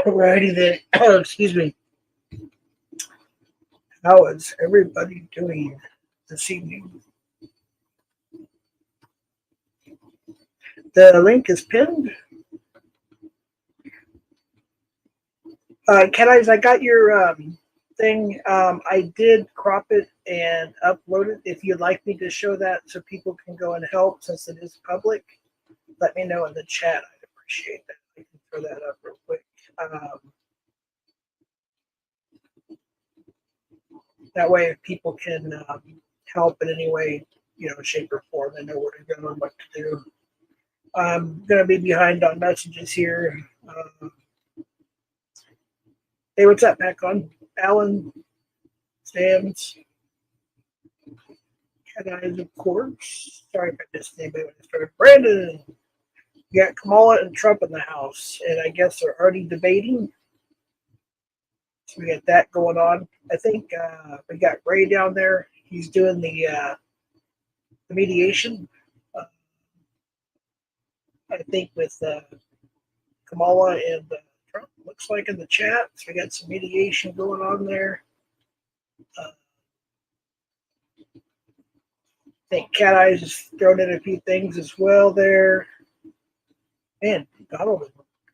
Alrighty then. Excuse me. How is everybody doing this evening? The link is pinned. Cat Eyes, I got your thing. I did crop it and upload it. If you'd like me to show that so people can go and help since it is public, let me know in the chat. I'd appreciate that. I can throw that up real quick. That way, if people can help in any way, shape or form, they know where to go and what to do. I'm going to be behind on messages here. Hey, what's up, Mac on? Alan, Stams, Cat Eyes, of course. Sorry if I missed anybody when I started. Brandon, you got Kamala and Trump in the house, and I guess they're already debating. So we got that going on. I think we got Ray down there. He's doing the mediation. I think with Kamala and Trump, looks like in the chat. So we got some mediation going on there. I think Cat Eyes has thrown in a few things as well there. Man, Donald and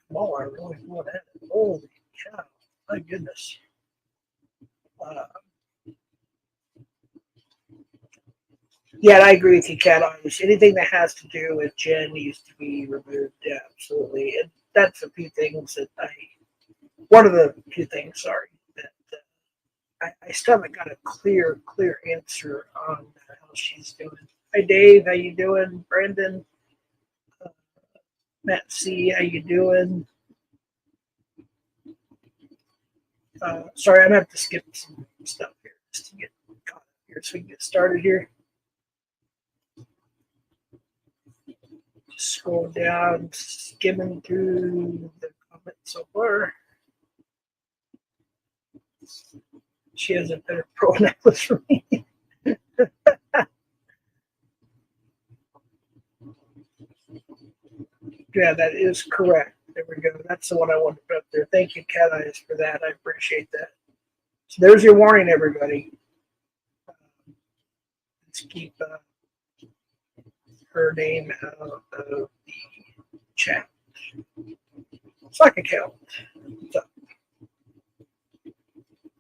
Kamala are really going at it. Holy cow. My goodness. Yeah, I agree with you, Cat Eyes. Anything that has to do with Jen needs to be removed. Yeah, absolutely. And that's a few things that one of the few things, sorry, that I still haven't got a clear answer on how she's doing. Hi, Dave. How you doing? Brandon. Matt C. How you doing? Sorry, I'm going to have to skip some stuff here just to get caught up here so we can get started here. Just scroll down, skimming through the comments so far. She has a better pro necklace for me. Yeah, that is correct. There we go. That's the one I wanted to put up there. Thank you, Cat Eyes, for that. I appreciate that. So there's your warning, everybody. Let's keep her name out of the chat. Slack account. What's up?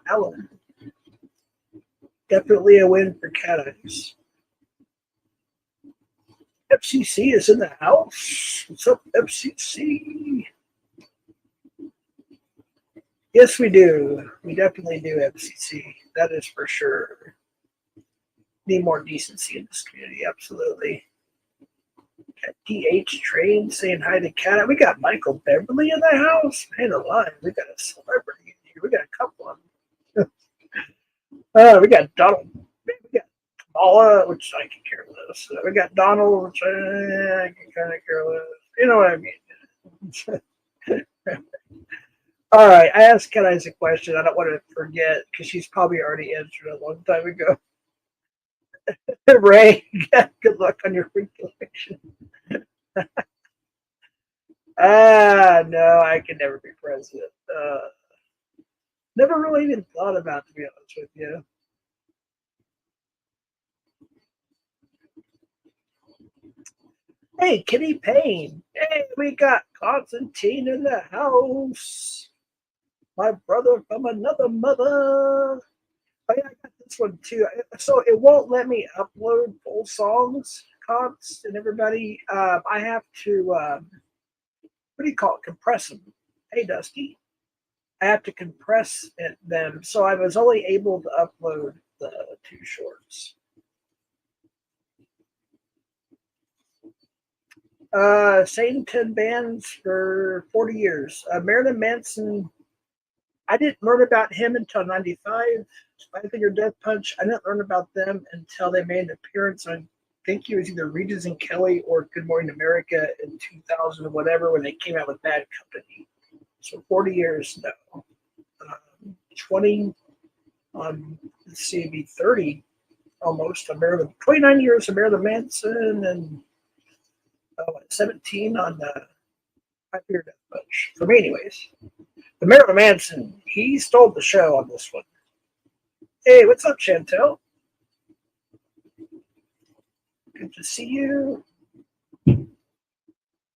Alan. Definitely a win for Cat Eyes. FCC is in the house. What's up, FCC? Yes, we do. We definitely do, FCC. That is for sure. Need more decency in this community, absolutely. Got DH Train saying hi to Cat. We got Michael Beverly in the house. Man alive, we got a celebrity in here. We got a couple of them. We got Donald. We got Kamala, which I can care less. We got Donald, which I can kind of care less. You know what I mean? All right, I asked Cat Eyes a question. I don't want to forget because she's probably already answered it a long time ago. Ray, good luck on your free collection. No, I can never be president. Never really even thought about it, to be honest with you. Hey, Kitty Payne. Hey, we got Constantine in the house. My brother from another mother. Oh, yeah, I got this one too. So it won't let me upload full songs, Const, and everybody. I have to, what do you call it? Compress them. Hey, Dusty. I have to compress them. So I was only able to upload the 2 shorts. Same 10 bands for 40 years. Marilyn Manson, I didn't learn about him until 95. Five Finger Death Punch, I didn't learn about them until they made an appearance on, I think it was either Regis and Kelly or Good Morning America in 2000 or whatever, when they came out with Bad Company. So 40 years now. 20, let's see, it'd be 30 almost. 29 years of Marilyn Manson and 17 on the Five Finger Death Punch. For me, anyways. The Marilyn Manson, he stole the show on this one. Hey, what's up, Chantel? Good to see you.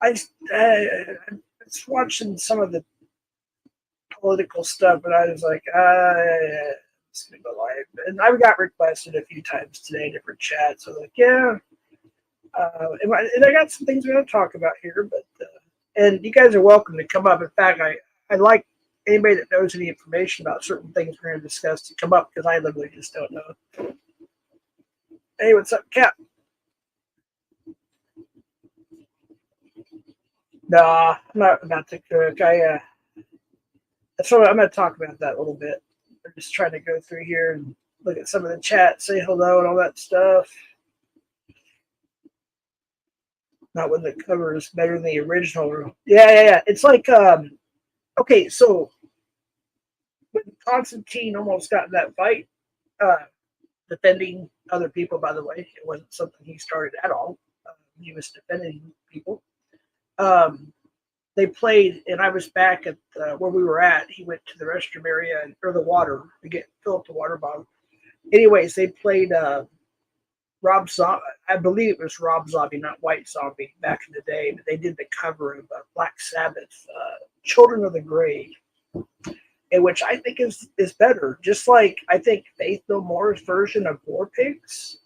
I was watching some of the political stuff, and I was like, it's gonna go live. And I got requested a few times today in different chats. So I was like, yeah. And I got some things we're going to talk about here, but and you guys are welcome to come up. In fact, I like anybody that knows any information about certain things we're going to discuss to come up because I literally just don't know. Hey, what's up, Cap? Nah, I'm not about to cook. That's what I'm going to talk about that a little bit. I'm just trying to go through here and look at some of the chat, say hello, and all that stuff. Not when the cover is better than the original. Yeah. It's like, okay, so when Constantine almost got in that fight, defending other people, by the way, it wasn't something he started at all. He was defending people. They played, and I was back at where we were at. He went to the restroom area or the water to fill up the water bottle. Anyways, they played Rob Zombie. I believe it was Rob Zombie, not White Zombie, back in the day. But they did the cover of Black Sabbath, "Children of the Grave," and which I think is better. Just like I think Faith No More's version of War Pigs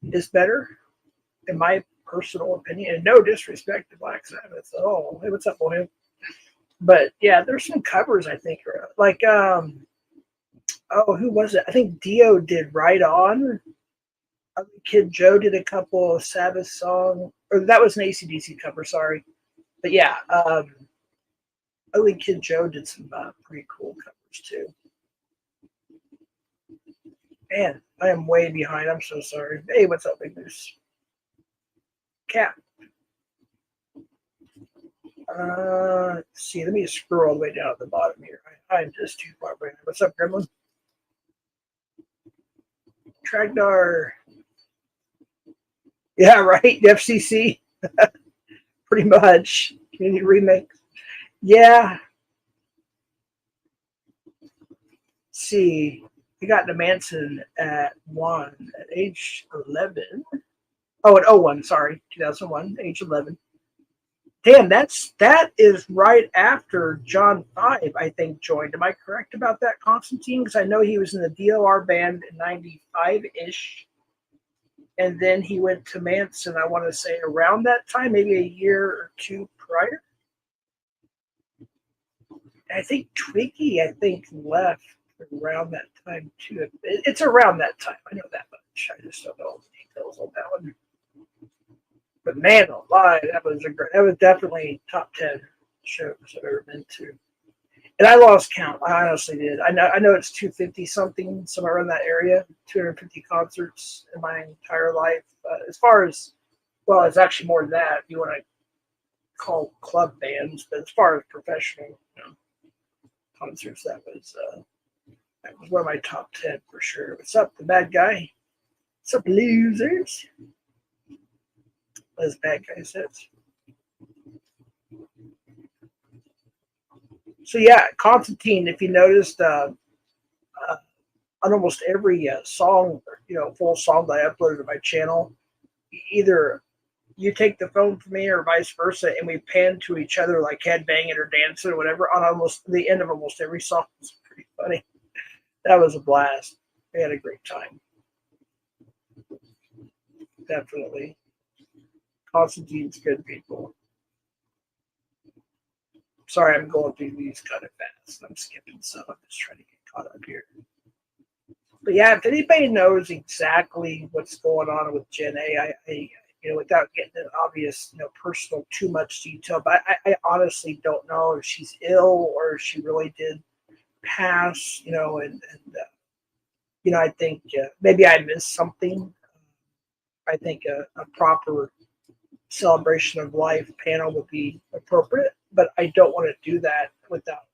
is better, in my personal opinion. And no disrespect to Black Sabbath at all. Hey, what's up, William? But yeah, there's some covers I think are like who was it? I think Dio did "Right On." Kid Joe did a couple of Sabbath songs, or that was an AC/DC cover, sorry. But yeah, Ugly Kid Joe did some pretty cool covers too. Man, I am way behind. I'm so sorry. Hey, what's up, Big Moose? Cat. Let's see. Let me scroll all the way down at the bottom here. I'm just too far behind. What's up, Gremlin? Tragdar. Yeah, right. FCC. Pretty much. Community remix. Yeah. Let's see. I got to Manson at age 11. Oh, at 01, sorry. 2001, age 11. Damn, that is right after John 5, I think, joined. Am I correct about that, Constantine? Because I know he was in the DOR band in 95-ish. And then he went to Manson, I want to say, around that time, maybe a year or two prior. I think Twiggy, left around that time, too. It's around that time. I know that much. I just don't know all the details on that one. But man alive, that was definitely top 10 shows I've ever been to. And I lost count. I honestly did. I know it's 250 something, somewhere in that area, 250 concerts in my entire life. As far as, well, it's actually more than that if you want to call club bands, but as far as professional concerts, that was one of my top 10 for sure. What's up, the bad guy? What's up, losers? As bad guy says. So yeah, Constantine, if you noticed, on almost every song, full song that I uploaded to my channel, either you take the phone from me or vice versa, and we pan to each other like headbanging or dancing or whatever on almost the end of almost every song. It's pretty funny. That was a blast. We had a great time. Definitely. Constantine's good people. Sorry, I'm going through these kind of fast. I'm skipping some. I'm just trying to get caught up here. But yeah, if anybody knows exactly what's going on with Jen A, I without getting into obvious, personal too much detail, but I honestly don't know if she's ill or if she really did pass, I think maybe I missed something. I think a proper celebration of life panel would be appropriate, but I don't want to do that without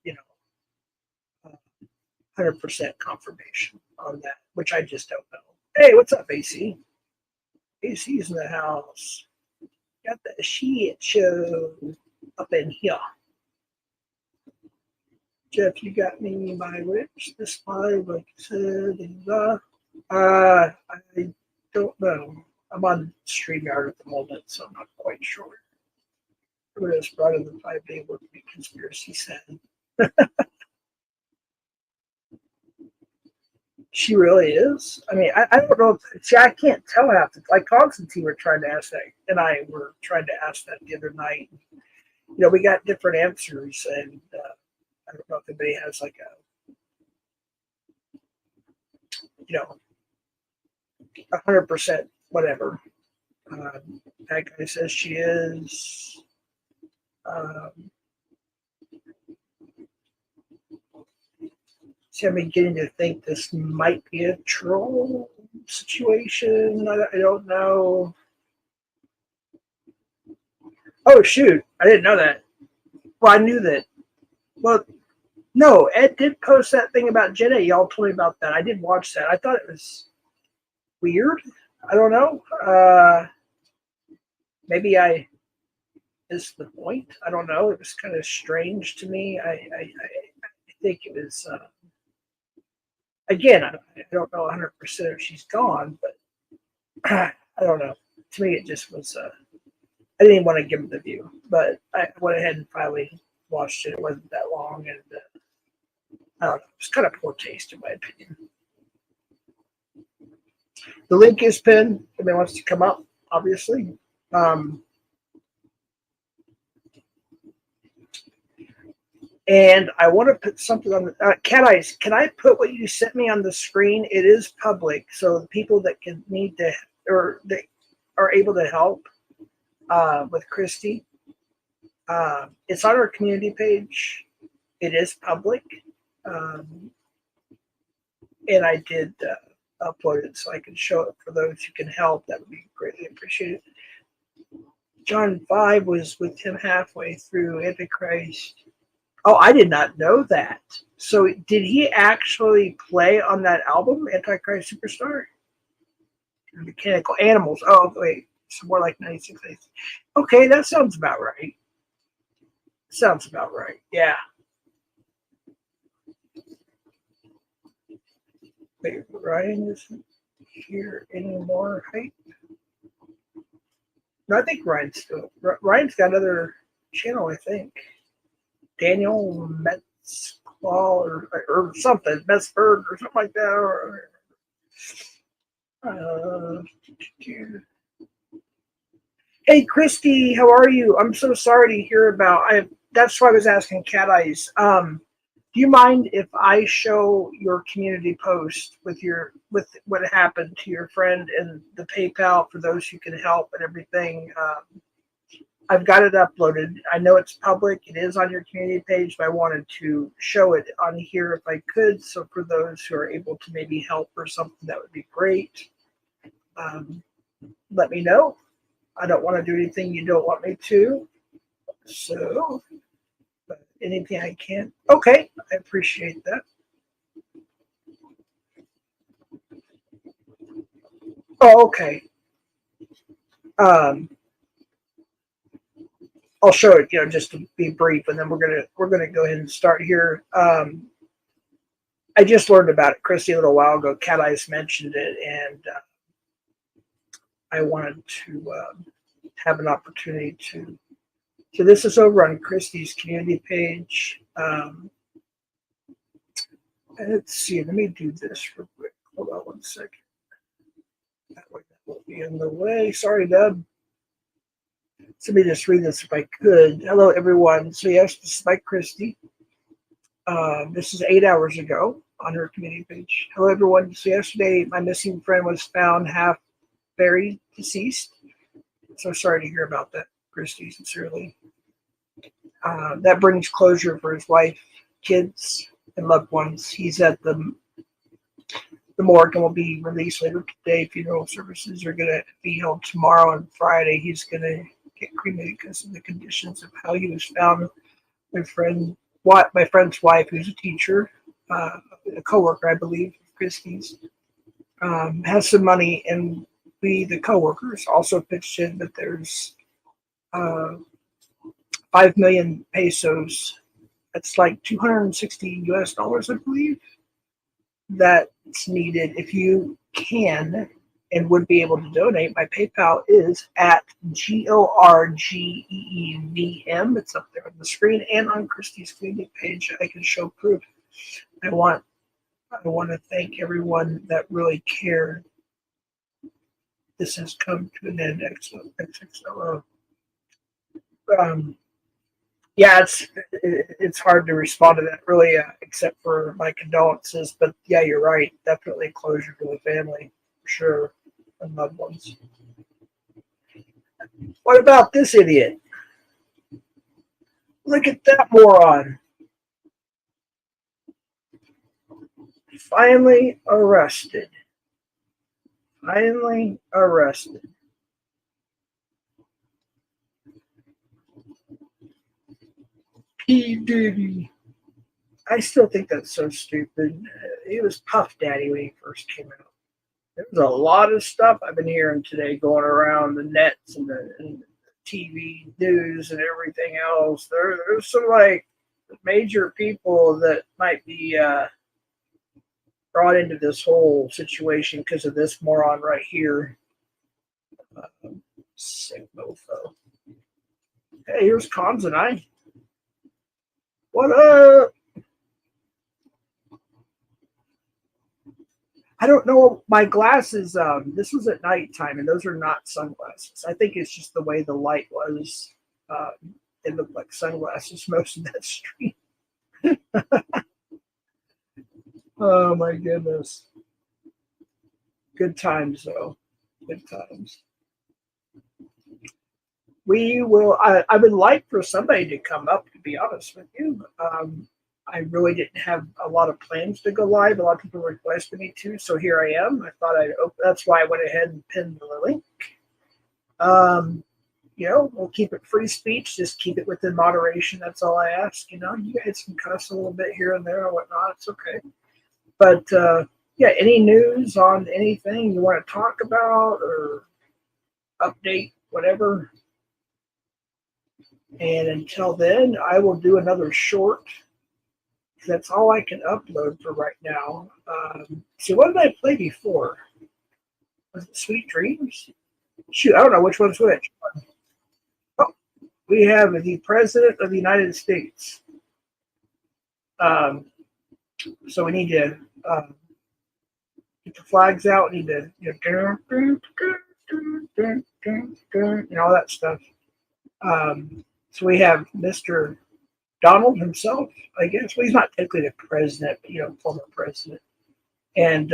100% confirmation on that, which I just don't know. Hey, what's up, AC? AC's in the house. Got the shit show up in here. Jeff, you got me by which this live, like I said, I don't know. I'm on StreamYard at the moment, so I'm not quite sure. Who has brought in the 5-day work week conspiracy said. She really is. I mean, I don't know. See, I can't tell half the like Constantine were trying to ask that, and I were trying to ask that the other night. You know, we got different answers, and I don't know if anybody has like a, you know, 100% whatever. That guy says she is. Um, See, I'm beginning to think this might be a troll situation. I don't know. Oh, shoot. I didn't know that. Well, I knew that. Well, no, Ed did post that thing about Jenna. Y'all told me about that. I did watch that. I thought it was weird. I don't know. Maybe I missed the point. I don't know. It was kind of strange to me. I think it was. Again, I don't know 100% if she's gone, but I don't know. To me, it just was. I didn't want to give it the view, but I went ahead and finally watched it. It wasn't that long, and I don't know. It was kind of poor taste, in my opinion. The link is pinned. If anybody wants to come up, obviously. And I want to put something on the Cat Eyes. Can I put what you sent me on the screen? It is public, so the people that can need to or they are able to help with Christy. It's on our community page. It is public, and I did upload it so I can show it for those who can help. That would be greatly appreciated. John 5 was with him halfway through Antichrist. Oh, I did not know that. So did he actually play on that album, Antichrist Superstar? Mechanical Animals. Oh, wait. It's more like 96. Okay, that sounds about right. Sounds about right. Yeah. Wait, Ryan isn't here anymore. Right? No, I think Ryan's still. Ryan's got another channel, I think. Daniel Metzclaw or something, Metzberg or something like that. Hey, Christy, how are you? I'm so sorry to hear about. That's why I was asking Cat Eyes. Do you mind if I show your community post with what happened to your friend and the PayPal for those who can help and everything? I've got it uploaded. I know it's public. It is on your community page, but I wanted to show it on here if I could. So for those who are able to maybe help or something, that would be great. Let me know. I don't want to do anything you don't want me to. So, but anything I can. Okay, I appreciate that. Oh, okay. I'll show it, just to be brief, and then we're gonna go ahead and start here. I just learned about it, Christy, a little while ago. Cat Eyes mentioned it, and I wanted to have an opportunity to. So this is over on Christy's community page. Let's see. Let me do this real quick. Hold on 1 second. That way that won't be in the way. Sorry, Deb. So let me just read this if I could. Hello, everyone. So yes, this is by Christy. This is 8 hours ago on her community page. Hello, everyone. So yesterday, my missing friend was found half buried, deceased. So sorry to hear about that, Christy, sincerely. That brings closure for his wife, kids, and loved ones. He's at the morgue and will be released later today. Funeral services are going to be held tomorrow and Friday. He's going to get cremated because of the conditions of how he was found. My friend's wife, who's a teacher, a coworker, I believe, Christie's, has some money, and we, the coworkers, also pitched in that there's 5 million pesos It's like $260, I believe, that's needed if you can and would be able to donate. My PayPal is at GORGEEVM. It's up there on the screen and on Christy's community page. I can show proof. I want to thank everyone that really cared. This has come to an end. Excellent. XXLO. Yeah, it's hard to respond to that really, except for my condolences. But yeah, you're right. Definitely closure to the family, for sure, and loved ones. What about this idiot? Look at that moron. Finally arrested. P. Diddy. I still think that's so stupid. He was Puff Daddy when he first came out. There's a lot of stuff I've been hearing today going around the nets and the TV news and everything else. There's some like major people that might be brought into this whole situation because of this moron right here. Sick mofo. Hey, here's Cons and I. What up? I don't know. My glasses, this was at nighttime, and those are not sunglasses. I think it's just the way the light was. It looked like sunglasses most of that stream. Oh, my goodness. Good times, though. Good times. We will. I would like for somebody to come up, to be honest with you. I really didn't have a lot of plans to go live. A lot of people requested me to, so here I am. I thought I'd open. That's why I went ahead and pinned the link. We'll keep it free speech. Just keep it within moderation. That's all I ask. You guys can cuss a little bit here and there or whatnot. It's okay. But any news on anything you want to talk about or update, whatever. And until then, I will do another short. That's all I can upload for right now. So what did I play before? Was it Sweet Dreams? Shoot, I don't know which one's which. Oh, we have the President of the United States. So we need to get the flags out. We need to, all that stuff. So we have Mr. Donald himself, I guess. Well, he's not technically the president, but, former president. And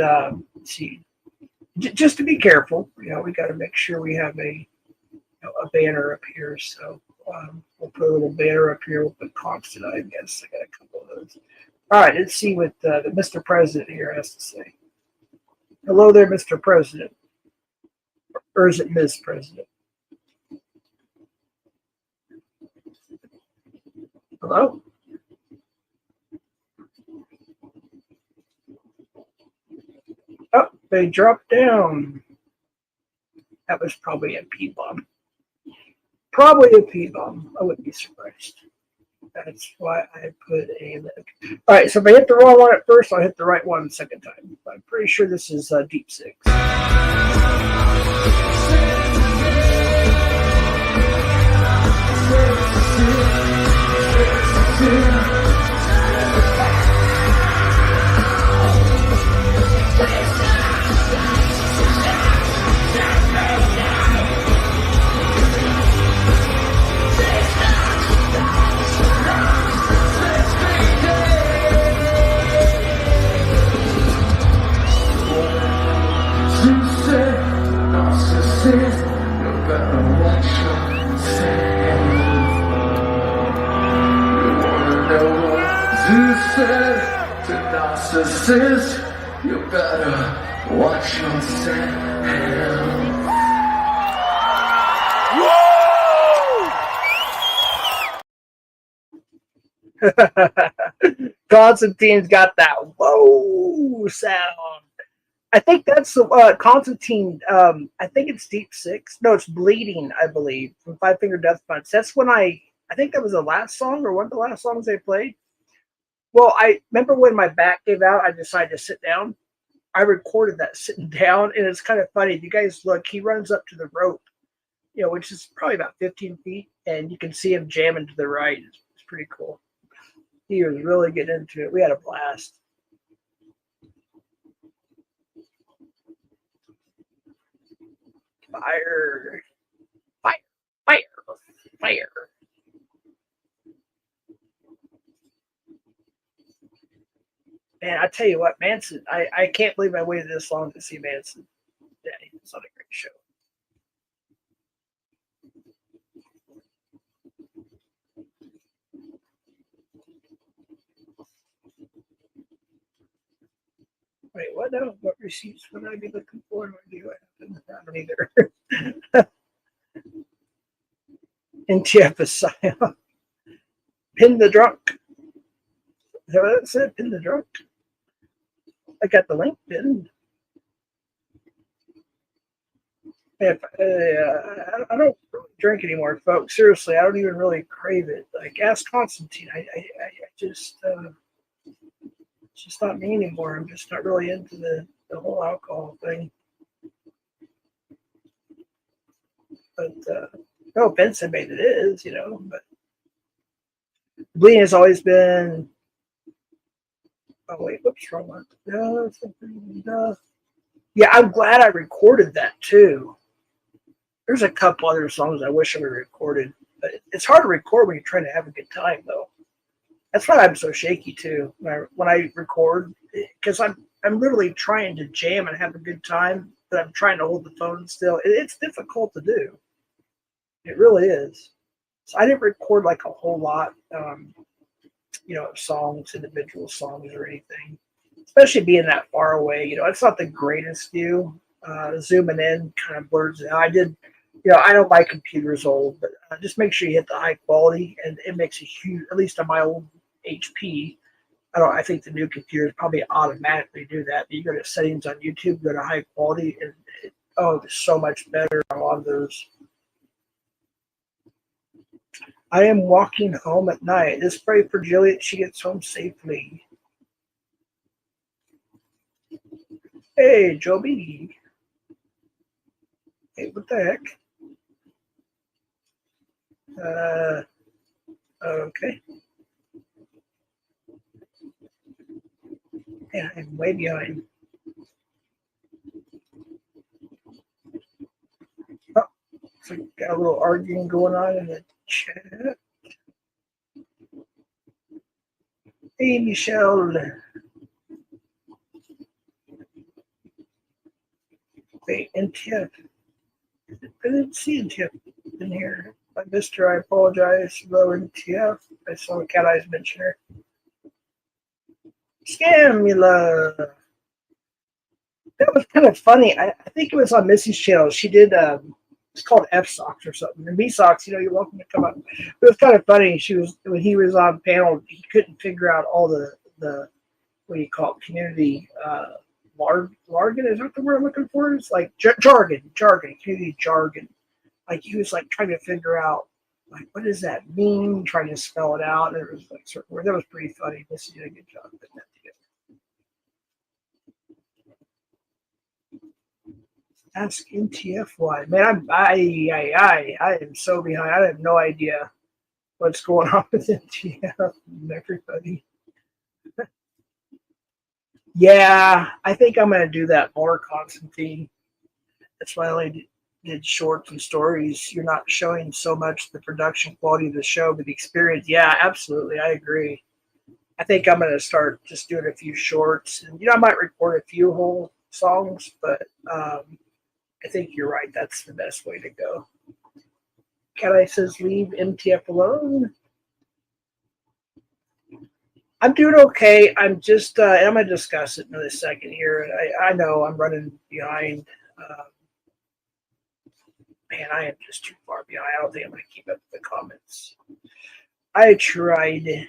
let's see, just to be careful, we got to make sure we have a banner up here. So we'll put a little banner up here. We'll put constant, I guess. I got a couple of those. All right, let's see what the Mr. President here has to say. Hello there, Mr. President. Or is it Ms. President? Hello? Oh, they dropped down. That was probably a P-bomb. Probably a P-bomb. I wouldn't be surprised. That's why I put a link. All right, so if I hit the wrong one at first, I'll hit the right one the second time. I'm pretty sure this is Deep Six. Narcissist, you better watch yourself. Constantine's got that whoa sound. I think that's Constantine. I think it's Deep Six. No, it's Bleeding, I believe, from Five Finger Death Punch. That's when I think that was the last song or one of the last songs they played. Well, I remember when my back gave out, I decided to sit down. I recorded that sitting down, and it's kind of funny. If you guys look, he runs up to the rope, which is probably about 15 feet, and you can see him jamming to the right. It's pretty cool. He was really getting into it. We had a blast. Fire, fire, fire, fire. Man, I tell you what, Manson, I can't believe I waited this long to see Manson. Yeah, he was on a great show. Wait, what now? What receipts would I be looking for? I don't either. NTF Asylum. Pin the drunk. Is that what it said? Pin the drunk? I got the link pinned. If, I don't really drink anymore, folks. Seriously, I don't even really crave it. Like, ask Constantine. I just, it's just not me anymore. I'm just not really into the whole alcohol thing. But no offense to anybody that is, but bleeding has always been. Oh wait, whoops, wrong one. Yeah, I'm glad I recorded that too. There's a couple other songs I wish I would have recorded, but it's hard to record when you're trying to have a good time, though. That's why I'm so shaky too when I record, because I'm literally trying to jam and have a good time, but I'm trying to hold the phone still. It's difficult to do. It really is. So I didn't record like a whole lot, songs, individual songs or anything, especially being that far away. It's not the greatest view. Zooming in kind of blurs it out. I did, I know my computer's old, but just make sure you hit the high quality, and it makes a huge, at least on my old HP. I think the new computers probably automatically do that. You go to settings on YouTube, go to high quality, and it's so much better on a lot of those. I am walking home at night. Just pray for Juliet. She gets home safely. Hey, Joby. Hey, what the heck? Okay. Yeah, I'm way behind. Oh, so got a little arguing going on in the chat. Hey, Michelle. Wait, NTF. I didn't see NTF in here. I missed her. I apologize. Low NTF. I saw Cat Eyes mention her. Scamula. That was kind of funny. I think it was on Missy's channel. She did, it's called F Socks or something. And B Socks, you're welcome to come up. It was kind of funny. When he was on panel, he couldn't figure out all the what do you call it, community jargon. Is that the word I'm looking for? It's like jargon, community jargon. Like he was like trying to figure out like what does that mean, trying to spell it out. And it was like certain word. That was pretty funny. Missy did a good job putting that together. Ask NTF why. Man, I am so behind. I have no idea what's going on with NTF and everybody. Yeah, I think I'm going to do that more, Constantine. That's why I only did shorts and stories. You're not showing so much the production quality of the show, but the experience. Yeah, absolutely. I agree. I think I'm going to start just doing a few shorts. And, I might record a few whole songs, but I think you're right. That's the best way to go. Cat Eye says, leave MTF alone. I'm doing okay. I'm just, I'm going to discuss it in a second here. I know I'm running behind. Man, I am just too far behind. I don't think I'm going to keep up with the comments. I tried.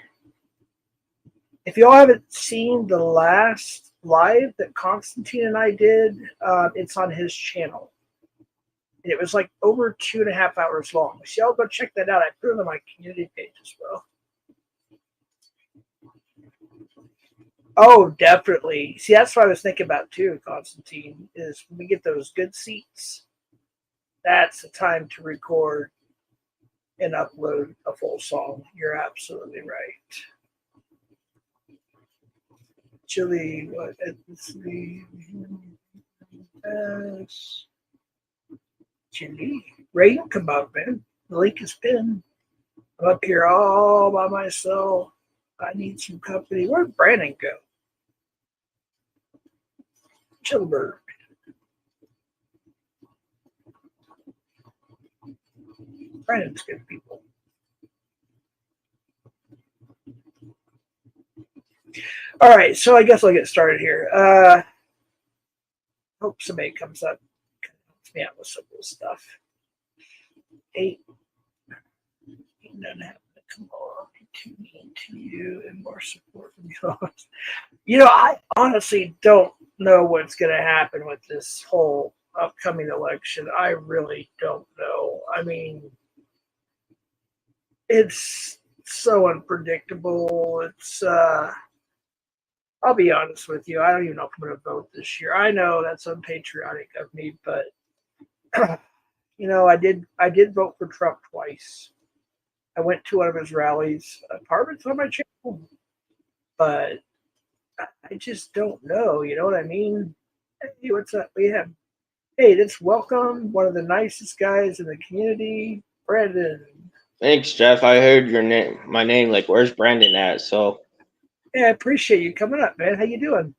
If y'all haven't seen the last live that Constantine and I did, it's on his channel. And it was like over 2.5 hours long. So y'all go check that out. I put it on my community page as well. Oh, definitely. See, that's what I was thinking about too, Constantine, is when we get those good seats, that's the time to record and upload a full song. You're absolutely right. Chili, what? It's the Chili. Rain, come up, man. The link is pinned. I'm up here all by myself. I need some company. Where'd Brandon go? Chillberg. Brandon's good people. All right, so I guess I'll get started here. Hope somebody comes up and helps me out with some of this stuff. 8 doesn't happen to come on to me, to you, and more support from you. You know, I honestly don't know what's going to happen with this whole upcoming election. I really don't know. I mean, it's so unpredictable. I'll be honest with you. I don't even know if I'm going to vote this year. I know that's unpatriotic of me, but I did vote for Trump twice. I went to one of his rallies. Part of it's on my channel, but I just don't know. You know what I mean? Hey, what's up? Hey, let's welcome one of the nicest guys in the community, Brandon. Thanks, Jeff. I heard your name, my name. Like, where's Brandon at? So, Yeah, I appreciate you coming up, man. How you doing?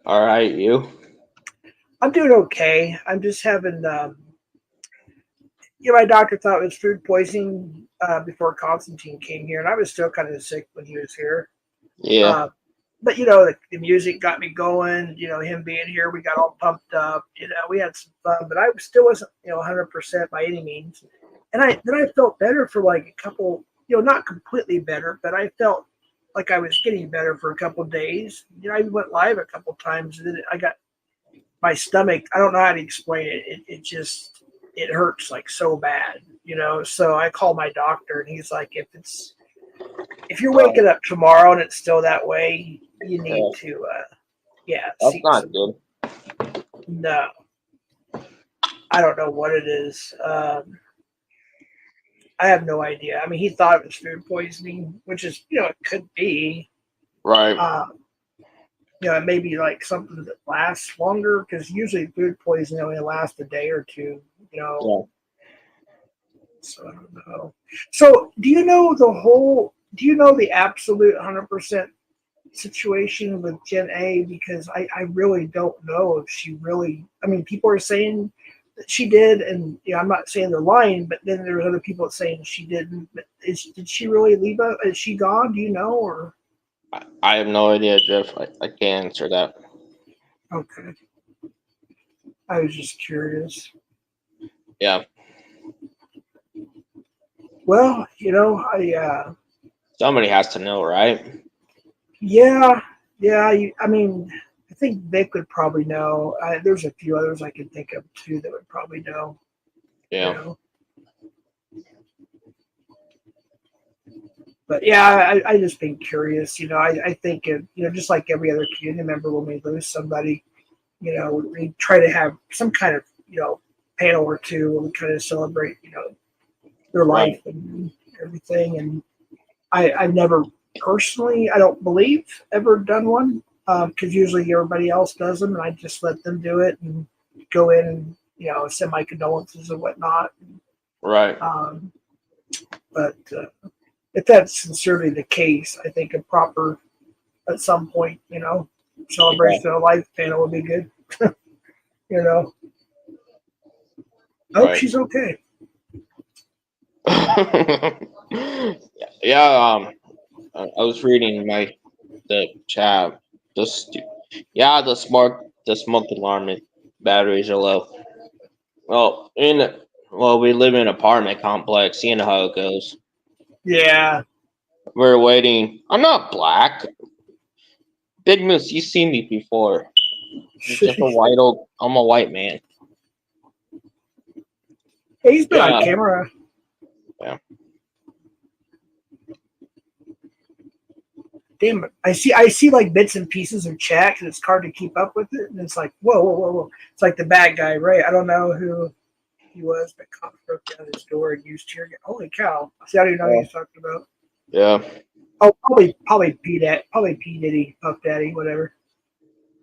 all right, you. I'm doing okay. I'm just having, my doctor thought it was food poisoning before Constantine came here, and I was still kind of sick when he was here. Yeah. But the music got me going. Him being here, we got all pumped up. We had some fun, but I still wasn't 100% by any means. And I felt better for like a couple, not completely better, but I felt like I was getting better for a couple of days. I went live a couple of times, and then I got my stomach. I don't know how to explain it. It hurts like so bad, So I called my doctor, and he's like, if you're waking up tomorrow and it's still that way, you need to, That's not good. No, I don't know what it is. I have no idea. I mean, he thought it was food poisoning, which is, it could be. Right. It may be like something that lasts longer because usually food poisoning only lasts a day or two. Yeah. So I don't know. So do you know the absolute 100% situation with Jen A? Because I really don't know if she really. I mean, people are saying that she did, and I'm not saying they're lying, but then there's other people saying she didn't. But did she really leave? Is she gone? Do you know? Or I have no idea, Jeff. I can't answer that. okay, I was just curious. Yeah. Well, Somebody has to know, right? yeah. I mean, I think Vic would probably know. There's a few others I can think of too that would probably know. Yeah. But yeah, I just been curious. I think just like every other community member, when we lose somebody, we try to have some kind of panel or two where we kind of celebrate their life and everything. And I've never personally, I don't believe, ever done one because usually everybody else does them, and I just let them do it and go in and send my condolences and whatnot. Right. But if that's sincerely the case, I think a proper, at some point, celebration of life panel would be good. I hope she's okay. Yeah. I was reading the chat. The smoke alarm batteries are low. Well, we live in an apartment complex. You know how it goes. Yeah. We're waiting. I'm not black. Big Moose, you've seen me before. I'm a white man. Hey, he's been on camera. Yeah. damn it. I see like bits and pieces of chat because it's hard to keep up with it. And it's like, whoa. It's like the bad guy, right? I don't know who he was, but cops broke down his door and used tear gas. Holy cow. See, I don't even know what he's talking about. Yeah. Oh, probably P Diddy, Puff Daddy, whatever.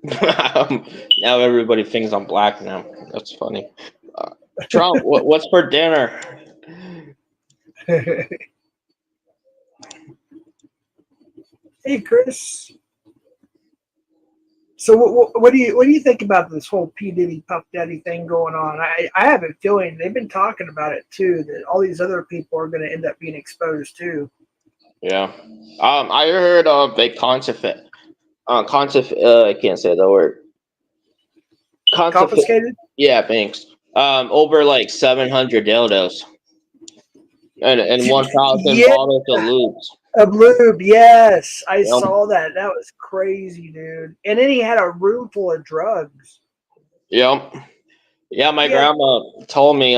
Now everybody thinks I'm black now. That's funny. Trump, what's for dinner? Hey, Chris. So what do you think about this whole P Diddy Puff Daddy thing going on? I have a feeling they've been talking about it too. That all these other people are going to end up being exposed too. Yeah. I heard they I can't say the word. Confiscated? Yeah, thanks. Over like 700 dildos and 1,000 Yeah. bottles of lubes. Of lube, yes, I Yep. saw that. That was crazy, dude. And then he had a room full of drugs. Yep. Yeah, my Yeah. grandma told me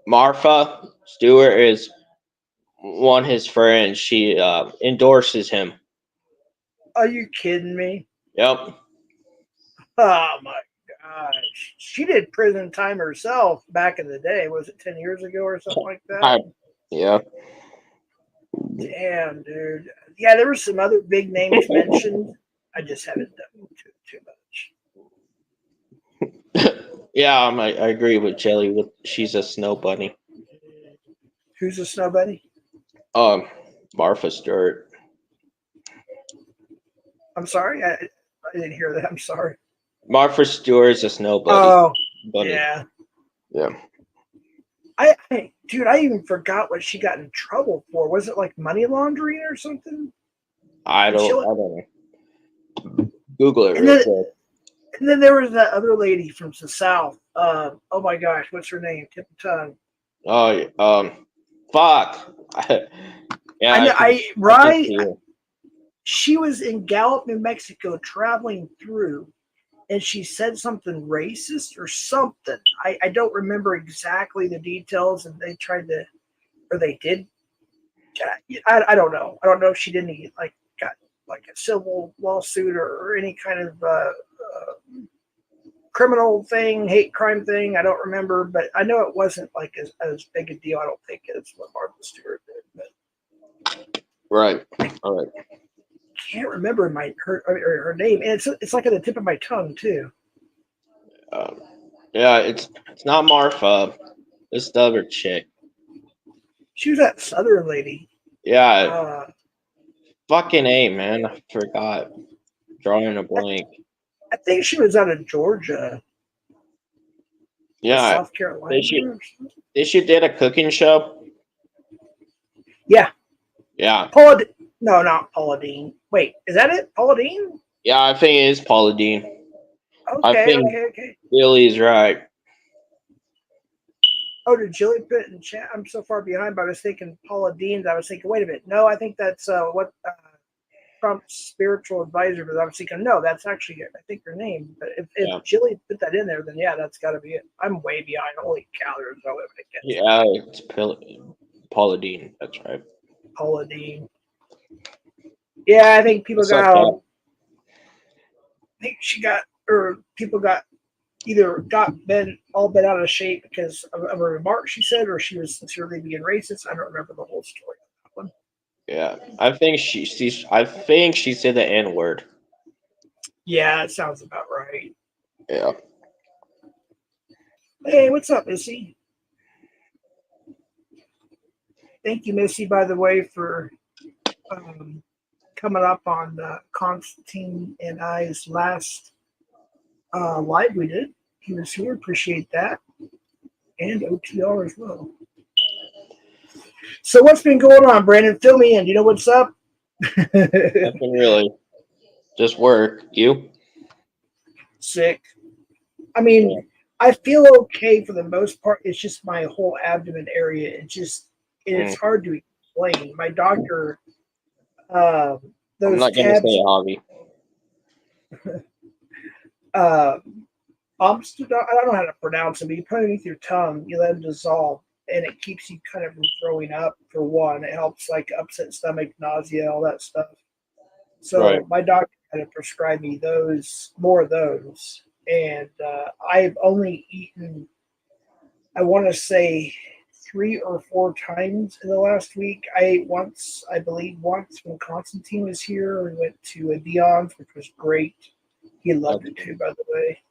Martha Stewart is one of his friends. She endorses him. Are you kidding me? Yep. Oh my gosh. She did prison time herself back in the day. Was it 10 years ago or something like that? Yeah. Damn, dude. Yeah, there were some other big names mentioned. I just haven't done too much. Yeah, I agree with Jelly. She's a snow bunny. Who's a snow bunny? Martha Stewart. I'm sorry, I didn't hear that. I'm sorry. Martha Stewart's a snow bunny. Oh, bunny. yeah. Yeah. Dude, I even forgot what she got in trouble for. Was it like money laundering or something? I don't know. Google it And real then, quick. and then there was that other lady from the South. Oh my gosh, what's her name? Tip of tongue. Oh, fuck. Yeah, I know, I can right? see it. She was in Gallup, New Mexico, traveling through, and she said something racist or something. I don't remember exactly the details, and they tried to, or they did. I don't know. I don't know if she didn't like got like a civil lawsuit or any kind of criminal thing, hate crime thing. I don't remember, but I know it wasn't like as big a deal. I don't think as what Martha Stewart did. But Right. All right. can't remember her name, and it's like at the tip of my tongue too. Yeah, it's not Martha. It's the other chick. She was that Southern lady. Yeah. Fucking A, man. I forgot. Drawing a blank. I think she was out of Georgia. Yeah. South Carolina. She did a cooking show. Yeah. Yeah. No, not Paula Deen. Wait, is that it? Paula Deen? Yeah, I think it is Paula Deen. Okay. Billy's right. Oh, did Jilly put it in chat? I'm so far behind, but I was thinking Paula Deen. I was thinking, wait a minute. No, I think that's what Trump's spiritual advisor. But I was thinking, no, that's actually, I think, her name. But if Jilly put that in there, then yeah, that's got to be it. I'm way behind. Holy cow, there's no way to get it. Yeah, it's Paula Deen. That's right. Paula Deen. Yeah, I think people got. I think she got, or people got either been out of shape because of a remark she said, or she was sincerely being racist. I don't remember the whole story on that one. Yeah, I think she said the N-word. Yeah, it sounds about right. Yeah. Hey, what's up, Missy? Thank you, Missy, by the way, for coming up on Constantine and I's last live we did. He was here. Appreciate that. And OTR as well. So what's been going on, Brandon? Fill me in. Do you know what's up? Nothing really. Just work. You? Sick. I mean, I feel okay for the most part. It's just my whole abdomen area. It's hard to explain. My doctor, those I'm not going to say a hobby. I don't know how to pronounce it, but you put it underneath your tongue, you let it dissolve, and it keeps you kind of from throwing up, for one. It helps like upset stomach, nausea, all that stuff. So Right. my doctor had to prescribe me more of those. And I've only eaten, I want to say, 3 or 4 times in the last week. I ate once, I believe once when Constantine was here. We went to a Dion's, which was great. He loved it too, by the way.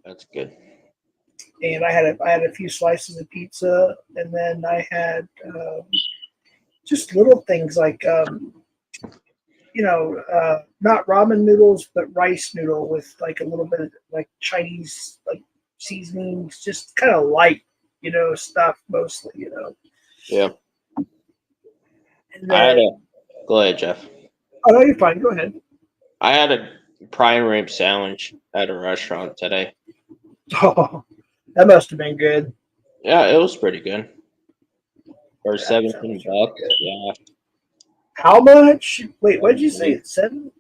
That's good. And I had a few slices of pizza, and then I had just little things like not ramen noodles, but rice noodle with like a little bit of like Chinese like seasonings, just kind of light, stuff mostly, Yeah. And I had then, a Go ahead, Jeff. oh no, you're fine. Go ahead. I had a prime rib sandwich at a restaurant today. Oh, that must have been good. Yeah, it was pretty good. For That 17 sounds really bucks. good. Yeah. How much? Wait, what did you say? 7?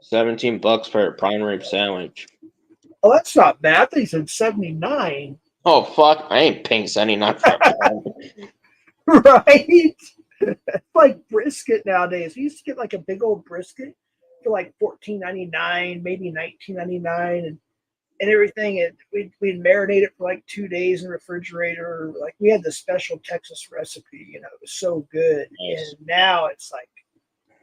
17 bucks for a prime rib sandwich. Oh, that's not bad. They said 79. Oh fuck! I ain't paying 79 for a prime. Right? It's like brisket nowadays. We used to get like a big old brisket for like $14.99, maybe $19.99, and everything. And we'd marinate it for like 2 days in the refrigerator. Like we had the special Texas recipe. It was so good. Nice. And now it's like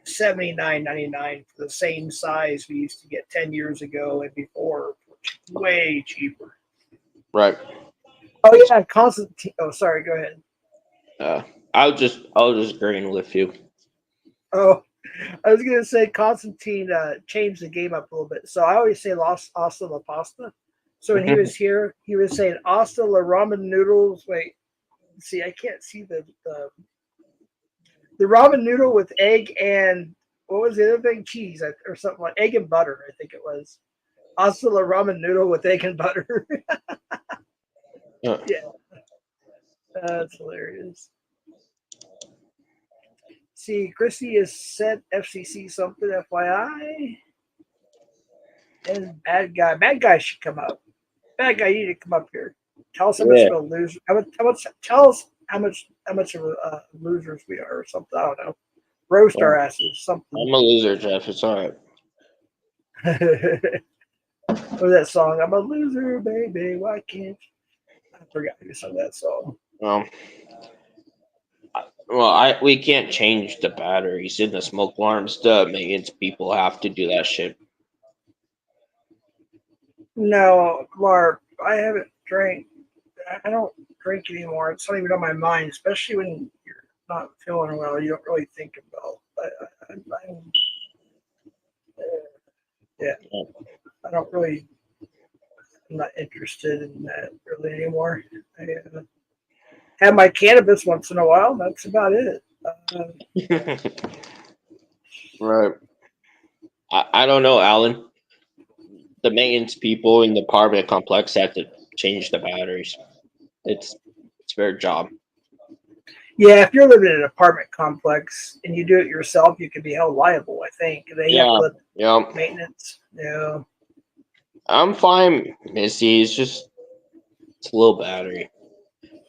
$79.99 for the same size we used to get 10 years ago and before. Way cheaper. Right. Oh yeah, Constantine. Oh, sorry. Go ahead. I was just agreeing with you. Oh, I was gonna say Constantine changed the game up a little bit. So I always say Los Hasta la Pasta. So when he was here, he was saying Hasta la ramen noodles. Wait, see, I can't see the ramen noodle with egg and what was the other thing? Cheese or something like egg and butter. I think it was Hasta la ramen noodle with egg and butter. Yeah. That's hilarious. See, Christy has sent FCC something, FYI. And bad guy should come up. Bad guy, you need to come up here. Tell us how much of a loser. Tell us how much of a losers we are, or something. I don't know. Roast our asses, something. I'm a loser, Jeff. It's all right. What was that song? I'm a loser, baby. Why can't you? I forgot who sung that song. We can't change the batteries in the smoke alarms. The maintenance people have to do that shit. No, Mark, I haven't drank. I don't drink anymore. It's not even on my mind, especially when you're not feeling well. You don't really think about. Yeah, I don't really. I'm not interested in that really anymore. I have my cannabis once in a while. That's about it. Right. I don't know, Alan. The maintenance people in the apartment complex have to change the batteries. It's their job. Yeah, if you're living in an apartment complex and you do it yourself, you can be held liable. I think they have to let maintenance. Yeah. I'm fine, Missy. It's a little battery.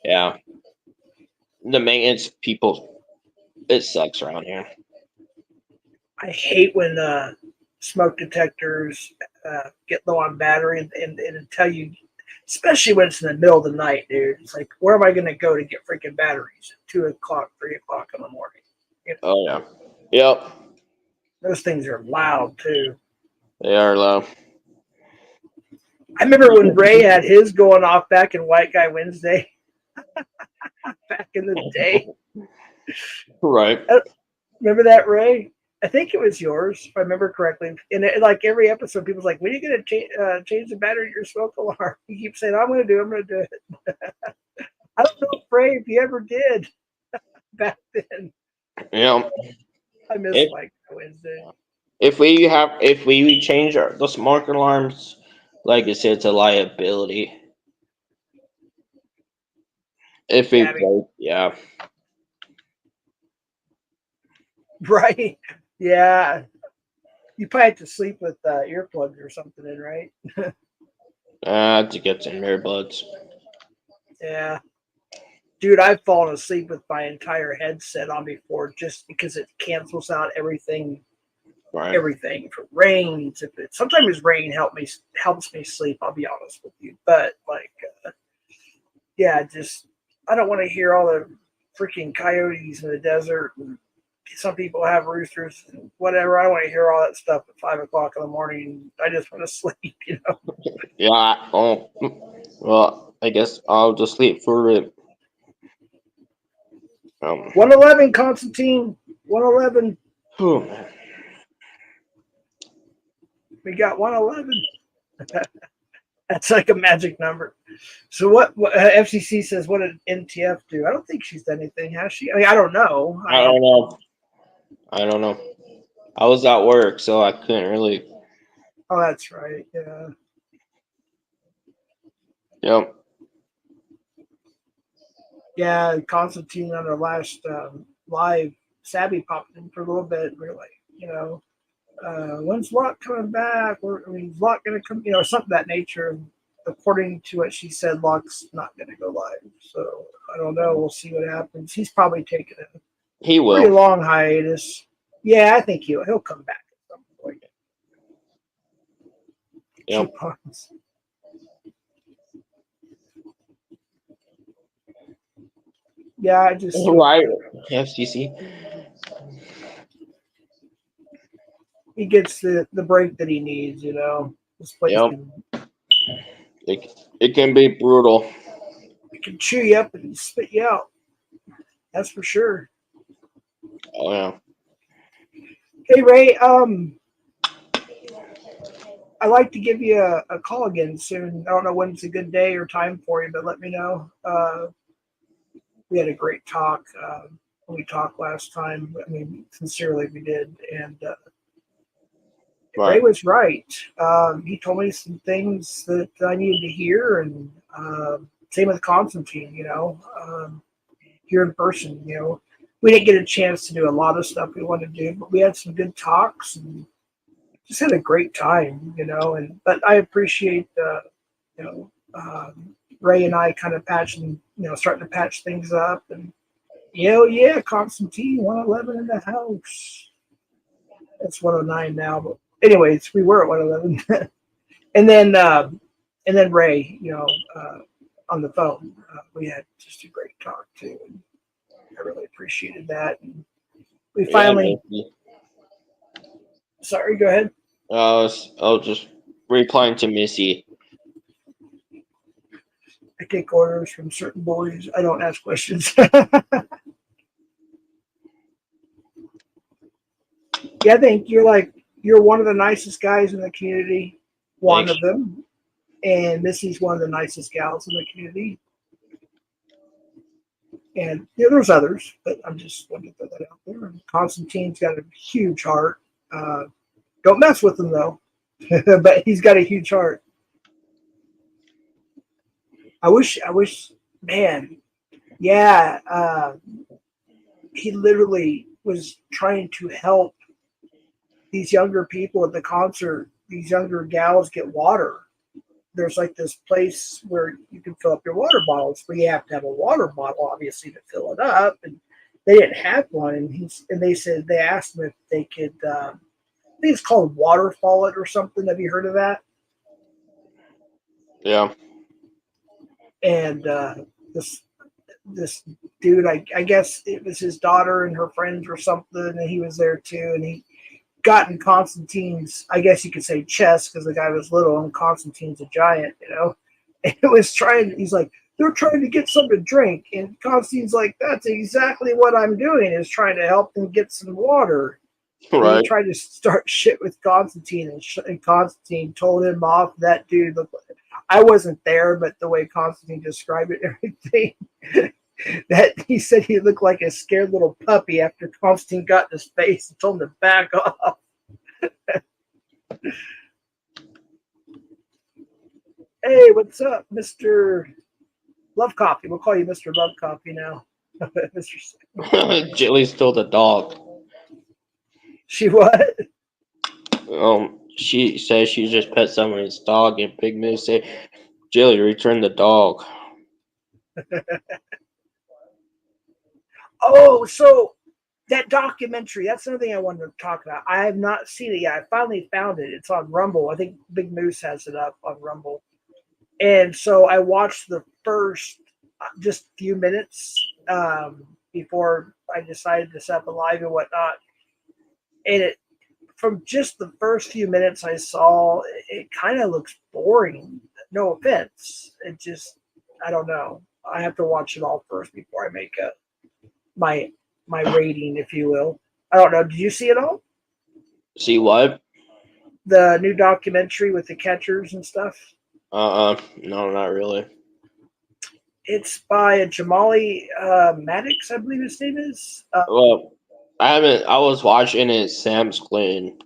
Yeah. The maintenance people, it sucks around here. I hate when smoke detectors get low on battery and tell you, especially when it's in the middle of the night, dude. It's like, where am I going to go to get freaking batteries at 2 o'clock, 3 o'clock in the morning? Oh, yeah. Yep. Those things are loud, too. They are loud. I remember when Ray had his going off back in White Guy Wednesday. Back in the day. Right. Remember that, Ray? I think it was yours, if I remember correctly. And like every episode, people's like, when are you going to change the battery to your smoke alarm? You keep saying, I'm going to do it. I don't know, Ray, if you ever did back then. Yeah. I miss White Guy Wednesday. If we change the smoke alarms, like I said, it's a liability. If we break, yeah. Right. Yeah. You probably have to sleep with earplugs or something in, right? To get some earbuds. Yeah. Dude, I've fallen asleep with my entire headset on before just because it cancels out everything Right. everything from rain to sometimes rain helps me sleep. I'll be honest with you, but like, yeah, just I don't want to hear all the freaking coyotes in the desert. And some people have roosters and whatever. I don't want to hear all that stuff at 5 o'clock in the morning. I just want to sleep, you know. Yeah. Oh. Well, I guess I'll just sleep for it. 111, Constantine. 111. Oh, man. We got 111. That's like a magic number. So what FCC says, what did NTF do? I don't think she's done anything, has she? I mean, I don't know. I don't know. I don't know. I was at work, so I couldn't really. Oh, that's right. Yeah. Yep. Yeah, Constantine on our last live, Sabby popped in for a little bit. We are like, you know, when's Locke coming back? Is Locke going to come? You know, something of that nature. And according to what she said, Locke's not going to go live. So I don't know. We'll see what happens. He's probably taking a He pretty will. long hiatus. Yeah, I think he'll come back at some point. Yep. Coupons. Yeah, I just Right. FCC. he gets the break that he needs. You know, this place Yep. can, It can be brutal. it can chew you up and spit you out. That's for sure. Oh yeah. Hey Ray, I'd like to give you a call again soon. I don't know when it's a good day or time for you, but let me know. We had a great talk when we talked last time. I mean, sincerely, we did. And Ray Right. was right. He told me some things that I needed to hear, and same with Constantine, you know, here in person, you know. We didn't get a chance to do a lot of stuff we wanted to do, but we had some good talks and just had a great time, you know. And but I appreciate, you know, Ray and I kind of patching, you know, starting to patch things up. And yeah, Constantine 111 in the house. It's 109 now, but anyways, we were at 111. and then Ray, you know, on the phone, we had just a great talk too. And I really appreciated that. And we finally. Yeah, Sorry, go ahead. I was just replying to Missy. I take orders from certain boys. I don't ask questions. Yeah, I think you're one of the nicest guys in the community. One Thanks. of them. And Missy's one of the nicest gals in the community. And yeah, there's others, but I'm just going to put that out there. And Constantine's got a huge heart. Don't mess with him though, but he's got a huge heart. I wish, man, yeah. He literally was trying to help these younger people at the concert, these younger gals get water. There's like this place where you can fill up your water bottles, but you have to have a water bottle, obviously, to fill it up. And they didn't have one, and they asked him if they could. I think it's called Waterfall It or something. Have you heard of that? Yeah. And this dude, I guess it was his daughter and her friends or something, and he was there too, and he got in Constantine's, I guess you could say, chest because the guy was little and Constantine's a giant, you know. And it was he's like, they're trying to get something to drink, and Constantine's like, that's exactly what I'm doing, is trying to help them get some water. Right. And he tried to start shit with Constantine, and Constantine told him off. That dude looked like, I wasn't there, but the way Constantine described it and everything, that he said he looked like a scared little puppy after Constantine got in his face and told him to back off. Hey, what's up, Mr. Love Coffee? We'll call you Mr. Love Coffee now. Mr. Jilly's still the dog. She what? She says she just pet someone's dog, and Big Miss say, "Jilly, return the dog." Oh, so That documentary, that's another thing I wanted to talk about. I have not seen it yet. I finally found it. It's on Rumble. I think Big Moose has it up on Rumble. And so I watched the first just few minutes before I decided to set up a live and whatnot. And it, from just the first few minutes I saw, it kind of looks boring. No offense. It just, I don't know. I have to watch it all first before I make my rating, if you will. I don't know. Did you see it all? See what? The new documentary with the catchers and stuff. No, not really. It's by Jamali Maddox, I believe his name is. Well, I haven't. I was watching it Sam's Clinton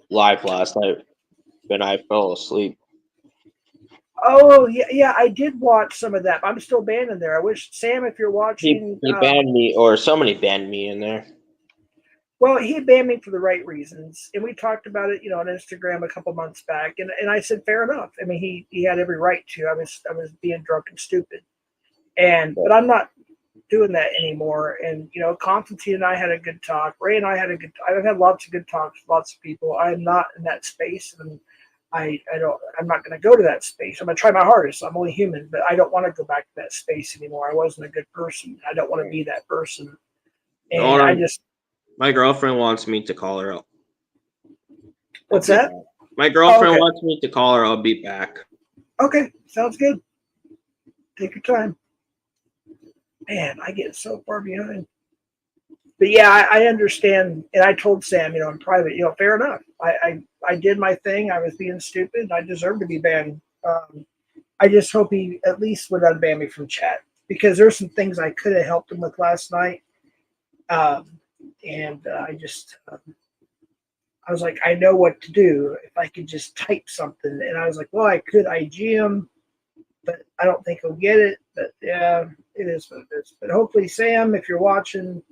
live last night, but I fell asleep. Oh yeah, I did watch some of that. I'm still banned in there. I wish Sam, if you're watching, He banned me, or somebody banned me in there. well, he banned me for the right reasons, and we talked about it, on Instagram a couple months back, and I said fair enough. I mean, he had every right to. I was being drunk and stupid, but I'm not doing that anymore. And Constantine and I had a good talk. Ray and I had a good. I've had lots of good talks with lots of people. I'm not in that space, and I'm not going to go to that space. I'm going to try my hardest. I'm only human, but I don't want to go back to that space anymore. I wasn't a good person. I don't want to be that person. And my girlfriend wants me to call her out. What's that? My girlfriend wants me to call her. I'll be back. Okay, sounds good. Take your time. Man, I get so far behind. But yeah, I understand, and I told Sam, in private, fair enough. I did my thing. I was being stupid. I deserve to be banned. I just hope he at least would unban me from chat, because there's some things I could have helped him with last night. And I was like, I know what to do if I could just type something. And I was like, well, I could IG him, but I don't think he'll get it. But yeah, it is what it is. But hopefully, Sam, if you're watching,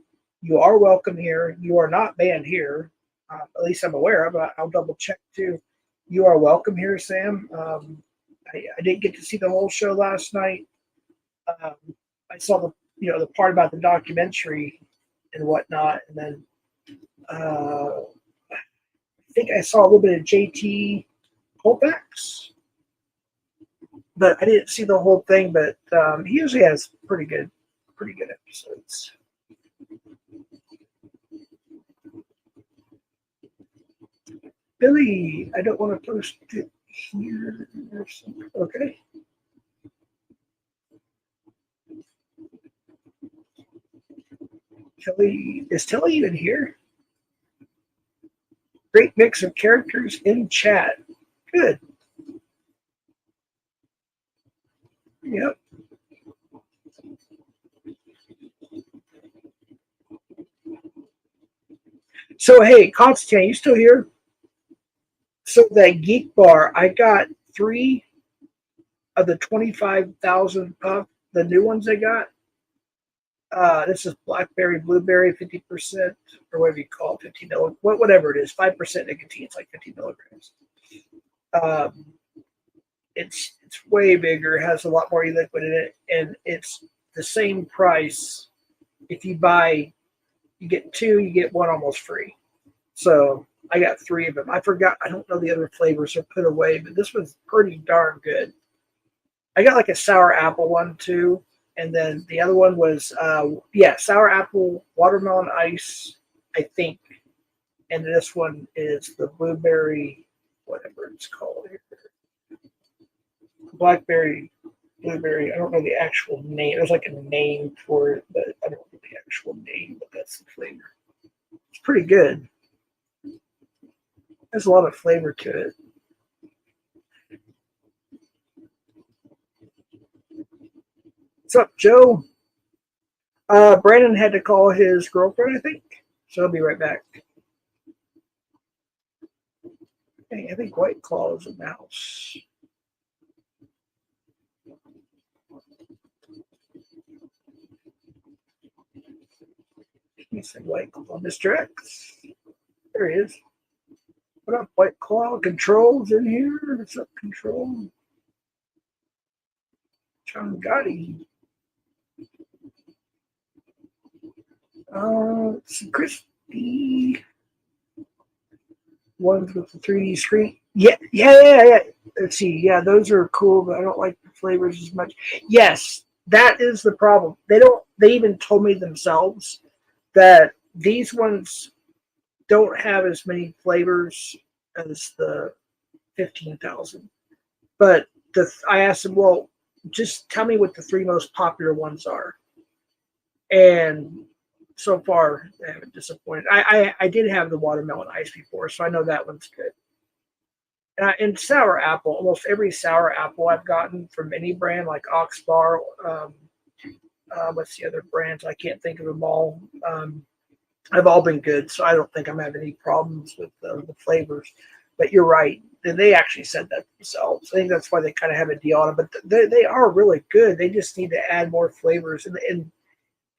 you are welcome here. You are not banned here. At least I'm aware of. I'll double check too. You are welcome here, Sam. I didn't get to see the whole show last night. I saw the part about the documentary and whatnot, and then I think I saw a little bit of JT Colfax, but I didn't see the whole thing. But he usually has pretty good episodes. Billy, I don't want to post it here. Okay. Kelly, is Tilly even here? Great mix of characters in chat. Good. Yep. So hey, Constantine, you still here? So that Geek Bar, I got 3 of the 25,000 puff, the new ones they got. This is blackberry, blueberry, 50%, or whatever you call it, 15 milligrams, whatever it is, 5% nicotine. It's like 50 milligrams. It's way bigger, has a lot more e-liquid in it, and it's the same price. If you get 2, you get 1 almost free. So I got 3 of them. I forgot. I don't know the other flavors are put away, but this was pretty darn good. I got like a sour apple one too. And then the other one was, sour apple, watermelon ice, I think. And this one is the blueberry, whatever it's called here. Blackberry, blueberry. I don't know the actual name. There's like a name for it, but I don't know the actual name, but that's the flavor. It's pretty good. There's a lot of flavor to it. What's up, Joe? Brandon had to call his girlfriend, I think. So I'll be right back. Hey, I think White Claw is in the house. He said White Claw. Mr. X. There he is. What up, White Claw? Control's in here. What's up, Control? John Gotti. Some crispy ones with the 3D screen. Yeah. Let's see. Yeah, those are cool, but I don't like the flavors as much. Yes, that is the problem. They don't. They even told me themselves that these ones don't have as many flavors as the 15,000. But I asked them, well, just tell me what the three most popular ones are. And so far, they haven't disappointed. I did have the watermelon ice before, so I know that one's good. And sour apple, almost every sour apple I've gotten from any brand, like Ox Bar, what's the other brands? I can't think of them all. Have all been good, so I don't think I'm having any problems with the flavors. But you're right. They actually said that themselves. I think that's why they kind of have a deal on it. But they are really good. They just need to add more flavors. And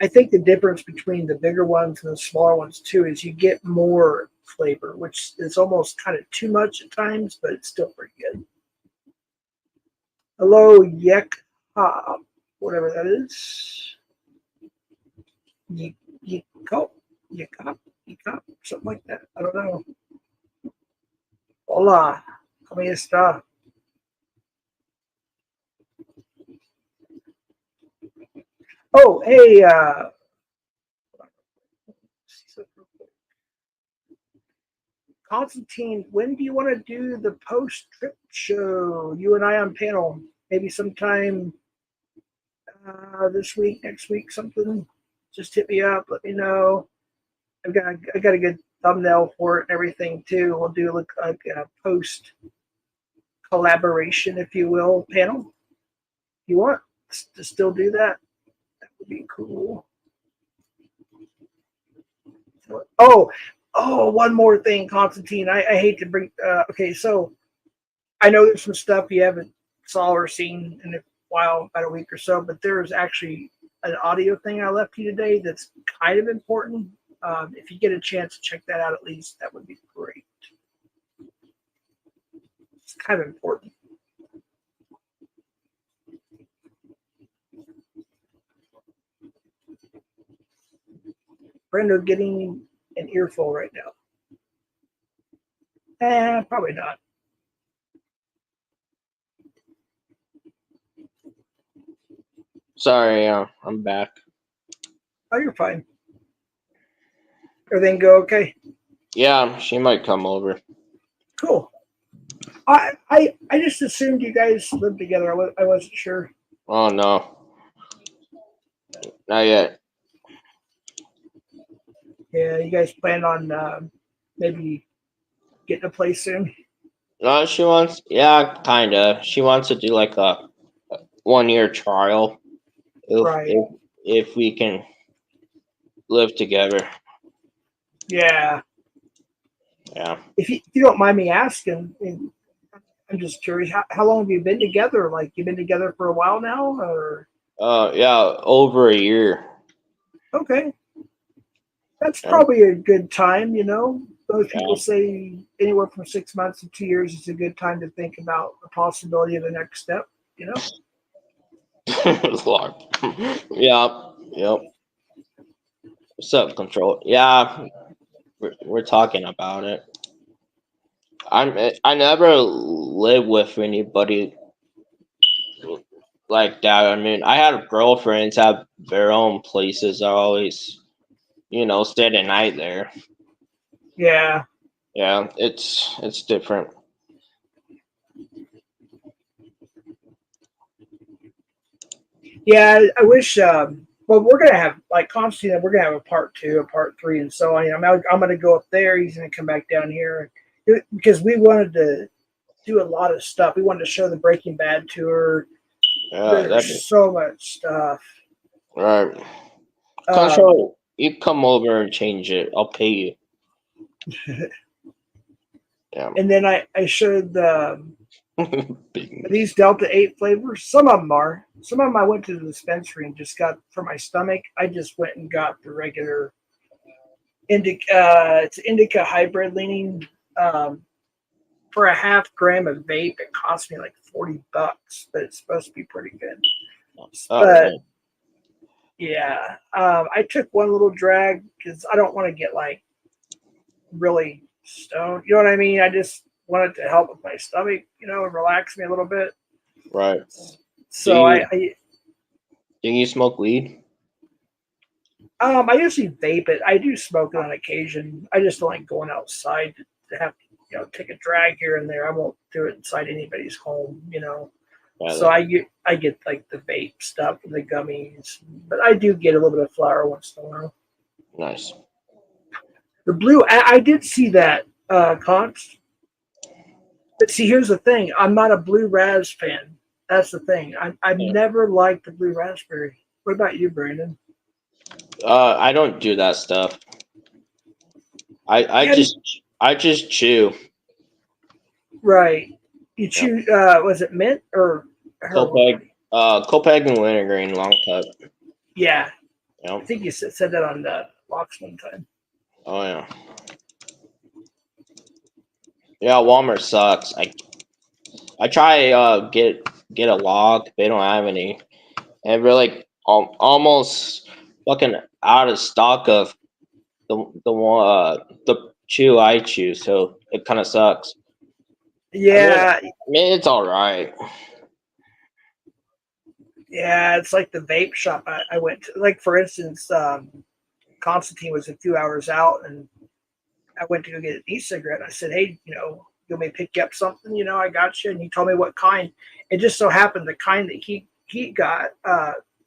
I think the difference between the bigger ones and the smaller ones, too, is you get more flavor, which is almost kind of too much at times, but it's still pretty good. Hello, Yek Hop, whatever that is. Yekop, something like that. I don't know. Hola, ¿cómo está? Oh, hey, Constantine, when do you want to do the post-trip show? You and I on panel, maybe sometime this week, next week, something. Just hit me up, let me know. I got a good thumbnail for it and everything too. We'll do like a post collaboration, if you will, panel. If you want to still do that, that would be cool. One more thing, Constantine. I hate to bring. Okay, so I know there's some stuff you haven't saw or seen in a while, about a week or so, but there is actually an audio thing I left you today that's kind of important. If you get a chance to check that out, at least that would be great. It's kind of important. Brenda getting an earful right now. Probably not. Sorry, I'm back. Oh, you're fine. Everything go okay? Yeah, she might come over. Cool. I just assumed you guys lived together. I wasn't sure. Oh no, not yet. Yeah, you guys plan on maybe getting a place soon? No, she wants. Yeah, kinda. She wants to do like a 1 year trial. If, Right. if we can live together. Yeah. Yeah. If you don't mind me asking, I'm just curious. How long have you been together? Like you've been together for a while now, or? Yeah, over a year. Okay, that's Yeah. probably a good time. Most people Yeah. say anywhere from 6 months to 2 years is a good time to think about the possibility of the next step. Lord. Yeah. Yep. Self control. Yeah, we're talking about it. I never live with anybody like that. I mean, I had girlfriends have their own places. I always, stayed at night there. Yeah. Yeah, it's different. Yeah, I wish. Well, we're gonna have like Constantine. We're gonna have a part two, a part three, and so on. I'm gonna go up there. He's gonna come back down here because we wanted to do a lot of stuff. We wanted to show the Breaking Bad tour. Yeah, that'd be There's so much stuff. right. Um, Control. You come over and change it. I'll pay you. Yeah. and then I showed Big. these Delta 8 flavors. Some of them are. Some of them I went to the dispensary and just got for my stomach. I just went and got the regular indica. It's indica hybrid leaning. For a half gram of vape, it cost me like $40, but it's supposed to be pretty good. Oh, But man. Yeah. I took one little drag because I don't want to get like really stoned. You know what I mean? I just wanted to help with my stomach, and relax me a little bit. Right. Do So you I do you smoke weed? I usually vape it. I do smoke it on occasion. I just don't like going outside to have take a drag here and there. I won't do it inside anybody's home. So Rather. I get like the vape stuff and the gummies, but I do get a little bit of flour once in a while. Nice. The blue, I did see that, Conch. But see, here's the thing: I'm not a blue ras fan. That's the thing. I've Yeah. never liked the blue raspberry. What about you, Brandon? I don't do that stuff. I Yeah, just chew. right. You Yep. choose. Was it mint or herbal? Copeg, Copeg and wintergreen long cut. Yeah, I Yep. think you said that on the box one time. Oh yeah. Yeah, Walmart sucks. I try get a log. They don't have any, and we're like almost fucking out of stock of the one the chew I chew. So it kind of sucks. Yeah, I mean it's all right. yeah. It's like the vape shop I went to. Like for instance, Constantine was a few hours out, and I went to go get an e-cigarette. I said, "Hey, you want me to pick you up something? I got you." And he told me what kind. It just so happened the kind that he got,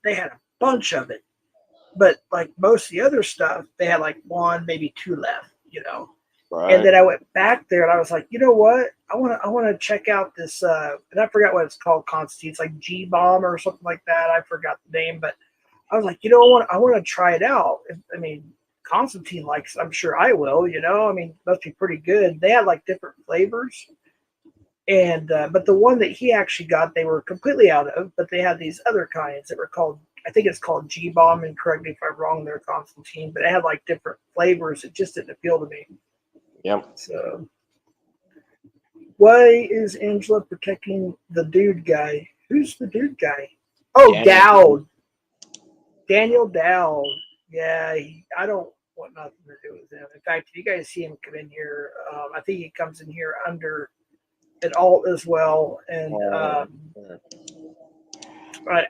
they had a bunch of it, but like most of the other stuff, they had like one, maybe two left. And Right. then I went back there and I was like, you know what? I want to check out this, and I forgot what it's called, Constantine. It's like G Bomb or something like that. I forgot the name, but I was like, I want to try it out. I mean, Constantine likes, I'm sure I will. I mean, it must be pretty good. They had like different flavors, and but the one that he actually got, they were completely out of. But they had these other kinds that were called, I think it's called G Bomb. And correct me if I'm wrong, there, Constantine. But it had like different flavors. It just didn't appeal to me. Yep. So, why is Angela protecting the dude guy? Who's the dude guy? Oh, Daniel. Dowd. Daniel Dowd. Yeah, I don't want nothing to do with him. In fact, if you guys see him come in here, I think he comes in here under an alt as well. And I,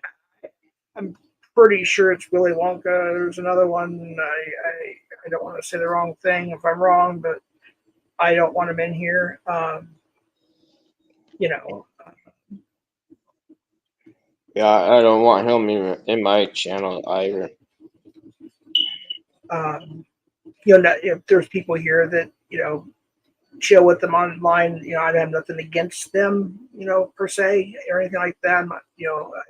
I'm pretty sure it's Willy Wonka. There's another one. I don't want to say the wrong thing if I'm wrong, but I don't want him in here. You know, Yeah, I don't want him in my channel either. If there's people here that chill with them online, I have nothing against them, per se or anything like that.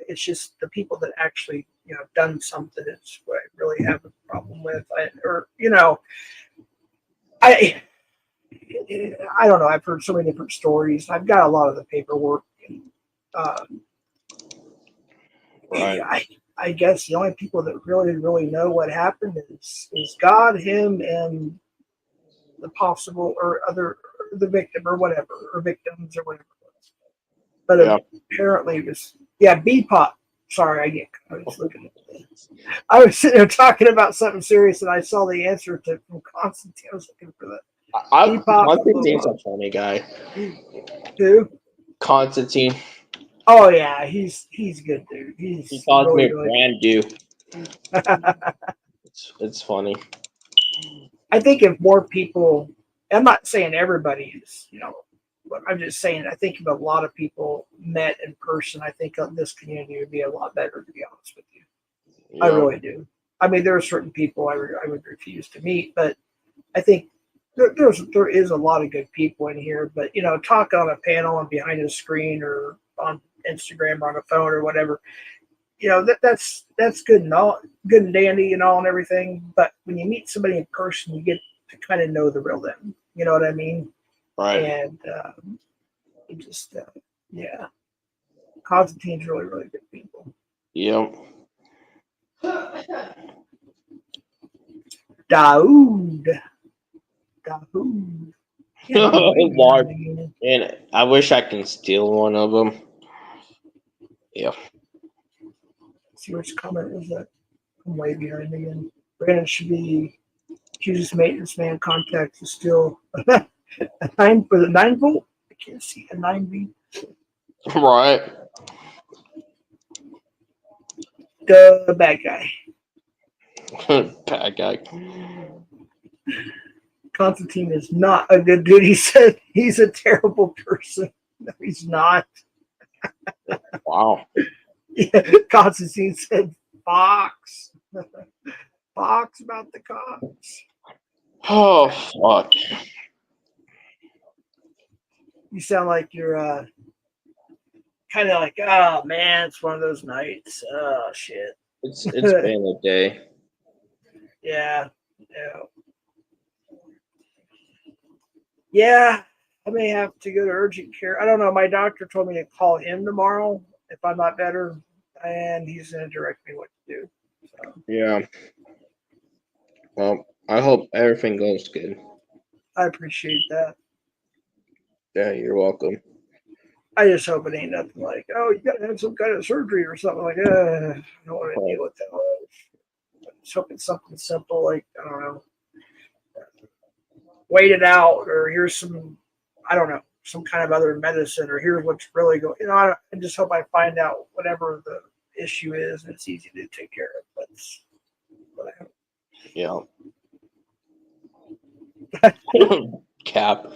It's just the people that actually done something is what I really have a problem with. I I don't know. I've heard so many different stories. I've got a lot of the paperwork. And, uh, Right. I guess the only people that really know what happened is God, him, and the possible or other the victim or whatever or victims or whatever. But Yeah. apparently it was B-pop. Sorry, I was looking at this. I was sitting there talking about something serious and I saw the answer from Constantine. I was looking for that. Constantine's a funny guy. Who? Constantine. Oh yeah, he's a good dude. He's He calls really, me really brand new. It's funny. I think if more people, I'm not saying everybody is, but I'm just saying I think if a lot of people met in person, I think this community would be a lot better, to be honest with you. I really do. I mean, there are certain people I would refuse to meet, but I think there is a lot of good people in here. But talk on a panel and behind a screen or on Instagram or on a phone or whatever, that's good and all, good and dandy and all and everything. But when you meet somebody in person, you get to kind of know the real them. You know what I mean? Right. And it just yeah, Constantine's really good people. Yep. Daoud. Yeah, Large. And I wish I can steal one of them. Yeah. see which comment was that. I'm way behind again. Brandon should be Hughes maintenance man contact is still a 9 volt. I can't see a 9V. Right. The bad guy. Bad guy. Constantine is not a good dude. He said he's a terrible person. No, he's not. Wow. Yeah, Constantine said Fox. Fox about the cops. Oh fuck. You sound like you're kind of like, oh man, it's one of those nights. Oh shit. It's been a day. Yeah. Yeah. Yeah. I may have to go to urgent care. I don't know. My doctor told me to call him tomorrow if I'm not better, and he's going to direct me what to do. So, Yeah. Well, I hope everything goes good. I appreciate that. Yeah, you're welcome. I just hope it ain't nothing like, oh, you got to have some kind of surgery or something like that. I don't want to deal with that. I just hope it's something simple like, I don't know, wait it out, or here's some, I don't know, some kind of other medicine, or here's what's really going. I just hope I find out whatever the issue is, and it's easy to take care of. That's what I hope. Yeah. Cap.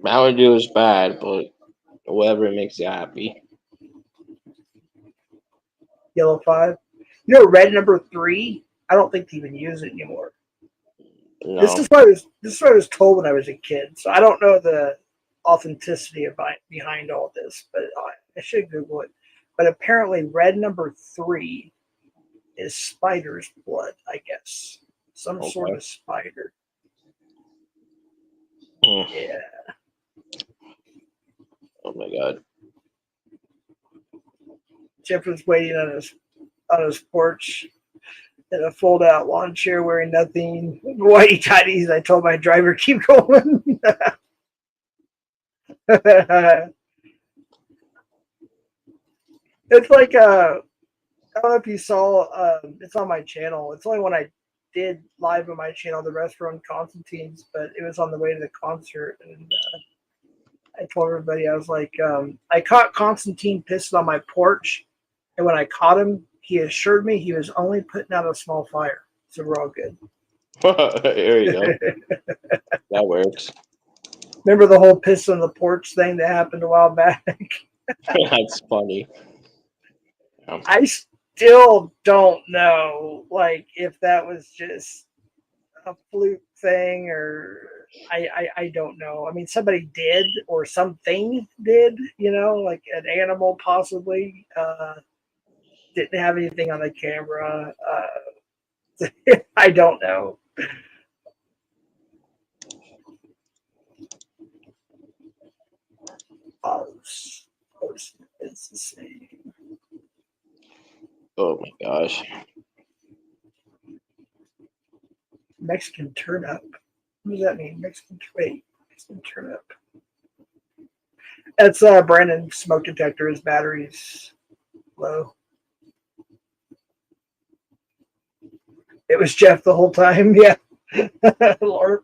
Mountain Dew is bad, but whatever makes you happy. Yellow 5. You know, red number 3. I don't think they even use it anymore. No. This is what I was told when I was a kid. So I don't know the authenticity behind all this, but I should Google it. But apparently, red number 3 is spider's blood. I guess some sort of spider. Yeah. Oh my god. Jeff was waiting on his porch in a fold-out lawn chair, wearing nothing, whitey tighties. I told my driver, keep going. It's like I don't know if you saw. It's on my channel. It's only when I did live on my channel, the restaurant Constantine's, but it was on the way to the concert, and I told everybody, I was like, I caught Constantine pissing on my porch, and when I caught him, he assured me he was only putting out a small fire. So we're all good. There you go. That works. Remember the whole piss on the porch thing that happened a while back? That's funny. I still don't know, like, if that was just a fluke thing, or I don't know. I mean, somebody did, or something did, like an animal possibly. Didn't have anything on the camera. I don't know. Post is the same. Oh my gosh. Mexican turnip. What does that mean? Mexican turnip. That's Brandon's smoke detector. His battery's low. It was Jeff the whole time. Yeah. Lord.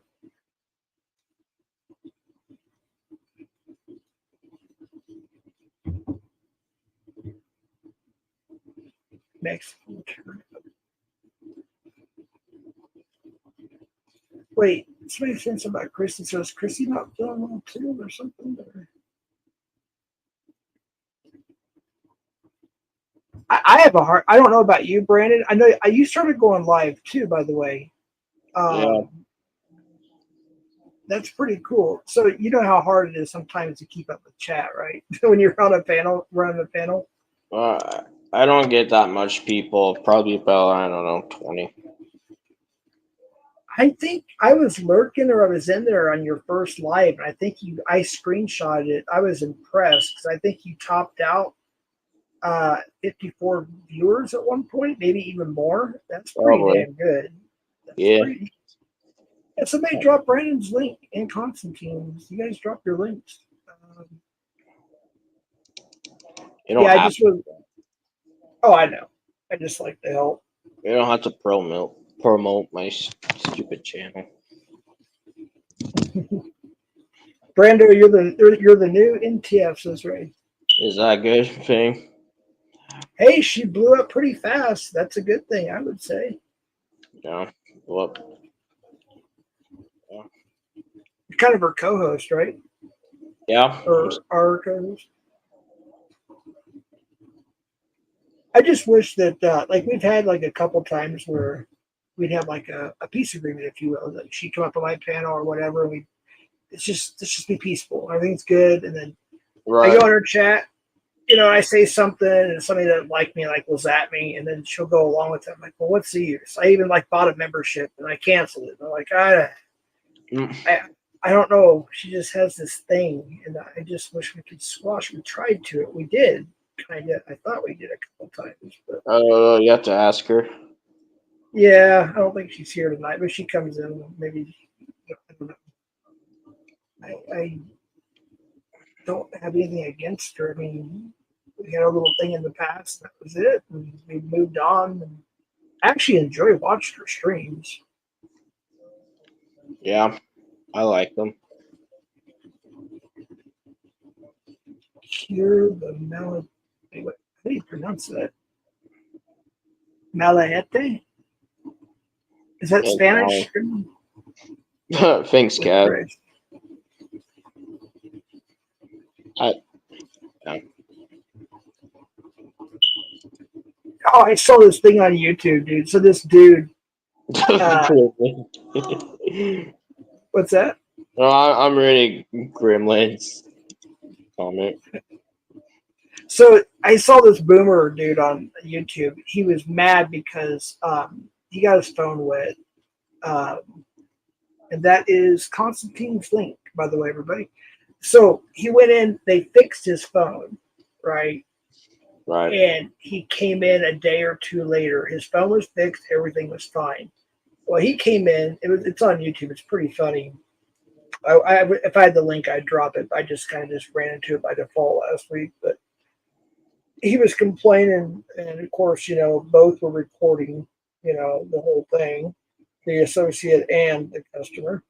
Mexican turnip. Wait, somebody said something about Chrissy. So is Chrissy not feeling well too, or something? I have a heart. I don't know about you, Brandon. I know you started going live too, by the way. Yeah. That's pretty cool. So you know how hard it is sometimes to keep up with chat, right? When you're on a panel, running a panel. I don't get that much people. Probably about, I don't know, 20. I think I was lurking, or I was in there on your first live, and I think I screenshotted it. I was impressed because I think you topped out 54 viewers at one point, maybe even more. That's pretty damn good. Yeah. Yeah, somebody drop Brandon's link and Constantine's. You guys drop your links. You don't have Oh, I know. I just like to help. You don't have to promote my stupid channel. Brando, you're the new NTF, says Ray. Is that a good thing? Hey, she blew up pretty fast. That's a good thing, I would say. Yeah. Well, You're kind of her co-host, right? yeah. Or our co-host. I just wish that like we've had like a couple times where we'd have like a peace agreement, if you will. Like she'd come up on my panel or whatever, and we let's just be peaceful. Everything's good, and then I go Right. on her chat. I say something and somebody that like me like was at me, and then she'll go along with it. I'm like, well, what's the use? I even like bought a membership and I canceled it. And I'm like, Mm. I don't know. She just has this thing, and I just wish we could squash. We tried to it. We did kind of. I thought we did a couple times, but You have to ask her. yeah, I don't think she's here tonight. But she comes in, maybe. I don't know. I don't have anything against her. I mean, we had a little thing in the past. That was it, and we moved on. And I actually enjoy watching her streams. Yeah, I like them. Cure the malady. How do you pronounce that? Malaete? Is that Yeah, Spanish? Thanks, Kev. Christ. Yeah. Oh, I saw this thing on YouTube, dude. So this dude, what's that? No, I'm reading Gremlins comment. So I saw this boomer dude on YouTube. He was mad because he got his phone wet. And that is Constantine Flink, by the way, everybody. So he went in, they fixed his phone, right? Right. And he came in a day or two later. His phone was fixed, everything was fine. Well, he came in, it's on YouTube, it's pretty funny. If I had the link, I'd drop it. I just kind of just ran into it by default last week. But he was complaining, and of course, both were recording, the whole thing, the associate and the customer.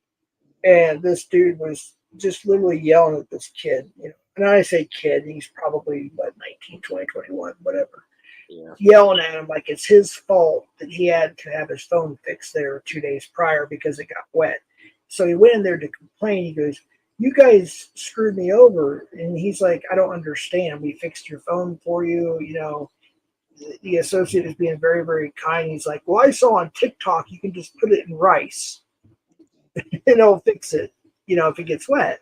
And this dude was just literally yelling at this kid, And I say kid, he's probably, 19, 20, 21, whatever. Yeah. Yelling at him like it's his fault that he had to have his phone fixed there 2 days prior because it got wet. So he went in there to complain. He goes, you guys screwed me over. And he's like, I don't understand. We fixed your phone for you. The associate is being very, very kind. He's like, well, I saw on TikTok you can just put it in rice and it'll fix it, if it gets wet.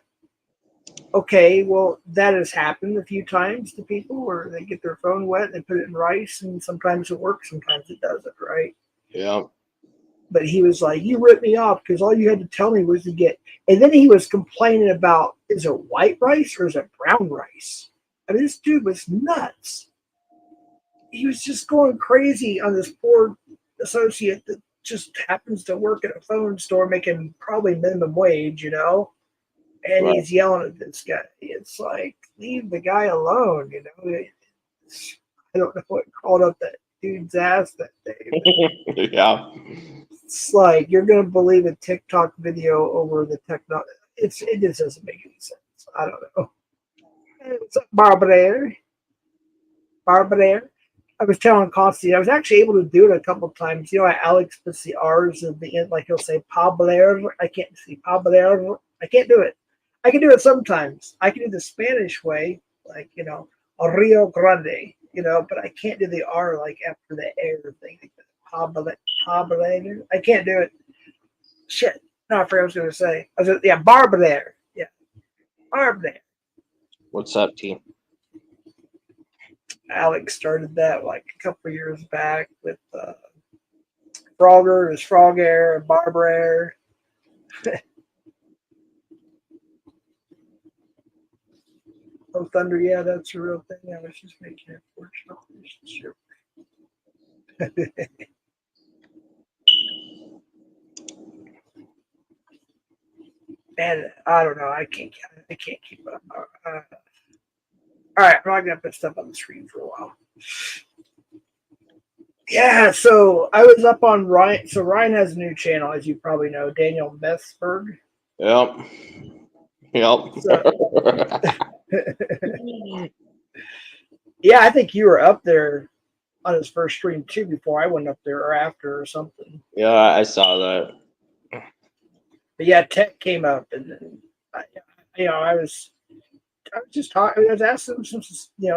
Okay, well, that has happened a few times to people where they get their phone wet and they put it in rice, and sometimes it works, sometimes it doesn't, right? Yeah. But he was like, you ripped me off because all you had to tell me was to get. And then he was complaining about, is it white rice or is it brown rice? I mean, this dude was nuts. He was just going crazy on this poor associate that just happens to work at a phone store making probably minimum wage, And Right. he's yelling at this guy. It's like, leave the guy alone, I don't know what called up that dude's ass that day. Yeah. It's like you're gonna believe a TikTok video over the technology. It just doesn't make any sense. I don't know. It's Barbara. I was telling Constantine, I was actually able to do it a couple of times. Alex puts the R's at the end, like he'll say Pabler. I can't see Pabler. I can't do it. I can do it sometimes. I can do the Spanish way, like Rio Grande, but I can't do the R like after the air thing. Pabler. I can't do it. Shit. No, I forgot what I was going to say. Barbara. Yeah, Barbara. What's up, team? Alex started that like a couple of years back with Frogger, it was Frog Air, and Barber Air. Oh, Thunder, yeah, that's a real thing. I was just making it fortunate. Sure. Man, I don't know. I can't keep up. All right, I'm not gonna put stuff on the screen for a while. Yeah, so I was up on Ryan. So Ryan has a new channel, as you probably know, Daniel Messberg. Yep. Yep. So yeah, I think you were up there on his first stream too before I went up there or after or something. Yeah, I saw that. But yeah, Tech came up and I, I was just talking. I was asking some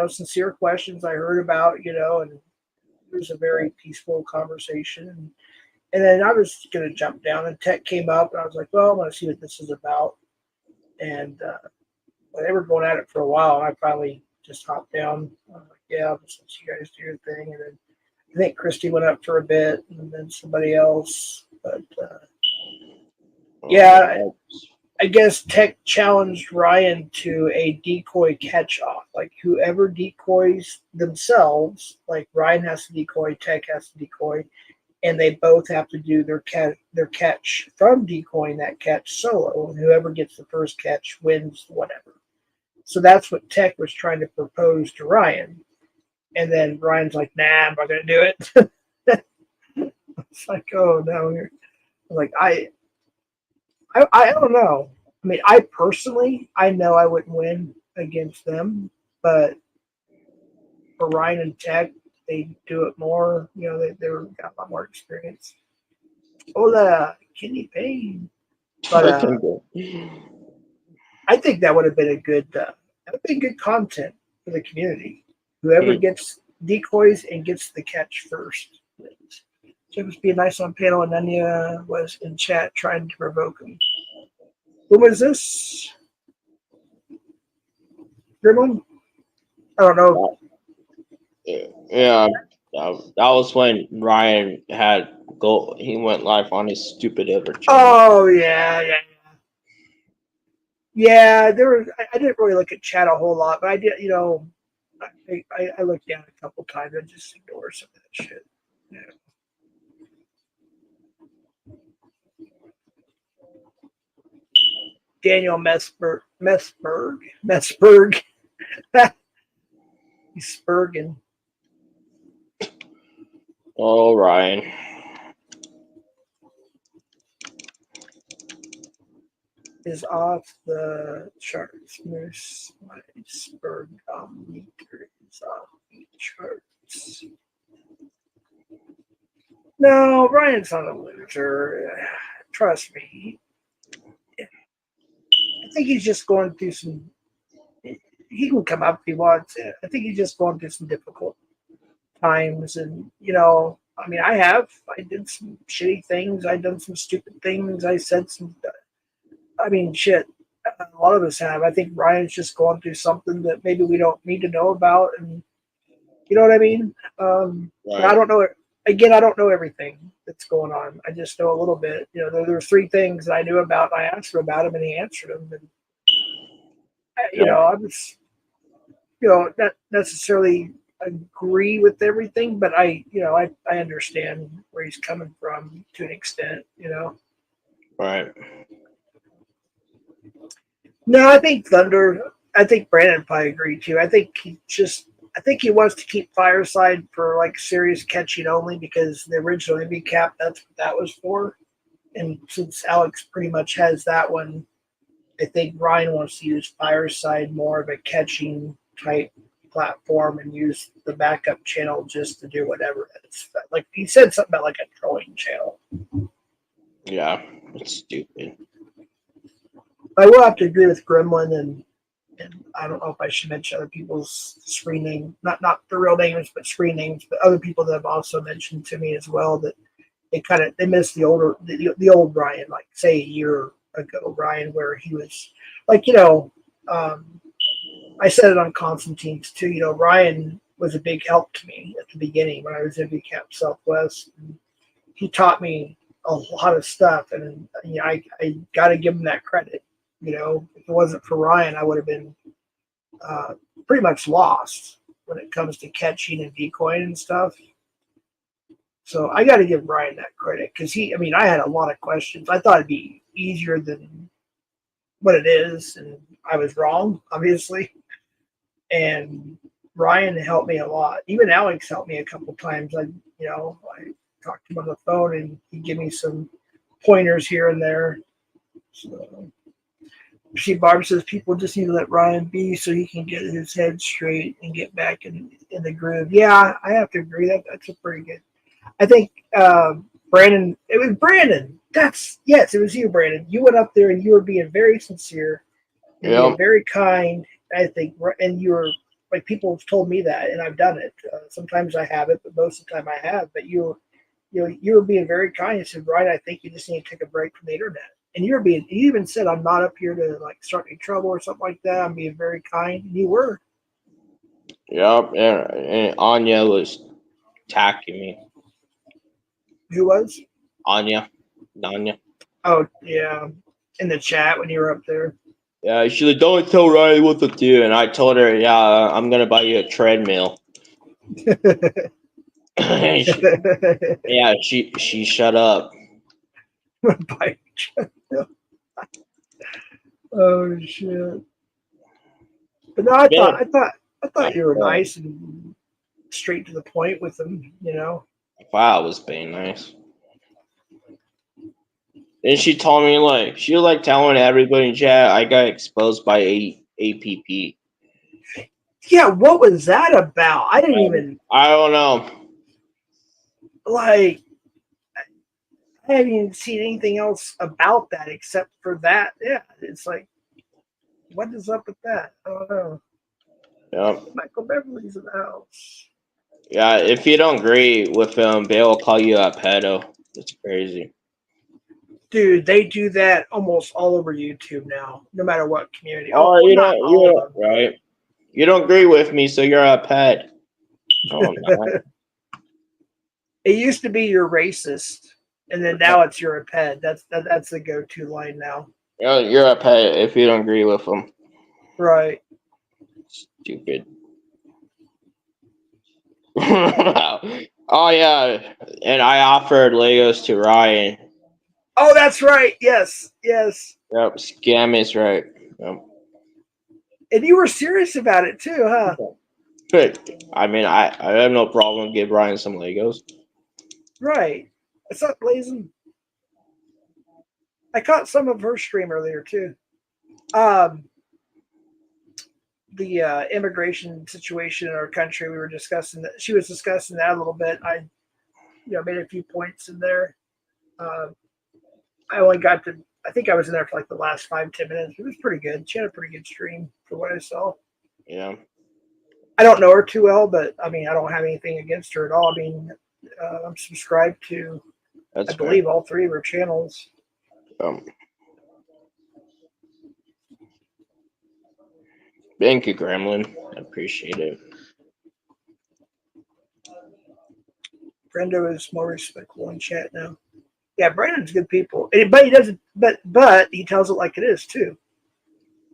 sincere questions I heard about, and it was a very peaceful conversation. And then I was going to jump down, and Tech came up, and I was like, well, I want to see what this is about. And they were going at it for a while, and I finally just hopped down. I was like, yeah, I'll just let you guys do your thing. And then I think Christy went up for a bit, and then somebody else. But yeah, I guess Tech challenged Ryan to a decoy catch off. Like whoever decoys themselves, like Ryan has to decoy, Tech has to decoy, and they both have to do their catch from decoying that catch solo. And whoever gets the first catch wins whatever. So that's what Tech was trying to propose to Ryan. And then Ryan's like, nah, I'm not gonna do it. It's like, oh no. Like I don't know. I mean, I personally, I know I wouldn't win against them, but for Ryan and Tech, they do it more. They got a lot more experience. Hola, Kenny Payne. But I think that would have been good content for the community. Whoever gets decoys and gets the catch first wins. So it must be a nice on panel, and Anya was in chat trying to provoke him. Who was this? Gremlin? I don't know. Yeah, that was when Ryan he went live on his stupid ever channel. Oh yeah. Yeah, I didn't really look at chat a whole lot, but I did. I looked down a couple times and just ignore some of that shit. Yeah. Daniel Messberg. He's Spurgin. Oh, Ryan. Is off the charts. Moose Spurg meter is off the charts. No, Ryan's not a loser. Trust me. I think he's just going through some. He can come up if he wants. I think he's just going through some difficult times, and I mean, I did some shitty things. I done some stupid things. I said some. I mean, shit. A lot of us have. I think Ryan's just going through something that maybe we don't need to know about, and you know what I mean. Right. I don't know. Again, I don't know everything that's going on. I just know a little bit. There were 3 things that I knew about. And I asked him about them, and he answered them. And I was, not necessarily agree with everything, but I understand where he's coming from to an extent. Right. No, I think Brandon probably agreed too. I think he wants to keep Fireside for like serious catching only because the original MB cap, that's what that was for. And since Alex pretty much has that one, I think Ryan wants to use Fireside more of a catching type platform and use the backup channel just to do whatever. It's like he said something about like a trolling channel. Yeah, it's stupid. I will have to agree with Gremlin, and I don't know if I should mention other people's screen name, not the real names, but screen names, but other people that have also mentioned to me as well that they missed the old Ryan, like say a year ago Ryan, where he was like, I said it on Constantine's too, Ryan was a big help to me at the beginning when I was in VCAP Southwest. And he taught me a lot of stuff, and I got to give him that credit. If it wasn't for Ryan, I would have been pretty much lost when it comes to catching and decoying and stuff. So I got to give Ryan that credit because I had a lot of questions. I thought it'd be easier than what it is, and I was wrong, obviously. And Ryan helped me a lot. Even Alex helped me a couple times. I talked to him on the phone and he'd give me some pointers here and there. So, see, Barb says people just need to let Ryan be so he can get his head straight and get back in the groove. Yeah, I have to agree. That's a pretty good. I think Brandon. It was Brandon. Yes, it was you, Brandon. You went up there and you were being very sincere, and being Yep. very kind. I think, and you were like people have told me that, and I've done it. Sometimes I haven't, but most of the time I have. But you were being very kind. You said, "Ryan, I think you just need to take a break from the internet." And you even said, "I'm not up here to like start any trouble or something like that. I'm being very kind." And you were. Yep. And Anya was attacking me. Who was? Anya. Oh yeah, in the chat when you were up there. Yeah, she's like, don't tell Ryan what to do. And I told her, yeah, I'm going to buy you a treadmill. She shut up. Oh shit! But no, I thought you were nice and straight to the point with them. Wow, I was being nice. And she told me, like, she was like telling everybody in chat I got exposed by APP. Yeah, what was that about? I didn't even I don't know. like. I haven't even seen anything else about that except for that. Yeah, it's like, what is up with that? I don't know. Yep. Michael Beverly's in the house. Yeah, if you don't agree with him, they'll call you a pedo. It's crazy. Dude, they do that almost all over YouTube now, no matter what community. Oh, you don't, right? You don't agree with me, so you're a pet. Oh, no. It used to be you're racist, and then now it's you're a pet. That's the go-to line now. You're a pet if you don't agree with him. Right. Stupid. Oh yeah, and I offered Legos to Ryan. Oh, that's right. Yes. Yep, scam is right. Yep. And you were serious about it too, huh? But I mean, I have no problem give Ryan some Legos. Right. What's up, Blazing? I caught some of her stream earlier too. The immigration situation in our country, we were discussing that. She was discussing that a little bit. I made a few points in there. I only got to, I think I was in there for like the last 5-10 minutes. It was pretty good. She had a pretty good stream for what I saw. Yeah. I don't know her too well, but I mean, I don't have anything against her at all. I mean, I'm subscribed to, I believe, all 3 of her channels. Thank you, Gremlin. I appreciate it. Brendo is more respectful in chat now. Yeah, Brandon's good people, but he doesn't. But he tells it like it is too.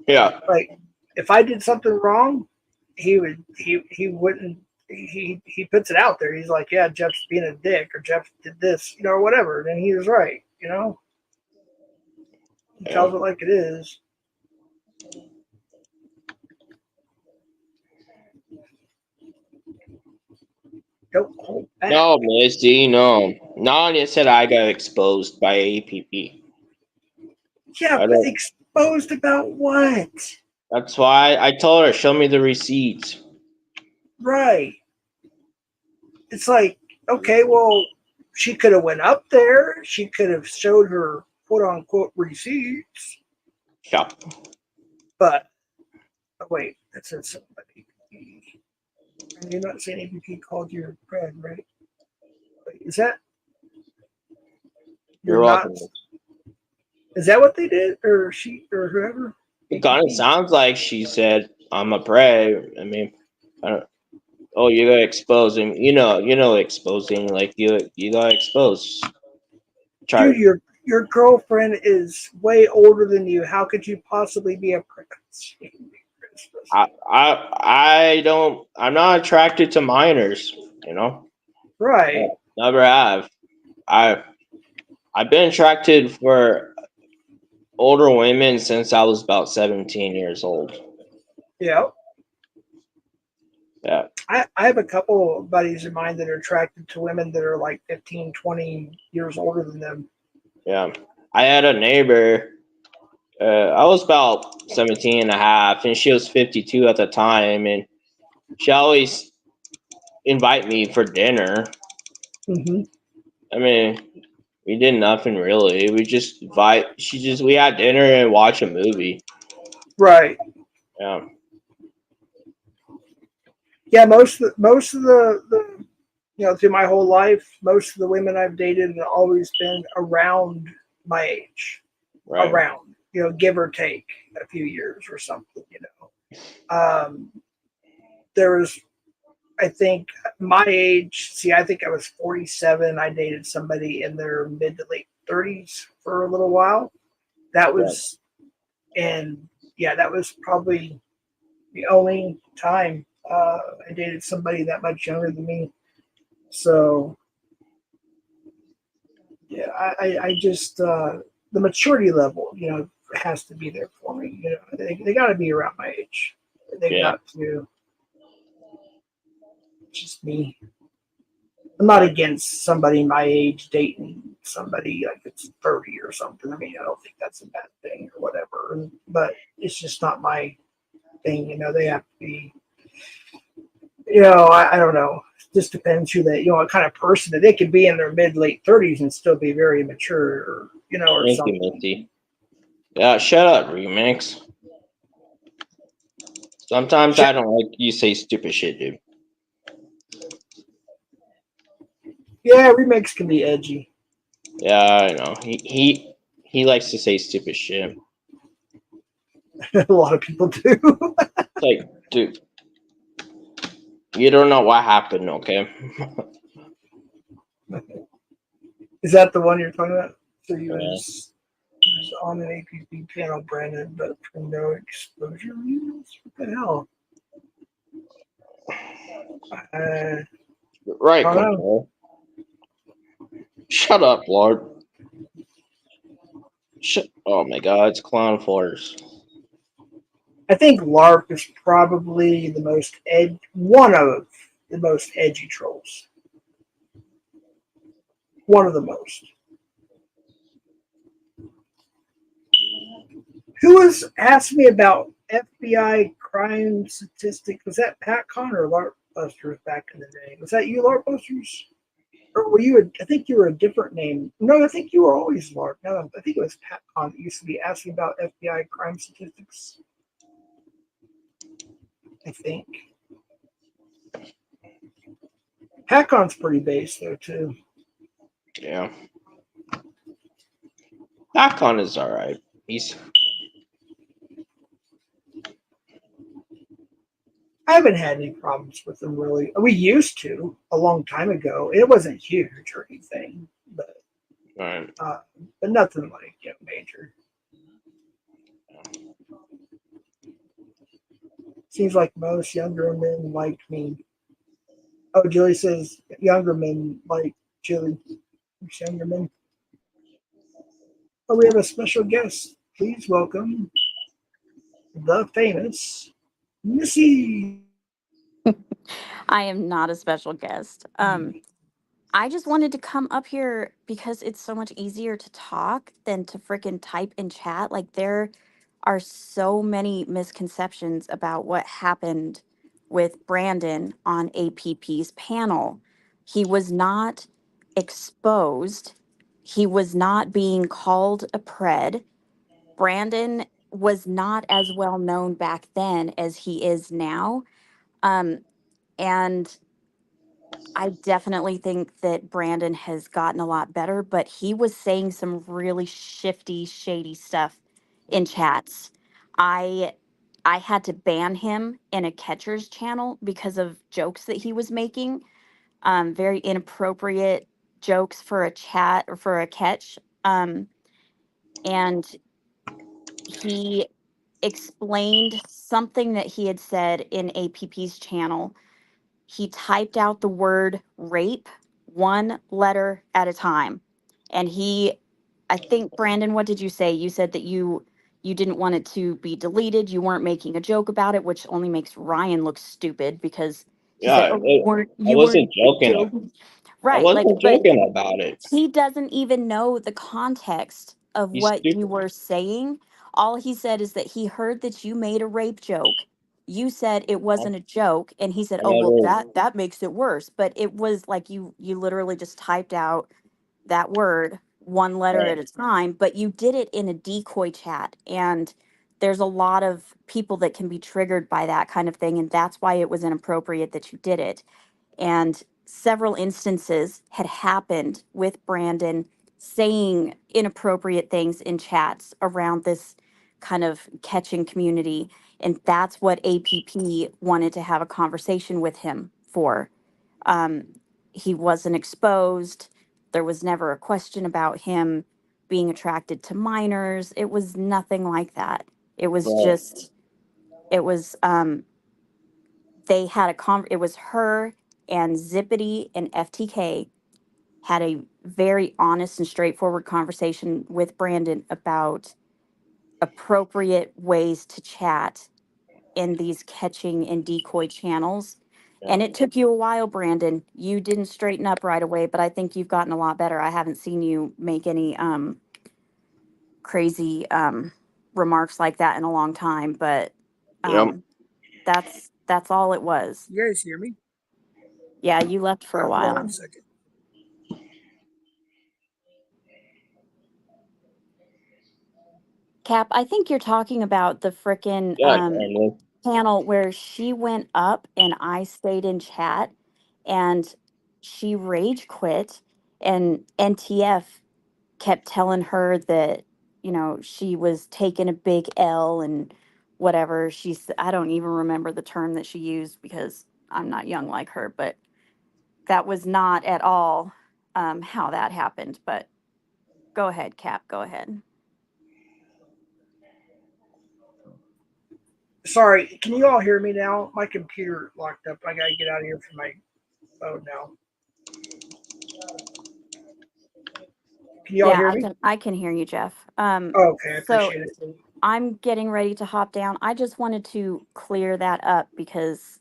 Yeah. Like if I did something wrong, he wouldn't. He puts it out there. He's like, yeah, Jeff's being a dick, or Jeff did this, or whatever. And he was right. He tells it like it is. Don't hold back. No, Misty, no. Nanya said I got exposed by APP. Yeah, but exposed about what? That's why I told her, show me the receipts. Right. It's like, okay, well, she could have went up there. She could have showed her quote-unquote receipts. Yeah. But, oh, wait, that said somebody. And you're not saying APP called you a friend, right? Wait, is that? You're welcome. Is that what they did? Or she, or whoever? It kind of sounds like she said, I'm a prey. I mean, I don't. Oh, you got exposed, and you know, exposing, like you got exposed. Dude, your girlfriend is way older than you. How could you possibly be a prince? I'm not attracted to minors, Right. Never have. I've been attracted for older women since I was about 17 years old. Yeah. Yeah, I have a couple of buddies of mine that are attracted to women that are like 15, 20 years older than them. yeah. I had a neighbor. I was about 17 and a half, and she was 52 at the time, and she always invite me for dinner. Mm-hmm. I mean, we did nothing really. We just invite. We had dinner and watch a movie. Right. Yeah, Yeah, most of the through my whole life, most of the women I've dated have always been around my age, right. around, give or take a few years or something. Um, there was, I think, my age. See, I think I was 47. I dated somebody in their mid to late 30s for a little while. That Right. was, and yeah, that was probably the only time I dated somebody that much younger than me. So yeah, I just the maturity level, has to be there for me. They got to be around my age. They Yeah, got to. Just me. I'm not right. against somebody my age dating somebody like it's 30 or something. I mean, I don't think that's a bad thing or whatever. But it's just not my thing. They have to be. I don't know. It just depends who what kind of person that they could be in their mid late 30s and still be very mature, or Thank you, something. Misty. Yeah, shut up, remix. Sometimes I don't like you say stupid shit, dude. Yeah, remakes can be edgy. Yeah, I know. He likes to say stupid shit. A lot of people do. It's like, dude, you don't know what happened, okay? Is that the one you're talking about? So Yeah. he was on an APP panel, Brandon, but for no exposure rules? What the hell? I Right, don't know. control. Shut up, Lord. Oh my God, it's Clown Force. I think LARP is probably one of the most edgy trolls. One of the most. Who was asking me about FBI crime statistics? Was that Pat Con or LARP Busters back in the day? Was that you, LARP Busters? Or were you? I think you were a different name. No, I think you were always LARP. No, I think it was Pat Con that used to be asking about FBI crime statistics. I think Pat Con's pretty base though too. Yeah. Hakon is alright. He's I haven't had any problems with them really. We used to a long time ago. It wasn't huge or anything, but alright. uh, but nothing like major. Seems like most younger men like me. Oh, Julie says younger men like Julie. Younger men. Oh, we have a special guest. Please welcome the famous Missy. I am not a special guest. I just wanted to come up here because it's so much easier to talk than to freaking type in chat. Like, there are so many misconceptions about what happened with Brandon on APP's panel. He was not exposed, he was not being called a pred. Brandon was not as well known back then as he is now. Um, and I definitely think that Brandon has gotten a lot better, but he was saying some really shifty, shady stuff in chats. I I had to ban him in a catcher's channel because of jokes that he was making. Very inappropriate jokes for a chat or for a catch. And he explained something that he had said in APP's channel. He typed out the word rape one letter at a time. And I think, Brandon, what did you say? You said that you didn't want it to be deleted. You weren't making a joke about it, which only makes Ryan look stupid because He said, Yeah, "Oh, you weren't I you wasn't weren't joking. joking." I Right, like, wasn't but joking about it. he doesn't even know the context of He's what you stupid. were saying. All he said is that he heard that you made a rape joke. You said it I wasn't a joke, and he said, "Oh, well, never. that makes it worse." But it was like you literally just typed out that word one letter at a time, but you did it in a decoy chat, and there's a lot of people that can be triggered by that kind of thing, and that's why it was inappropriate that you did it. And several instances had happened with Brandon saying inappropriate things in chats around this kind of catching community. And that's what APP wanted to have a conversation with him for. Um, he wasn't exposed. There was never a question about him being attracted to minors. It was nothing like that. It was Right. just, it was, they had it was her and Zippity and FTK had a very honest and straightforward conversation with Brandon about appropriate ways to chat in these catching and decoy channels. Yeah. And it took you a while, Brandon. You didn't straighten up right away, but I think you've gotten a lot better. I haven't seen you make any crazy remarks like that in a long time, but Yep. that's all it was. You guys hear me? Yeah, you left for a Hold on while. 1 second. Cap, I think you're talking about the frickin' Yeah. Emily. panel where she went up and I stayed in chat and she rage quit, and NTF kept telling her that, you know, she was taking a big L and whatever. I don't even remember the term that she used because I'm not young like her, but that was not at all how that happened. But go ahead, Cap, go ahead. Sorry, can you all hear me now? My computer locked up. I gotta get out of here from my phone now. Can you all Yeah, hear I me? can hear you, Jeff. Oh, okay, I So appreciate it. I'm getting ready to hop down. I just wanted to clear that up because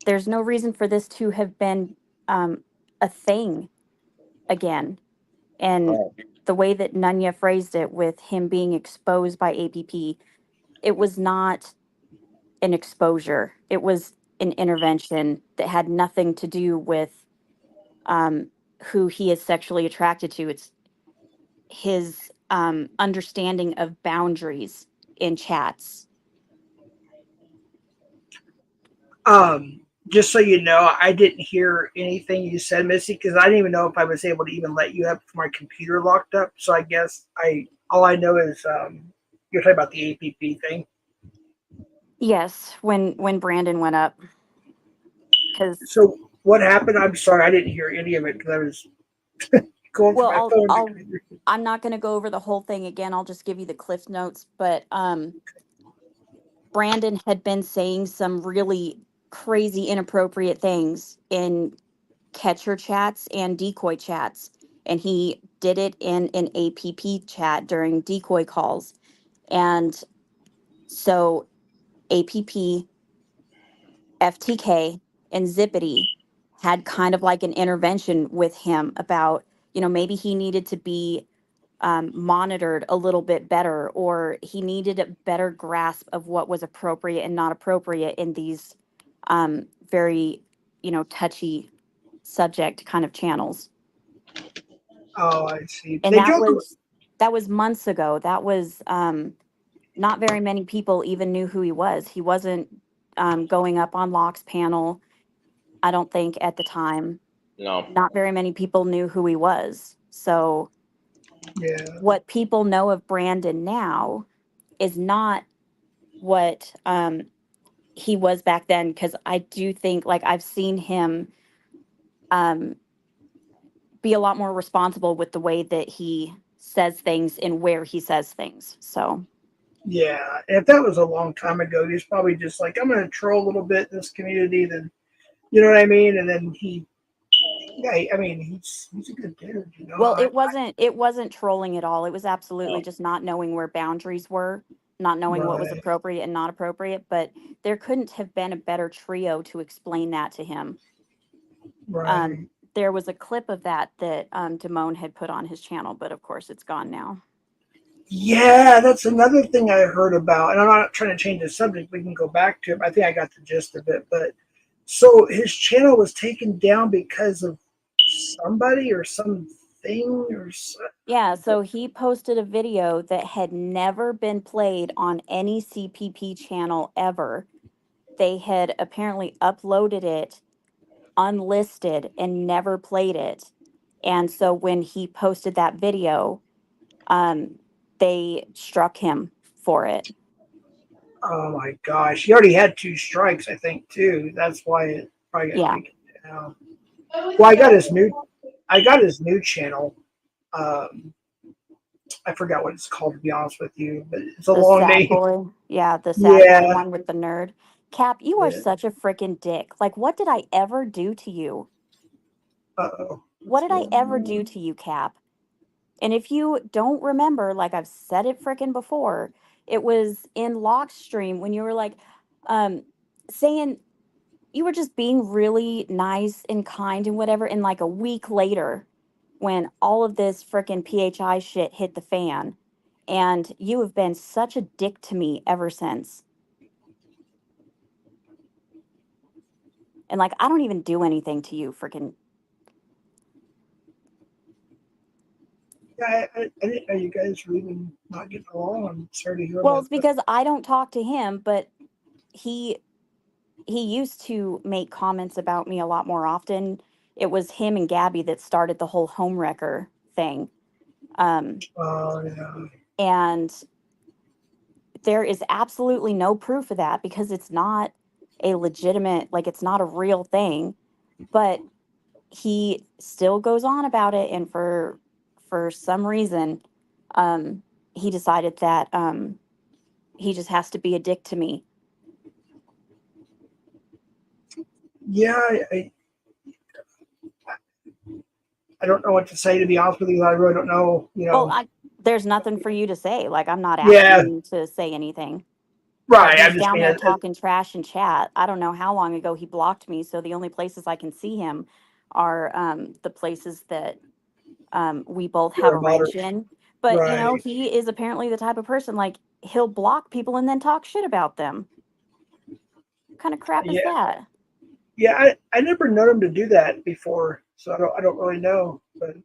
there's no reason for this to have been a thing again. And Right. the way that Nunya phrased it with him being exposed by APP, it was not an exposure. It was an intervention that had nothing to do with um, who he is sexually attracted to. It's his understanding of boundaries in chats. Just so you know, I didn't hear anything you said, Missy, because I didn't even know if I was able to even let you up before my computer locked up. So I guess all I know is you're talking about the APP thing. Yes, when Brandon went up, because So what happened? I'm sorry, I didn't hear any of it because I was going for well, my phone. I'm not going to go over the whole thing again. I'll just give you the cliff notes. But Brandon had been saying some really crazy, inappropriate things in catcher chats and decoy chats, and he did it in an APP chat during decoy calls. And so APP, FTK, and Zippity had kind of like an intervention with him about, you know, maybe he needed to be monitored a little bit better, or he needed a better grasp of what was appropriate and not appropriate in these very, you know, touchy subject kind of channels. Oh, I see. And They joke. that was months ago. That was not very many people even knew who he was. He wasn't going up on Locke's panel, I don't think, at the time. No. Not very many people knew who he was. So Yeah. what people know of Brandon now is not what he was back then, because I do think, like, I've seen him um, be a lot more responsible with the way that he says things and where he says things. So Yeah. If that was a long time ago, he's probably just like, I'm going to troll a little bit in this community. Then, you know what I mean? And then yeah, I mean, he's a good dude. You know, well, it wasn't trolling at all. It was absolutely No. just not knowing where boundaries were. not knowing what was Right. appropriate and not appropriate, but there couldn't have been a better trio to explain that to him. Right. There was a clip of that Damone had put on his channel, but of course it's gone now. Yeah, that's another thing I heard about. And I'm not trying to change the subject. We can go back to it. I think I got the gist of it. But so his channel was taken down because of somebody or something or Yeah, so he posted a video that had never been played on any CPP channel ever. They had apparently uploaded it unlisted and never played it. And so when he posted that video, they struck him for it. oh my gosh. He already had 2 strikes, I think, too. That's why it probably got Yeah. taken down. Well, I got his new channel. I forgot what it's called, to be honest with you, but it's a The long sad name. boy. Yeah, the sad boy Yeah. one with the nerd. Cap, you are Yeah. such a freaking dick. Like, what did I ever do to you? Uh-oh. What did I ever do to you, Cap? And if you don't remember, like I've said it freaking before, it was in Lock's stream when you were like saying you were just being really nice and kind and whatever. And like a week later, when all of this freaking PHI shit hit the fan, and you have been such a dick to me ever since. And like, I don't even do anything to you, freaking. Yeah, I didn't know you guys were even not getting along. I'm sorry to hear Well, about it's that. because I don't talk to him, but he used to make comments about me a lot more often. It was him and Gabby that started the whole home wrecker thing. Oh, yeah. And there is absolutely no proof of that because it's not a legitimate, like it's not a real thing, but he still goes on about it. And for some reason, he decided that he just has to be a dick to me. Yeah, I don't know what to say, to be honest with you. I really don't know, Well, there's nothing for you to say. Like, I'm not Yeah, asking you to say anything. But right. I'm he's just down being there talking trash in chat. I don't know how long ago he blocked me, so the only places I can see him are the places that we both have you're a a wrench moderate. in. But you know, Right. he is apparently the type of person like he'll block people and then talk shit about them. What kind of crap is Yeah. that? Yeah, I never known him to do that before, so I don't really know. But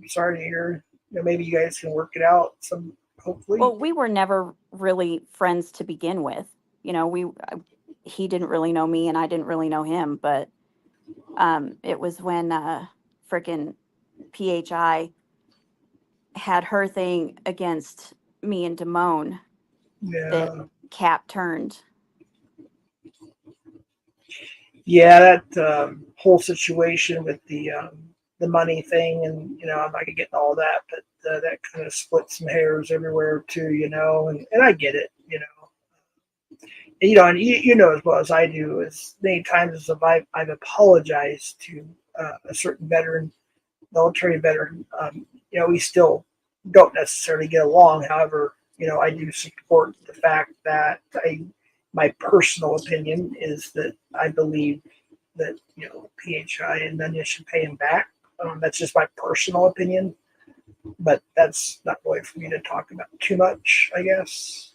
sorry to hear. Maybe you guys can work it out. Some hopefully. Well, we were never really friends to begin with. You know, he didn't really know me and I didn't really know him, but it was when freaking PHI had her thing against me and Damone that Yeah. Cap turned. Yeah, that whole situation with the money thing, and I'm not gonna get into all that, but that kind of split some hairs everywhere too, and I get it, and you know as well as I do, as many times as I've apologized to a certain veteran, military veteran, we still don't necessarily get along. However, I do support the fact that my personal opinion is that I believe that PHI and Nunya should pay him back. That's just my personal opinion, but that's not really for me to talk about too much, I guess.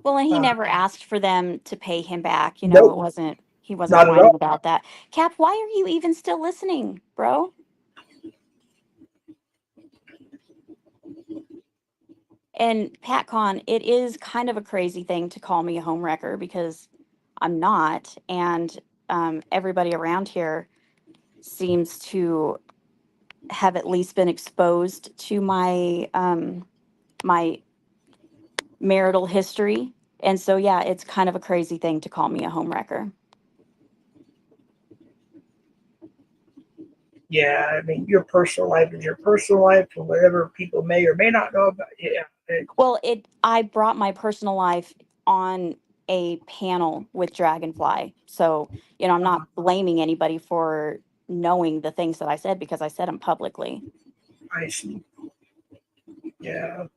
Well, and he Uh, never asked for them to pay him back. You know, nope, he wasn't not at whining all. about that. Cap, why are you even still listening, bro? And PatCon, it is kind of a crazy thing to call me a home wrecker because I'm not, and everybody around here seems to have at least been exposed to my marital history. And so, yeah, it's kind of a crazy thing to call me a home wrecker. Yeah, I mean, your personal life is your personal life, and whatever people may or may not know about. Yeah, Well, I brought my personal life on a panel with Dragonfly. So, you know, I'm not blaming anybody for knowing the things that I said because I said them publicly. I see. Yeah,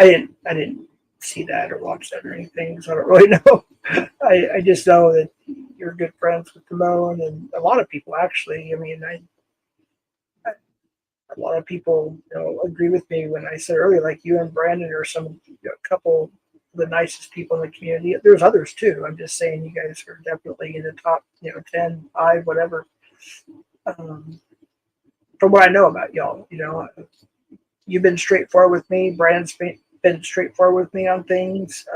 I didn't see that or watch that or anything, so I don't really know. I just know that you're good friends with Timon and a lot of people actually. I mean, a lot of people agree with me when I said earlier, like you and Brandon are some couple of the nicest people in the community. There's others too. I'm just saying you guys are definitely in the top 10, 5, whatever. From what I know about y'all, you've been straightforward with me. Brandon's been straightforward with me on things.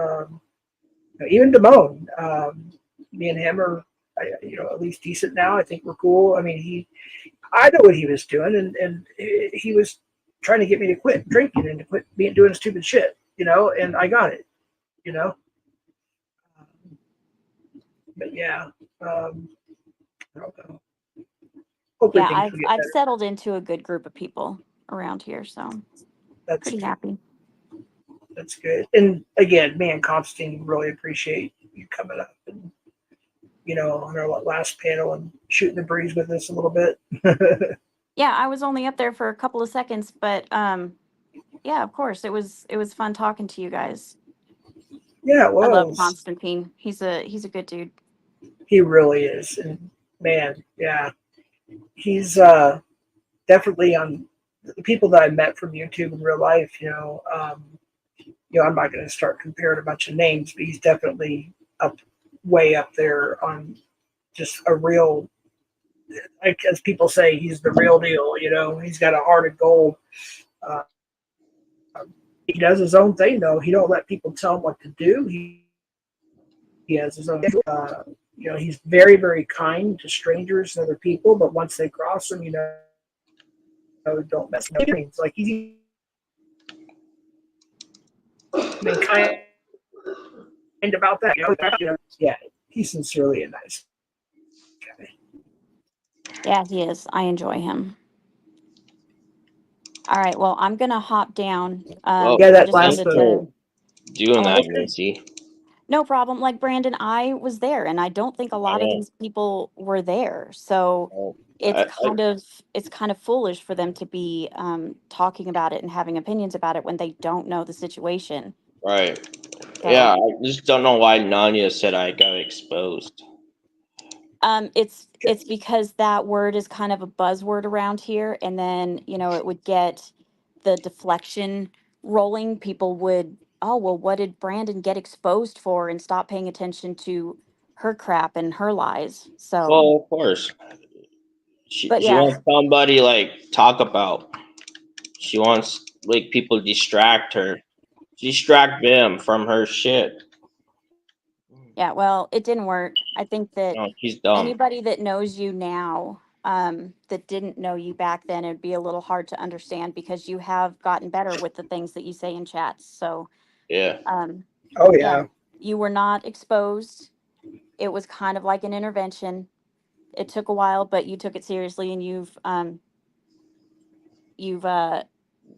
Even Damone, me and him are, at least decent now. I think we're cool. I mean, I know what he was doing, and he was trying to get me to quit drinking and to quit doing stupid shit, and I got it, you know. But yeah, I don't know. Hopefully Yeah, things will get I've better. settled into a good group of people around here, so That's pretty happy. that's good. And again, me and Constantine really appreciate you coming up and on our last panel and shooting the breeze with us a little bit. Yeah, I was only up there for a couple of seconds, but yeah, of course, it was fun talking to you guys. Yeah, it I love was. Constantine. He's a good dude. He really is, and man, yeah, he's definitely on the people that I met from YouTube in real life. I'm not going to start comparing a bunch of names, but he's definitely way up there on just a real, like as people say, he's the real deal. He's got a heart of gold. Uh, he does his own thing though. He don't let people tell him what to do. He has his own. He's very, very kind to strangers and other people, but once they cross him, don't mess with him. Like he's kind about that. Yeah, he's sincerely a nice guy. Yeah, he is. I enjoy him. All right, well, I'm gonna hop down. Well, Yeah, I that just thanks last. wanted for to. doing that, Okay. Missy. No problem. Like Brandon, I was there, and I don't think a I lot of know. these people were there. So Well, it's kind of foolish for them to be talking about it and having opinions about it when they don't know the situation. right. So Yeah, I just don't know why Nanya said I got exposed. it's because that word is kind of a buzzword around here, and then it would get the deflection rolling. People would, oh well, what did Brandon get exposed for, and stop paying attention to her crap and her lies. So, Well, of course. but She yeah, wants somebody like talk about. She wants like people to distract her, distract them from her shit. yeah. Well, it didn't work. I think that No, she's dumb. anybody that knows you now, that didn't know you back then, it'd be a little hard to understand because you have gotten better with the things that you say in chats. So, Yeah. um, Oh yeah, yeah. you were not exposed. It was kind of like an intervention. It took a while, but you took it seriously, and you've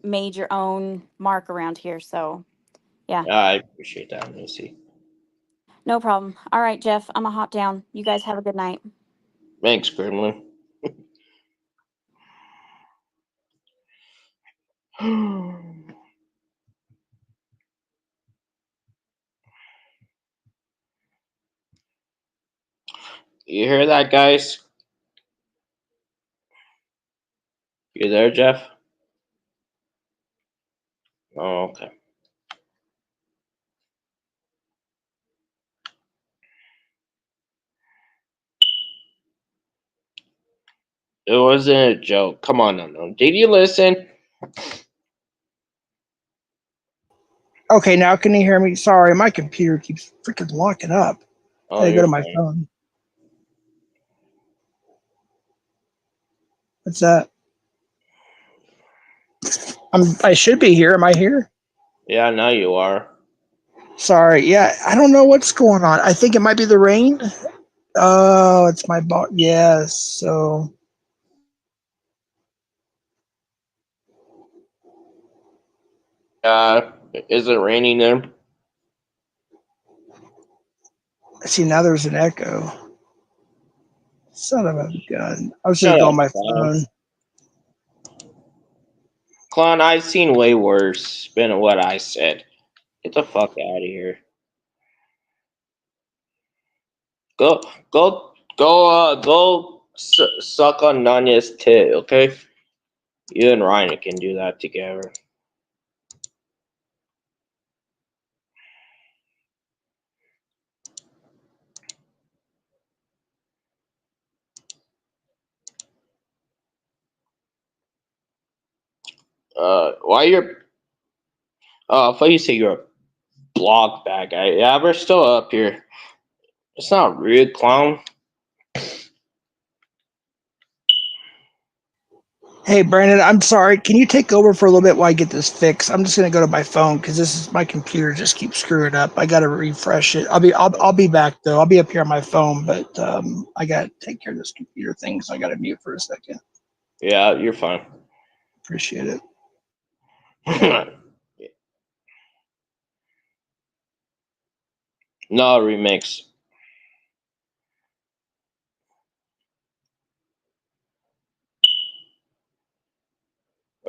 made your own mark around here. So, yeah, Yeah, I appreciate that, Missy. no problem. All right, Jeff, I'm gonna hop down. You guys have a good night. Thanks, Gremlin. You hear that, guys? You there, Jeff? Oh, okay. It wasn't a joke. Come on, no. Did you listen? Okay, now can you hear me? Sorry, my computer keeps freaking locking up. Oh, I go you're to my fine. phone. What's that? I should be here. Am I here? Yeah, now you are. Sorry. Yeah, I don't know what's going on. I think it might be the rain. Oh, it's my boss. Yes. So Is it raining there? see now there's an echo. Son of a gun. I was just Shut on up, my clown. phone. Clown, I've seen way worse than what I said. Get the fuck out of here. Go, go, suck on Nanya's tit, okay? You and Ryan can do that together. Why you're? I thought you said you're a blog bad guy. Yeah, we're still up here. It's not rude, clown. Hey, Brandon, I'm sorry. Can you take over for a little bit while I get this fixed? I'm just gonna go to my phone because this is my computer just keeps screwing up. I gotta refresh it. I'll be back though. I'll be up here on my phone, but I gotta take care of this computer thing, so I gotta mute for a second. Yeah, you're fine. Appreciate it. No remix.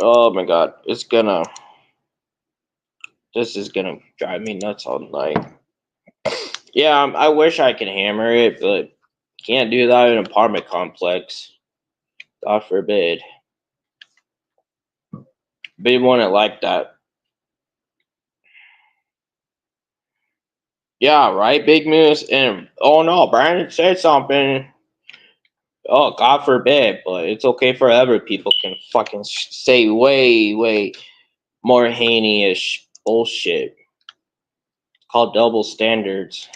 Oh my god, this is gonna drive me nuts all night. Yeah, I wish I could hammer it, but can't do that in an apartment complex. God forbid. They wouldn't like that. Yeah, right, Big Moose. And oh no, Brandon said something. Oh, God forbid, but it's okay for other people can fucking say way more heinous bullshit. Called double standards.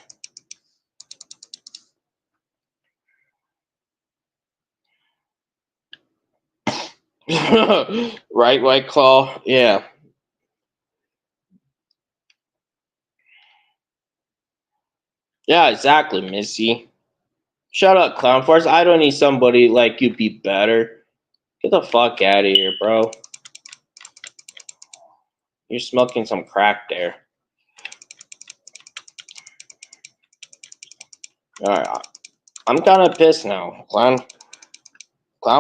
Right, White Claw? Yeah. Yeah, exactly, Missy. Shut up, Clown Force. I don't need somebody like you be better. Get the fuck out of here, bro. You're smoking some crack there. Alright, I'm kind of pissed now. Clown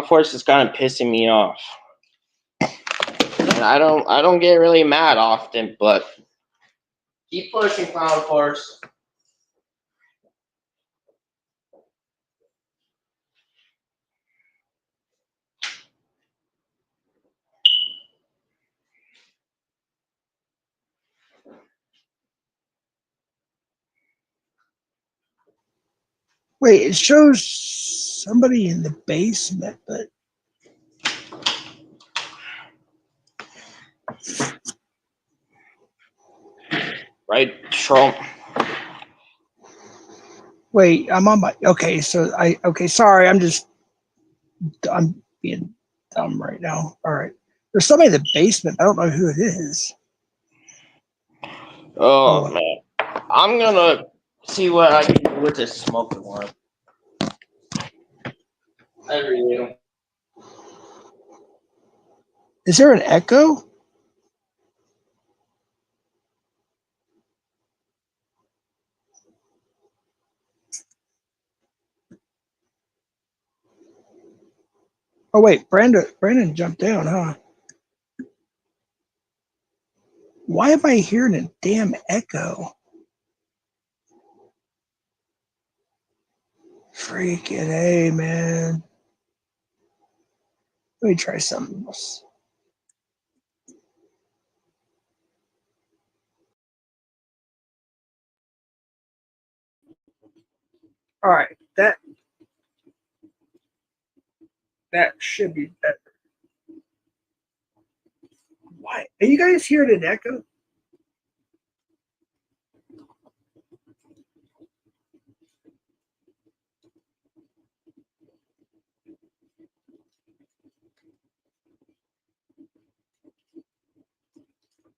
Force is kind of pissing me off. And I don't get really mad often, but keep pushing, Clown Force. Wait, it shows somebody in the basement, but Right, Trump. wait, I'm on my okay. Sorry, I'm being dumb right now. All right, there's somebody in the basement. I don't know who it is. Oh, Oh, man. I'm gonna see what I can do with this smoking one. I really don't. is there an echo? Oh wait, Brandon jumped down, huh? Why am I hearing a damn echo? Freaking hey, man. Let me try something else. All right, that should be better. Why are you guys hearing an echo?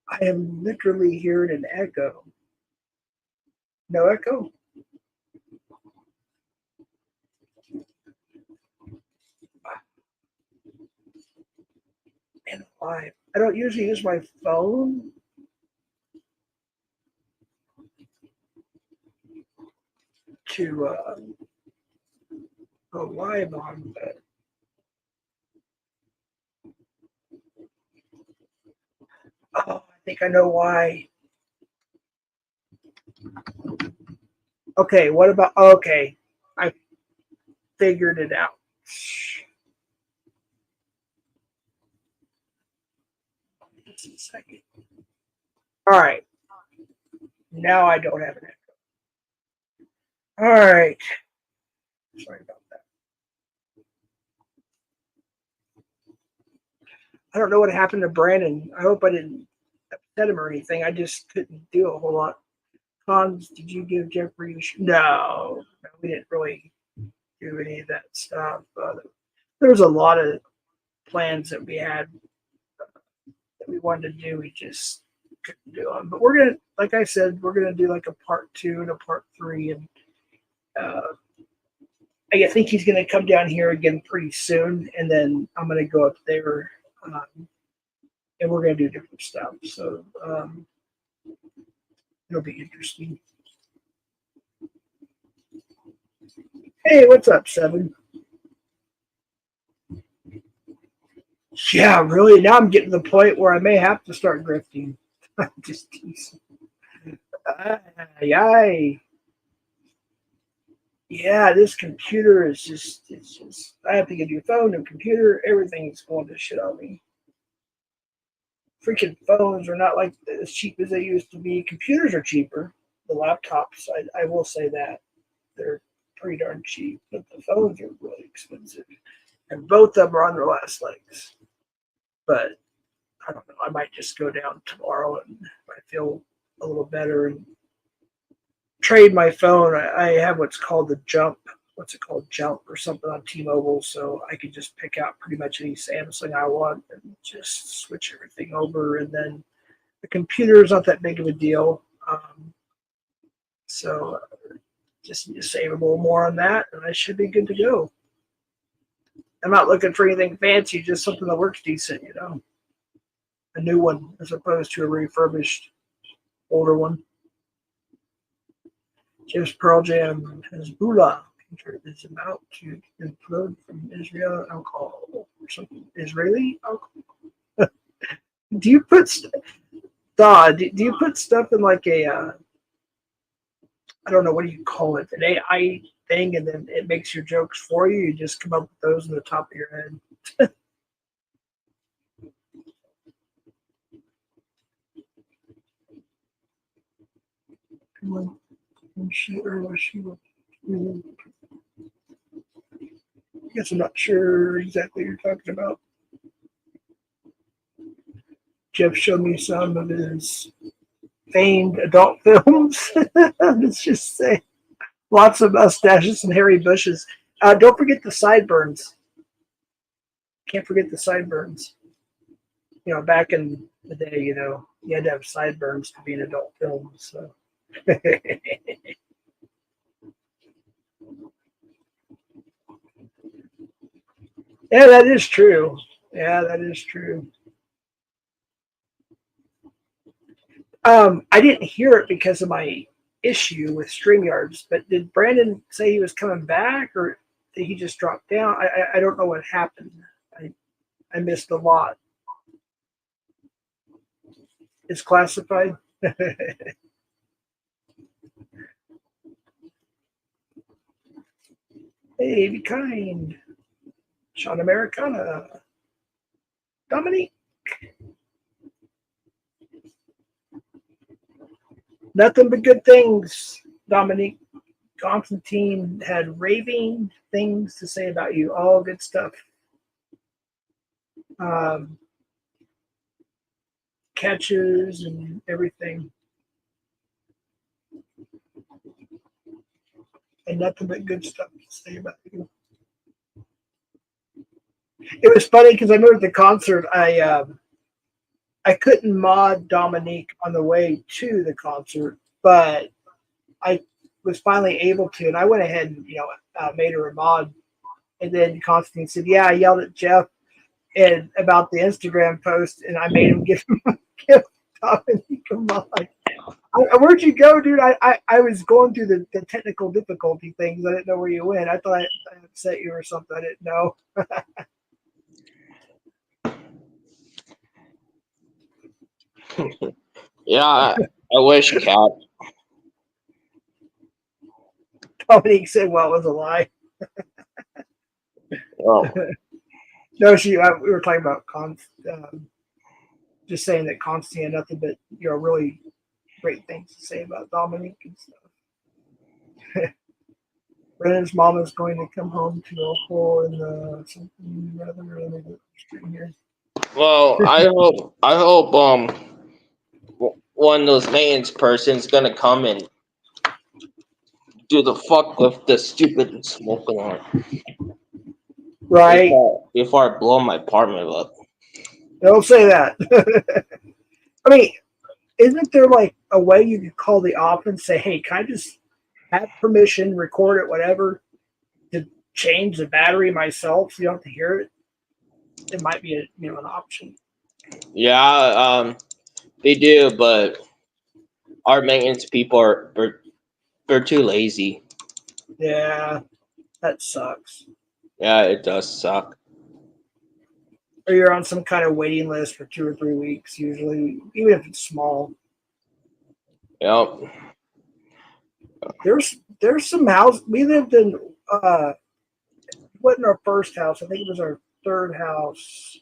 I am literally hearing an echo. No echo? And why? I don't usually use my phone to go live on, but oh, I think I know why. Okay, what about? Okay, I figured it out. Just a second. All right, now I don't have an echo. All right, sorry about that. I don't know what happened to Brandon. I hope I didn't upset him or anything. I just couldn't do a whole lot. Cons, did you give Jeffrey? No, we didn't really do any of that stuff. There was a lot of plans that we had that we wanted to do. We just couldn't do them. But we're gonna, like I said, we're gonna do like a part 2 and a part 3, and I think he's gonna come down here again pretty soon, and then I'm gonna go up there, and we're gonna do different stuff. So it'll be interesting. Hey, what's up, Seven? Yeah, really. Now I'm getting to the point where I may have to start grifting. Just teasing. Yay. Yeah, this computer is it's just, I have to get your phone and computer, everything's going to shit on me. Freaking phones are not like as cheap as they used to be. Computers are cheaper. The laptops, I will say that. They're pretty darn cheap, but the phones are really expensive. And both of them are on their last legs. But I don't know. I might just go down tomorrow and I feel a little better and trade my phone. I have what's called the Jump. What's it called? Jump or something on T-Mobile. So I can just pick out pretty much any Samsung I want and just switch everything over. And then the computer is not that big of a deal. So just need to save a little more on that and I should be good to go. I'm not looking for anything fancy, just something that works decent, you know. A new one as opposed to a refurbished older one. Just Pearl Jam Hezbollah is about to implode from Israel alcohol or something. Israeli alcohol. Do you put do you put stuff in like a I don't know, what do you call it, an AI thing, and then it makes your jokes for you? You just come up with those in the top of your head. I guess I'm not sure exactly what you're talking about. Jeff showed me some of his famed adult films. Let's just say lots of mustaches and hairy bushes. Don't forget the sideburns. Can't forget the sideburns. You know, back in the day, you know, you had to have sideburns to be an adult film. So. Yeah, that is true. Yeah, that is true. I didn't hear it because of my issue with StreamYards, but did Brandon say he was coming back or did he just drop down? I don't know what happened. I missed a lot. It's classified. Hey, be kind. Sean Americana. Dominique. Nothing but good things, Dominique. Constantine had raving things to say about you. All good stuff. Catches and everything. And nothing but good stuff to say about you. It was funny because I remember at the concert, I couldn't mod Dominique on the way to the concert, but I was finally able to, and I went ahead and made her a mod. And then Constantine said, "Yeah, I yelled at Jeff and about the Instagram post, and I made him give Dominique a mod." Where'd you go, dude? I was going through the technical difficulty things. I didn't know where you went. I thought I upset you or something. I didn't know. Yeah, I wish, Cat. Dominique said, "Well, it was a lie." Oh, No, we were talking about just saying that Constantine had nothing but really great things to say about Dominique and stuff. Brennan's mom is going to come home to Oakville in the something rather here. well, I hope one of those maintenance persons gonna come and do the fuck with the stupid smoke alarm Right. before I blow my apartment up. Don't say that. I mean, isn't there like a way you could call the office and say, "Hey, can I just have permission, record it, whatever, to change the battery myself so you don't have to hear it?" It might be an option. Yeah, they do, but our maintenance people they're too lazy. Yeah, that sucks. Yeah, it does suck. Or you're on some kind of waiting list for 2 or 3 weeks, usually, even if it's small. Yep. There's some house we lived in. It wasn't our first house. I think it was our third house.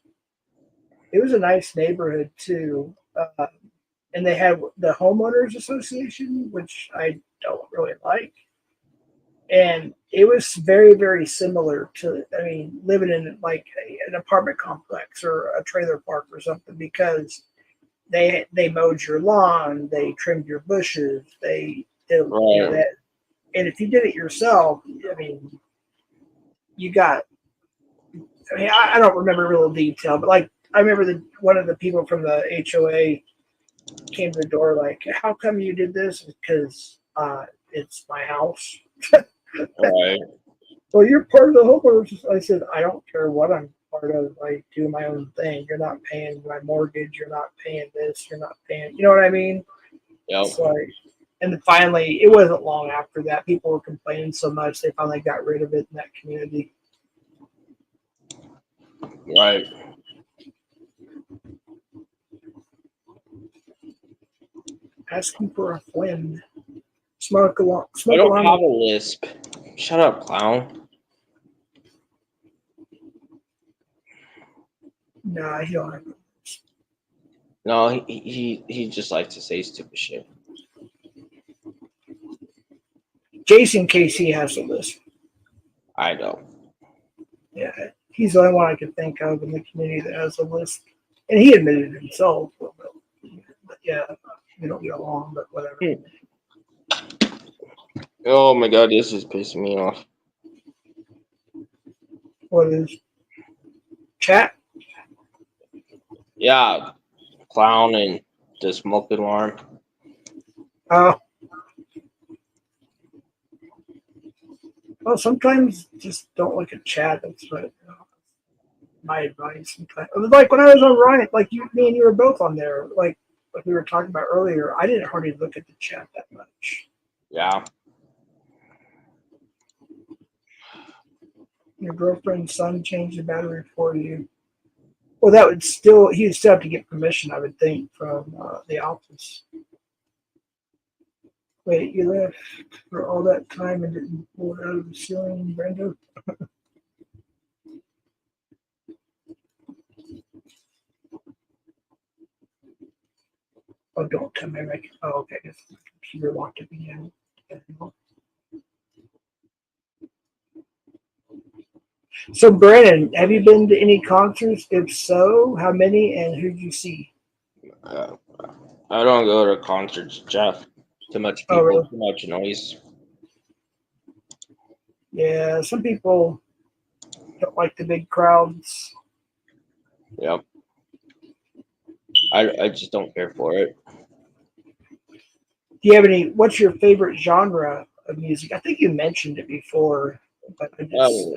It was a nice neighborhood too, and they had the homeowners association, which I don't really like. And it was very, very similar to, I mean, living in like an apartment complex or a trailer park or something, because they mowed your lawn, they trimmed your bushes, they did Right. that. And if you did it yourself, I mean, you got. I mean, I don't remember real detail, but like I remember one of the people from the HOA came to the door like, "How come you did this?" Because it's my house. Right. Well, you're part of the homeowners. I said, I don't care what I'm part of. I do my own thing. You're not paying my mortgage. You're not paying this. You're not paying. You know what I mean? Yep. It's like, and then finally, it wasn't long after that. People were complaining so much they finally got rid of it in that community. Right. Asking for a friend. Smoke along. I Smoke don't have along. a lisp. Shut up, clown. Nah, he don't have. No, he just likes to say stupid shit. Jason Casey has a list. I don't. Yeah, he's the only one I could think of in the community that has a list, and he admitted it himself. But yeah, we don't get along, but whatever. Oh my god, this is pissing me off. What is chat? Yeah, clown and the smoke alarm. Well, sometimes just don't look at chat. That's what my advice. Sometimes. It was like when I was on Ryan, like me and you were both on there, like we were talking about earlier. I didn't hardly look at the chat that much. Yeah. Your girlfriend's son changed the battery for you. Well, that would he'd still have to get permission, I would think, from the office. Wait, you left for all that time and didn't pull it out of the ceiling, Brenda? Oh, don't tell me. Oh, okay. The computer locked it again. So, Brandon, have you been to any concerts? If so, how many and who'd you see? I don't go to concerts, Jeff. Too much people, Oh, really? too much noise. Yeah, some people don't like the big crowds. Yep. I just don't care for it. Do you have any? What's your favorite genre of music? I think you mentioned it before, but I just.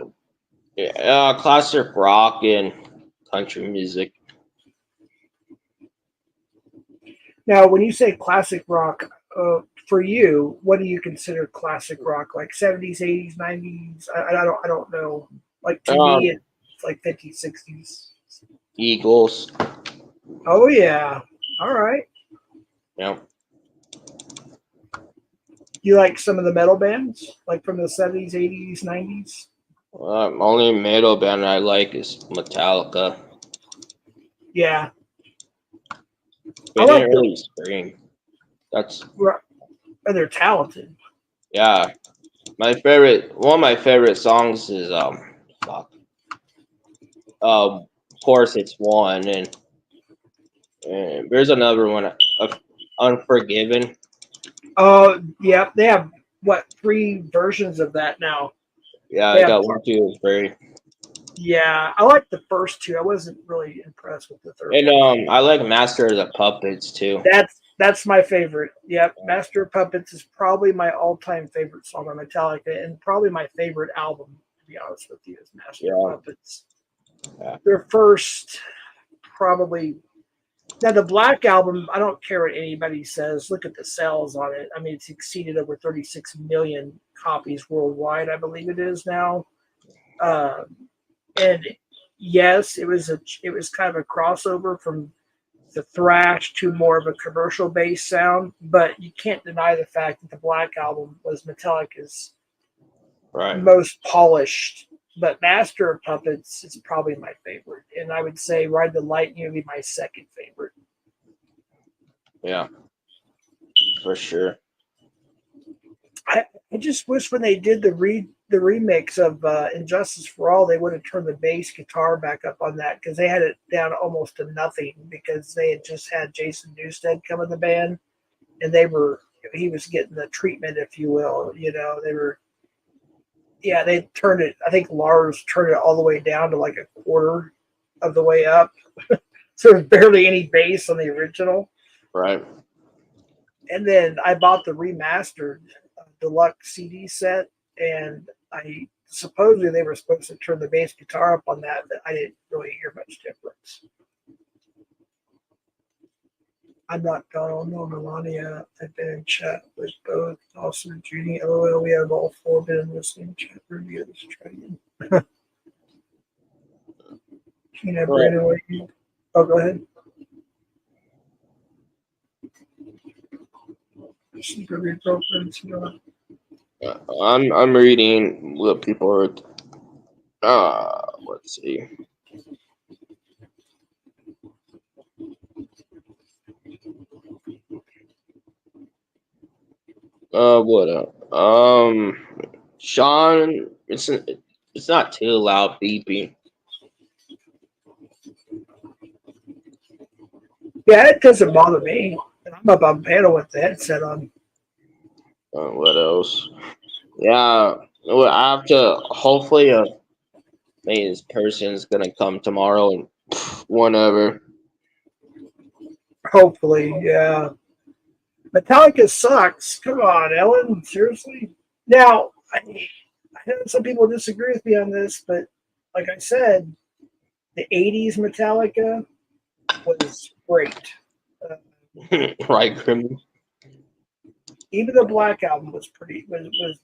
Yeah, classic rock and country music. Now, when you say classic rock, for you, what do you consider classic rock? Like 70s, 80s, 90s? I don't know. Like to me, it's like 50s, 60s. Eagles. Oh yeah. All right. Yep. You like some of the metal bands, like from the 70s, 80s, 90s? Only metal band I like is Metallica. Yeah, They I like didn't the. really scream. That's And they're talented. yeah. One of my favorite songs is fuck. Of course it's one, and there's another one, Unforgiven. Oh, yeah, they have what 3 versions of that now. Yeah, They I have. got 1, 2, and 3. Yeah, I like the first 2. I wasn't really impressed with the third And one. I like Master of the Puppets too. That's my favorite. Yep, Master of Puppets is probably my all-time favorite song by Metallica, and probably my favorite album. To be honest with you, is Master of Yeah. Puppets. Yeah. Their first, probably. Now the Black Album, I don't care what anybody says. Look at the sales on it. I mean, it's exceeded over 36 million copies worldwide. I believe it is now. And yes, it was kind of a crossover from the thrash to more of a commercial based sound, but you can't deny the fact that the Black Album was Metallica's Right. most polished. But Master of Puppets is probably my favorite, and I would say Ride the Lightning would be my second favorite. Yeah. For sure. I just wish when they did the remix of Injustice for All, they would have turned the bass guitar back up on that, because they had it down almost to nothing, because they had just had Jason Newsted come in the band, and he was getting the treatment, if you will. They turned it. I think Lars turned it all the way down to like a quarter of the way up, so there's barely any bass on the original. Right. And then I bought the remastered deluxe CD set, and I supposedly they were supposed to turn the bass guitar up on that, but I didn't really hear much difference. I'm not Donald nor Melania. I've been in chat with both Austin and Judy. LOL, we have all 4 been in the same chat room. Yeah, let's try again. Tina, Brandon, what you? Oh, go ahead. Secret read girlfriends, I'm reading what people are. Let's see. What? Sean, it's not too loud beeping. Yeah, it doesn't bother me. I'm up on panel with the headset on. What else? Yeah, well, I have to. Hopefully, maybe this person's gonna come tomorrow and whatever. Hopefully, yeah. Metallica sucks. Come on, Ellen. Seriously? Now, I know some people disagree with me on this, but like I said, the 80s Metallica was great. Right, Grim? Even the Black Album was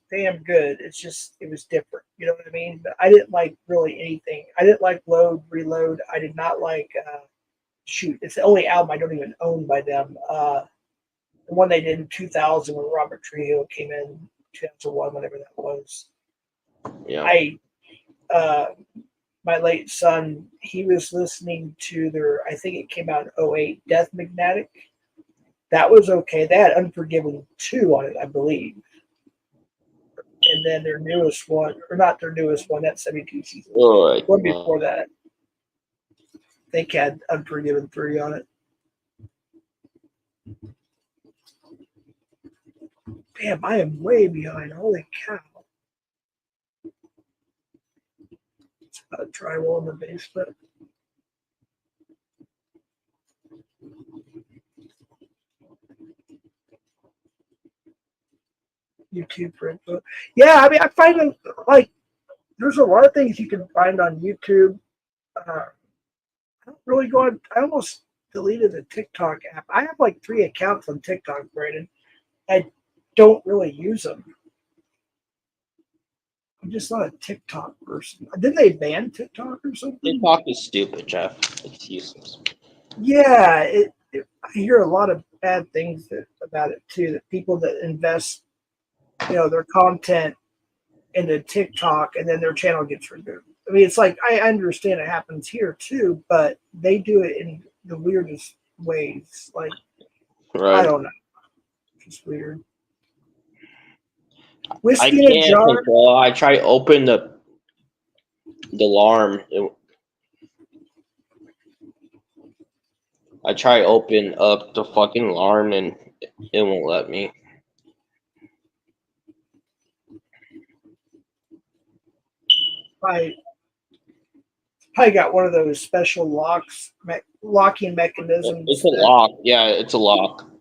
damn good. It's just, it was different. You know what I mean? But I didn't like really anything. I didn't like Load, Reload. I did not like, shoot, it's the only album I don't even own by them. The one they did in 2000 when Robert Trujillo came in, 2001, whatever that was. Yeah. My late son, he was listening to their, I think it came out in 08, Death Magnetic. That was okay. They had Unforgiven 2 on it, I believe. And then their newest one, or not their newest one, that's 72 seasons. One before that, they had Unforgiven 3 on it. Damn, I am way behind. Holy cow. It's about a drywall in the basement. YouTube for info. Yeah, I mean, I find them, like, there's a lot of things you can find on YouTube. I don't really go on, I almost deleted the TikTok app. I have like 3 accounts on TikTok, Brandon. I don't really use them. I'm just not a TikTok person. Did they ban TikTok or something? TikTok is stupid, Jeff. It's useless. Yeah, I hear a lot of bad things about it too. That people that invest their content into TikTok, and then their channel gets removed. I mean, it's like I understand it happens here too, but they do it in the weirdest ways. Like I Right. don't know, it's just weird. I Whiskey in a can't jar. control. I try to open the alarm. I try to open up the fucking alarm and it won't let me. I got one of those special locking mechanisms. It's a lock. Yeah, it's a lock.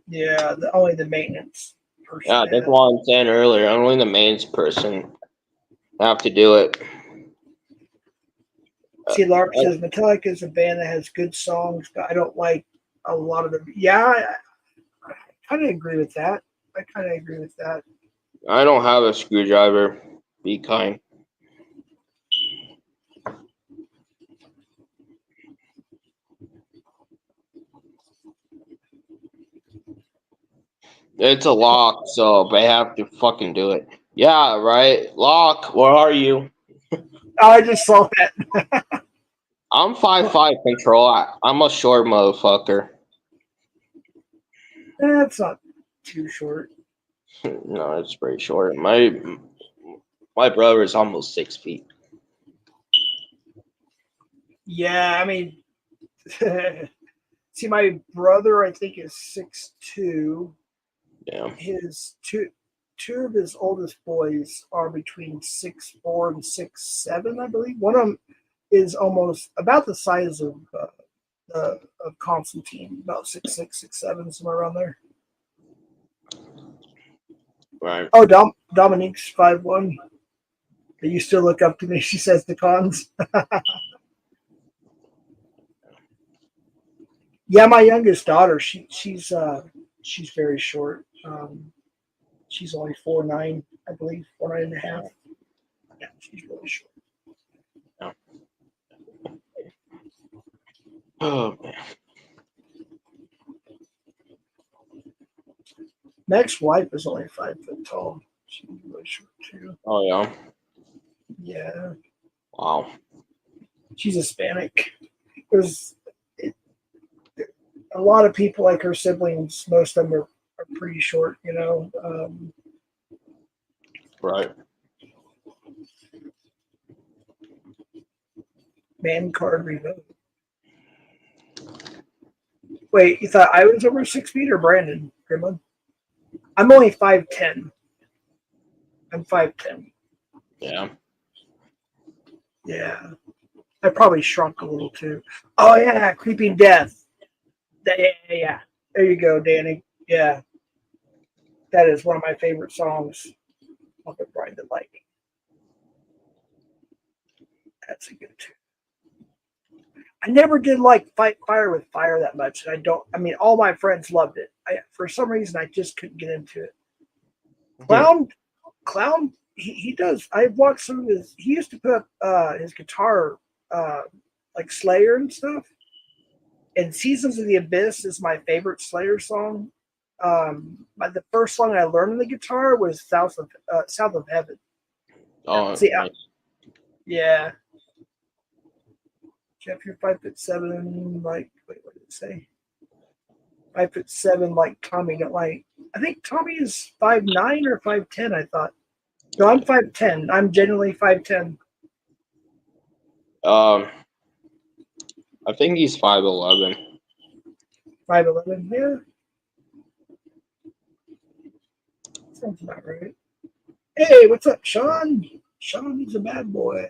Yeah, only the maintenance person. Yeah, that's has. what I'm saying earlier. Only the mains person have to do it. See, Lark says Metallica is a band that has good songs, but I don't like a lot of them. Yeah, I kind of agree with that. I don't have a screwdriver. Be kind. It's a lock, so they have to fucking do it. Yeah, right. Lock, where are you? Oh, I just saw that. I'm 5'5" control. I'm a short motherfucker. That's not too short. No, it's pretty short. My brother is almost 6 feet. Yeah, I mean, see, my brother, I think, is 6'2". Yeah. His two of his oldest boys are between 6'4" and 6'7", I believe. One of them is almost about the size of Constantine, about 6'6", 6'7", somewhere around there. Right. Oh, Dominique's 5'1". You still look up to me, she says to Cons. Yeah, my youngest daughter, she's very short. She's only 4'9", I believe, 4'9" and a half. Yeah, she's really short. Oh man. Meg's wife is only 5 foot tall. She's really short too. Oh yeah. Yeah, Wow. she's Hispanic. There's a lot of people like her siblings. Most of them are pretty short. Right. Man card revoked. Wait, you thought I was over 6 feet or Brandon Grimwood? I'm only 5'10". I'm 5'10". Yeah. Yeah. I probably shrunk a little too. Oh yeah, Creeping Death. Yeah. There you go, Danny. Yeah. That is one of my favorite songs. I'll get Brian to like. That's a good tune. I never did like Fight Fire with Fire that much. And I mean, all my friends loved it. For some reason, I just couldn't get into it. Clown, he does. I've watched some of his. He used to put up his guitar, like Slayer and stuff. And Seasons of the Abyss is my favorite Slayer song. The first song I learned on the guitar was South of Heaven. Oh. See, Nice. yeah. Jeff, you're 5'7", like, wait, what did it say? 5'7", like Tommy. Like, I think Tommy is 5'9" or 5'10", I thought. No, I'm 5'10". I'm genuinely 5'10". I think he's 5'11". 5'11", yeah. Sounds about right. Hey, what's up, Sean? Sean, he's a bad boy.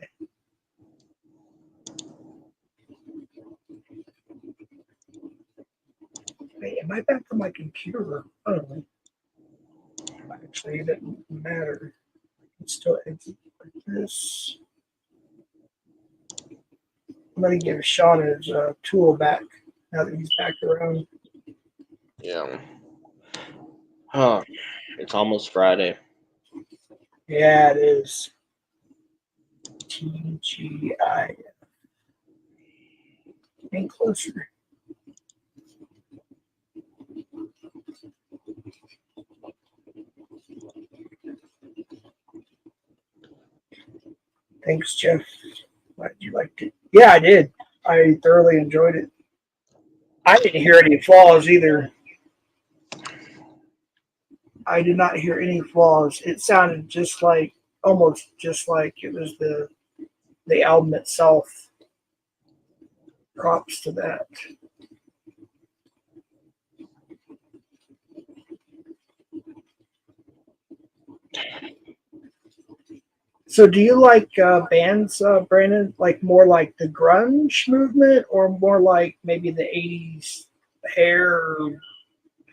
Hey, am I back to my computer? I don't know. Actually, it doesn't matter. It's still exit like this. I'm going to give Sean his tool back now that he's back around. Yeah. Huh. It's almost Friday. Yeah, it is. TGI. Getting closer. Thanks, Jeff. Glad you liked it. Yeah, I did. I thoroughly enjoyed it. I didn't hear any flaws either. I did not hear any flaws. It sounded just like, almost just like it was the album itself. Props to that. So, do you like bands, Brandon? Like more like the grunge movement, or more like maybe the '80s hair,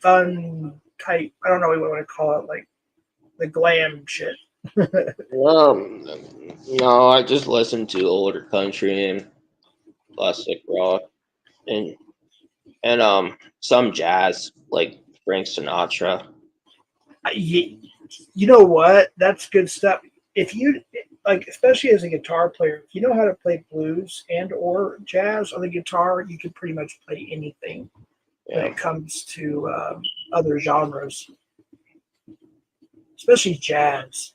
fun type? I don't know what you want to call it, like the glam shit. Um, no, I just listen to older country and classic rock and some jazz like Frank Sinatra. You, you know what? That's good stuff. If you like, especially as a guitar player, if you know how to play blues and or jazz on the guitar, you can pretty much play anything when Yeah, it comes to other genres, especially jazz.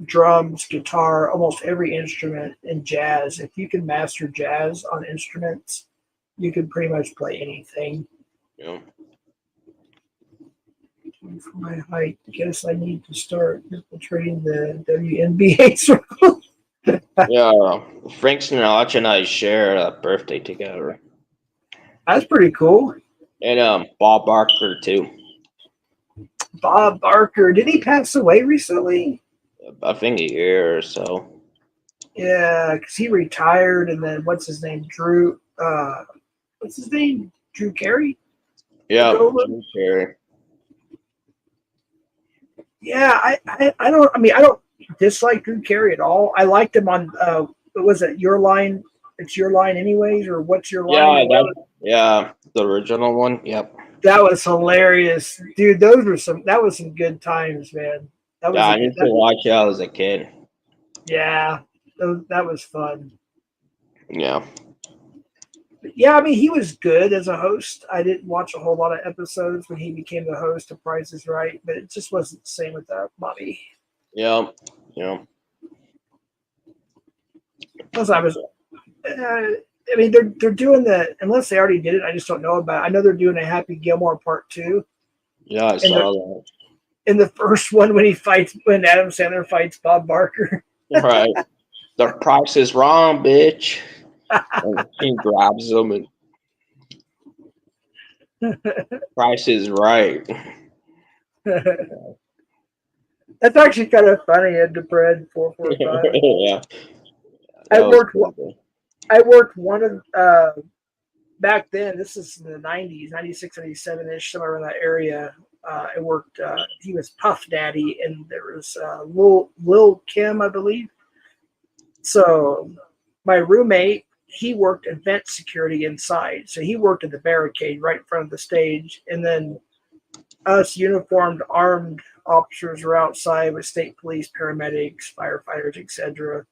Drums, guitar, almost every instrument in jazz. If you can master jazz on instruments, you can pretty much play anything. yeah, For my height, guess I need to start infiltrating the WNBA circle. yeah. Frank Sinatra and I share a birthday together, That's pretty cool. and Bob Barker too. Bob Barker, did he pass away recently? I think a year or so. Yeah, because he retired, and then what's his name? Drew. What's his name? Drew Carey. Yeah, Took over? Jim Carrey. Yeah, I don't. I mean, I don't dislike Drew Carey at all. I liked him on. What was it? Your Line. It's Your Line, anyways, or What's Your Line? Yeah, Or whatever. yeah, the original one. Yep. That was hilarious, dude. Those were some. That was some good times, man. That was Yeah, a I good. used to watch it as a kid. Yeah, that was fun. Yeah, But yeah, I mean, he was good as a host. I didn't watch a whole lot of episodes when he became the host of Price is Right, but it just wasn't the same without Bobby. yeah, yeah. Plus, I mean, they're doing the unless they already did it. I just don't know about it. I know they're doing a Happy Gilmore Part 2. Yeah, I saw In the first one when Adam Sandler fights Bob Barker. that. Right. The price is wrong, bitch. And he grabs him and price is right. That's actually kind of funny. Ed DeBread 445. Yeah. I That was worked. cool. I worked one of back then. This is in the '90s, '96, '97 ish, somewhere in that area. I worked. He was Puff Daddy, and there was Lil Kim, I believe. So my roommate, he worked event security inside. So he worked at the barricade right in front of the stage, and then us uniformed armed officers were outside with state police, paramedics, firefighters, etc.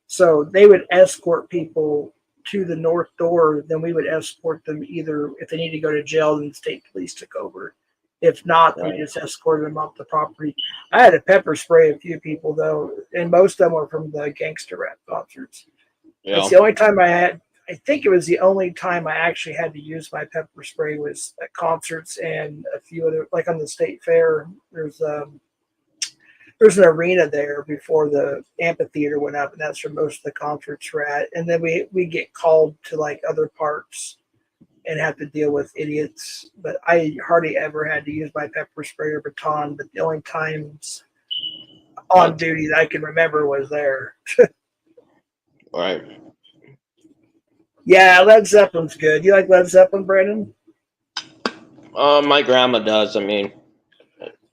So they would escort people to the north door. Then we would escort them either if they need to go to jail, then the state police took over. If not, then we just escorted them off the property. I had to pepper spray a few people though, and most of them were from the gangster rap concerts. Yeah. That's the only time I had. I think it was the only time I actually had to use my pepper spray was at concerts and a few other, like on the state fair. There's an arena there before the amphitheater went up, and that's where most of the concerts were at. And then we get called to like other parks and have to deal with idiots. But I hardly ever had to use my pepper spray or baton. But the only times on duty that I can remember was there. Right. Yeah, Led Zeppelin's good. You like Led Zeppelin, Brandon? My grandma does. I mean,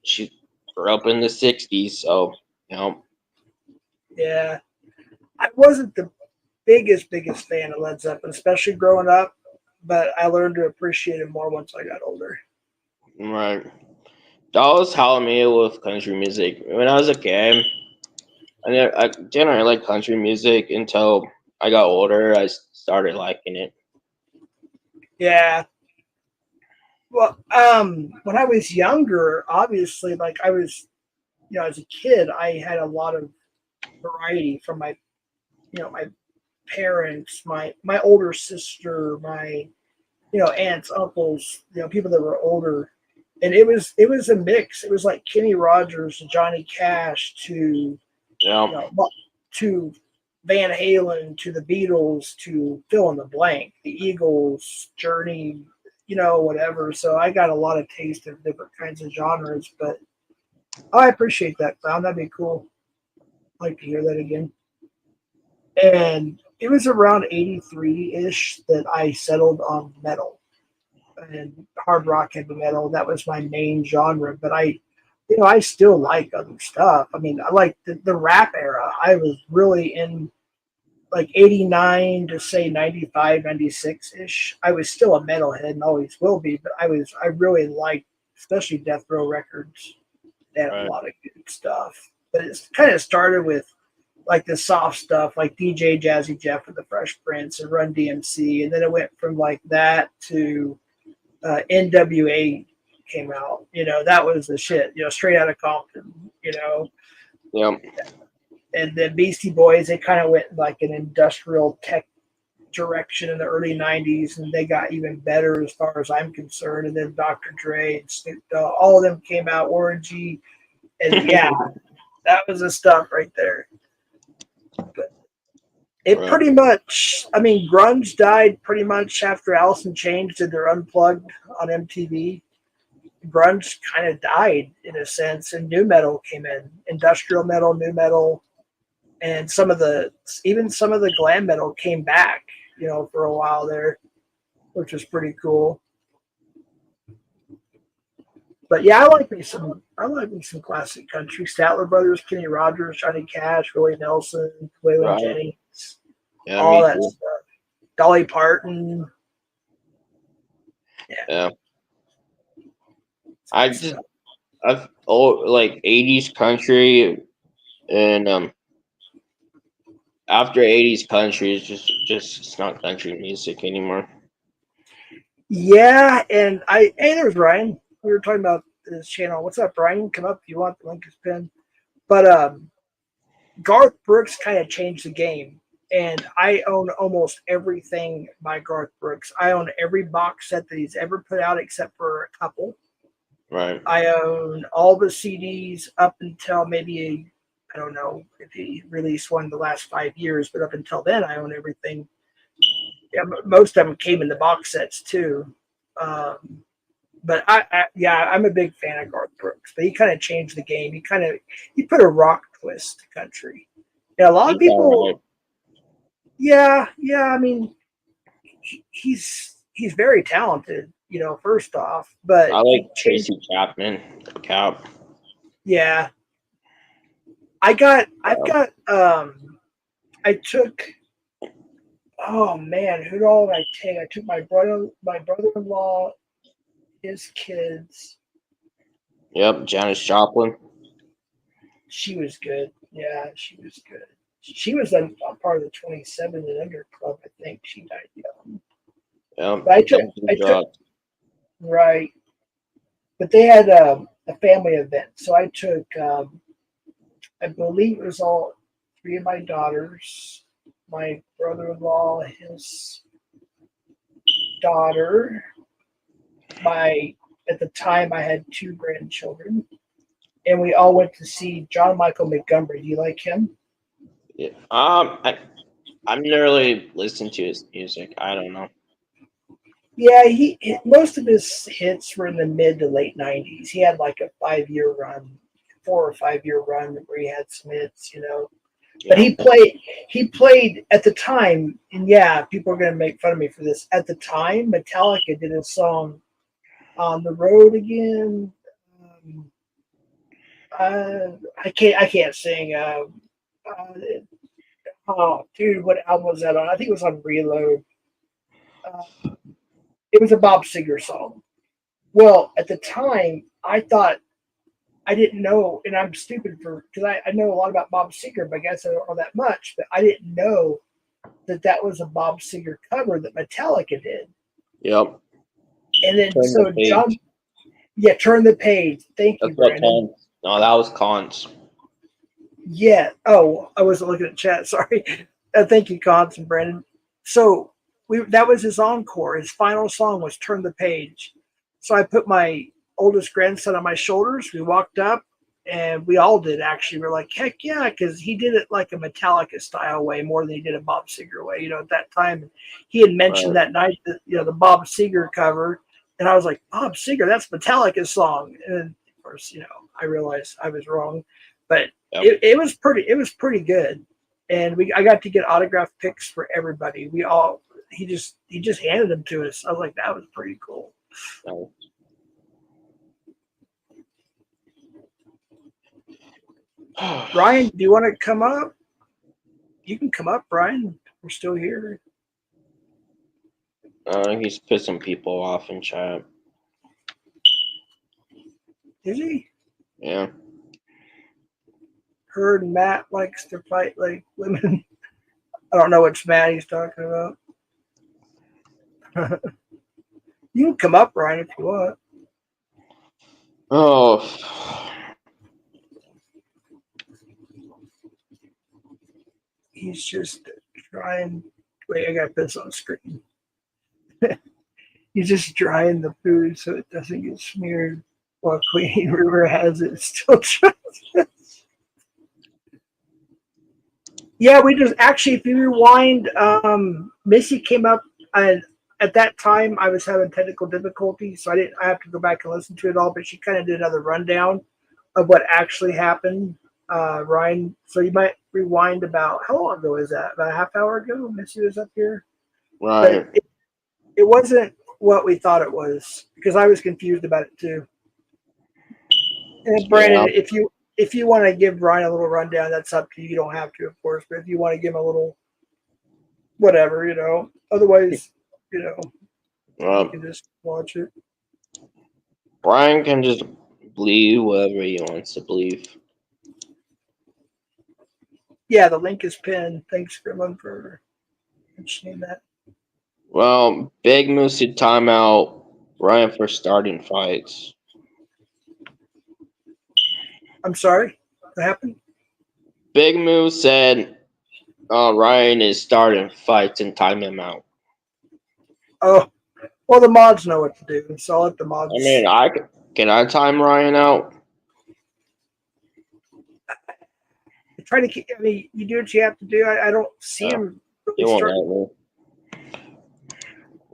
she grew up in the '60s, so you know. Yeah. I wasn't the biggest fan of Led Zeppelin, especially growing up, but I learned to appreciate it more once I got older. Right. That was how I made it with country music. When I was a kid, I didn't really like country music until I got older. I started liking it. Yeah. Well, when I was younger, obviously, like I was, as a kid, I had a lot of variety from my, my parents, my older sister, my, aunts, uncles, people that were older. And it was a mix. It was like Kenny Rogers, Johnny Cash to, Yeah. to Van Halen, to the Beatles, to fill in the blank, the Eagles, Journey, whatever. So I got a lot of taste of different kinds of genres, but I appreciate that, Clown. That'd be cool. I'd like to hear that again. And it was around 83-ish that I settled on metal and hard rock, heavy metal. That was my main genre, but I still like other stuff. I mean, I like the rap era. I was really in like 89 to say 95, 96-ish. I was still a metalhead and always will be, but I really liked, especially Death Row Records. They had a lot of good stuff. But it's kind of started with like the soft stuff, like DJ Jazzy Jeff with the Fresh Prince and Run DMC. And then it went from like that to NWA came out. That was the shit, straight out of Compton, Yeah. And then Beastie Boys, they kind of went like an industrial tech direction in the early 90s, and they got even better as far as I'm concerned. And then Dr. Dre and Snoop Dogg, all of them came out, Warren G. And yeah, that was the stuff right there. But it pretty much, I mean, grunge died pretty much after Alice in Chains did their Unplugged on MTV. Grunge kind of died in a sense, and new metal came in, industrial metal, new metal, and even some of the glam metal came back, for a while there, which was pretty cool. But yeah, I like me some classic country. Statler Brothers, Kenny Rogers, Johnny Cash, Willie Nelson, Waylon Jennings, all that stuff. Dolly Parton. Yeah. I've like 80s country, and after 80s country, it's not country music anymore. Yeah, and hey, there's Ryan. We were talking about this channel. What's up, Ryan? Come up if you want. The link is pinned. But Garth Brooks kind of changed the game, and I own almost everything by Garth Brooks. I own every box set that he's ever put out except for a couple. Right. I own all the CDs up until maybe, I don't know if he released one in the last 5 years, but up until then, I own everything. Yeah, most of them came in the box sets too. But I'm a big fan of Garth Brooks. But he kind of changed the game. He put a rock twist to country. Yeah, a lot of people. Right. Yeah. I mean, he's very talented. First off, but I like Tracy Chapman. Cap. Yeah. I took. Oh man, who all did I take? I took my brother-in-law, his kids. Yep, Janis Joplin. She was good. Yeah, she was good. She was a part of the 27 and under club. I think she died young. Yeah, but I took right. But they had a family event, so I took. I believe it was all three of my daughters, my brother-in-law, his daughter. At the time, I had 2 grandchildren, and we all went to see John Michael Montgomery. Do you like him? Yeah. I've never really listened to his music. I don't know. Yeah, most of his hits were in the mid to late 90s. He had like a 4 or 5 year run where he had some hits, But he played at the time, and yeah, people are going to make fun of me for this. At the time, Metallica did a song, "On the Road Again." I can't sing. Oh, dude, what album was that on? I think it was on Reload. It was a Bob Seger song. Well, at the time, I thought I didn't know, and I'm stupid because I know a lot about Bob Seger, but I guess I don't know that much. But I didn't know that was a Bob Seger cover that Metallica did. Yep. And then John, Turn the Page. Thank you, Brandon. No, that was Cons. Yeah. Oh, I wasn't looking at chat. Sorry. Thank you, Cons and Brandon. So that was his encore. His final song was "Turn the Page." So I put my oldest grandson on my shoulders. We walked up, and we all did actually. We're like, heck yeah, because he did it like a Metallica style way more than he did a Bob Seger way. At that time, he had mentioned Right. that night that the Bob Seger cover, and I was like, Bob Seger, that's Metallica's song. And of course, I realized I was wrong, but Yep. it was pretty good. And I got to get autographed pics for everybody. He just handed them to us. I was like, that was pretty cool. No. Ryan, do you want to come up? You can come up, Ryan. We're still here. He's pissing people off in chat. Is he? Yeah. Heard Matt likes to fight like women. I don't know which Matt he's talking about. You can come up, Ryan, if you want. Oh. He's just trying. Wait, I got to put this on the screen. He's just drying the food so it doesn't get smeared while Queen River has it still trying. Yeah, we just actually, if you rewind, Missy came up, and at that time I was having technical difficulties, so I have to go back and listen to it all. But she kind of did another rundown of what actually happened, Ryan. So you might rewind about how long ago is that? About a half hour ago, Missy was up here, Right. but it wasn't what we thought it was because I was confused about it too. And Brandon, Yeah. if you want to give Ryan a little rundown, that's up to you. You don't have to, of course, but if you want to give him a little whatever, Otherwise, you can just watch it. Brian can just believe whatever he wants to believe. Yeah, the link is pinned. Thanks, Gremlin, for mentioning that. Well, Big Moose said timeout Ryan for starting fights. I'm sorry. What happened? Big Moose said Ryan is starting fights and time him out. Oh, well, the mods know what to do, so I'll let the mods. I mean, can I time Ryan out? Try to keep. I mean, you do what you have to do. I don't see him. He Really won't let me.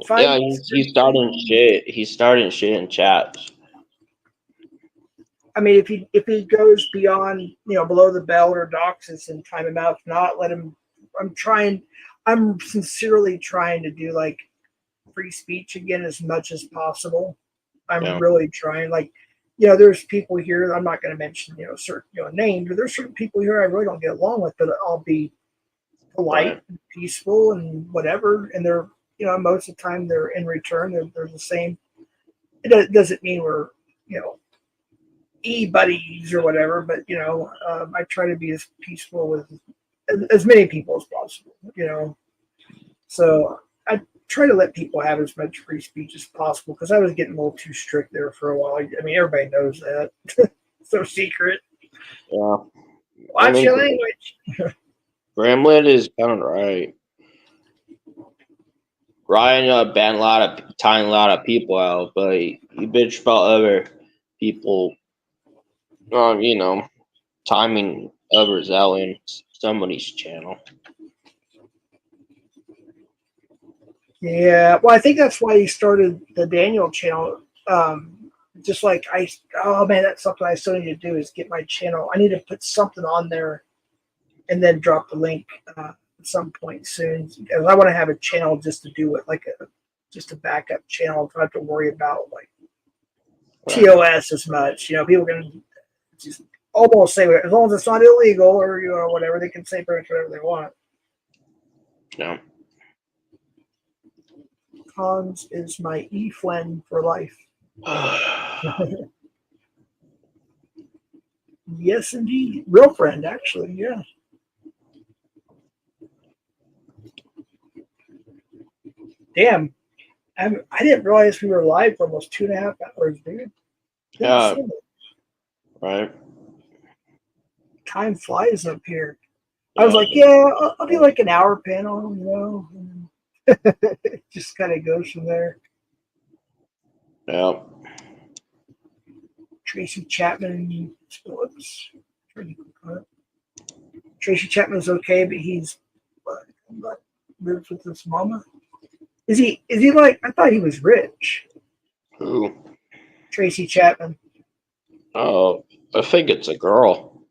Fight. Yeah, he's starting shit. He's starting shit in chat. I mean, if he goes beyond below the belt or doxes and time him out, if not, let him. I'm sincerely trying to do like free speech again as much as possible. I'm really trying. Like, there's people here. I'm not going to mention certain names, but there's certain people here I really don't get along with, but I'll be polite, and peaceful, and whatever. And they're most of the time they're in return. They're the same. It doesn't mean we're buddies or whatever, but I try to be as peaceful with as many people as possible. So I try to let people have as much free speech as possible because I was getting a little too strict there for a while. I mean, everybody knows that. It's no secret. Yeah. Watch your language. Gremlin is kind of right. Ryan banned a lot of people out, but he bitched about other people. Timing others out in somebody's channel. Yeah, well, I think that's why he started the Daniel channel. Just like oh man, that's something I still need to do is get my channel. I need to put something on there and then drop the link at some point soon. Because I want to have a channel just to do it, like just a backup channel. Don't have to worry about like TOS as much. People can just almost say as long as it's not illegal or whatever, they can say pretty much whatever they want. Yeah. Cons is my friend for life. Yes, indeed. Real friend, actually. Yeah. Damn. I didn't realize we were live for almost 2.5 hours, dude. Yeah. Right. time flies up here. I was like, yeah, I'll do like an hour panel, you know. And it just kind of goes from there. Yeah. Tracy Chapman. Whoops. Tracy Chapman's okay, but he's what, lives with his mama. Is he like? I thought he was rich. Who? Tracy Chapman. Oh, I think it's a girl.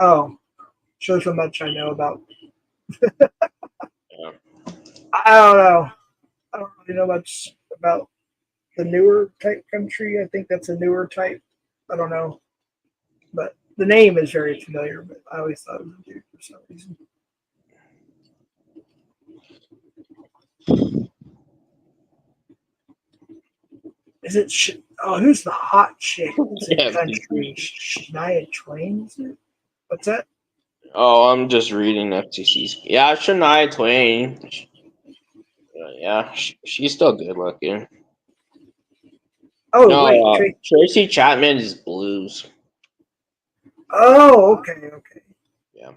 Oh, shows how much I know about. Yeah. I don't know. I don't really know much about the newer type country. I think that's a newer type. I don't know. But the name is very familiar, but I always thought it was a dude for some reason. Is it? Who's the hot chick in Yeah, country? Shania Twain, is it? What's that? Oh, I'm just reading FTC's. Yeah, Shania Twain. Yeah, she's still good looking. Oh, No, wait. Tracy Chapman is blues. Oh, okay. Yeah.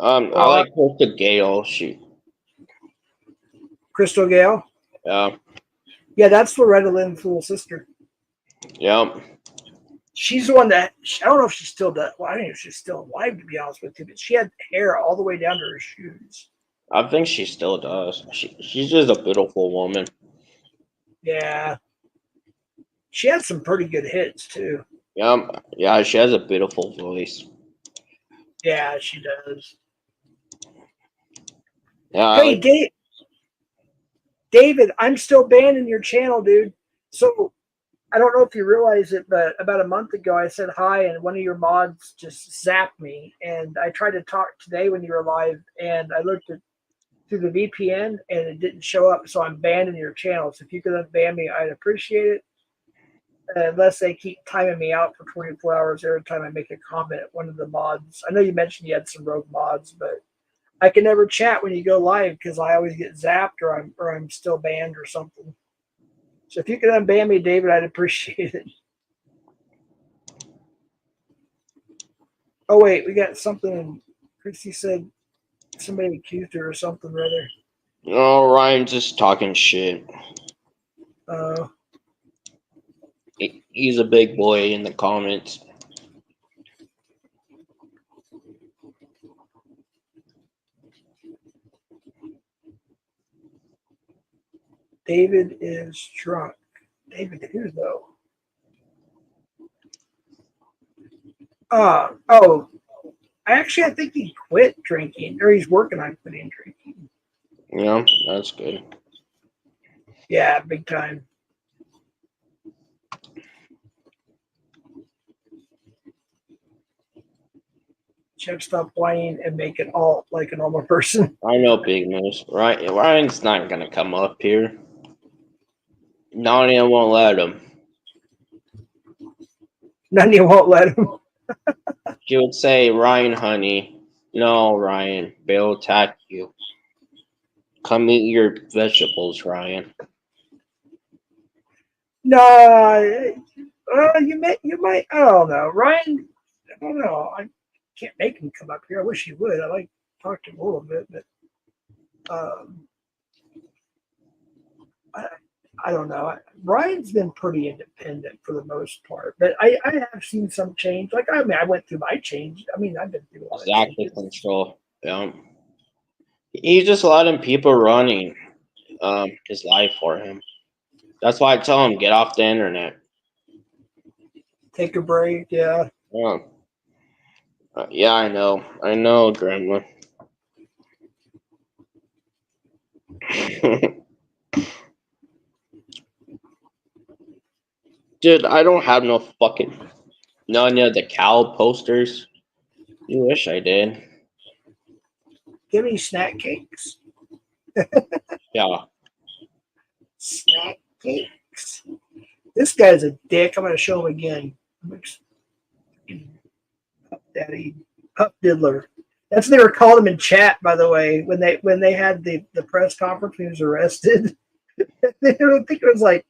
I like Krista Gale. Crystal Gale? Yeah. Yeah, that's Loretta Lynn's little sister. Yep. She's the one that, I don't know if she's still does. Well, I don't know if she's still alive, to be honest with you, but she had hair all the way down to her shoes. I think she still does. She's just a beautiful woman. Yeah. She had some pretty good hits, too. Yep. Yeah, she has a beautiful voice. Yeah, she does. Yeah. Hey, David, I'm still banned in your channel, dude. So I don't know if you realize it, but about a month ago I said hi and one of your mods just zapped me. And I tried to talk today when you were live and I looked through the VPN and it didn't show up. So I'm banned in your channel. So if you could unban me, I'd appreciate it. Unless they keep timing me out for 24 hours every time I make a comment. One of the mods, I know you mentioned you had some rogue mods, but I can never chat when you go live because I always get zapped or I'm still banned or something. So if you could unban me, David, I'd appreciate it. Oh wait, we got something. Christy said somebody accused her or something rather. No, Ryan's just talking shit. He's a big boy in the comments. David is drunk. David who though? I think he quit drinking, or he's working on quitting drinking. Yeah, that's good. Yeah, big time. Check, stop whining and make it all like a normal person. I know Big Moose. Ryan's not gonna come up here. Nania won't let him. None of you won't let him. She would say, Ryan, honey. No, Ryan. They'll attack you. Come eat your vegetables, Ryan. No, you might. I don't know, Ryan. I don't know. I can't make him come up here. I wish he would. I like to talk to him a little bit, but I don't know. Ryan's been pretty independent for the most part, but I have seen some change. Like I went through my change. I've been through a lot of Exactly, control. Yeah. He's just letting people running his life for him. That's why I tell him get off the internet. Take a break. Yeah. Yeah. Yeah, I know, Gremlin. Dude, I don't have no fucking none of the cow posters. You wish I did. Give me snack cakes. Yeah. Snack cakes. This guy's a dick. I'm gonna show him again. Daddy Pup Diddler. That's what they were calling him in chat, by the way, when they had the press conference when he was arrested. They don't think it was like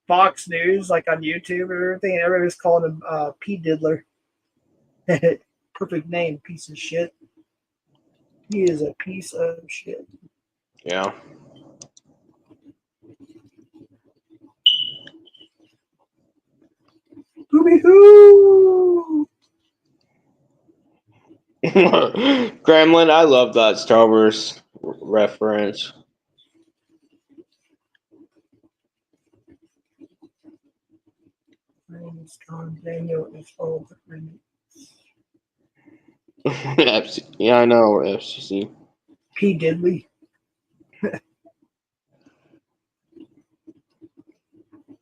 Fox News, like on YouTube or everything. And everybody was calling him P Diddler. Perfect name, piece of shit. He is a piece of shit. Yeah. Hooby hoo! Gremlin, I love that Star Wars reference. My name is John Daniel. It's all different. Yeah, I know, FCC. P. Diddley.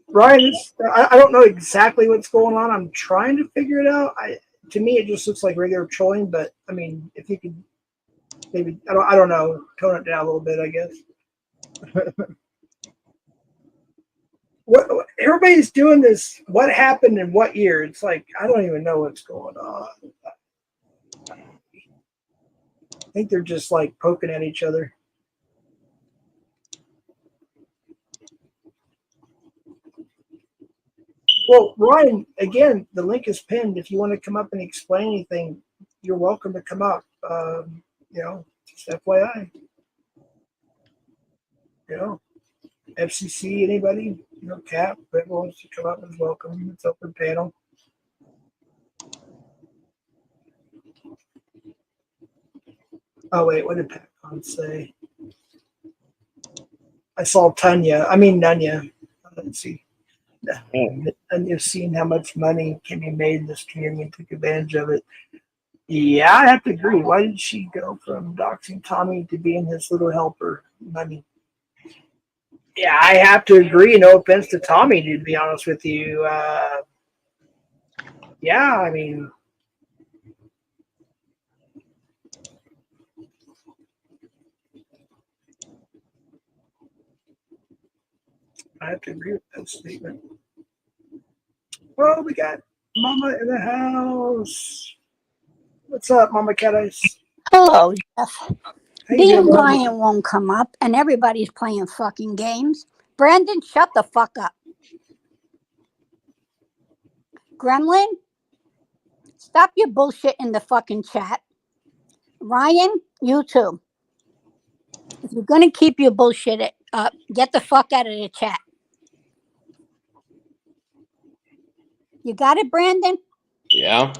Ryan, I don't know exactly what's going on. I'm trying to figure it out. To me, it just looks like regular trolling. But I mean, if you could maybe I don't know, tone it down a little bit, I guess. What everybody's doing this? What happened in what year? It's like I don't even know what's going on. I think they're just like poking at each other. Well, Ryan, again, the link is pinned. If you want to come up and explain anything, you're welcome to come up. Just FYI. FCC, anybody, Cap, whoever wants to come up is welcome. It's open panel. Oh, wait, what did PatCon say? I saw Nunya. Let's see. And you've seen how much money can be made in this community and took advantage of it. Yeah, I have to agree. Why did she go from doxing Tommy to being his little helper? Yeah, I have to agree. No offense to Tommy, to be honest with you. Yeah, I mean, I have to agree with that statement. Well, we got Mama in the house. What's up, Mama Cat Ice? Hello, Jeff. How you Dean doing, Mama? Ryan won't come up, and everybody's playing fucking games. Brandon, shut the fuck up. Gremlin, stop your bullshit in the fucking chat. Ryan, you too. If you're gonna keep your bullshit up, get the fuck out of the chat. You got it, Brandon? Yeah.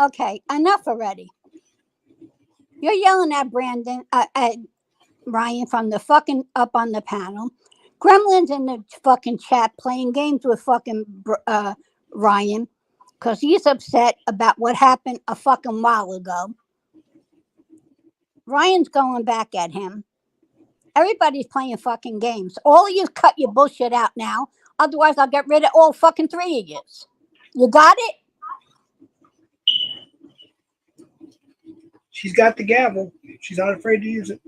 Okay, enough already. You're yelling at at Ryan from the fucking up on the panel. Gremlin's in the fucking chat playing games with fucking Ryan because he's upset about what happened a fucking while ago. Ryan's going back at him. Everybody's playing fucking games. All of you cut your bullshit out now. Otherwise, I'll get rid of all fucking three of you. You got it? She's got the gavel. She's not afraid to use it.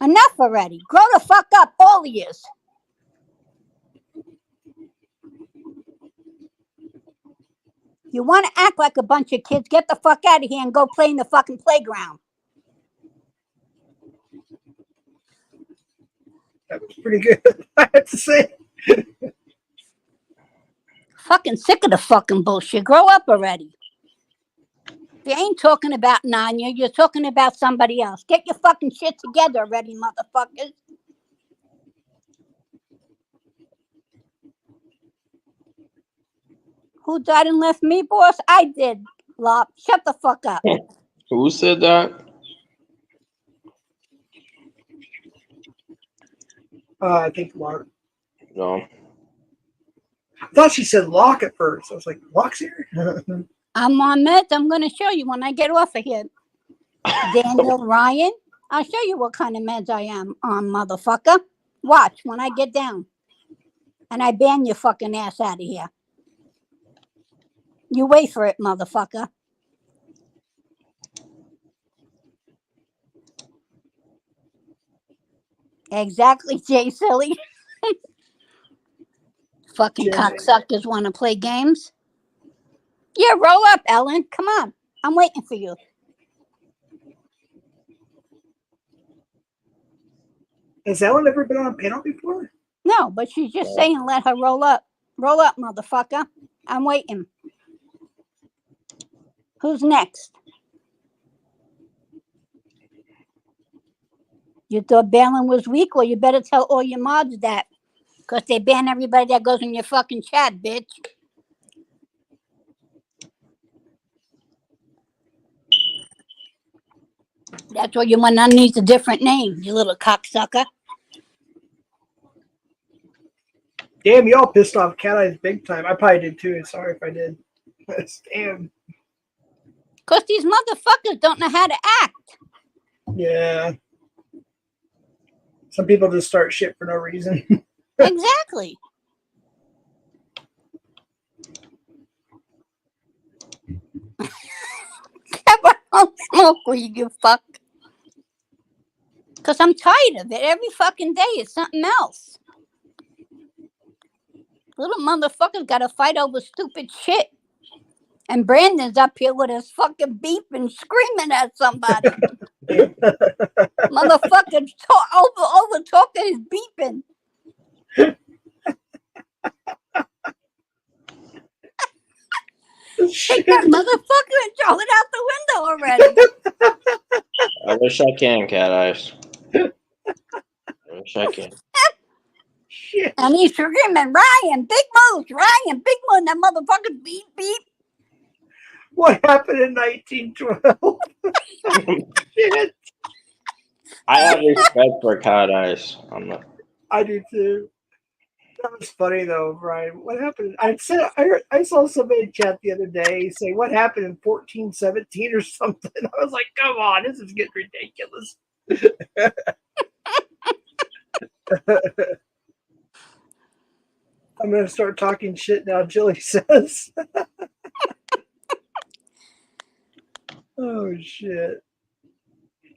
Enough already. Grow the fuck up, all of you. You want to act like a bunch of kids, get the fuck out of here and go play in the fucking playground. That was pretty good, I have to say. Fucking sick of the fucking bullshit. Grow up already. If you ain't talking about Nanya, you're talking about somebody else. Get your fucking shit together already, motherfuckers. Who died and left me, boss? I did, Lop. Shut the fuck up. Who said that? I think Lark. No. I thought she said Lock at first. I was like, Lock's here? I'm on meds. I'm going to show you when I get off of here. Daniel Ryan, I'll show you what kind of meds I am on, motherfucker. Watch when I get down. And I ban your fucking ass out of here. You wait for it, motherfucker. Exactly, Jay Silly. Fucking cocksuckers want to play games. Yeah, roll up, Ellen. Come on. I'm waiting for you. Has Ellen ever been on a panel before? No, but she's just saying let her roll up. Roll up, motherfucker. I'm waiting. Who's next? You thought Balin was weak? Well, you better tell all your mods that. Because they ban everybody that goes in your fucking chat, bitch. That's why your one needs a different name, you little cocksucker. Damn, y'all pissed off Cat Eyes big time. I probably did too. Sorry if I did. Damn. Because these motherfuckers don't know how to act. Yeah. Some people just start shit for no reason. Exactly. Don't smoke weed, you fuck. Because I'm tired of it. Every fucking day it's something else. Little motherfuckers got to fight over stupid shit. And Brandon's up here with his fucking beeping, screaming at somebody. Motherfuckers over talking his beeping. Take that motherfucker and throw it out the window already. I wish I can, Cat Eyes. I wish I can. Shit. And he's screaming, Ryan, big moves, Ryan, big move. That motherfucker beep, beep. What happened in 1912? Shit. I have respect for Cat Eyes. I'm not. I do too. That was funny though, Brian. What happened? I saw somebody in chat the other day say, "What happened in 1417 or something?" I was like, "Come on, this is getting ridiculous." I'm gonna start talking shit now. Jilly says. Oh shit.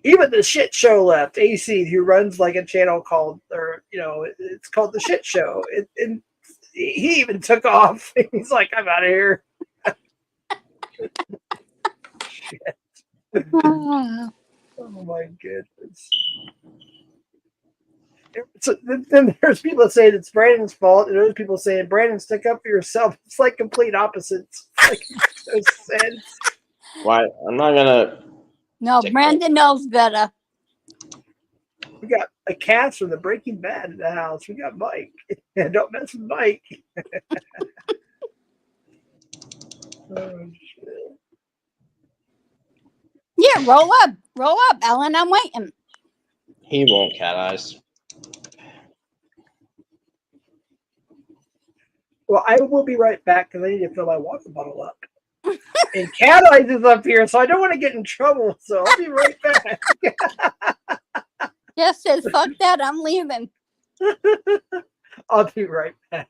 Even the shit show left. AC, who runs like a channel called, or it's called the Shit Show. And he even took off. He's like, "I'm out of here." Shit. Oh my goodness. So then there's people that say it's Brandon's fault, and there's people saying, "Brandon, stick up for yourself." It's like complete opposites. Like, no sense. Why? I'm not gonna. No, Brandon knows better. We got a cast from the Breaking Bad in the house. We got Mike. Don't mess with Mike. Oh shit. Yeah, roll up, Ellen. I'm waiting. He won't, Cat Eyes. Well, I will be right back because I need to fill my water bottle up. And Cat Eyes is up here, so I don't want to get in trouble. So I'll be right back. Just says, fuck that, I'm leaving. I'll be right back.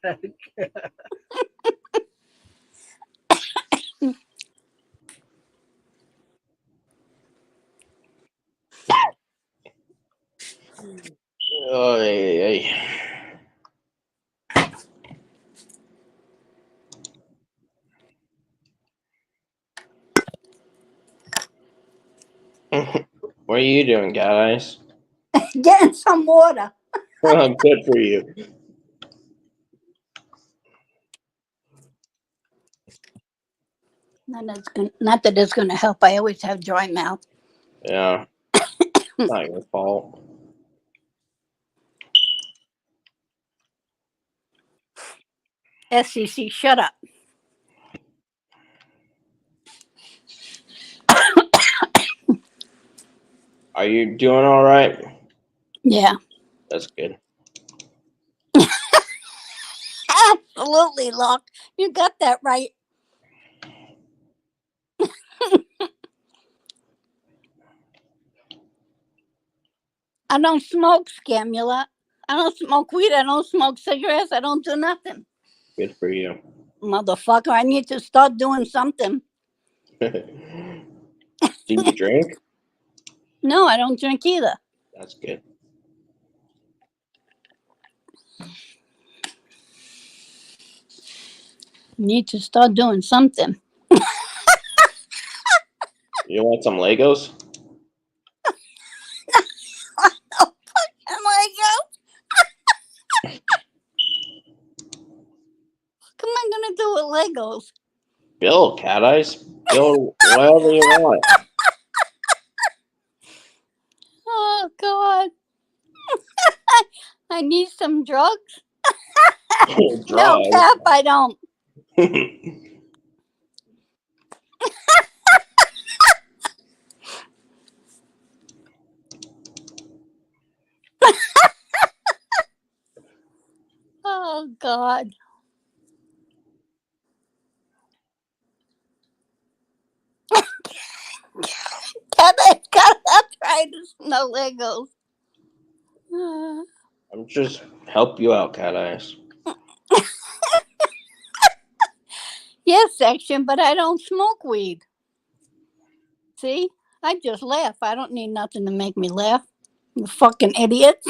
Oy. What are you doing, guys? Getting some water. Good for you. Not that it's gonna help. I always have dry mouth. Yeah. Not your fault. SCC, shut up. Are you doing all right? Yeah, That's good. absolutely, Locke. You got that right. I don't smoke, Scamula. I don't smoke weed. I don't smoke cigarettes. I don't do nothing. Good for you. Motherfucker, I need to start doing something. Do you drink? No, I don't drink either. That's good. Need to start doing something. You want some Legos? Am I go? What am I gonna do with Legos? Bill, Cat Eyes. Yo, whatever you want. Oh God. I need some drugs. No, Drugs. Cap, I don't. Oh God. Cap, I got arthritis. No Legos. I'm just help you out, Cat Eyes. Yes, section, but I don't smoke weed. See? I just laugh. I don't need nothing to make me laugh. You fucking idiots.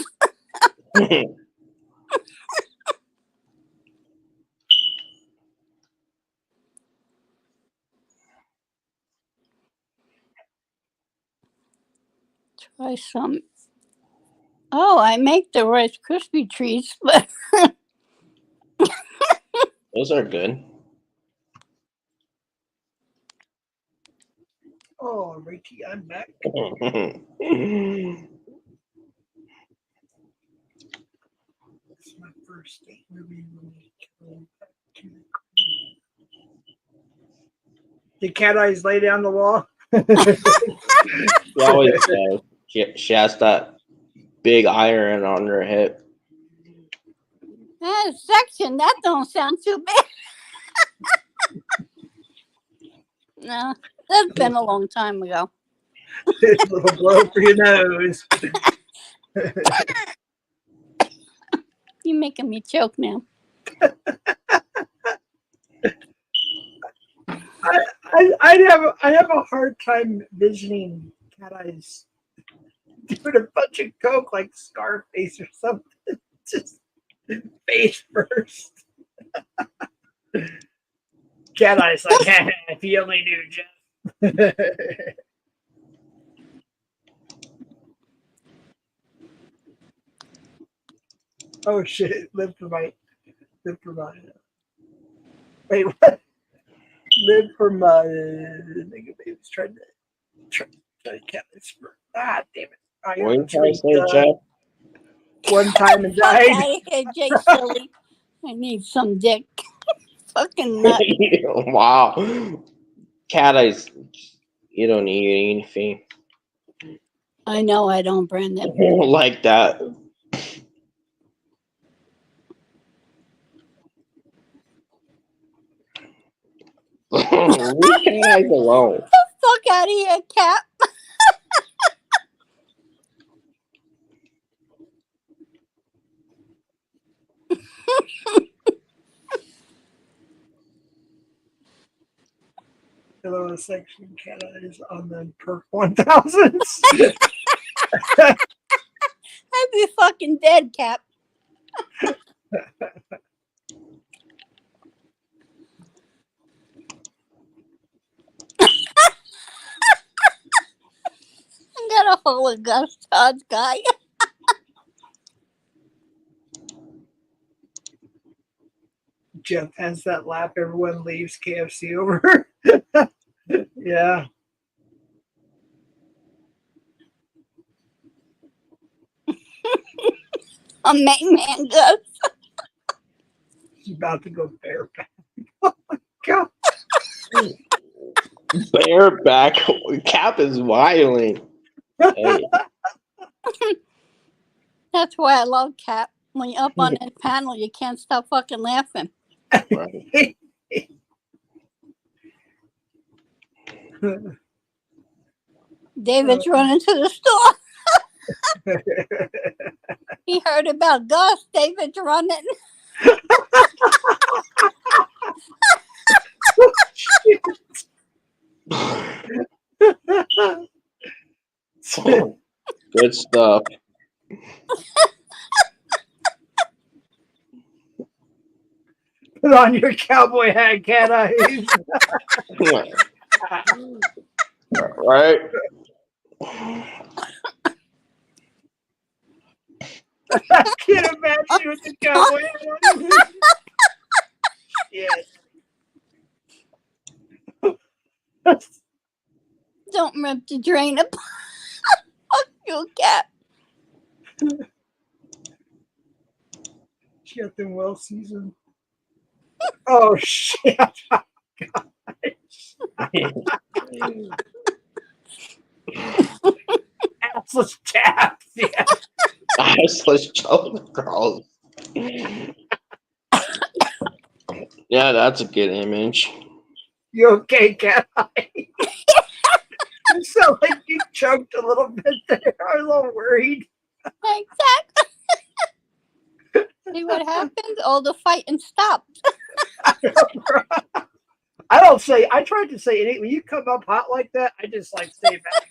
Try some. Oh, I make the Rice Krispie treats, but Those are good. Oh, Ricky, I'm back. It's my first date movie. Did Cat Eyes lay down the law? She always says she has that big iron on her hip. section, that don't sound too bad. No, that's been a long time ago. A little blow for your nose. You're making me choke now. I have a hard time visioning Cat Eyes doing a bunch of coke like Scarface or something. Just face first. Cat Eyes like, if you only knew, Jeff. Oh shit! Live for my. Wait, what? Live for my. Nigga baby's trying to Cat Eyes. Ah, damn it! I What are you have to trying to say, drink, Jeff? one time and Fuck died. out of here, Jay Silly. I need some dick. Fucking nut. Wow. Cat Eyes, you don't need anything I know I don't, Brandon. like that. Leave Cat Eyes alone. Fuck out of here, Cap. Hello, section Cat Eyes on the perk 1000s. I'd be fucking dead, Cap. I got a whole of Gus Todd's guy. Jeff has that lap. Everyone leaves KFC over. Yeah. A main man Gus. He's about to go bareback. Oh my god. Bareback. Cap is violent. Hey. That's why I love Cap. When you're up on that panel, you can't stop fucking laughing. Right. David's running to the store. He heard about Gus. David's running. Good stuff. Put on your cowboy hat, Cat Eyes. Right? I can't imagine you with the cowboy hat. Yes. Don't rip the drain up. Fuck you, cat. She got them well seasoned. Oh shit! Assless chaps. Yeah. Assless choke girls. Yeah, that's a good image. You okay, Cat Eye? You sound like you choked a little bit there. I was a little worried. Exactly. See what happens? All the fighting stopped. I don't say. I tried to say anything. When you come up hot like that, I just like stay back.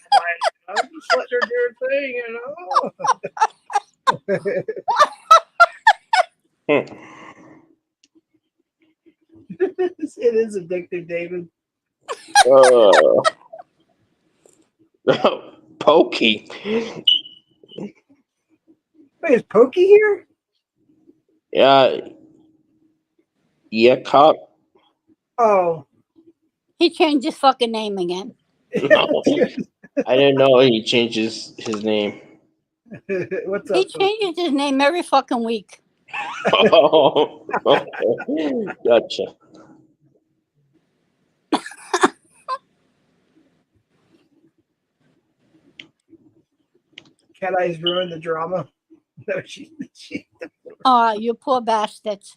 I'm just letting her do her thing, you know. It is addictive, David. Pokey. Wait, is Pokey here? Yeah. Yeah, cop. Oh. He changed his fucking name again. No. I didn't know he changes his name. What's He up? changes his name every fucking week. Oh, okay. Gotcha. Cat Eyes ruined the drama. No, she. Oh, you poor bastards.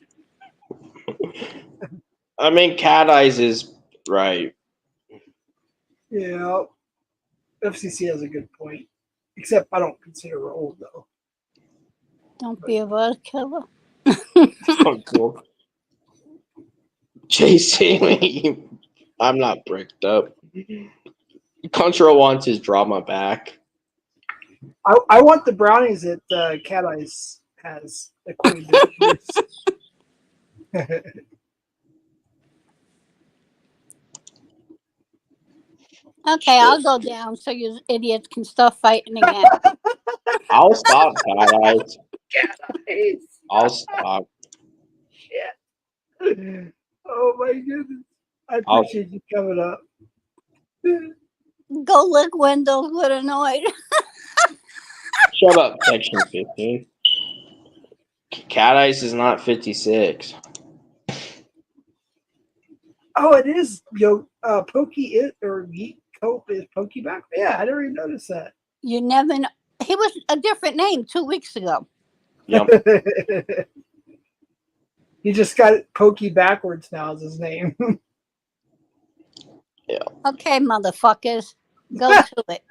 I mean, Cat Eyes is right. Yeah. FCC has a good point. Except I don't consider her old though. Don't be a word killer. Chasing me. I'm not bricked up. Contra wants his drama back. I want the brownies that Cat Eyes has. According to Okay, I'll go down so you idiots can stop fighting again. I'll stop, Cat Eyes. Cat Eyes. I'll stop. Shit. Oh my goodness. I appreciate you coming up. Go lick windows with annoyed. Shut up, Section 15. Cat Eyes is not 56. Oh, it is. Pokey or Yeet Cope is Pokey back? Yeah, I never even noticed that. You never know. He was a different name 2 weeks ago. Yep. He just got Pokey backwards now as his name. Yeah. Okay, motherfuckers. Go to it.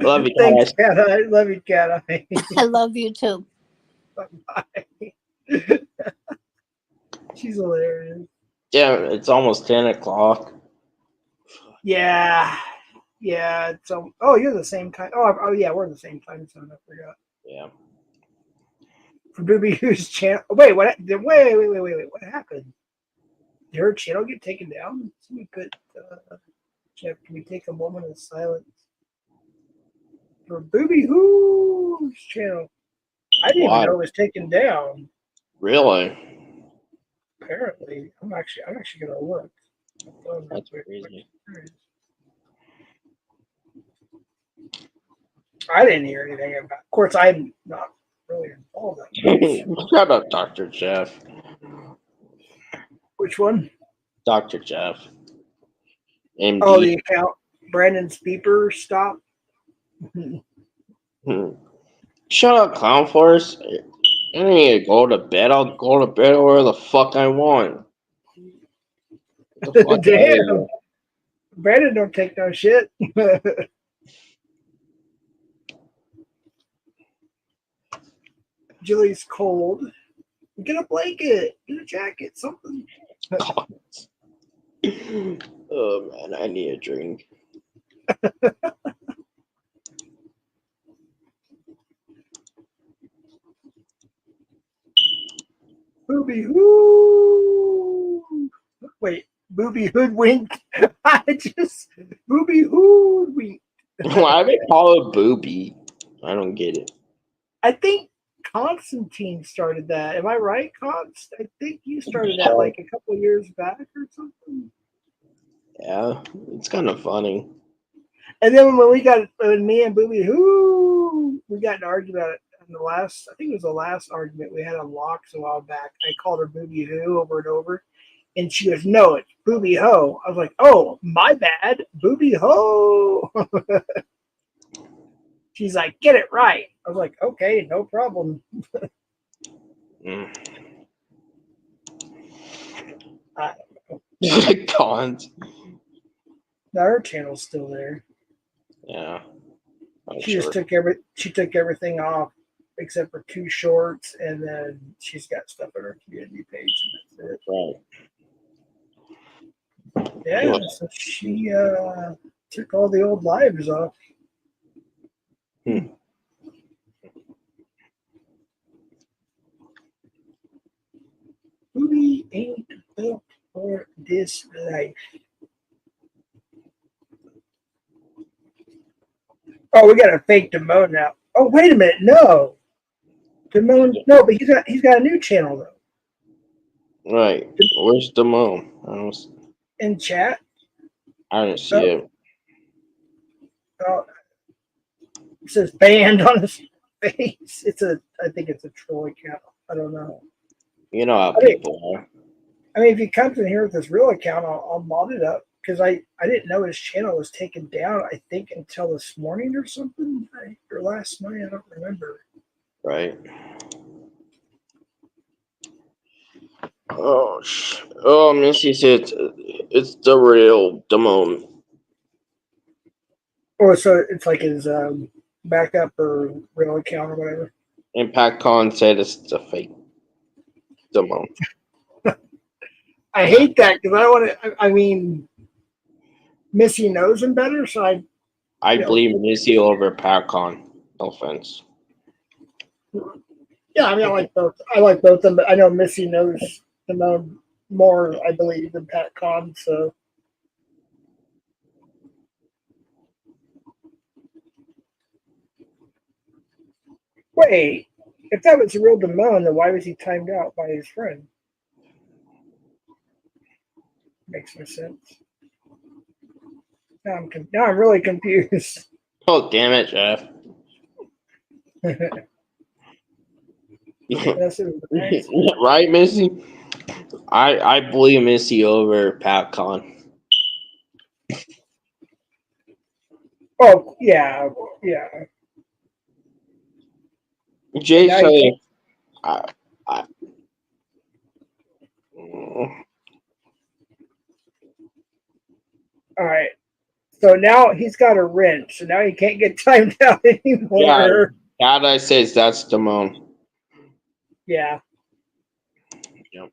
Love you, Thanks, Cat Eyes. Cat Eye. Love you, Cat Eye. I love you too. Bye. She's hilarious. Yeah, it's almost 10 o'clock. Yeah. Yeah. Oh, you're the same time. Oh, yeah, we're the same time zone. I forgot. Yeah. For Booby Who's channel. Wait, what? Wait. What happened? Did her channel get taken down? Somebody put, Jeff, can we take a moment of silence for Booby Who's channel? I didn't even know it was taken down. Really? Apparently, I'm actually gonna look. That's crazy. I didn't hear anything about. Of course, I'm not really involved in that. Shut up, Dr. Jeff. Which one? Dr. Jeff. MD. Oh, the account. Brandon's beeper stop. Shut up, Clown Force. I need to go to bed. I'll go to bed where the fuck I want. The fuck Damn. Brandon don't take no shit. Julie's cold. Get a blanket. Get a jacket. Something. Oh man, I need a drink. Booby Hoo. Wait, Booby Hoodwink. Booby Hoodwink. Why do they call it Booby? I don't get it. I think Constantine started that. Am I right, Const? I think you started that like a couple years back or something. Yeah, it's kind of funny. And then when me and Booby Who, we got in an argument in the last, I think it was the last argument we had on Locks a while back. I called her Booby Who over and over. And she goes, no, it's Booby Ho. I was like, oh, my bad. Booby Ho. She's like, get it right. I was like, okay, no problem. Mm. I, Cons. now her channel's still there. Yeah. I'm She sure. just took everything off except for 2 shorts, and then she's got stuff on her community page, and that's it. Right. Yeah, so she took all the old lives off. Hmm. Booby ain't built for this life. Oh, we got a fake Damone now. Oh, wait a minute, no. Damone, no, but he's got a new channel though. Right. Where's the moon? In chat. I didn't see it. Oh, it says banned on his face. I think it's a troll account. I don't know. You know how I mean- people are. I mean, if he comes in here with his real account, I'll mod it up because I didn't know his channel was taken down. I think until this morning or something, or last night. I don't remember. Right. Oh, Missy said it's the real Damone. Oh, so it's like his backup or real account or whatever. Impact Con said it's a fake Damone. I hate that because I don't want to. I mean, Missy knows him better, so I Yeah. believe Missy over PatCon. No offense. yeah. I mean, I like both. I like both of them, but I know Missy knows him more, I believe, than Pat Con. So wait, if that was the real Damone, then why was he timed out by his friend? Makes no sense. Now I'm really confused. Oh, damn it, Jeff. Yes, it was nice. Right, Missy? I believe Missy over PatCon. Oh yeah, yeah. Jay Now you said, All right. So now he's got a wrench, so now he can't get timed out anymore. Dada says that's Damone. Yeah. Yep.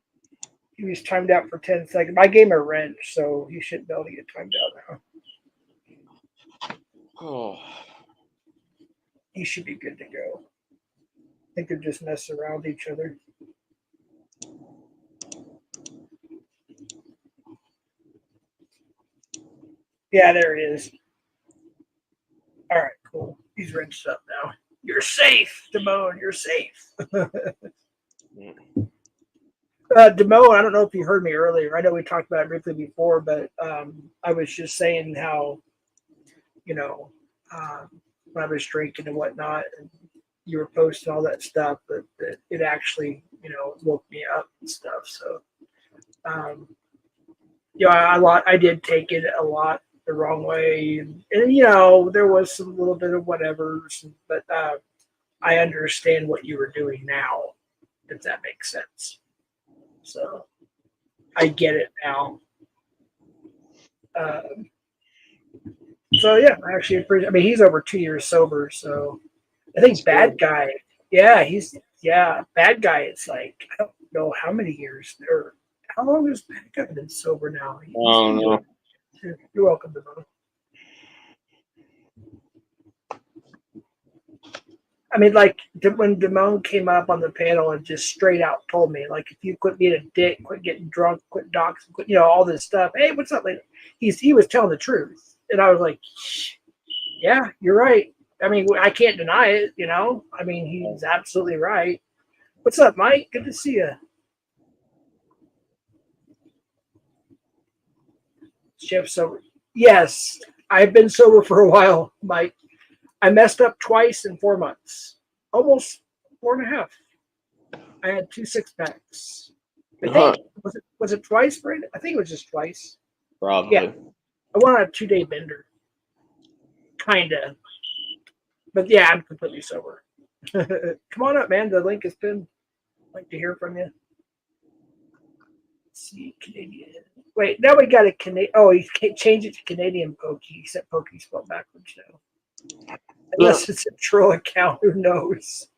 He was timed out for 10 seconds. I gave him a wrench, so he shouldn't be able to get timed out now. Oh. He should be good to go. I think they're just messing around with each other. Yeah, there it is. All right, cool. He's wrenched up now. You're safe, Damone. You're safe. Damone, I don't know if you heard me earlier. I know we talked about it briefly before, but I was just saying how, when I was drinking and whatnot, and you were posting all that stuff, that it actually, woke me up and stuff. So, I did take it a lot the wrong way, and there was some little bit of whatever's, but I understand what you were doing now, if that makes sense. So I get it now. So yeah, I actually appreciate. I mean, he's over 2 years sober, so I think Bad Guy. Yeah, Bad Guy. It's like I don't know how many years or how long has Bad Guy been sober now? I don't know. You're welcome, Damone. I mean, like when Damone came up on the panel and just straight out told me, like, if you quit being a dick, quit getting drunk, quit doxing, quit, all this stuff. Hey, what's up, lady? He was telling the truth, and I was like, yeah, you're right. I mean, I can't deny it. I mean, he's absolutely right. What's up, Mike? Good to see you. Jeff sober. Yes, I've been sober for a while, Mike. I messed up twice in 4 months, almost 4.5. I had 2 6-packs. I Huh, think was it twice, Brandon? I think it was just twice. probably. Yeah, I went on a 2-day bender, kinda. But yeah, I'm completely sober. Come on up, man. The link has been. I'd like to hear from you. Let's see, Canadian. Wait, now we got a Canadian. Oh, he can't change it to Canadian Pokey. He said Pokey spelled backwards now. Unless it's a troll account, who knows?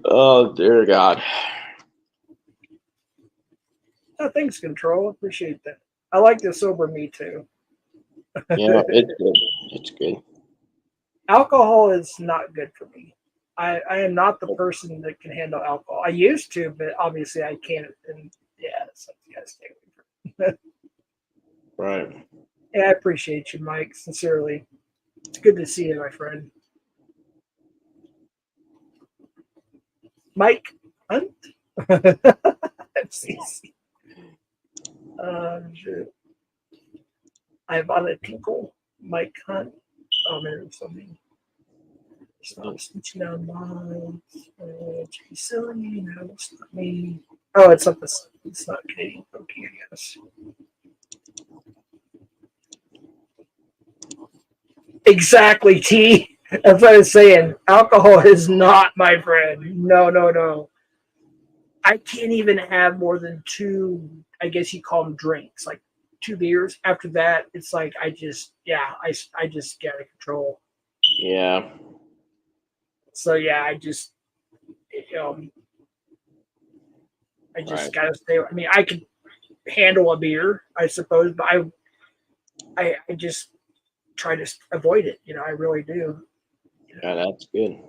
Oh dear God. Oh, thanks, Control. Appreciate that. I like the sober me too. Yeah, it's good. It's good. Alcohol is not good for me. I am not the person that can handle alcohol. I used to, but obviously I can't. And yeah, so you gotta stay away from it. Right. Yeah, I appreciate you, Mike. Sincerely, it's good to see you, my friend. Mike Hunt. FCC. Shit. Ivana Tinkle. Mike Hunt. Oh man, there's something. Stop snitching on mine. Be silly. No, it's not me. Oh, it's not this. It's not Canadian Pokey, I guess. Exactly, T. That's what I was saying. Alcohol is not my friend. No, no, no. I can't even have more than 2. I guess you call them drinks, like 2 beers. After that, it's like I just, yeah, I just get out of control. Yeah. So yeah, um, I just Right. gotta stay. I mean, I could handle a beer, I suppose, but I just try to avoid it. I really do. Yeah, that's good.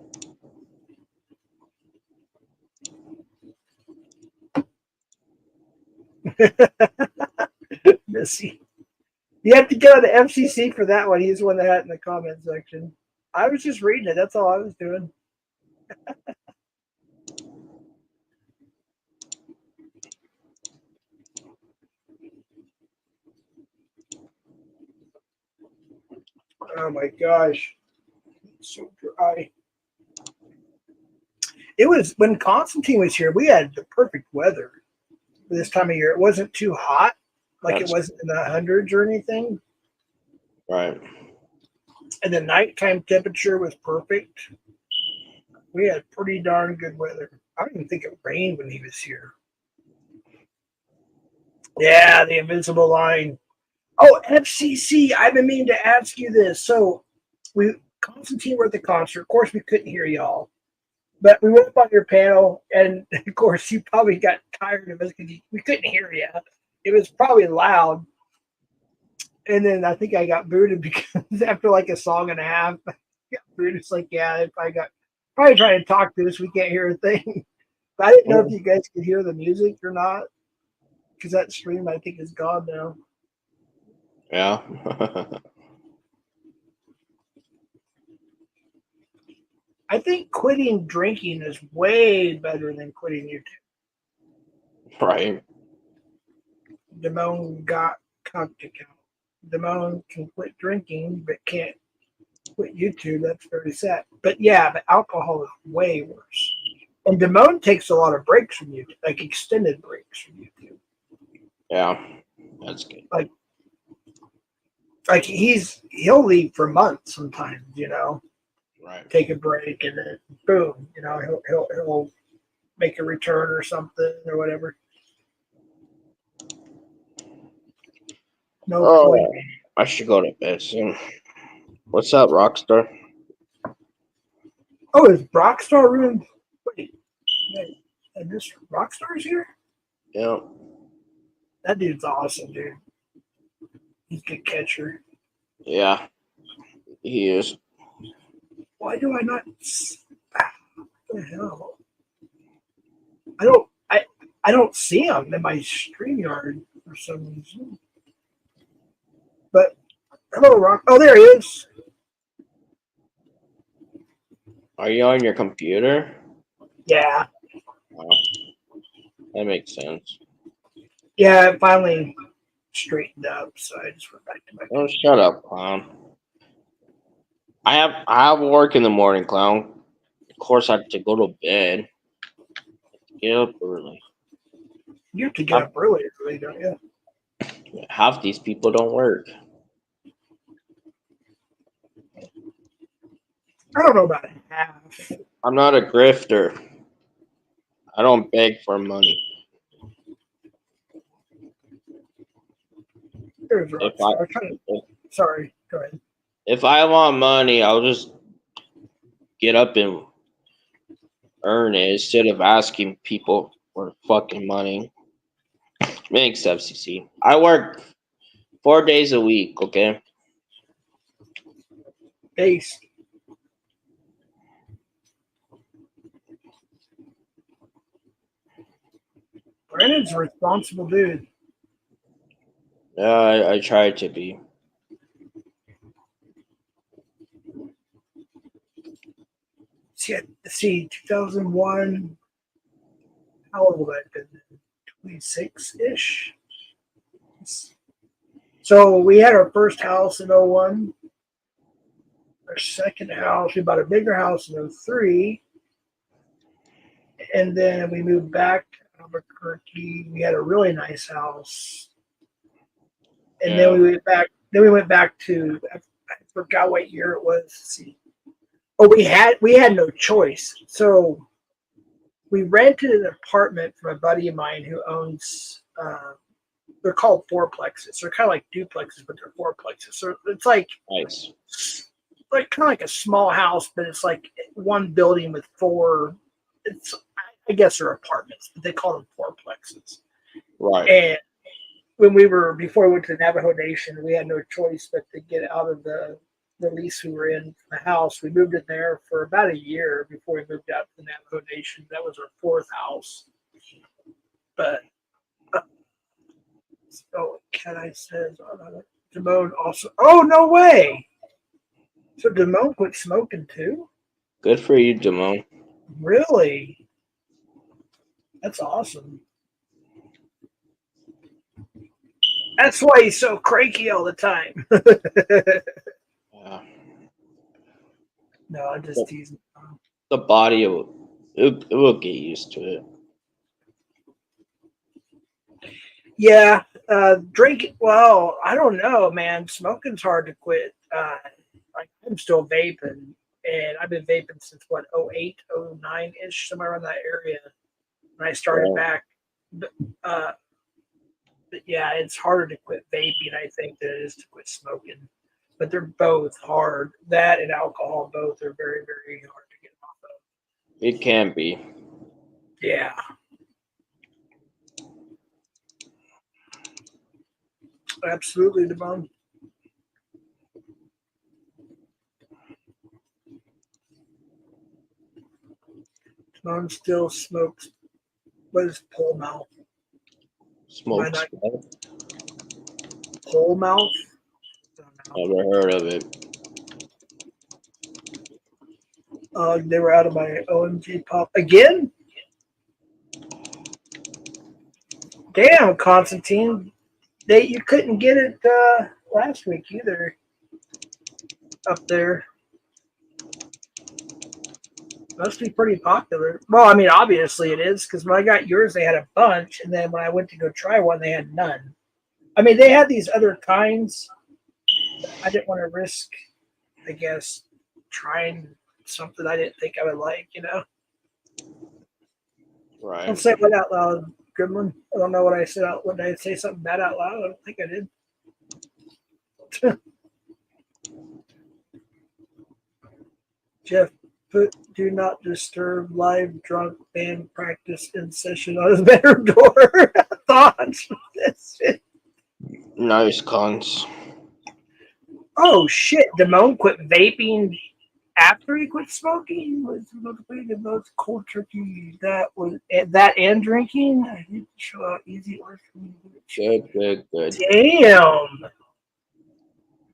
Missy. You have to go to the FCC for that one. He's the one that had it in the comment section. I was just reading it. That's all I was doing. Oh my gosh. It's so dry. It was when Constantine was here, we had the perfect weather for this time of year. It wasn't too hot, like it That's wasn't in the hundreds or anything. right. And the nighttime temperature was perfect. We had pretty darn good weather. I don't even think it rained when he was here. Yeah, the invisible line. Oh, FCC, I've been meaning to ask you this. So Constantine were at the concert. Of course, we couldn't hear y'all. But we went up on your panel, and of course, you probably got tired of us because we couldn't hear you. It was probably loud. And then I think I got booted because after like a song and a half, I got booted. It's like, yeah, if I got probably trying to talk to us, we can't hear a thing. But I didn't know if you guys could hear the music or not because that stream I think is gone now. Yeah. I think quitting drinking is way better than quitting YouTube. Right. Damone got cocked account. Damone can quit drinking but can't quit YouTube. That's very sad. But yeah, but alcohol is way worse. And Damone takes a lot of breaks from YouTube, like extended breaks from YouTube. Yeah. That's good. Like he'll leave for months sometimes, Right. take a break and then boom, he'll make a return or something or whatever. No point. Oh, I should go to bed soon. What's up, Rockstar? Oh, is Rockstar room? Wait, and this Rockstar's here? Yeah. That dude's awesome, dude. He's a good catcher. Yeah. He is. Why do I not? What the hell? I don't see him in my StreamYard for some reason. But hello, Rock. Oh, there he is. Are you on your computer? Yeah. Wow. That makes sense. Yeah, it finally straightened up, so I just went back to my. Oh, shut up, clown. I have work in the morning, clown. Of course, I have to go to bed. Get up early. You have to get up early, really, don't you? Half these people don't work. I don't know about half. I'm not a grifter. I don't beg for money. There's If Rockstar. I was trying to, sorry, go ahead. if I want money, I'll just get up and earn it instead of asking people for fucking money. Thanks, FCC. I work 4 days a week, okay? Base. Brandon's a responsible dude. Yeah, I try to be. See, 2001. How old would I have been? 26-ish. So we had our first house in 01. Our second house, we bought a bigger house in 03. And then we moved back to Albuquerque. We had a really nice house. And then we went back. Then we went back to, I forgot what year it was. Let's see. Oh, we had no choice. So we rented an apartment from a buddy of mine who owns. They're called fourplexes. They're kind of like duplexes, but they're fourplexes. So it's like Nice. like kind of like a small house, but it's like one building with four. It's I guess they're apartments, but they call them fourplexes. Right. And before we went to the Navajo Nation, we had no choice but to get out of the lease we were in the house. We moved in there for about a year before we moved out to the Navajo Nation. That was our fourth house. But so Cat says Damone also. Oh no way! So Damone quit smoking too? Good for you, Damone. Really? That's awesome. That's why he's so cranky all the time. Yeah. No, I'm just teasing. The body it will get used to it. Yeah, drinking. Well, I don't know, man. Smoking's hard to quit. I'm still vaping, and I've been vaping since 08, 09 ish, somewhere around that area. When I started back, but yeah, it's harder to quit vaping, I think, than it is to quit smoking. But they're both hard. That and alcohol both are very, very hard to get off of. It can be. Yeah. Absolutely, Devon. Devon still smokes. What is pole mouth? Smokes. Pole mouth? Never heard of it. They were out of my OMG pop again. Damn, Constantine. You couldn't get it last week either. Up there. Must be pretty popular. Well, I mean, obviously it is, because when I got yours, they had a bunch, and then when I went to go try one, they had none. I mean, they had these other kinds. I didn't want to risk, I guess, trying something I didn't think I would like, you know? Right. Don't say it out loud, Gremlin. I don't know what I said out. Did I say something bad out loud? I don't think I did. Jeff put "Do Not Disturb" live drunk band practice in session on his bedroom door. Thoughts? Nice cons. Oh shit! Damone quit vaping after he quit smoking. Was motivated about cold turkey. That was that and drinking. I need to show how easy it was for me to Good. Damn.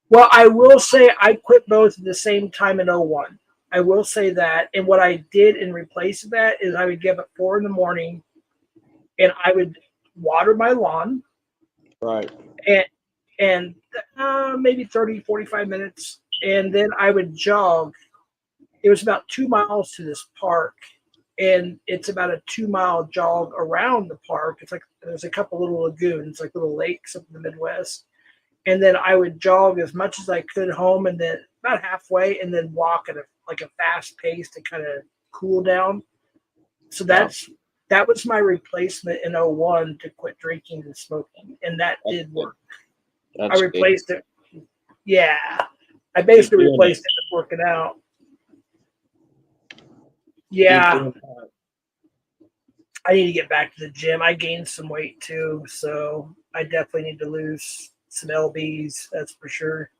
Well, I will say I quit both at the same time in 01. I will say that. And what I did in replace of that is I would get up at 4 a.m. and I would water my lawn, Right. and maybe 30, 45 minutes. And then I would jog. It was about 2 miles to this park. And it's about a 2 mile jog around the park. It's like there's a couple little lagoons, like little lakes up in the Midwest. And then I would jog as much as I could home, and then about halfway, and then walk at a fast pace to kind of cool down. So that was my replacement in '01 to quit drinking and smoking, and that did work. That's I good. replaced it. Yeah, I basically Keep doing replaced it with working out. Yeah, Keep doing that. I need to get back to the gym. I gained some weight too, so I definitely need to lose some lbs. That's for sure.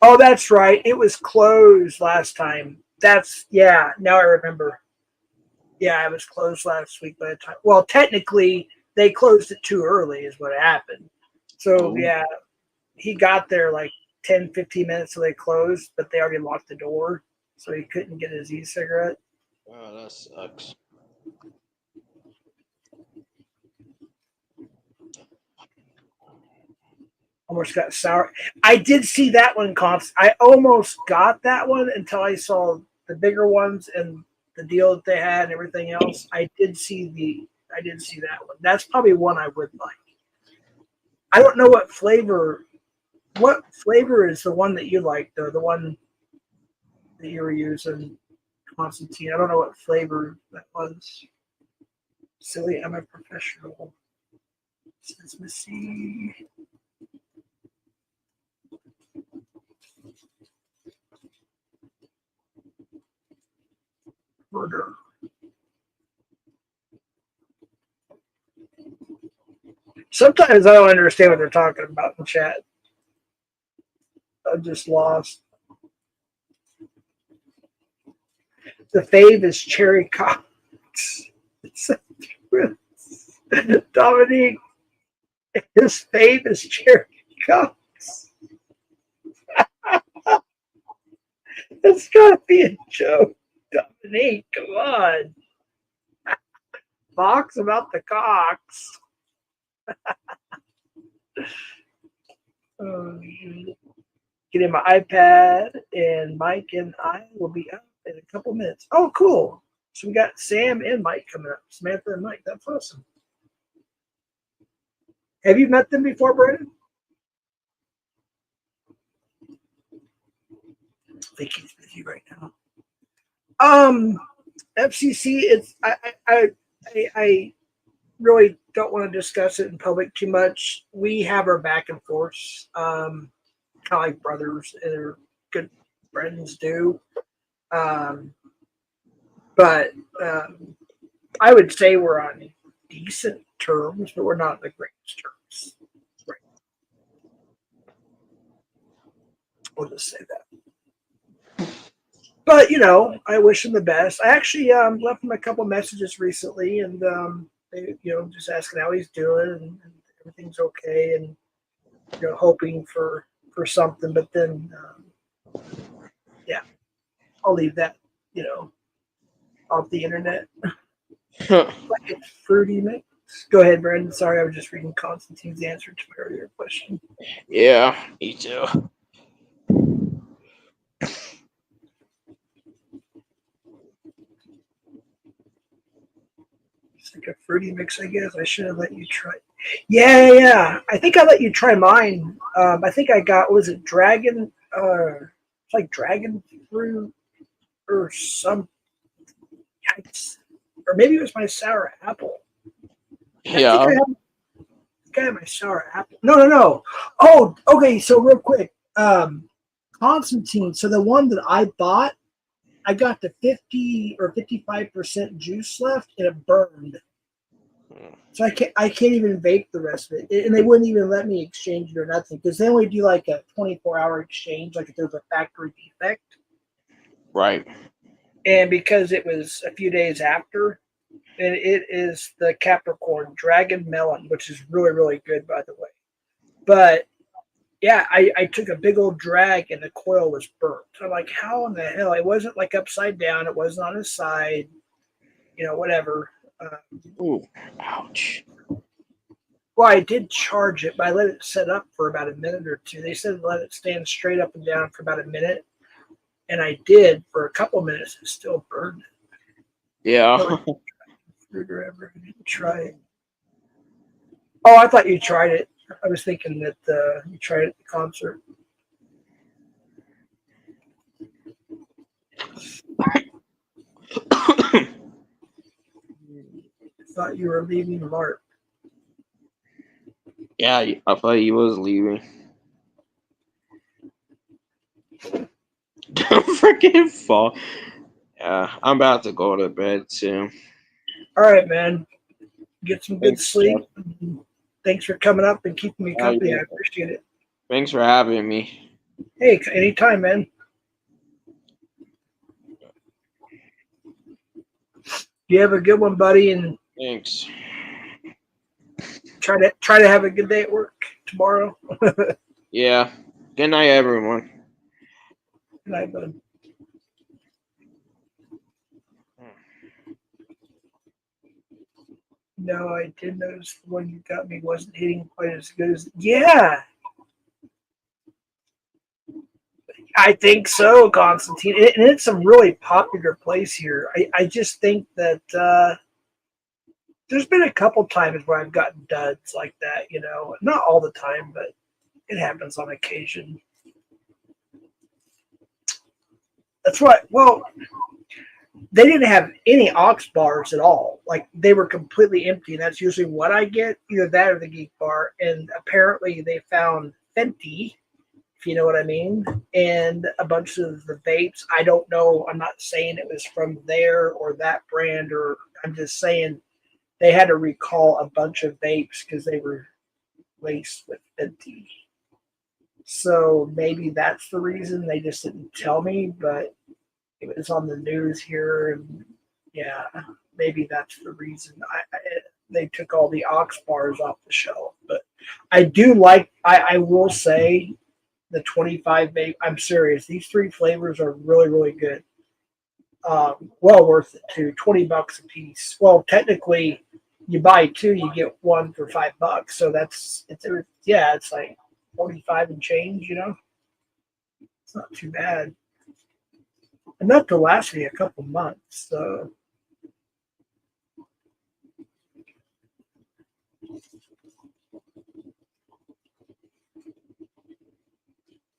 Oh, that's right. It was closed last time. Now I remember. Yeah, it was closed last week by the time. Well, technically, they closed it too early, is what happened. So, Oh. yeah, he got there like 10, 15 minutes so they closed, but they already locked the door. So he couldn't get his e-cigarette. Oh, that sucks. Almost got sour. I did see that one, Comps. I almost got that one until I saw the bigger ones and the deal that they had and everything else. I did see that one. That's probably one I would like. I don't know what flavor. What flavor is the one that you like, though? The one that you were using, Constantine. I don't know what flavor that was. Silly, I'm a professional. Says Missy. Murder. Sometimes I don't understand what they're talking about in chat. I'm just lost. The fave is cherry cox. Dominique, his fave is cherry cox. It's gotta be a joke, Dominique. Come on. Fox about the cocks. Get in my iPad, and Mike and I will be up in a couple minutes. Oh, cool. So we got Sam and Mike coming up. Samantha and Mike. That's awesome. Have you met them before, Brandon? I think he's busy right now. FCC. It's I really don't want to discuss it in public too much. We have our back and forth, kind of like brothers and good friends do. But I would say we're on decent terms, but we're not in the greatest terms. Right. We'll just say that. But, I wish him the best. I actually left him a couple messages recently, and they, just asking how he's doing, and everything's okay, and hoping for something. But then, I'll leave that, off the internet. Like it's fruity mix. Go ahead, Brandon. Sorry, I was just reading Constantine's answer to my earlier question. Yeah, me too. It's like a fruity mix, I guess. I should have let you try. Yeah. I think I let you try mine. I think I got, was it dragon? It's like dragon fruit or some. Or maybe it was my sour apple. Yeah. I think I had my sour apple. No. Oh, okay. So real quick, Constantine. So the one that I bought, I got the 50 or 55% juice left, and it burned. So I can't even vape the rest of it, and they wouldn't even let me exchange it or nothing because they only do like a 24-hour exchange, like if there's a factory defect. Right. And because it was a few days after, and it is the Capricorn Dragon Melon, which is really, really good, by the way. But yeah, I took a big old drag and the coil was burnt. I'm like, how in the hell? It wasn't like upside down. It wasn't on its side. whatever. Ooh, ouch. Well, I did charge it, but I let it set up for about a minute or two. They said let it stand straight up and down for about a minute, and I did for a couple of minutes. It still burned. Yeah. Screwdriver. I didn't try it. Oh, I thought you tried it. I was thinking that you tried it at the concert. I thought you were leaving Mark. Yeah, I thought he was leaving. Freaking fall. Yeah, I'm about to go to bed soon. All right, man. Get some good Thanks, sleep. Jeff. Thanks for coming up and keeping me company. Yeah. I appreciate it. Thanks for having me. Hey, anytime, man. You have a good one, buddy, and Thanks. try to have a good day at work tomorrow. Yeah. Good night, everyone. Good night, bud. No, I did notice the one you got me wasn't hitting quite as good as. Yeah, I think so, Constantine. And it's a really popular place here. I just think that there's been a couple times where I've gotten duds like that, Not all the time, but it happens on occasion. That's right. Well, they didn't have any aux bars at all. Like they were completely empty. And that's usually what I get, either that or the Geek Bar. And apparently they found Fenty, if you know what I mean, and a bunch of the vapes. I don't know. I'm not saying it was from there or that brand, or I'm just saying they had to recall a bunch of vapes because they were laced with Fenty. So maybe that's the reason. They just didn't tell me, but it was on the news here, and yeah, maybe that's the reason. They took all the aux bars off the shelf, but I do like. I will say, the 25 vape. I'm serious. These three flavors are really, really good. Well worth it too. $20 a piece. Well, technically, you buy two, you get one for $5. So it's like 45 and change. It's not too bad. Enough to last me a couple months. So.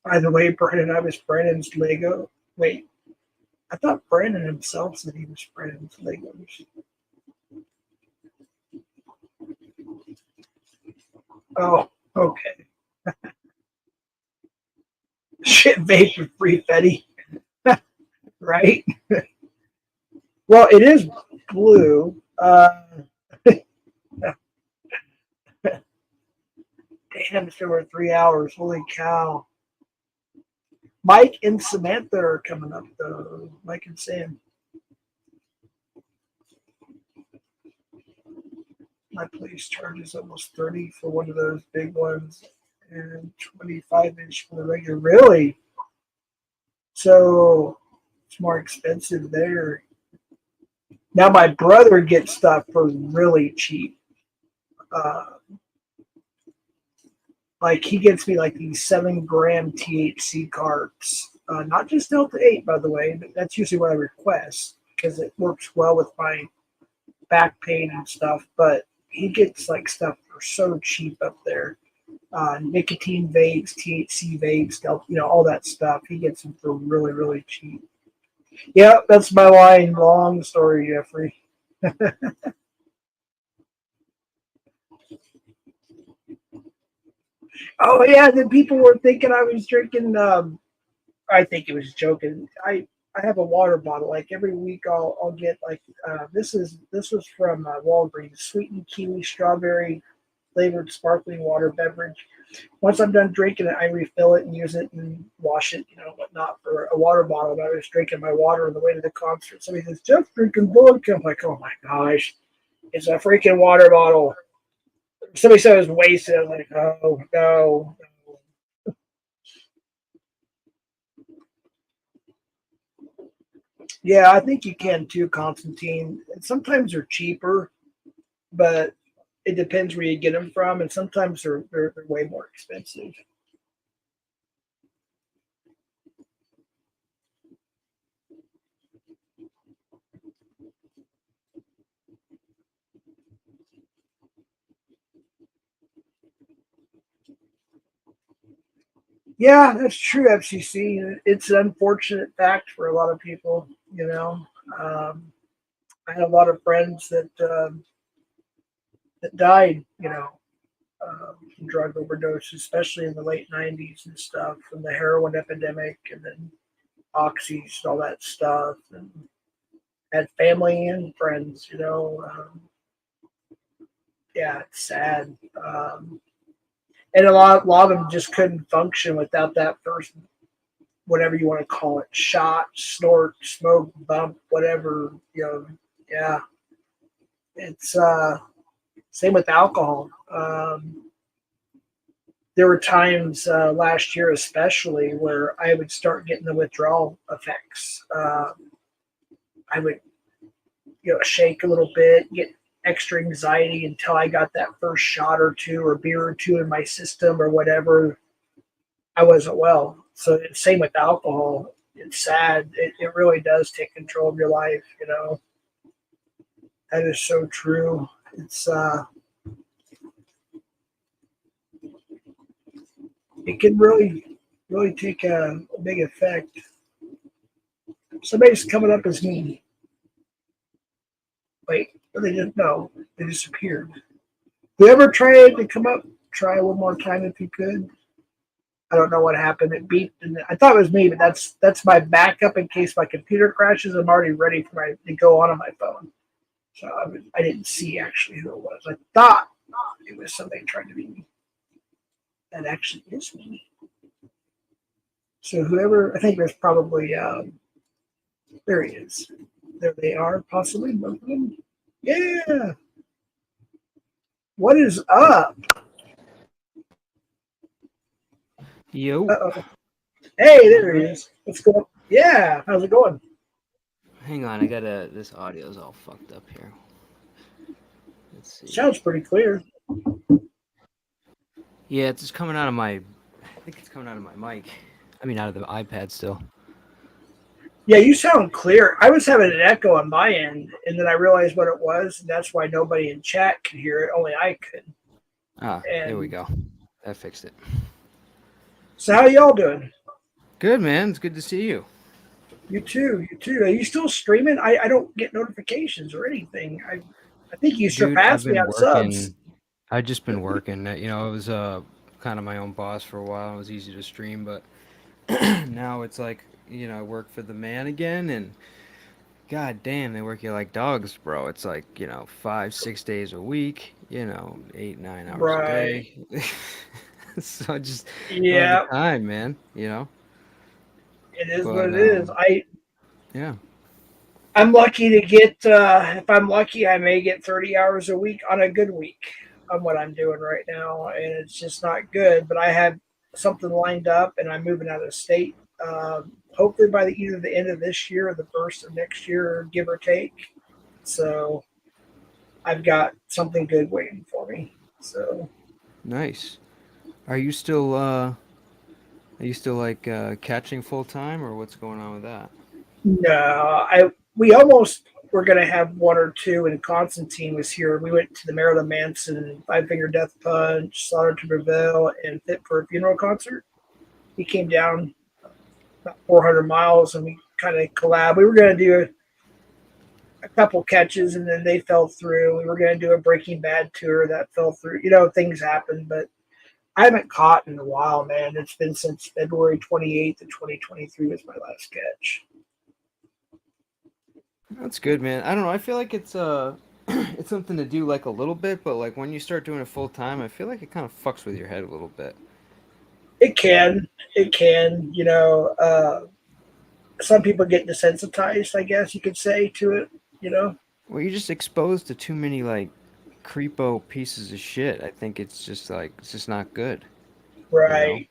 By the way, Brandon, I was Brandon's Lego. Wait, I thought Brandon himself said he was Brandon's Legos. Oh, okay. Shit, vape for free, Fetty. Right? Well, it is blue. Damn, it's over 3 hours. Holy cow. Mike and Samantha are coming up, though. Mike and Sam. My place charges almost 30 for one of those big ones and 25-inch for the regular. Really? So it's more expensive there. Now my brother gets stuff for really cheap. Like he gets me like these 7-gram THC carts. Not just Delta 8, by the way, but that's usually what I request because it works well with my back pain and stuff. But he gets like stuff for so cheap up there. Nicotine vapes, THC vapes, Delta, all that stuff. He gets them for really, really cheap. Yeah, that's my line. Long story, Jeffrey. Oh yeah, then people were thinking I was drinking. I think it was joking. I have a water bottle. Like every week, I'll get like this was from Walgreens, sweetened kiwi strawberry flavored sparkling water beverage. Once I'm done drinking it, I refill it and use it and wash it, whatnot for a water bottle. And I was drinking my water on the way to the concert. Somebody says, "Jeff drinking vodka." I'm like, oh my gosh, it's a freaking water bottle. Somebody said it was wasted. I was like, oh no. Yeah, I think you can too, Constantine. And sometimes they're cheaper, but it depends where you get them from, and sometimes they're way more expensive. Yeah, that's true, FCC. It's an unfortunate fact for a lot of people, you know. I had a lot of friends that died, from drug overdose, especially in the late '90s and stuff, from the heroin epidemic, and then oxys and all that stuff, and had family and friends. Yeah, it's sad, and a lot of them just couldn't function without that first, whatever you want to call it, shot, snort, smoke, bump, whatever. Yeah, it's same with alcohol. There were times last year, especially, where I would start getting the withdrawal effects. I would, shake a little bit, get extra anxiety until I got that first shot or two or beer or two in my system or whatever. I wasn't well. So same with alcohol. It's sad. It really does take control of your life. That is so true. It can really, really take a big effect. Somebody's coming up as me. Wait, they didn't know. They disappeared. Whoever tried to come up, try one more time if you could. I don't know what happened. It beeped, and I thought it was me, but that's my backup in case my computer crashes. I'm already ready to go on my phone. So I didn't see actually who it was. I thought it was somebody trying to be me. That actually is me. So whoever, I think there's probably, there he is. There they are, possibly both of them. Yeah. What is up? Yo. Uh-oh. Hey, there he is. What's going on? Yeah, how's it going? Hang on, I gotta. This audio's all fucked up here. Let's see. Sounds pretty clear. Yeah, it's just coming out of my. I think it's coming out of my mic. I mean, out of the iPad still. Yeah, you sound clear. I was having an echo on my end, and then I realized what it was, and that's why nobody in chat could hear it. Only I could. Ah, there we go. That fixed it. So how y'all doing? Good, man. It's good to see you. You too. You too. Are you still streaming? I don't get notifications or anything. I think you surpassed me on subs. I've just been working. I was kind of my own boss for a while. It was easy to stream, but now it's like, I work for the man again, and god damn, they work you like dogs, bro. It's like, 5-6 days a week, 8-9 hours a day. So I just don't have the time, man. It is what it is. Yeah. I'm lucky to get. If I'm lucky, I may get 30 hours a week on a good week on what I'm doing right now, and it's just not good. But I have something lined up, and I'm moving out of state. Hopefully by either the end of this year or the first of next year, give or take. So I've got something good waiting for me. So nice. Are you still like catching full time, or what's going on with that? No, we almost were gonna have one or two, and Constantine was here. We went to the Marilyn Manson, Five Finger Death Punch, Slaughter to Prevail, and Fit for a Funeral concert. He came down about 400 miles, and we kind of collab. We were gonna do a couple catches, and then they fell through. We were gonna do a Breaking Bad tour that fell through. Things happen, but I haven't caught in a while, man. It's been since February 28th of 2023 was my last catch. That's good, man. I don't know. I feel like it's it's something to do like a little bit, but like when you start doing it full time, I feel like it kind of fucks with your head a little bit. It can. Some people get desensitized, I guess you could say, to it. Well, you're just exposed to too many like creepo pieces of shit. I think it's just not good. Right.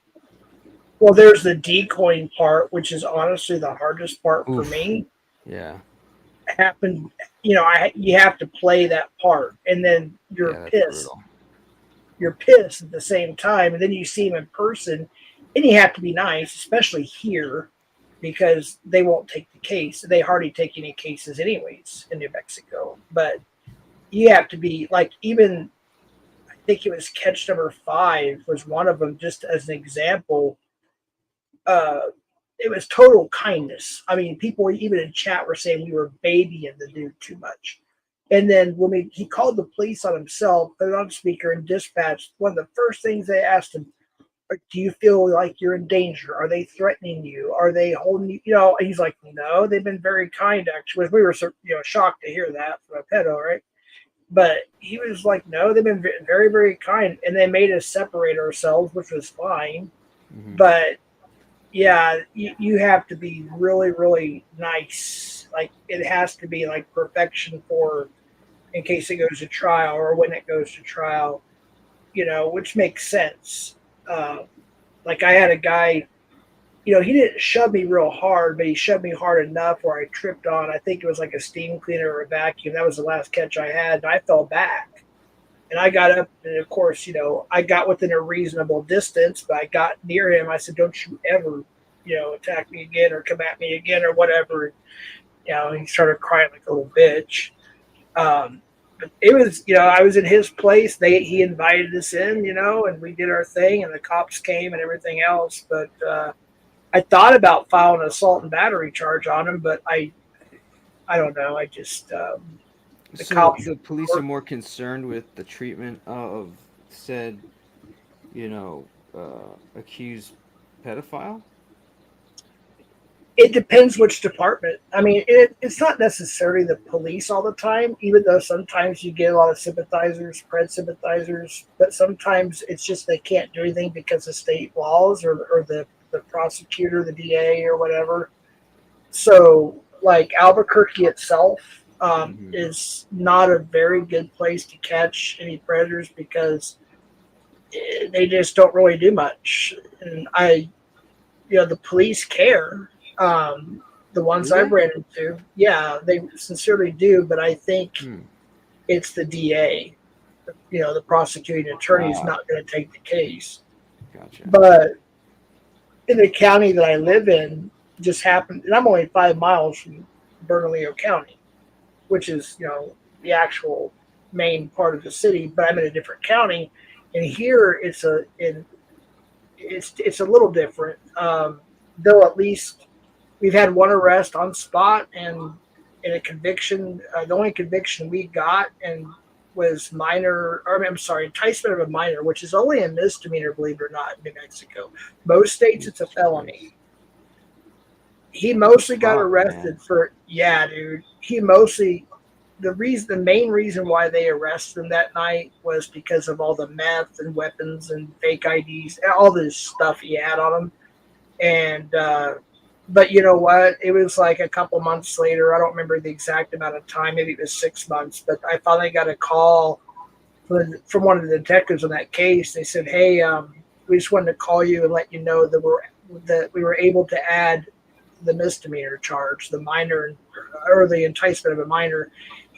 Well, there's the decoying part, which is honestly the hardest part for me. Yeah. happened. You have to play that part, and then you're Yeah, that's pissed. brutal. You're pissed at the same time, and then you see him in person, and you have to be nice, especially here, because they won't take the case. They hardly take any cases anyways in New Mexico. But you have to be like, even I think it was catch number 5 was one of them, just as an example. Uh, it was total kindness. I mean, people even in chat were saying we were babying the dude too much. And then when he called the police on himself, put it on speaker and dispatched, one of the first things they asked him, do you feel like you're in danger? Are they threatening you? Are they holding you? And he's like, no, they've been very kind, actually. We were, shocked to hear that from a pedo, right? But he was like, no, they've been very, very kind. And they made us separate ourselves, which was fine. Mhm. But yeah, you have to be really, really nice. Like, it has to be like perfection for in case it goes to trial or when it goes to trial, which makes sense. Like, I had a guy, he didn't shove me real hard, but he shoved me hard enough where I tripped on, I think it was like a steam cleaner or a vacuum. That was the last catch I had. And I fell back. And I got up, and of course, I got within a reasonable distance, but I got near him. I said, don't you ever, attack me again or come at me again or whatever. He started crying like a little bitch. But it was, I was in his place. He invited us in, and we did our thing, and the cops came and everything else. But I thought about filing an assault and battery charge on him, but I don't know. I just the So cops. the police are more concerned with the treatment of said, you know, accused pedophile? It depends which department. I mean, it's not necessarily the police all the time, even though sometimes you get a lot of sympathizers, Pred sympathizers, but sometimes it's just they can't do anything because of state laws or the prosecutor, the DA, or whatever. So, like, Albuquerque itself Mhm. is not a very good place to catch any predators because they just don't really do much. And the police care. The ones Do I've they? ran into, yeah, they sincerely do, but I think Hmm. it's the DA, the prosecuting attorney is Ah, not going to take the case. gotcha. But in the county that I live in, just happened, and I'm only 5 miles from Bernalillo County, which is, the actual main part of the city, but I'm in a different county. And here it's a little different. Though at least we've had one arrest on spot and in a conviction. The only conviction we got and was minor, or I'm sorry, enticement of a minor, which is only a misdemeanor, believe it or not, in New Mexico. Most states it's a Jesus felony. Christ. He mostly got Fuck, man. arrested for, yeah, dude. He mostly, the main reason why they arrested him that night was because of all the meth and weapons and fake IDs, all this stuff he had on him. And but you know what? It was like a couple months later. I don't remember the exact amount of time. Maybe it was 6 months. But I finally got a call from one of the detectives on that case. They said, "Hey, we just wanted to call you and let you know that we were able to add the misdemeanor charge, the minor or the enticement of a minor."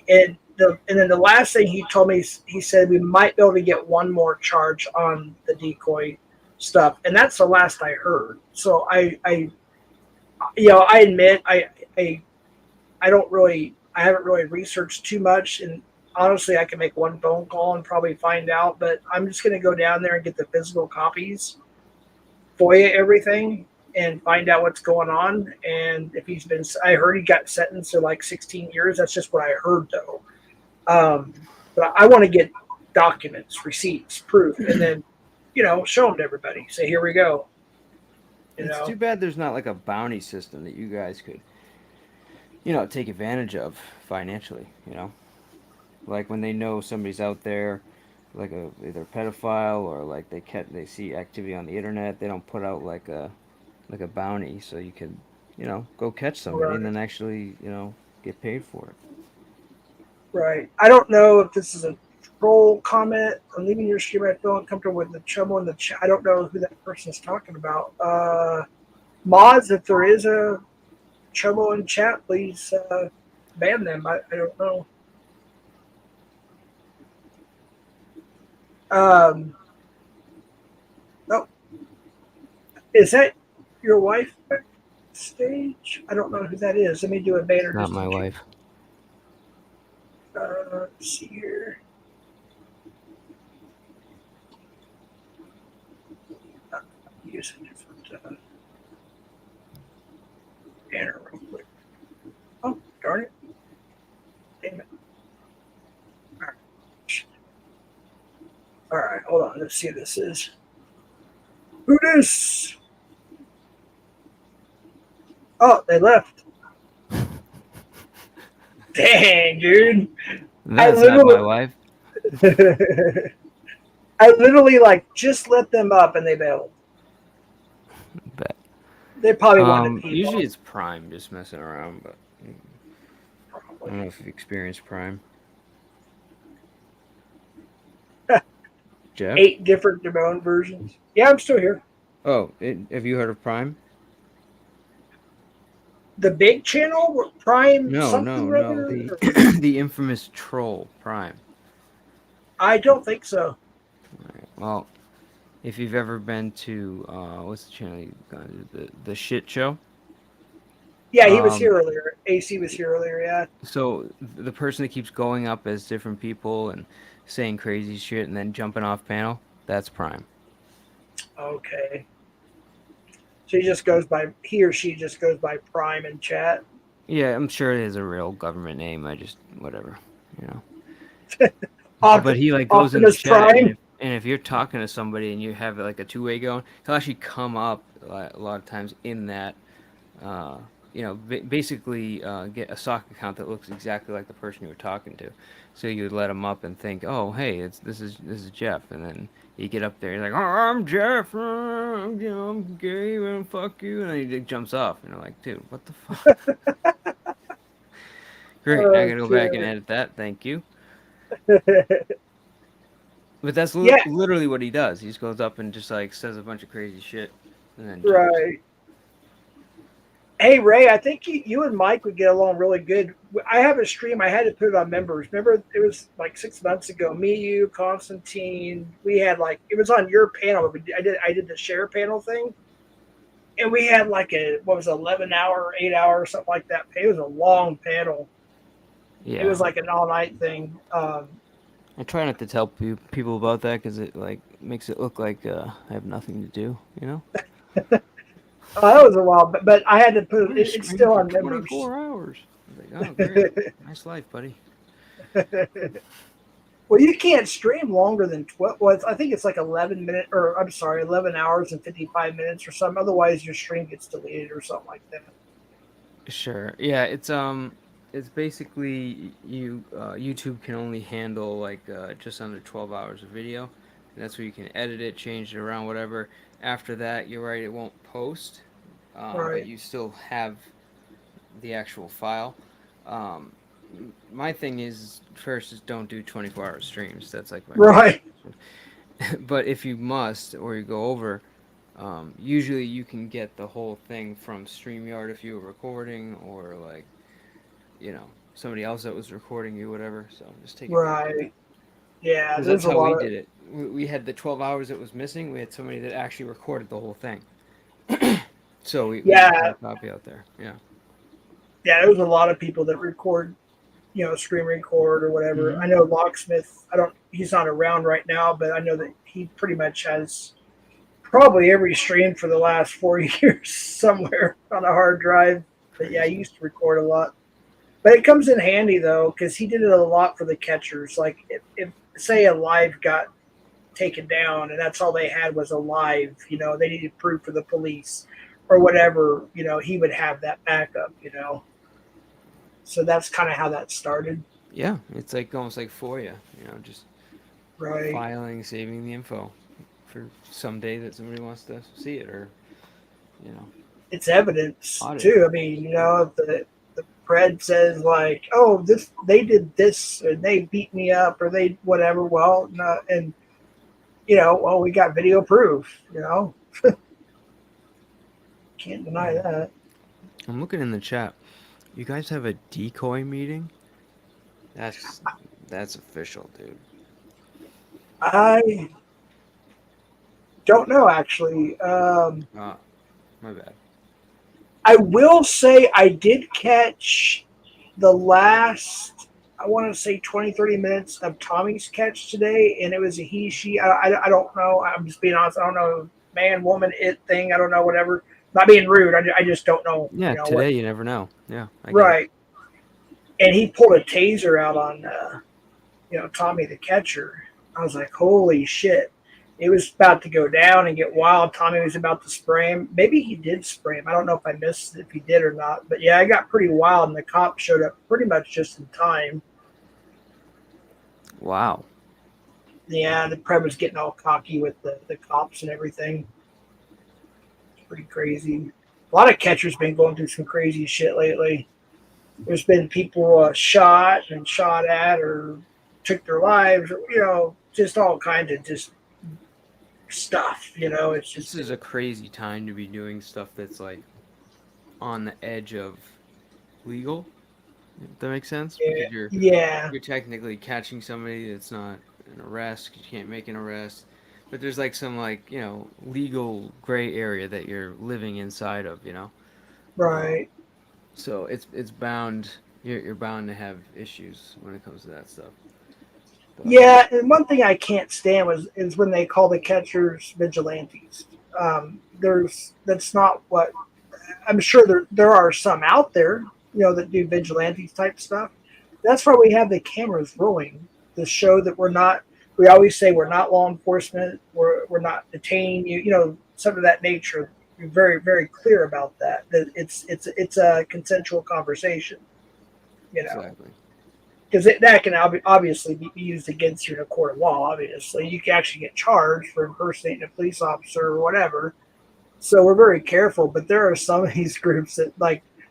And then the last thing he told me, he said we might be able to get one more charge on the decoy stuff, and that's the last I heard. So I admit I don't really, I haven't really researched too much, and honestly I can make one phone call and probably find out, but I'm just going to go down there and get the physical copies, FOIA everything, and find out what's going on. And if I heard he got sentenced to like 16 years. That's just what I heard though. But I want to get documents, receipts, proof, and then show them to everybody. Say, here we go. It's too bad there's not like a bounty system that you guys could, take advantage of financially, Like when they know somebody's out there, like either a pedophile or like they see activity on the internet, they don't put out like a bounty so you can, go catch somebody and Right. then actually, get paid for it. Right. I don't know if this is a troll comment. I'm leaving your stream. I feel uncomfortable with the trouble in the chat. I don't know who that person's talking about. Mods, if there is a trouble in chat, please ban them. I don't know. Oh, is that your wife backstage? I don't know who that is. Let me do a banner. Not my wife. Let's see here. Use a different banner real quick. Oh, darn it. Damn it. All right, hold on. Let's see who this is. Who this? Oh, they left. Dang, dude. That's not my wife. I literally like just let them up and they bailed. Bet. They probably wanted people. Usually it's Prime just messing around, but I don't know if you've experienced Prime. Jeff? 8 different Damone versions. Yeah, I'm still here. Oh, have you heard of Prime? The big channel, Prime. No. Rather, The infamous troll Prime. I don't think so. Right. Well, if you've ever been to what's the channel you've gone to? The Shit Show. Yeah, he was here earlier. AC was here earlier. Yeah. So the person that keeps going up as different people and saying crazy shit and then jumping off panel, that's Prime. Okay. So he or she just goes by Prime in chat. Yeah, I'm sure it is a real government name. I just whatever, you know. But he like goes in the chat, and if you're talking to somebody and you have like a two-way going, he'll actually come up a lot of times in that. Basically get a sock account that looks exactly like the person you were talking to. So you would let him up and think, oh, hey, this is Jeff, and then you get up there, you're like, oh, I'm Jeff, I'm gay, and fuck you, and then he jumps off, and you're like, dude, what the fuck? Great, I gotta go back and edit that. Thank you. But that's literally what he does. He just goes up and just like says a bunch of crazy shit, and then jumps. Right. Hey, Ray, I think you and Mike would get along really good. I have a stream. I had to put it on members. Remember, it was like 6 months ago. Me, you, Constantine. We had like it was on your panel. I did the share panel thing, and we had like 11-hour, 8-hour, something like that. It was a long panel. Yeah, it was like an all-night thing. I try not to tell people about that because it like makes it look like I have nothing to do. You know. That was a while, but I had to put it. It's still on members. 24 hours. I was like, oh, great. Nice life, buddy. Well, you can't stream longer than 12. Well, I think it's like 11 hours and 55 minutes or something. Otherwise, your stream gets deleted or something like that. Sure. Yeah, it's basically YouTube can only handle like just under 12 hours of video. And that's where you can edit it, change it around, whatever. After that, you're right, it won't post. Right. But you still have the actual file. My thing is, first, is don't do 24-hour streams. That's like my right. But if you must, or you go over, usually you can get the whole thing from StreamYard if you were recording, or like, somebody else that was recording you, whatever. So just take it. Right. Yeah, that's how we did it. We had the 12 hours that was missing. We had somebody that actually recorded the whole thing. So we had a copy out there. Yeah. Yeah, there was a lot of people that record, screen record or whatever. Mm-hmm. I know Locksmith. He's not around right now, but I know that he pretty much has probably every stream for the last 4 years somewhere on a hard drive. But yeah, he used to record a lot. But it comes in handy though, because he did it a lot for the catchers. Like if say a live got taken down and that's all they had was a live, they needed proof for the police or whatever, he would have that backup, So that's kind of how that started. Yeah, it's like almost like FOIA, just right. Filing, saving the info for someday that somebody wants to see it, or it's evidence too. I mean, if the Pred says like, oh, they did this and they beat me up or they whatever. Well, no, and we got video proof. Can't deny that. I'm looking in the chat. You guys have a decoy meeting? That's official, dude. I don't know actually. Ah, my bad. I will say I did catch the last, I want to say 20, 30 minutes of Tommy's catch today, and it was a he, she. I don't know. I'm just being honest. I don't know. Man, woman, it thing. I don't know, whatever. Not being rude. I just don't know, Yeah, what. today you never know. Yeah, I get it. Right. And he pulled a taser out on, Tommy the catcher. I was like, holy shit. It was about to go down and get wild. Tommy was about to spray him. Maybe he did spray him. I don't know if I missed if he did or not. But yeah, I got pretty wild, and the cop showed up pretty much just in time. Wow. Yeah, the Prem was getting all cocky with the cops and everything. It's pretty crazy. A lot of catchers been going through some crazy shit lately. There's been people shot and shot at or took their lives, or, just all kinds of just stuff. It's This just is a crazy time to be doing stuff that's like on the edge of legal. If that makes sense, because yeah, you're technically catching somebody. It's not an arrest. You can't make an arrest, but there's like some like legal gray area that you're living inside of. right. So it's bound. You're bound to have issues when it comes to that stuff. But, Yeah, and one thing I can't stand is when they call the catchers vigilantes. That's not what I'm sure there are some out there, that do vigilantes type stuff. That's why we have the cameras rolling to show that we're not. We always say we're not law enforcement. We're not detaining you. Some of that nature. We're very very clear about that. That it's a consensual conversation. Exactly. Because that can obviously be used against you in a court of law. Obviously, you can actually get charged for impersonating a police officer or whatever. So we're very careful. But there are some of these groups that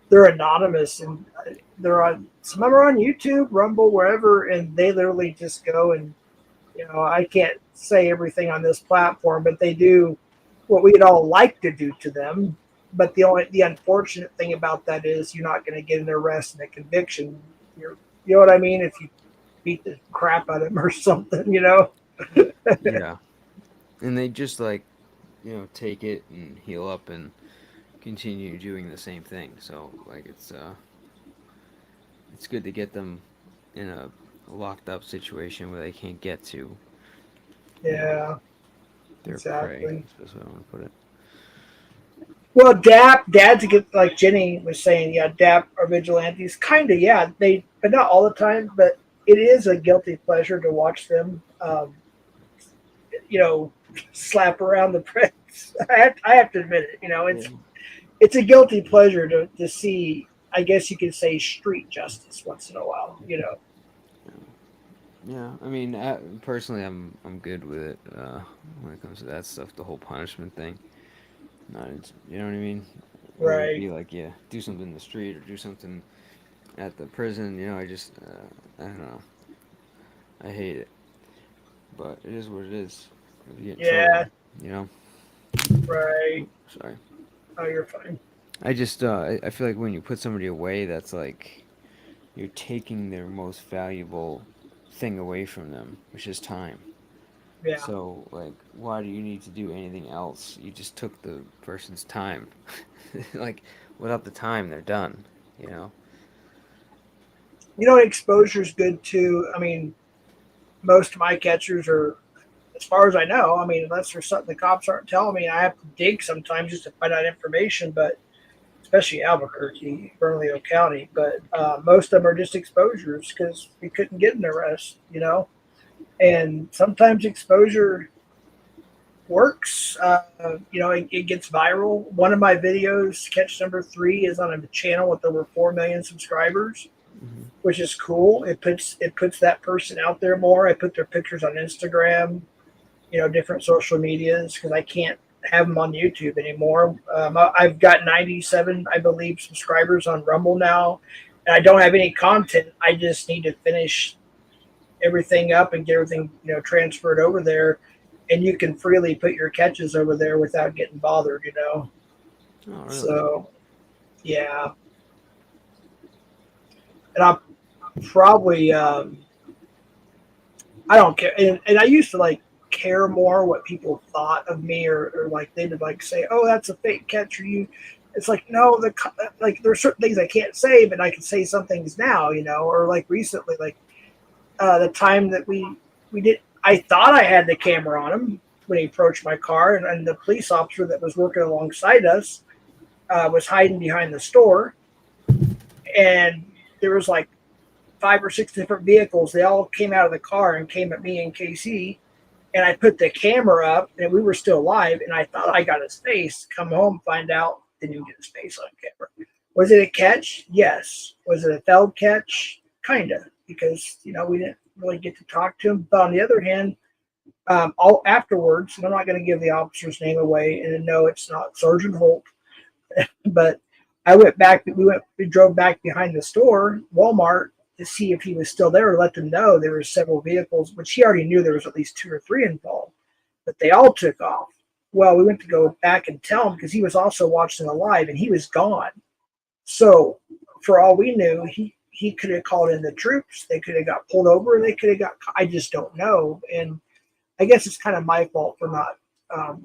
they're anonymous, and some of them are on YouTube, Rumble, wherever, and they literally just go and I can't say everything on this platform, but they do what we'd all like to do to them. But the unfortunate thing about that is you're not going to get an arrest and a conviction. You know what I mean? If you beat the crap out of them or something, Yeah, and they just take it and heal up and continue doing the same thing. So it's good to get them in a locked up situation where they can't get to Yeah, their prey. exactly. That's what I want to put it. Well, dads get like Jenny was saying, yeah, DAP are vigilantes. Kind of, yeah. But not all the time. But it is a guilty pleasure to watch them, slap around the press. I have to admit it. It's a guilty pleasure to see. I guess you could say street justice once in a while. Yeah, I mean, personally, I'm good with it when it comes to that stuff. The whole punishment thing. Not, you know what I mean? Whether it Right. be like, yeah, do something in the street or do something at the prison. I just, I don't know. I hate it, but it is what it is. If you get in Yeah. trouble, Right. Sorry. Oh, you're fine. I just, I feel like when you put somebody away, that's like you're taking their most valuable thing away from them, which is time. Yeah. So, like, why do you need to do anything else? You just took the person's time. Like, without the time, they're done, you know? Exposure is good too. I mean, most of my catchers are, as far as I know, I mean, unless there's something the cops aren't telling me, I have to dig sometimes just to find out information, but especially Albuquerque, Bernalillo County. But most of them are just exposures because we couldn't get an arrest, and sometimes exposure works. It gets viral. One of my videos, catch number 3, is on a channel with over 4 million subscribers, which is cool. It puts that person out there more. I put their pictures on Instagram, different social medias because I can't have them on YouTube anymore. I've got 97, I believe, subscribers on Rumble now, and I don't have any content. I just need to finish everything up and get everything transferred over there, and you can freely put your catches over there without getting bothered. Oh, really? So Yeah. And I'm probably, I don't care. And I used to like care more what people thought of me, or like they would like say, "Oh, that's a fake catch," or you. It's like no, like there's certain things I can't say, but I can say some things now, or like recently, like the time that we did, I thought I had the camera on him when he approached my car, and the police officer that was working alongside us was hiding behind the store, and there was like 5 or 6 different vehicles. They all came out of the car and came at me and Casey. And I put the camera up, and we were still live. And I thought I got his face. Come home, find out, didn't even get his face on camera. Was it a catch? Yes. Was it a failed catch? Kinda, because we didn't really get to talk to him. But on the other hand, all afterwards, and I'm not going to give the officer's name away, and no, it's not Sergeant Holt, but I went back. We drove back behind the store, Walmart, to see if he was still there, or let them know there were several vehicles, which he already knew there was at least 2 or 3 involved, but they all took off. Well, we went to go back and tell him because he was also watching the live, and he was gone. So for all we knew, he could have called in the troops. They could have got pulled over. They could have got. I just don't know. And I guess it's kind of my fault for not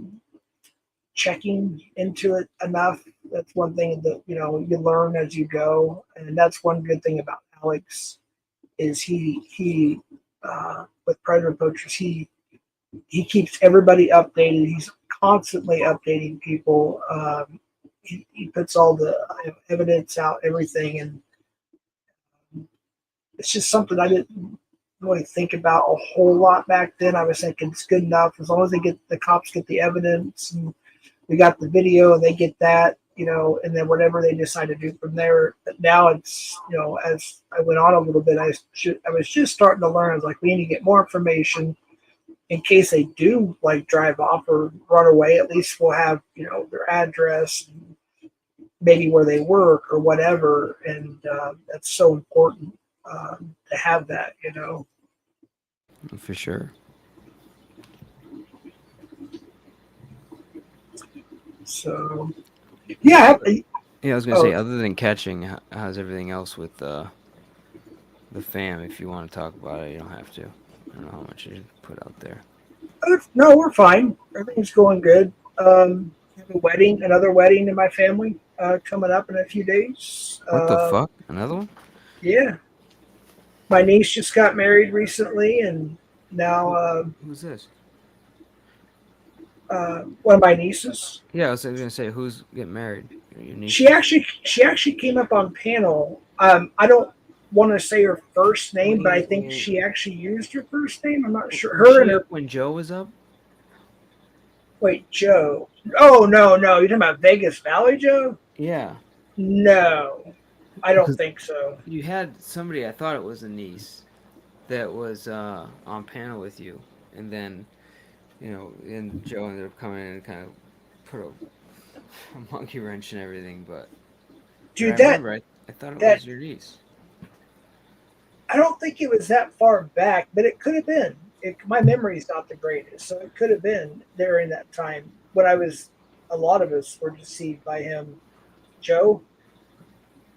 checking into it enough. That's one thing that you learn as you go, and that's one good thing about Alex is he with Predator Poachers, he keeps everybody updated. He's constantly updating people. He puts all the evidence out, everything, and it's just something I didn't really think about a whole lot back then. I was thinking it's good enough as long as the cops get the evidence, and we got the video, and they get that. And then whatever they decide to do from there. But now it's, as I went on a little bit, I was just starting to learn. I was like, we need to get more information in case they do like drive off or run away. At least we'll have, their address, and maybe where they work or whatever. And that's so important to have that, For sure. So, yeah. Yeah, I was gonna say, other than catching, how's everything else with the fam? If you want to talk about it, you don't have to. I don't know how much you put out there. No, we're fine. Everything's going good. Have another wedding in my family coming up in a few days. What the fuck? Another one? Yeah. My niece just got married recently, and now Who's this? One of my nieces. Yeah, I was gonna say, who's getting married? Your niece? She actually came up on panel. I don't want to say her first name, but I think she actually used her first name. I'm not sure. Her and her. When Joe was up? Wait, Joe. Oh no, you're talking about Vegas Valley Joe? Yeah. No, I don't think so. You had somebody, I thought it was a niece, that was on panel with you, and then, and Joe ended up coming in and kind of put a monkey wrench and everything, but Dude, I remember, I thought it was your niece. I don't think it was that far back, but it could have been. My memory's not the greatest, so it could have been during that time when a lot of us were deceived by him, Joe.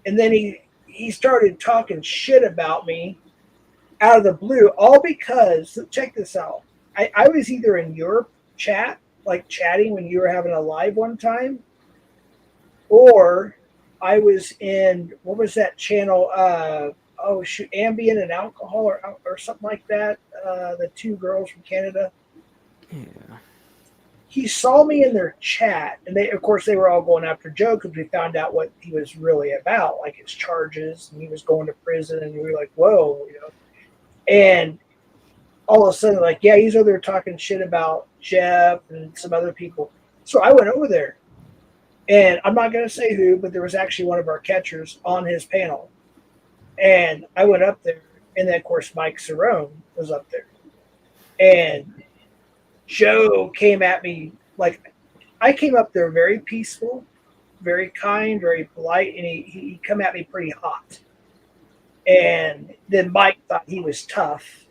And then he started talking shit about me out of the blue, all because, check this out. I was either in your chat, like chatting when you were having a live one time, or I was in, what was that channel? Ambien and Alcohol or something like that. The 2 girls from Canada. Yeah. He saw me in their chat, and they were all going after Joe because we found out what he was really about, like his charges, and he was going to prison, and we were like, whoa, And all of a sudden, like, yeah, he's over there talking shit about Jeff and some other people. So I went over there, and I'm not going to say who, but there was actually one of our catchers on his panel. And I went up there, and then, of course, Mike Cerrone was up there. And Joe came at me like, I came up there very peaceful, very kind, very polite, and he come at me pretty hot. And then Mike thought he was tough.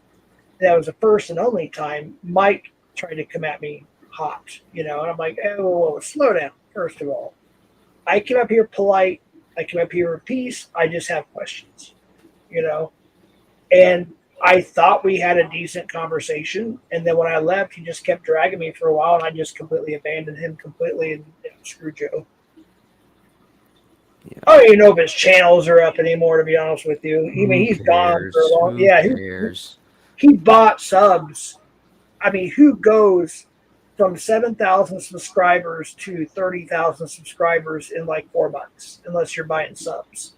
That was the first and only time Mike tried to come at me hot, and I'm like, oh, slow down, first of all. I came up here polite, I come up here in peace. I just have questions, you know. And I thought we had a decent conversation, and then when I left, he just kept dragging me for a while, and I just completely abandoned him completely and screw Joe. Yeah. I don't even know if his channels are up anymore. To be honest with you, I mean Who he's gone for a cares? long. Who Yeah, cares? he bought subs. I mean, who goes from 7,000 subscribers to 30,000 subscribers in like 4 months, unless you're buying subs,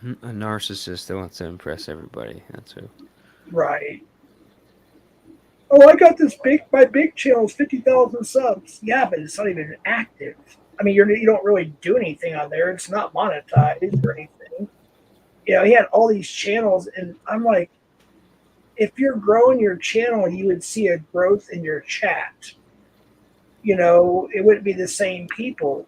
A narcissist that wants to impress everybody. That's who. right? Oh, I got this my big channel's 50,000 subs. Yeah, but it's not even active. I mean, you don't really do anything on there. It's not monetized or anything. You know, he had all these channels, and I'm like, if you're growing your channel, you would see a growth in your chat. You know, it wouldn't be the same people.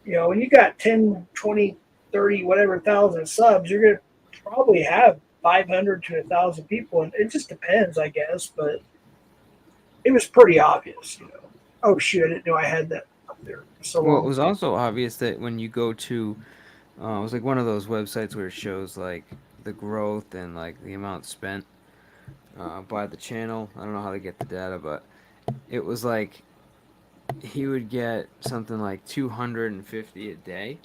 You know, when you got 10, 20, 30, whatever thousand subs, you're going to probably have 500 to 1,000 people. And it just depends, I guess. But it was pretty obvious, you know. Oh, shoot, I didn't know I had that up there for so Well, it long. was also obvious that when you go to, it was like one of those websites where it shows like the growth and like the amount spent by the channel. I don't know how they get the data, but it was like he would get something like 250 a day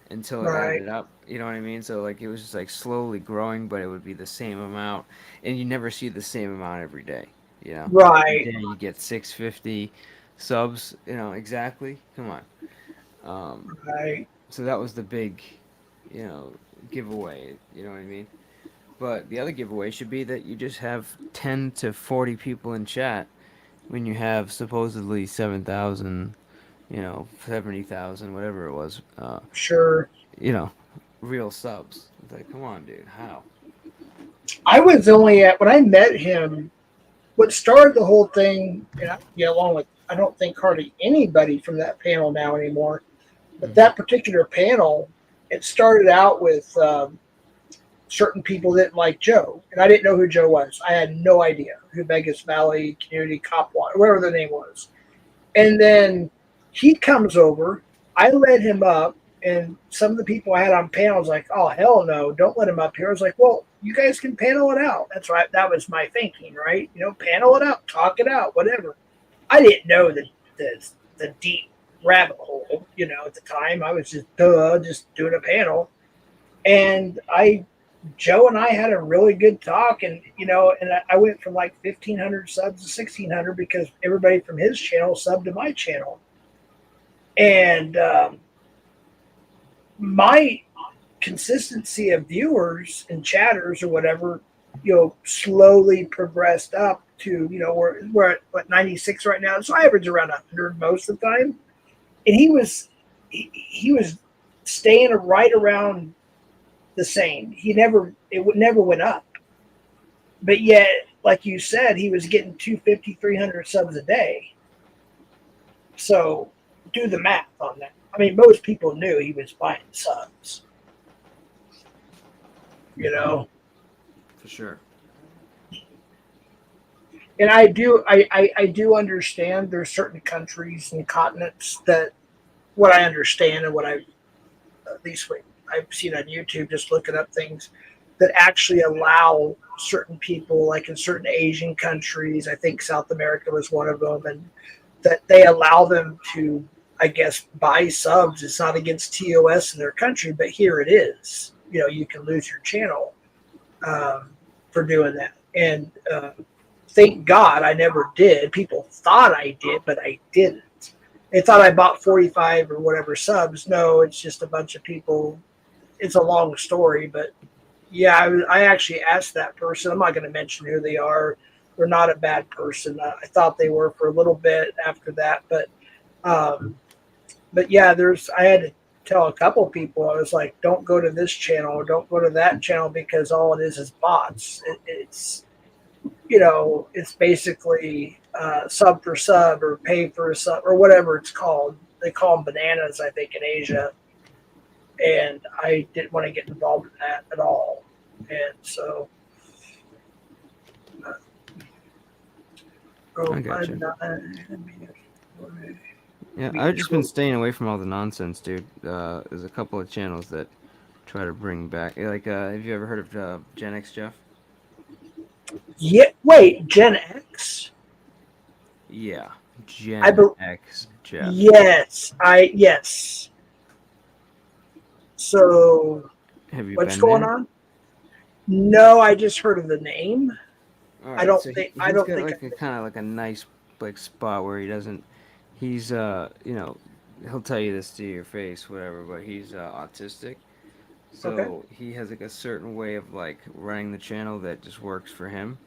until it Right, added up. You know what I mean? So like it was just like slowly growing, but it would be the same amount, and you never see the same amount every day. You know, every right, day you get 650 subs. You know exactly. Come on. right. So that was the big, you know, giveaway. You know what I mean? But the other giveaway should be that you just have 10 to 40 people in chat when you have supposedly 7,000, 70,000, whatever it was, Sure. you know, real subs. It's like, come on, dude, how? I was only when I met him, what started the whole thing, and I get along with, I don't think hardly anybody from that panel now anymore. But Mm-hmm. that particular panel, it started out with certain people didn't like Joe, and I didn't know who Joe was. I had no idea who Vegas Valley Community Cop was, whatever the name was. And then he comes over. I led him up, and some of the people I had on panels like, "Oh hell no, don't let him up here." I was like, "Well, you guys can panel it out." That's right. That was my thinking, right? You know, panel it out, talk it out, whatever. I didn't know the deep rabbit hole. You know, at the time, I was just doing a panel, and Joe and I had a really good talk, and you know, and I went from like 1,500 subs to 1,600 because everybody from his channel subbed to my channel, and my consistency of viewers and chatters or whatever, you know, slowly progressed up to, you know, we're at what 96 right now, so I average around 100 most of the time, and he was staying right around the same. Never went up. But yet, like you said, he was getting 250, 300 subs a day. So do the math on that. I mean, most people knew he was buying subs. You know, For sure. and I do understand there's certain countries and continents that what I understand and what I've at least what I've seen on YouTube just looking up things that actually allow certain people, like in certain Asian countries, I think South America was one of them, and that they allow them to, I guess, buy subs. It's not against TOS in their country, but here it is. You know, you can lose your channel for doing that. And thank God I never did. People thought I did, but I didn't. They thought I bought 45 or whatever subs. No, it's just a bunch of people. It's a long story, but yeah, I actually asked that person. I'm not going to mention who they are. They're not a bad person. I thought they were for a little bit after that, but yeah, I had to tell a couple of people. I was like, don't go to this channel or don't go to that channel because all it is bots. It's you know, it's basically sub for sub or pay for a sub or whatever it's called. They call them bananas, I think, in Asia. And I didn't want to get involved in that at all. And so, I gotcha. Yeah, be I've just been true. staying away from all the nonsense, dude. There's a couple of channels that try to bring back, like, have you ever heard of Gen X Jeff? Yeah, wait, Gen X? Yeah, I Gen be, X Jeff. yes. So Have you what's been going there? on? No, I just heard of the name. All I right, don't so think I he's don't got think like a kind of like a nice like spot where he doesn't. He's you know, he'll tell you this to your face, whatever, but he's autistic. okay. So he has like a certain way of like running the channel that just works for him.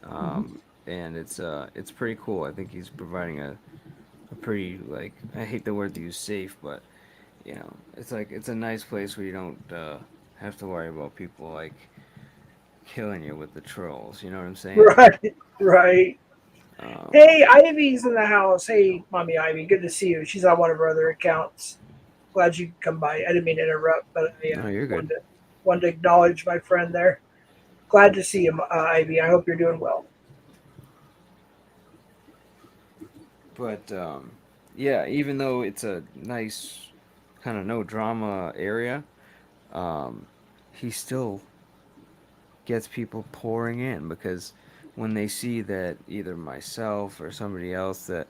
Mhm. And it's pretty cool. I think he's providing a pretty like I hate the word to use safe, but you know, it's like it's a nice place where you don't have to worry about people like killing you with the trolls. You know what I'm saying? Right, right. Um, Hey, Ivy's in the house. Hey, mommy Ivy, good to see you. She's on one of our other accounts. Glad you could come by. I didn't mean to interrupt, but I no, you're good. wanted to acknowledge my friend there. Glad to see you, Ivy. I hope you're doing well. But yeah, even though it's a nice kind of no drama area, um, he still gets people pouring in because when they see that either myself or somebody else that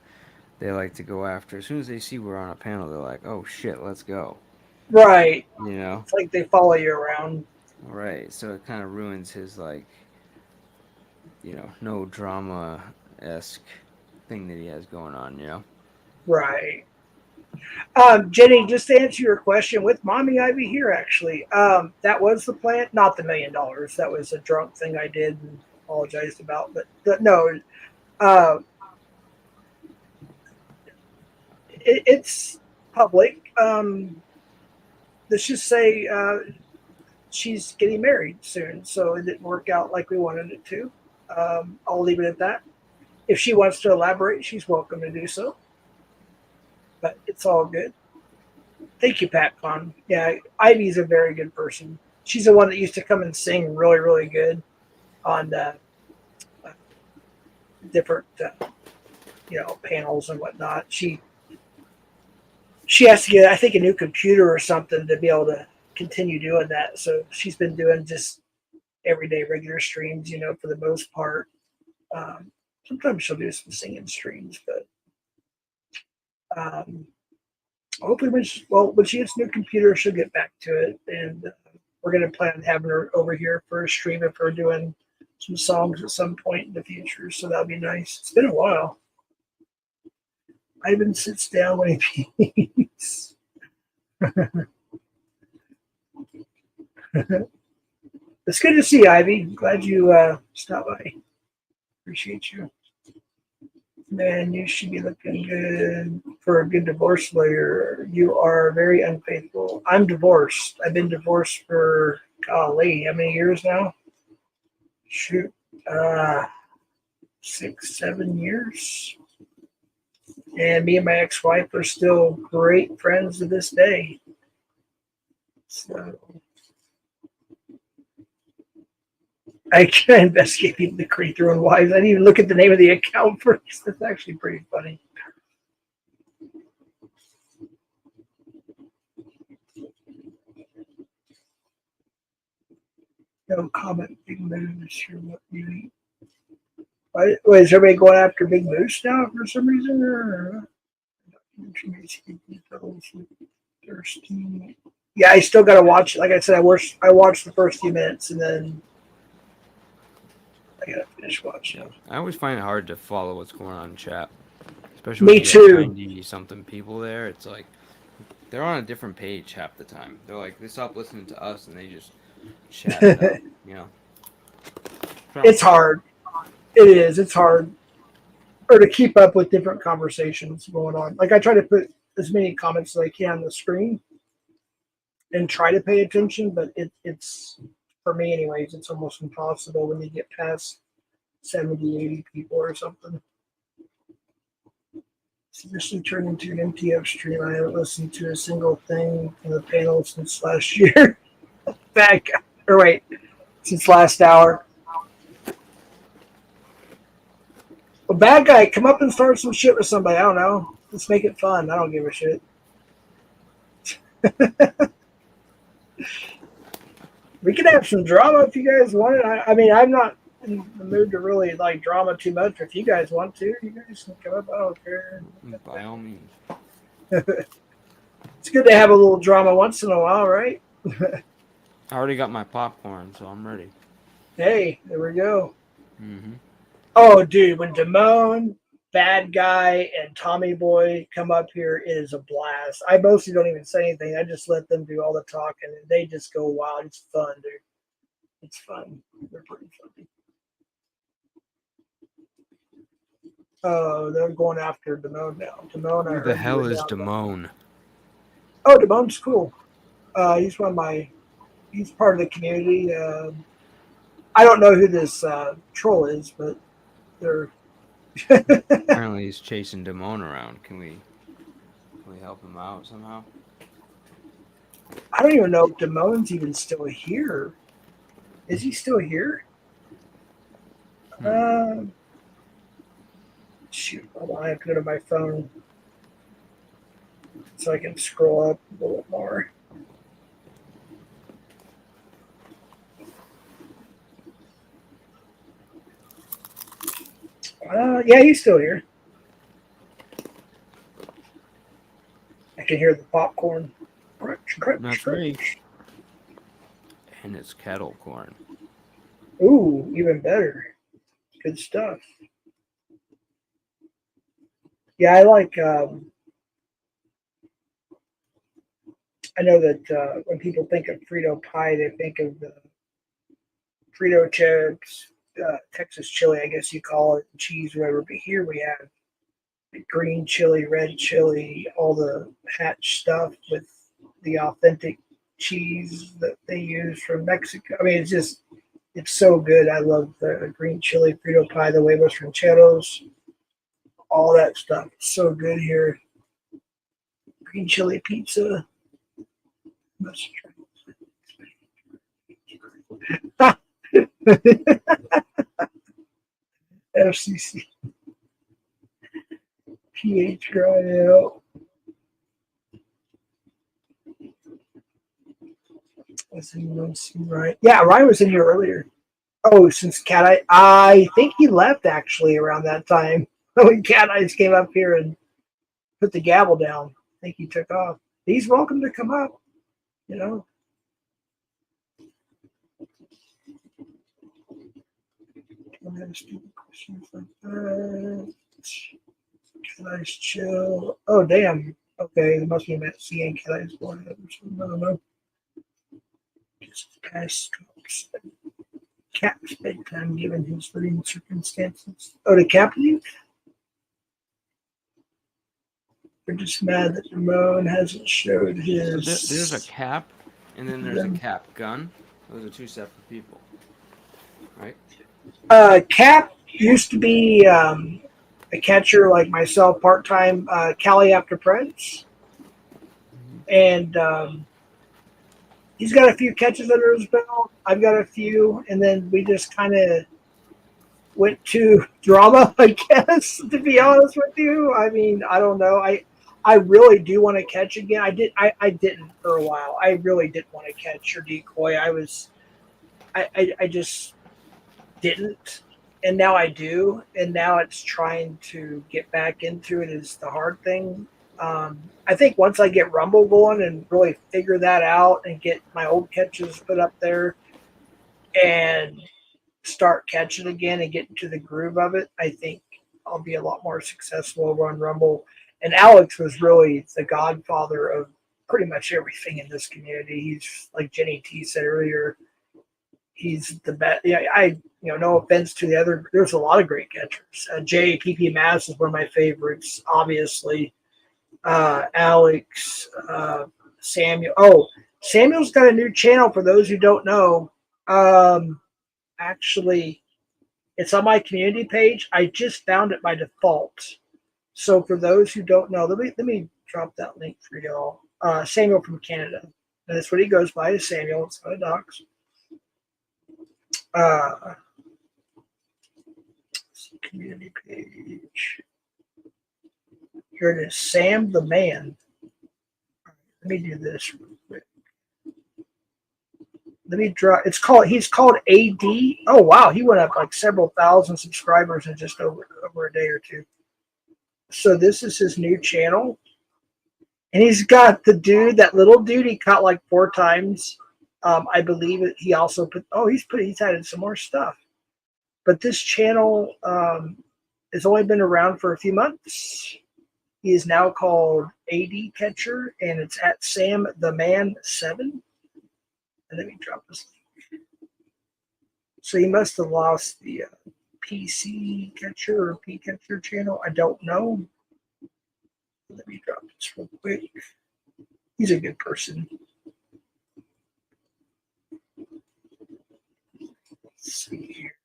they like to go after, as soon as they see we're on a panel, they're like, "Oh shit, let's go." Right. You know? It's like they follow you around. Right. So it kind of ruins his like, no drama esque thing that he has going on. You know? Right. Jenny, just to answer your question, with mommy Ivy here, actually, that was the plan. Not the $1 million. That was a drunk thing I did and apologized about. But no, uh, it's public. Let's just say she's getting married soon, so it didn't work out like we wanted it to. I'll leave it at that. If she wants to elaborate, she's welcome to do so. But it's all good. Thank you, PatCon. Yeah, Ivy's a very good person. She's the one that used to come and sing really, really good on different, panels and whatnot. She has to get, I think, a new computer or something to be able to continue doing that. So she's been doing just everyday regular streams, for the most part. Sometimes she'll do some singing streams, but hopefully when she gets a new computer, she'll get back to it. And we're going to plan on having her over here for a stream of her doing some songs at some point in the future. So that'll be nice. It's been a while. Ivan sits down when he pees. It's good to see you, Ivy. Glad you stopped by. Appreciate you. Man, you should be looking good for a good divorce lawyer. You are very unfaithful. I'm divorced. I've been divorced for, golly, how many years now? Shoot. 6, 7 years. And me and my ex-wife are still great friends to this day. So I try to investigate people that create their own wives. I didn't even look at the name of the account first. That's actually pretty funny. No comment. Big Moose. Sure what you eat. Wait, is everybody going after Big Moose now for some reason? Or thirsty. Yeah, I still gotta watch it. Like I said, I watched the first few minutes and then I gotta finish watching. Yeah. I always find it hard to follow what's going on in chat, especially Me when you got too. 90 something people there. It's like they're on a different page half the time. They're like they stop listening to us and they just chat it up. You know, It's hard. It is. It's hard. Or to keep up with different conversations going on. Like I try to put as many comments as I can on the screen and try to pay attention, but it's for me anyways, it's almost impossible when you get past 70, 80 people or something. So this will turn into an MTF stream. I haven't listened to a single thing from the panel since last year. Back or wait, since last hour. Well, bad guy, come up and start some shit with somebody. I don't know. Let's make it fun. I don't give a shit. We could have some drama if you guys want it. I mean, I'm not in the mood to really like drama too much. If you guys want to, you guys can come up. I don't care. By all means. It's good to have a little drama once in a while, right? I already got my popcorn, so I'm ready. Hey, there we go. Mm-hmm. Oh, dude, when Damone, Bad Guy, and Tommy Boy come up here, it is a blast. I mostly don't even say anything. I just let them do all the talking, and they just go wild. It's fun, dude. It's fun. They're pretty funny. Oh, they're going after Damone now. Damone, I Who heard the you hell were is down there. Damone? Oh, Damone's cool. He's one of my. He's part of the community. I don't know who this troll is, but they're. Apparently he's chasing Damone around. Can we help him out somehow? I don't even know if Damone's even still here. Is he still here? Shoot, hold on, I have to go to my phone so I can scroll up a little more. Yeah, he's still here. I can hear the popcorn. Crunch, crunch, That's crunch. right. And it's kettle corn. Ooh, even better. Good stuff. Yeah, I like. I know that when people think of Frito pie, they think of the Frito chips, Texas chili, I guess you call it, cheese, whatever. But here we have green chili, red chili, all the hatch stuff with the authentic cheese that they use from Mexico. I mean, it's so good. I love the green chili Frito pie, the huevos rancheros, all that stuff. It's so good here. Green chili pizza. Must try. FCC. PH growing out. Right. Yeah, Ryan was in here earlier. Oh, since I think he left actually around that time. When Cat Eyes came up here and put the gavel down. I think he took off. He's welcome to come up, you know. Don't have stupid questions like that. Cat Eyes chill. Oh, damn. Okay, it must be meant seeing Cat Eyes going up or something. I don't know. Just past Cap's bedtime given his living circumstances. Oh, to Cap leave? We're just mad that Ramon hasn't showed his. So there's a Cap, and then there's a Cap gun. Those are two separate people, right? Cap used to be a catcher like myself, part time. Cali after Prince, and he's got a few catches under his belt. I've got a few, and then we just kind of went to drama, I guess. To be honest with you, I mean, I don't know. I really do want to catch again. I didn't for a while. I really didn't want to catch or decoy. I just didn't, and now I do. And now it's trying to get back into it is the hard thing. I think once I get Rumble going and really figure that out and get my old catches put up there and start catching again and get into the groove of it, I think I'll be a lot more successful over on Rumble. And Alex was really the godfather of pretty much everything in this community. He's like Jenny T said earlier, he's the best. Yeah, no offense to the other, there's a lot of great catchers. JPP Mass is one of my favorites, obviously. Alex, Samuel. Oh, Samuel's got a new channel for those who don't know. Actually, it's on my community page. I just found it by default. So for those who don't know, let me drop that link for y'all. Samuel from Canada. And that's what he goes by, is Samuel. It's not a docs. Community page. Here it is, Sam the Man. Let me do this real quick. Let me draw. He's called AD. Oh wow, he went up like several thousand subscribers in just over a day or two. So this is his new channel, and he's got that little dude he caught like 4 times. I believe it. He also he's added some more stuff. But this channel has only been around for a few months. He is now called AD Catcher, and it's at Sam the Man 7. And let me drop this link. So he must have lost the PC Catcher or P Catcher channel. I don't know. Let me drop this real quick. He's a good person. Let's see here.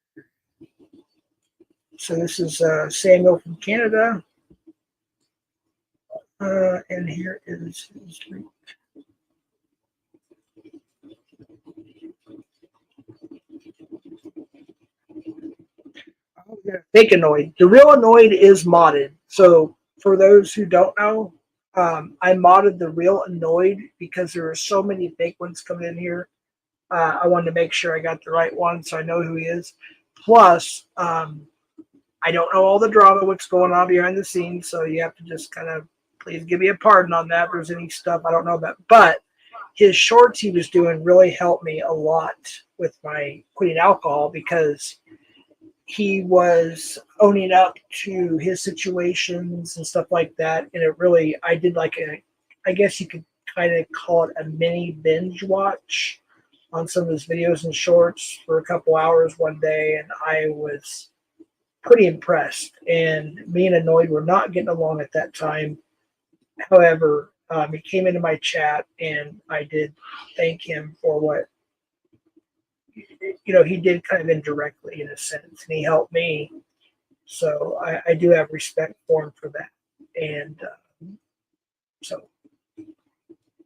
So this is Samuel from Canada. And here is his link. Fake Annoyed. The real Annoyed is modded. So for those who don't know, I modded the real Annoyed because there are so many fake ones coming in here. I wanted to make sure I got the right one so I know who he is. Plus, I don't know all the drama, what's going on behind the scenes, so you have to just kind of please give me a pardon on that if there's any stuff I don't know about. But his shorts he was doing really helped me a lot with my quitting alcohol because he was owning up to his situations and stuff like that. And it really, I did like I guess you could kind of call it a mini binge watch on some of his videos and shorts for a couple hours one day. And I was pretty impressed. And me and Annoyed were not getting along at that time. However, he came into my chat and I did thank him for what, he did kind of indirectly in a sense, and he helped me. So I do have respect for him for that. And so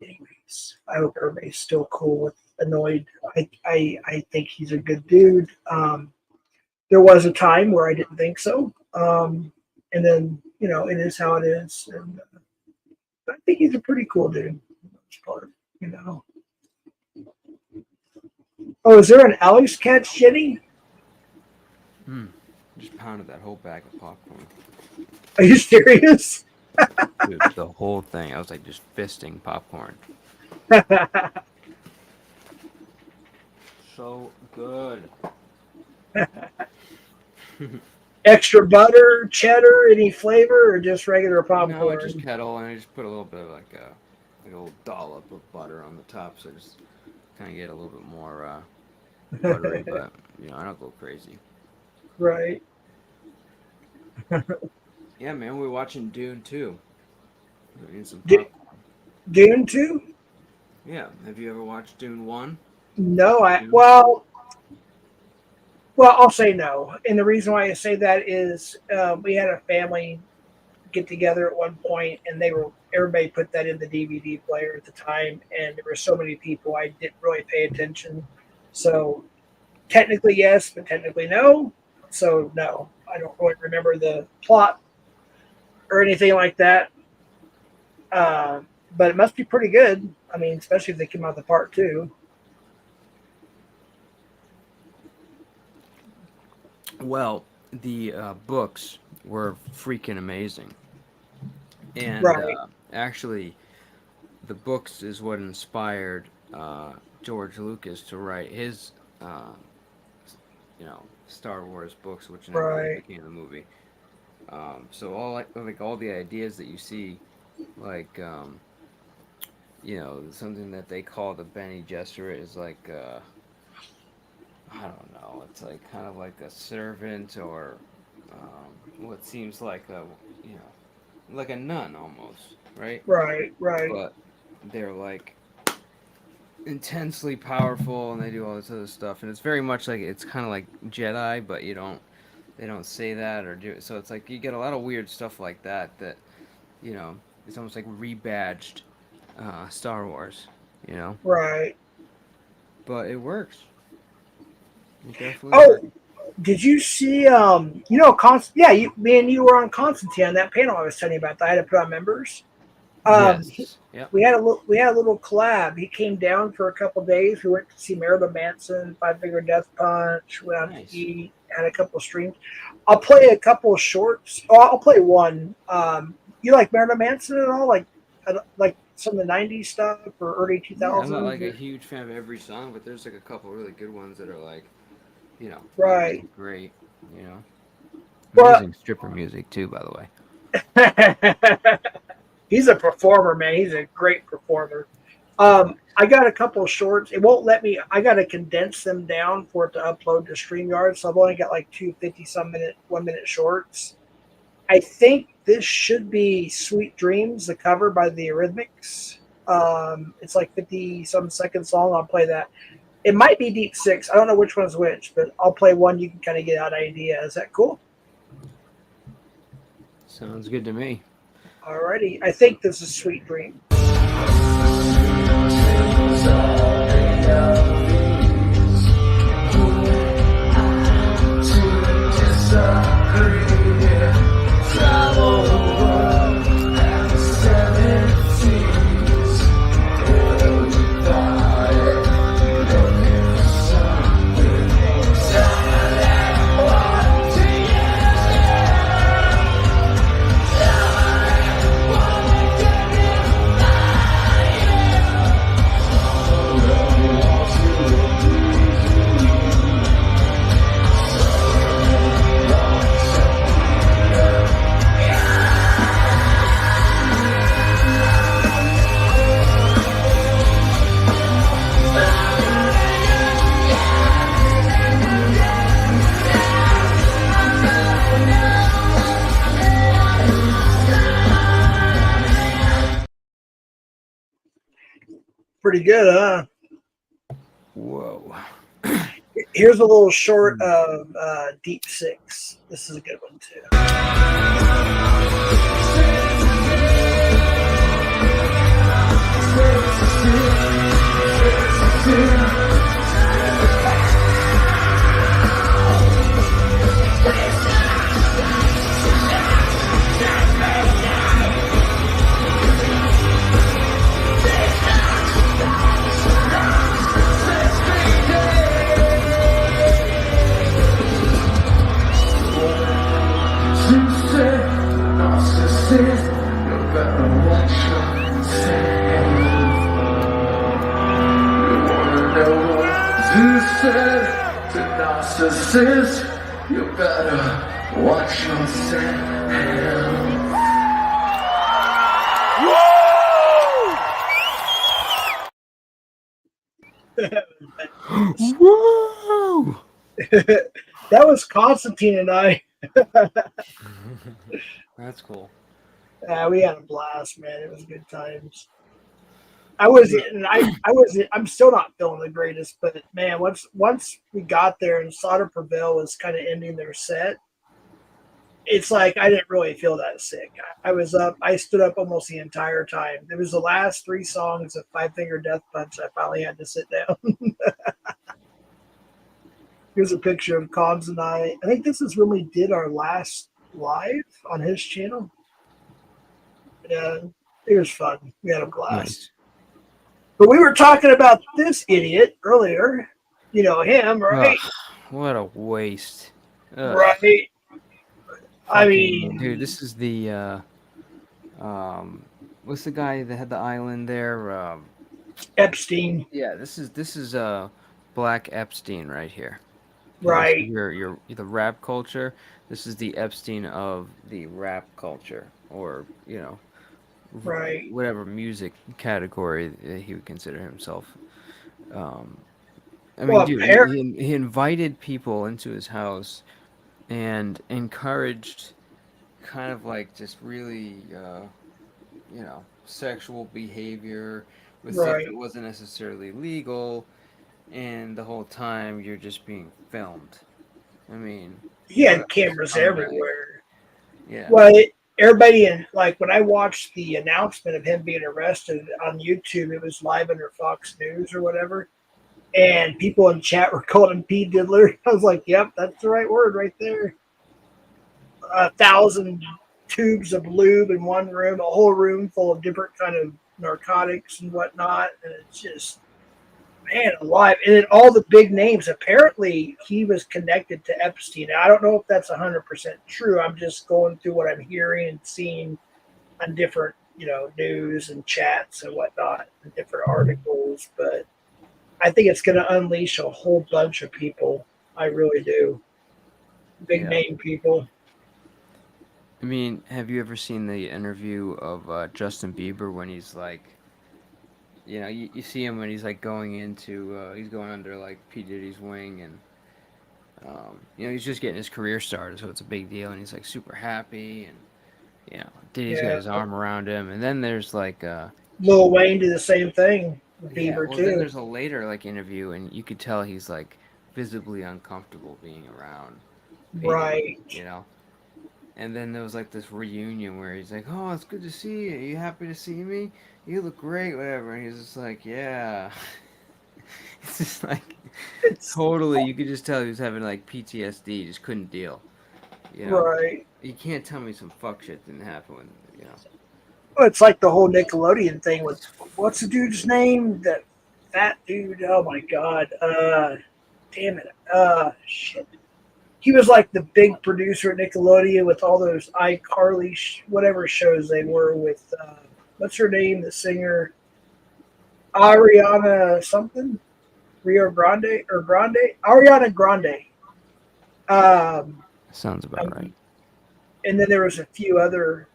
anyways, I hope everybody's still cool with Annoyed. I think he's a good dude. There was a time where I didn't think so. And then, it is how it is. And I think he's a pretty cool dude. Oh, is there an Alex catch, Jenny? Just pounded that whole bag of popcorn. Are you serious? Dude, the whole thing. I was like just fisting popcorn. So good. Extra butter, cheddar, any flavor, or just regular popcorn? No, just kettle, and I just put a little bit of like a little dollop of butter on the top, so I just kind of get a little bit more buttery, but I don't go crazy. Right. Yeah, man, we're watching Dune 2. Dune 2? Yeah. Have you ever watched Dune 1? No, well, I'll say no. And the reason why I say that is we had a family get together at one point, and everybody put that in the DVD player at the time, and there were so many people I didn't really pay attention. So technically yes, but technically no. So no, I don't really remember the plot or anything like that. But it must be pretty good. I mean, especially if they came out with part 2. Well, the books were freaking amazing. And Right. Actually, the books is what inspired George Lucas to write his, Star Wars books, which never really Right. became a movie. So all the ideas that you see, like something that they call the Bene Gesserit is like I don't know. It's like kind of like a servant or what seems like like a nun almost, right? Right. But they're like intensely powerful and they do all this other stuff, and it's very much like it's kind of like Jedi, but they don't say that or do it. So it's like you get a lot of weird stuff like that it's almost like rebadged Star Wars, Right. But it works. It definitely works. Did you see? Yeah, me and you were on Constantine on that panel I was telling you about. That I had to put on members. Yes. Yep. We had a little collab. He came down for a couple days. We went to see Marilyn Manson, Five Finger Death Punch. Went out Nice. to eat. Had a couple of streams. I'll play a couple of shorts. Oh, I'll play one. You like Marilyn Manson at all? Like some of the '90s stuff or early Yeah, I'm 2000s? not like a huge fan of every song, but there's like a couple really good ones that are like, Right. great. You know, Well, amazing stripper music too, by the way. he's a performer, man. He's a great performer. I got a couple of shorts. It won't let me. I got to condense them down for it to upload to StreamYard. So I've only got like 2 50-some minute, 1 minute shorts. I think this should be "Sweet Dreams," the cover by the Eurythmics. It's like 50-some seconds long. I'll play that. It might be Deep Six. I don't know which one's which, but I'll play one. You can kind of get an idea. Is that cool? Sounds good to me. Alrighty. I think this is "Sweet Dream." Pretty good, huh? Whoa. Here's a little short of Deep Six. This is a good one too. Narcissist, you better watch yourself. Whoa! That was Constantine and I. That's cool. We had a blast, man. It was good times. I'm still not feeling the greatest, but man, once we got there and Slaughter Prevail was kind of ending their set, it's like I didn't really feel that sick. I stood up almost the entire time. It was the last 3 songs of Five Finger Death Punch. I finally had to sit down. Here's a picture of Cobbs and I. I think this is when we did our last live on his channel. Yeah, it was fun. We had a blast. Nice. But we were talking about this idiot earlier. You know him, right? Ugh, what a waste. Ugh. Right. I Fucking- mean, dude, this is the what's the guy that had the island there? Epstein. Yeah, this is Black Epstein right here. Right. Your the rap culture. This is the Epstein of the rap culture, or Right. whatever music category that he would consider himself. I mean, Well, dude, appar- he invited people into his house and encouraged kind of like just really, sexual behavior with stuff Right. that wasn't necessarily legal, and the whole time you're just being filmed. I mean, He what had a cameras scumbag. everywhere. Yeah. Well, everybody when I watched the announcement of him being arrested on YouTube, it was live under Fox News or whatever. And people in chat were calling him P Diddler. I was like, yep, that's the right word right there. 1,000 tubes of lube in one room, a whole room full of different kind of narcotics and whatnot. And it's just, man alive. And then all the big names. Apparently, he was connected to Epstein. Now, I don't know if that's 100% true. I'm just going through what I'm hearing and seeing on different, news and chats and whatnot, and different articles. But I think it's going to unleash a whole bunch of people. I really do. Big Yeah. name people. I mean, have you ever seen the interview of Justin Bieber when he's like, you see him when he's like going into, he's going under like P. Diddy's wing and, he's just getting his career started, so it's a big deal, and he's like super happy, and, Diddy's got Yeah. his arm around him, and then there's like, Lil Wayne did the same thing with yeah, Bieber well, too. then there's a later like interview, and you could tell he's like visibly uncomfortable being around P. Diddy, Right. And then there was like this reunion where he's like, "Oh, it's good to see you. Are you happy to see me? You look great, whatever." And he's just like, "Yeah." It's just like It's totally. You could just tell he was having like PTSD. Just couldn't deal. right. You can't tell me some fuck shit didn't happen when Well, it's like the whole Nickelodeon thing with what's the dude's name? That fat dude. Oh my god. Damn it. Shit. He was like the big producer at Nickelodeon with all those iCarly, whatever shows they were with. What's her name? The singer Ariana something. Rio Grande or Grande? Ariana Grande. Sounds about right. And then there was a few other.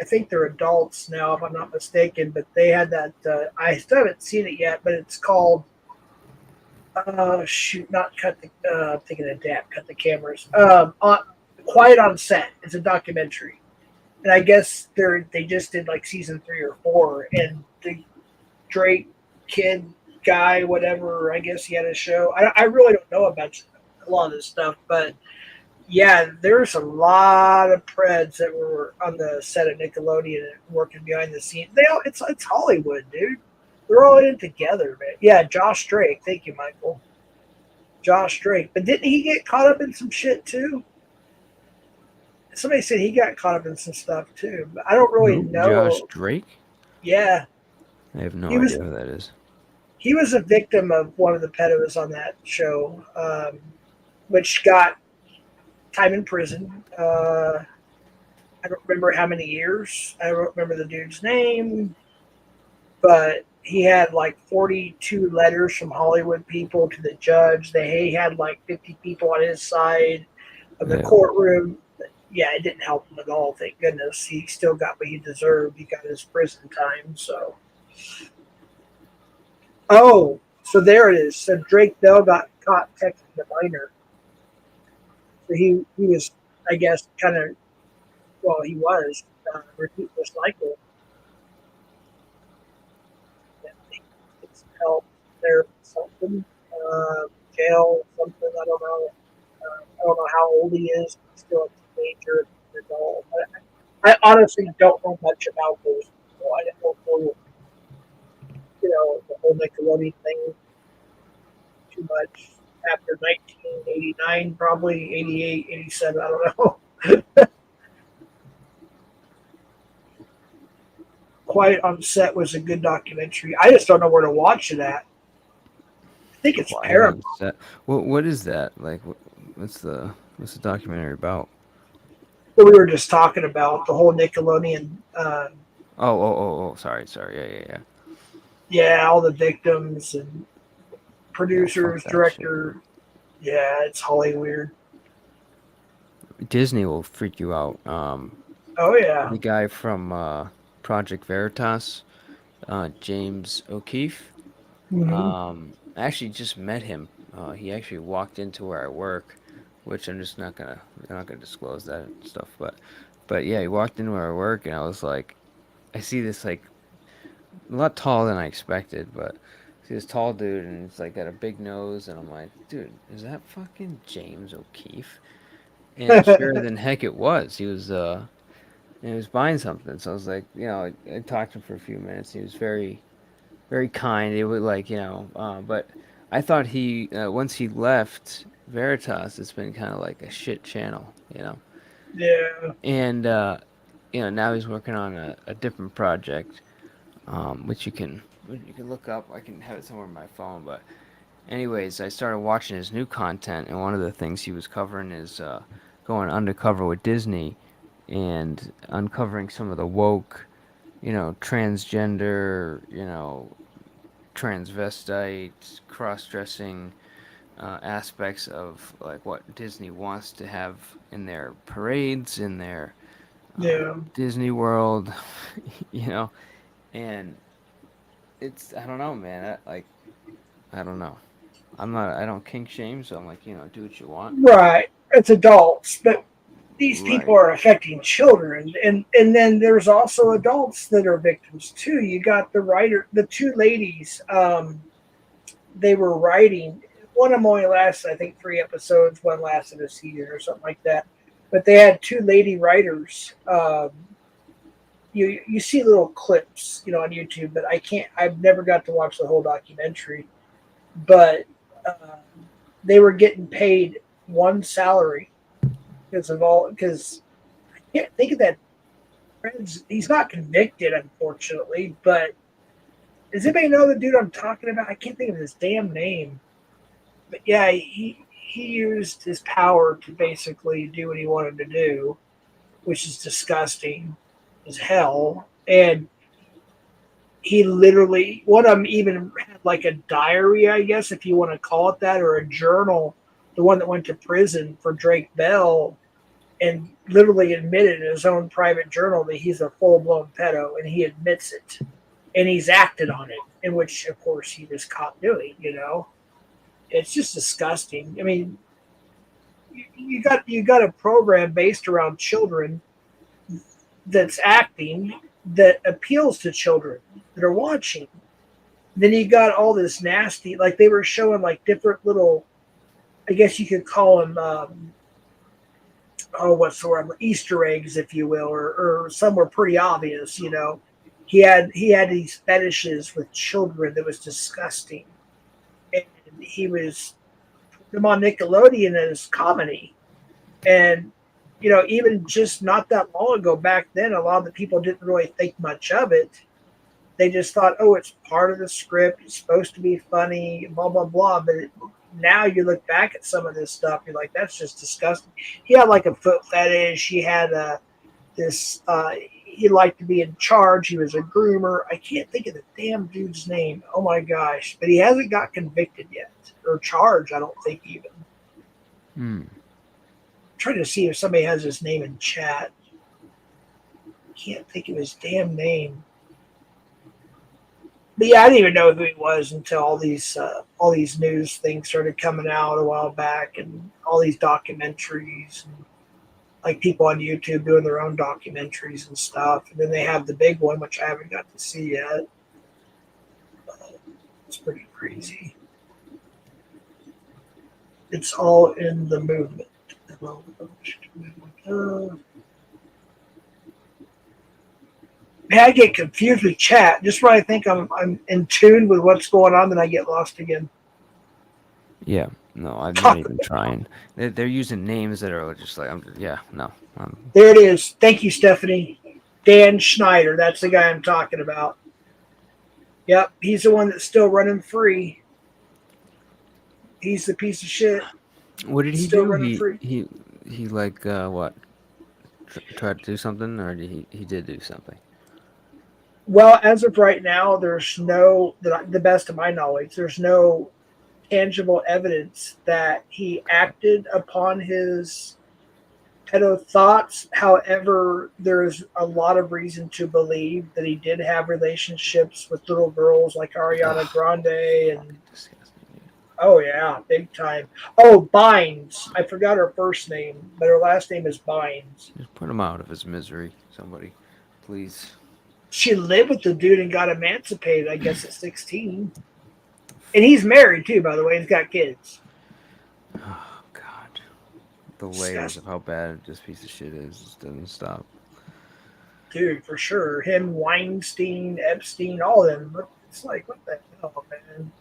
I think they're adults now, if I'm not mistaken. But they had that. I still haven't seen it yet, but it's called. Shoot! Not cut the. I'm thinking of Dap. Cut the cameras. Quiet on Set. It's a documentary, and I guess they just did like season 3 or 4, and the Drake kid guy, whatever. I guess he had a show. I really don't know about a lot of this stuff, but yeah, there's a lot of preds that were on the set of Nickelodeon and working behind the scenes. It's Hollywood, dude. They're all in it together, man. Yeah, Josh Drake. Thank you, Michael. Josh Drake. But didn't he get caught up in some shit too? Somebody said he got caught up in some stuff too, but I don't really know. Josh Drake? Yeah, I have no He was- idea who that is. he was a victim of one of the pedos on that show, which got time in prison. I don't remember how many years. I don't remember the dude's name, but he had like 42 letters from Hollywood people to the judge. He had like 50 people on his side of the Yeah. courtroom. Yeah, it didn't help him at all. Thank goodness. He still got what he deserved. He got his prison time. So, so there it is. So Drake Bell got caught texting the minor. So he was, I guess, kind of. Well, he was repeat this cycle. It's help there, something, jail, something. I don't know. I don't know how old he is. He's still a teenager, adult. I honestly don't know much about those people. I don't know, the whole Nickelodeon thing too much. After 1989, probably 88, 87. I don't know. Quiet on Set was a good documentary. I just don't know where to watch it at. I think it's Paramount. What is that? Like, what's the documentary about? That we were just talking about the whole Nickelodeon. Sorry. Yeah. Yeah, all the victims and producers, that director. Yeah, it's Hollywood. Disney will freak you out. Oh yeah. The guy from Project Veritas, James O'Keefe. Mhm. I actually just met him. He actually walked into where I work, which I'm not gonna disclose that stuff. But yeah, he walked into where I work, and I was like, I see this like a lot taller than I expected, but I see this tall dude, and he's like got a big nose, and I'm like, dude, is that fucking James O'Keefe? And sure than heck it was. He was buying something, so I was like, I talked to him for a few minutes. He was very, very kind. It was like, but I thought he once he left Veritas, it's been kind of like a shit channel, you know. Yeah. And now he's working on a different project, which you can look up. I can have it somewhere on my phone, but anyways, I started watching his new content, and one of the things he was covering is going undercover with Disney and uncovering some of the woke, transgender, transvestite, cross-dressing aspects of like what Disney wants to have in their parades, in their Yeah. Disney World, you know, and I don't know, man. I don't know. I don't kink shame, so I'm like, do what you want. Right. It's adults, but these people Right. are affecting children, and then there's also adults that are victims too. You got the two ladies. They were writing. One of them only lasted, I think, 3 episodes. One lasted a season or something like that. But they had two lady writers. You see little clips, on YouTube, but I can't. I've never got to watch the whole documentary. But uh, they were getting paid one salary because I can't think of that. He's not convicted, unfortunately, but does anybody know the dude I'm talking about? I can't think of his damn name. But yeah, he used his power to basically do what he wanted to do, which is disgusting as hell. And he literally, one of them even had like a diary, I guess, if you want to call it that, or a journal. The one that went to prison for Drake Bell, and literally admitted in his own private journal that he's a full blown pedo, and he admits it, and he's acted on it, in which of course he was caught doing. It's just disgusting. I mean, you got a program based around children that's acting that appeals to children that are watching. Then you got all this nasty, like they were showing like different little, I guess you could call them, what's the word, Easter eggs, if you will, or some were pretty obvious. He had these fetishes with children that was disgusting, and he was putting them on Nickelodeon as comedy. And even just not that long ago, back then, a lot of the people didn't really think much of it. They just thought, oh, it's part of the script. It's supposed to be funny, blah, blah, blah. But now you look back at some of this stuff, you're like, that's just disgusting. He had like a foot fetish. He had he liked to be in charge. He was a groomer. I can't think of the damn dude's name. Oh my gosh. But he hasn't got convicted yet or charged, I don't think even. Hmm. Trying to see if somebody has his name in chat. Can't think of his damn name. But yeah, I didn't even know who he was until all these news things started coming out a while back, and all these documentaries, and like people on YouTube doing their own documentaries and stuff. And then they have the big one, which I haven't got to see yet. It's pretty crazy. It's all in the movement. I get confused with chat. Just when I think I'm in tune with what's going on, then I get lost again. Yeah. No, I'm not even trying. They're using names that are just like, There it is. Thank you, Stephanie. Dan Schneider. That's the guy I'm talking about. Yep, he's the one that's still running free. He's the piece of shit. What did he Still do? running free. He like what? Tried to do something, or he did do something? Well, as of right now, there's no, the best of my knowledge, there's no tangible evidence that he acted upon his pedo thoughts. However, there's a lot of reason to believe that he did have relationships with little girls like Ariana Grande and oh yeah, big time. Oh, Bynes. I forgot her first name, but her last name is Bynes. Just put him out of his misery, somebody, please. She lived with the dude and got emancipated, I guess, at 16. And he's married too, by the way. He's got kids. Oh God, the layers of how bad this piece of shit is just doesn't stop. Dude, for sure. Him, Weinstein, Epstein, all of them. It's like, what the hell, man?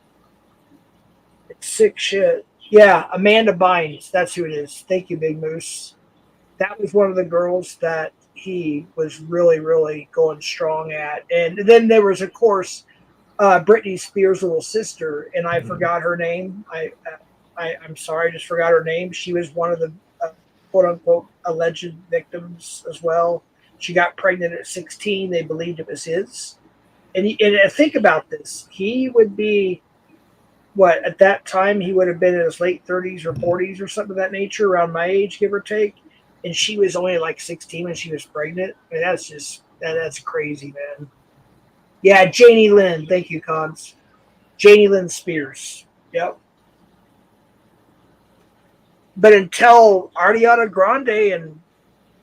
It's sick shit. Yeah, Amanda Bynes. That's who it is. Thank you, Big Moose. That was one of the girls that he was really, really going strong at. And then there was, of course, Britney Spears' little sister, and I forgot her name. I'm sorry, I just forgot her name. She was one of the quote unquote alleged victims as well. She got pregnant at 16. They believed it was his. And think about this. He would be what at that time he would have been in his late 30s or 40s or something of that nature, around my age, give or take. And she was only like 16 when she was pregnant. I mean, that's crazy, man. Yeah, Janie Lynn. Thank you, Cons. Janie Lynn Spears. Yep. But until Ariana Grande and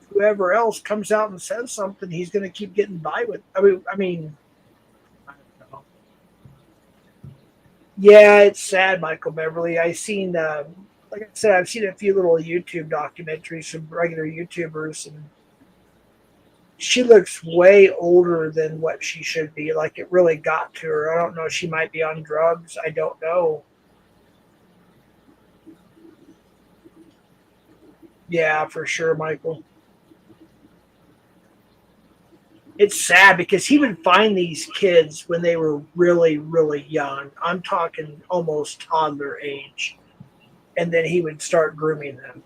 whoever else comes out and says something, he's going to keep getting by with. I mean, I don't know. Yeah, it's sad, Michael Beverly. I seen, like I said, I've seen a few little YouTube documentaries from regular YouTubers, and she looks way older than what she should be. Like it really got to her. I don't know. She might be on drugs. I don't know. Yeah, for sure, Michael. It's sad because he would find these kids when they were really, really young. I'm talking almost toddler age. And then he would start grooming them.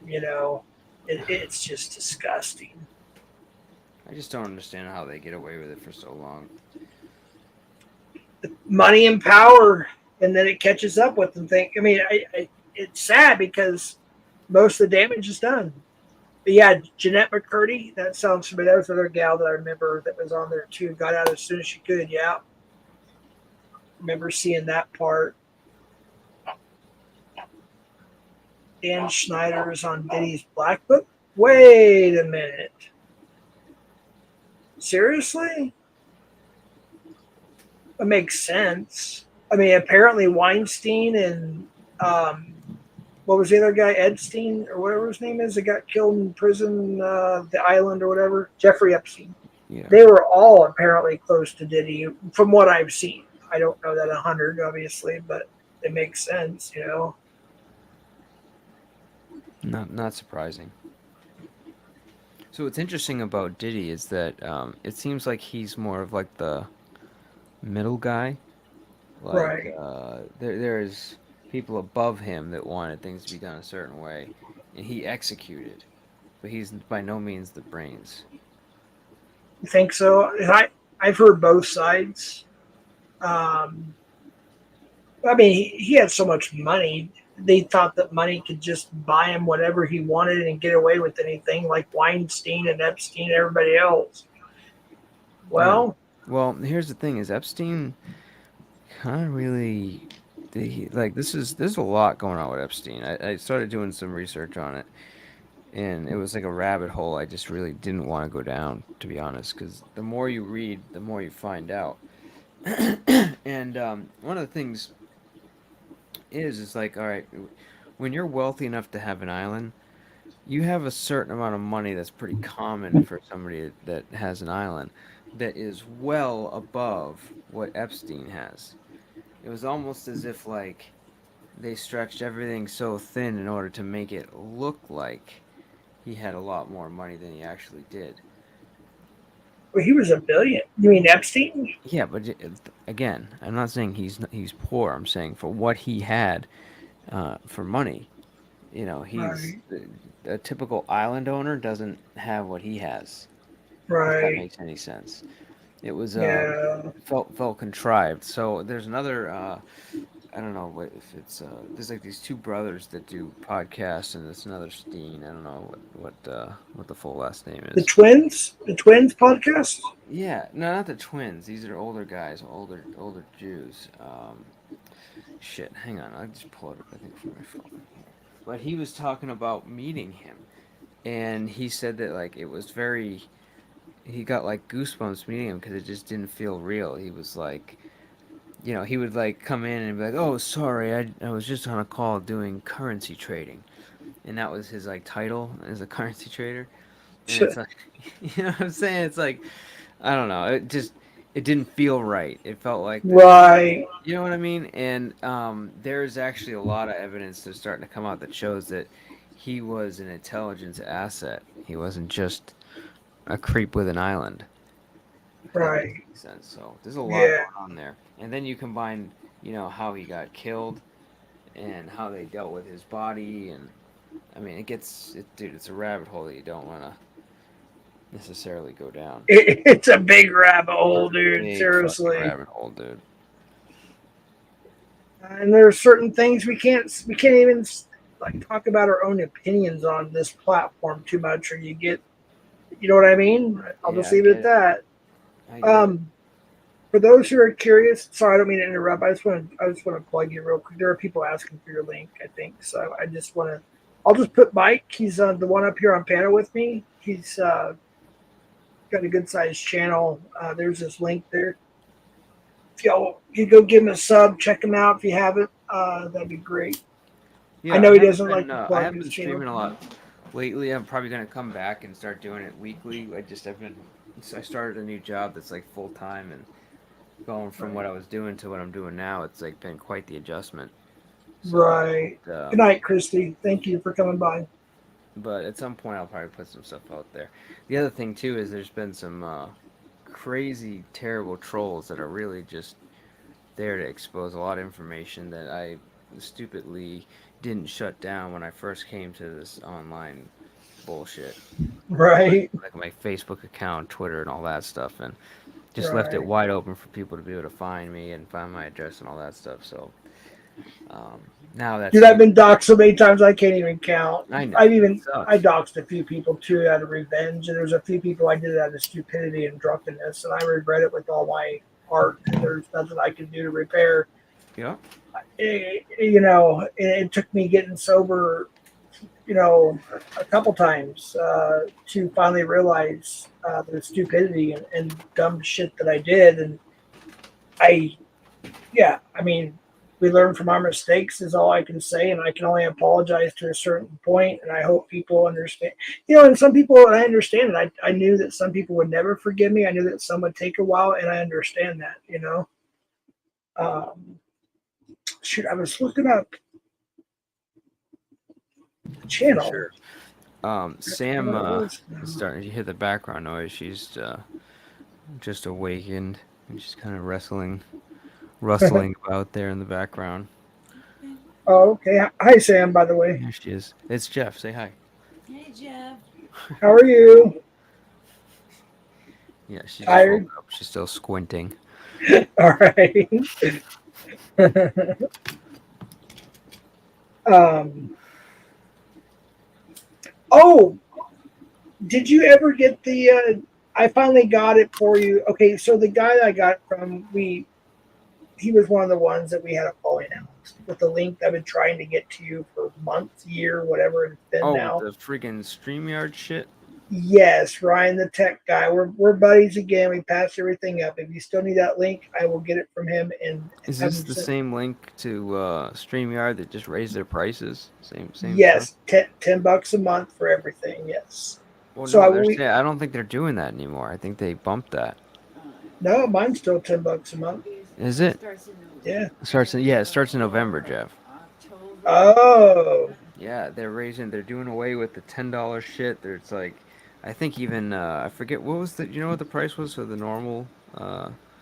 It's just disgusting. I just don't understand how they get away with it for so long. Money and power, and then it catches up with them. It's sad because most of the damage is done. But yeah, Jeanette McCurdy, that sounds familiar. That was another gal that I remember that was on there too. Got out as soon as she could. Yeah, remember seeing that part. Dan Schneider is on Diddy's Black Book. Wait a minute. Seriously? It makes sense. I mean, apparently Weinstein and what was the other guy, Epstein or whatever his name is, that got killed in prison, the island or whatever, Jeffrey Epstein. Yeah. They were all apparently close to Diddy, from what I've seen. I don't know that 100, obviously, but it makes sense. Not surprising. So what's interesting about Diddy is that it seems like he's more of like the middle guy. Like Right. there's people above him that wanted things to be done a certain way, and he executed, but he's by no means the brains. You think so? I've heard both sides. Um, I mean, he had so much money. They thought that money could just buy him whatever he wanted and get away with anything, like Weinstein and Epstein and everybody else. Yeah. Well, Well, here's the thing: is Epstein kind of really like there's a lot going on with Epstein. I started doing some research on it, and it was like a rabbit hole I just really didn't want to go down, to be honest, because the more you read, the more you find out. And one of the things is like, all right, when you're wealthy enough to have an island, you have a certain amount of money that's pretty common for somebody that has an island that is well above what Epstein has. It was almost as if like they stretched everything so thin in order to make it look like he had a lot more money than he actually did. he was a billion. You mean Epstein? Yeah, but again, I'm not saying he's poor. I'm saying for what he had for money, he's Right. a typical island owner doesn't have what he has. If that Right. makes any sense. It was Yeah. felt contrived. So there's another I don't know if it's there's like these two brothers that do podcasts, and it's another Steen. I don't know what the full last name The is. twins? The twins podcast? Yeah, no, not the twins. These are older guys, older Jews. Shit, hang on. I just pulled it. I think from my phone. But he was talking about meeting him, and he said that like it was very. He got like goosebumps meeting him because it just didn't feel real. He was like, he would like come in and be like, "Oh, sorry, I was just on a call doing currency trading," and that was his like title as a currency trader. And it's like, you know what I'm saying? It's like, I don't know. it didn't feel right. It felt like Right. you know what I mean? And there's actually a lot of evidence that's starting to come out that shows that he was an intelligence asset. He wasn't just a creep with an island. If that makes Right. any sense. So there's a lot Yeah. going on there. And then you combine, how he got killed and how they dealt with his body, and I mean, dude, it's a rabbit hole that you don't want to necessarily go down. It's a big rabbit hole, dude. Big fucking Seriously. rabbit hole, dude. And there's certain things we can't even like talk about our own opinions on this platform too much, or you know what I mean? I'll just Yeah, I leave it get at that. I get it. For those who are curious, sorry, I don't mean to interrupt. I just want to plug you real quick. There are people asking for your link, I think. So I'll just put Mike. He's the one up here on panel with me. He's got a good sized channel. There's this link there. If you go give him a sub, check him out if you haven't. That'd be great. Yeah, I know he doesn't like to I plug haven't his been streaming channel. a lot lately. I'm probably gonna come back and start doing it weekly. I started a new job that's like full time, and going from what I was doing to what I'm doing now, it's like been quite the adjustment. So, Right. Good night, Christy. Thank you for coming by. But at some point, I'll probably put some stuff out there. The other thing too is there's been some crazy, terrible trolls that are really just there to expose a lot of information that I stupidly didn't shut down when I first came to this online bullshit. Right. Like my Facebook account, Twitter, and all that stuff, and just left it wide open for people to be able to find me and find my address and all that stuff. So now that's Dude, I've been doxxed so many times I can't even count. I know. I doxed a few people too out of revenge, and there's a few people I did it out of stupidity and drunkenness, and I regret it with all my heart. And there's nothing I can do to repair. Yeah. It took me getting sober, a couple times to finally realize the stupidity and dumb shit that I did, and we learn from our mistakes is all I can say, and I can only apologize to a certain point, and I hope people understand. And some people, and I understand it. I knew that some people would never forgive me. I knew that some would take a while, and I understand that. I was looking up the channel. Sure. Sam is starting to hear the background noise. She's just awakened, and she's kind of rustling about there in the background. Oh, okay. Hi, Sam, by the way. There she is. It's Jeff. Say hi. Hey, Jeff. How are you? Yeah, she's Tired? woke up. She's still squinting. All right. Oh, did you ever get the? I finally got it for you. Okay, so the guy that I got from he was one of the ones that we had a falling out with the link I've been trying to get to you for months, year, whatever it's been now. The freaking StreamYard shit. Yes, Ryan, the tech guy. We're buddies again. We passed everything up. If you still need that link, I will get it from him. And is this the same link to StreamYard that just raised their prices? Same. Yes, $10 a month for everything. Yes. Well, so no, I don't think they're doing that anymore. I think they bumped that. No, mine's still $10 a month. Is it? Yeah. It starts in November, Jeff. Oh. Yeah, they're doing away with the $10 shit. There's like, I think even I forget what was you know what the price was for the normal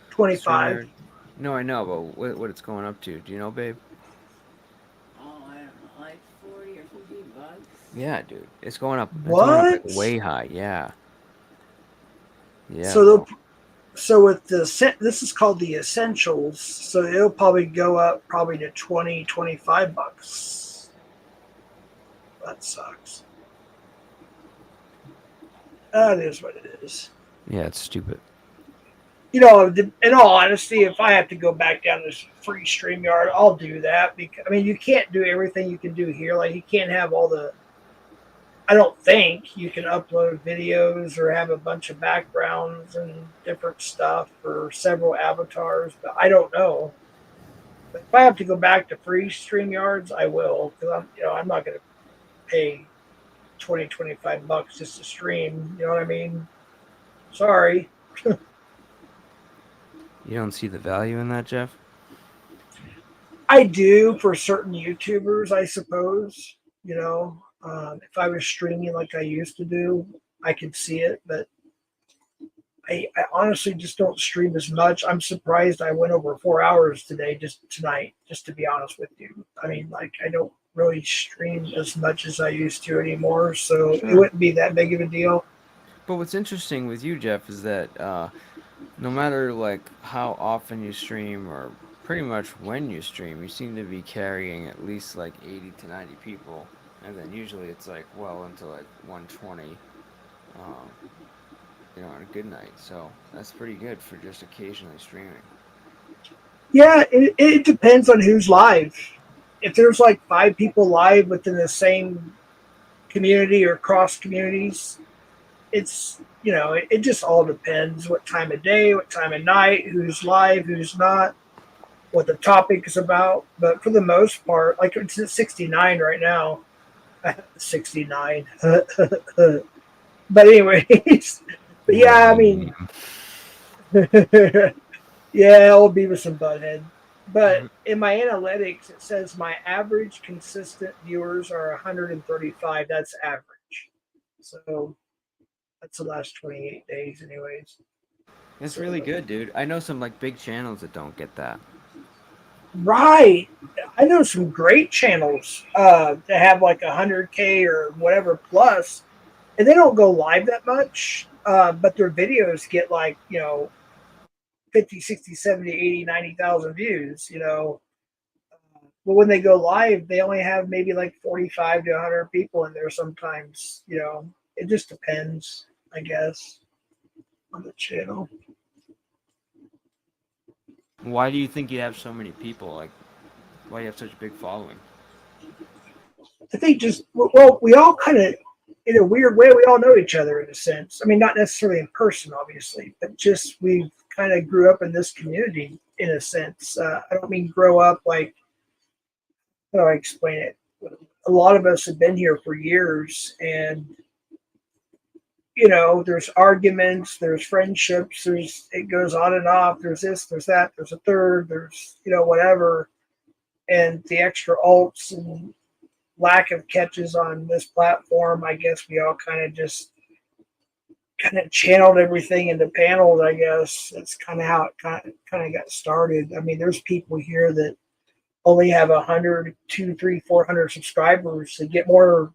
25. No, I know, but what it's going up to? Do you know, babe? Oh, I don't know, like 40 or 50 bucks. Yeah, dude, it's going up. It's What? going up like way high. Yeah. Yeah. So with this is called the Essentials, so it'll probably go up probably to 25 bucks. That sucks. That is what it is. Yeah, it's stupid. In all honesty, if I have to go back down to free StreamYard, I'll do that. Because you can't do everything you can do here. Like, you can't have all the. I don't think you can upload videos or have a bunch of backgrounds and different stuff for several avatars, but I don't know. But if I have to go back to free StreamYards, I will, because I'm not going to pay 25 bucks just to stream. You know what I mean? Sorry. You don't see the value in that, Jeff? I do for certain YouTubers, I suppose. You know, if I was streaming like I used to do, I could see it, but I honestly just don't stream as much. I'm surprised I went over 4 hours today, just tonight, just to be honest with you. I mean, like, I don't really stream as much as I used to anymore, so it Sure. wouldn't be that big of a deal. But what's interesting with you, Jeff, is that no matter like how often you stream or pretty much when you stream, you seem to be carrying at least like 80 to 90 people, and then usually it's like well into like 120, um, on a good night. So that's pretty good for just occasionally streaming. Yeah, it depends on who's live. If there's like 5 people live within the same community or cross communities, it's, it just all depends what time of day, what time of night, who's live, who's not, what the topic is about. But for the most part, like it's at 69 right now. 69. But anyways, but yeah, I mean, yeah, old Beavis and Butthead. But in my analytics, it says my average consistent viewers are 135. That's average. So that's the last 28 days, anyways. That's really good, dude. I know some like big channels that don't get that. Right. I know some great channels that have like 100K or whatever plus, and they don't go live that much, but their videos get like, 50, 60, 70, 80, 90,000 views, But when they go live, they only have maybe like 45 to 100 people in there sometimes, It just depends, I guess, on the channel. Why do you think you have so many people? Like, why do you have such a big following? I think well, we all kind of, in a weird way, we all know each other in a sense. I mean, not necessarily in person, obviously, but just we kind of grew up in this community in a sense. I don't mean grow up like, how do I explain it? A lot of us have been here for years, and there's arguments, there's friendships, it goes on and off. There's this, there's that, there's a third, there's whatever, and the extra alts and lack of catches on this platform. I guess we all kind of channeled everything into panels. I guess that's kind of how it kind of got started. I mean, there's people here that only have 100, 200, 300, 400 subscribers that get more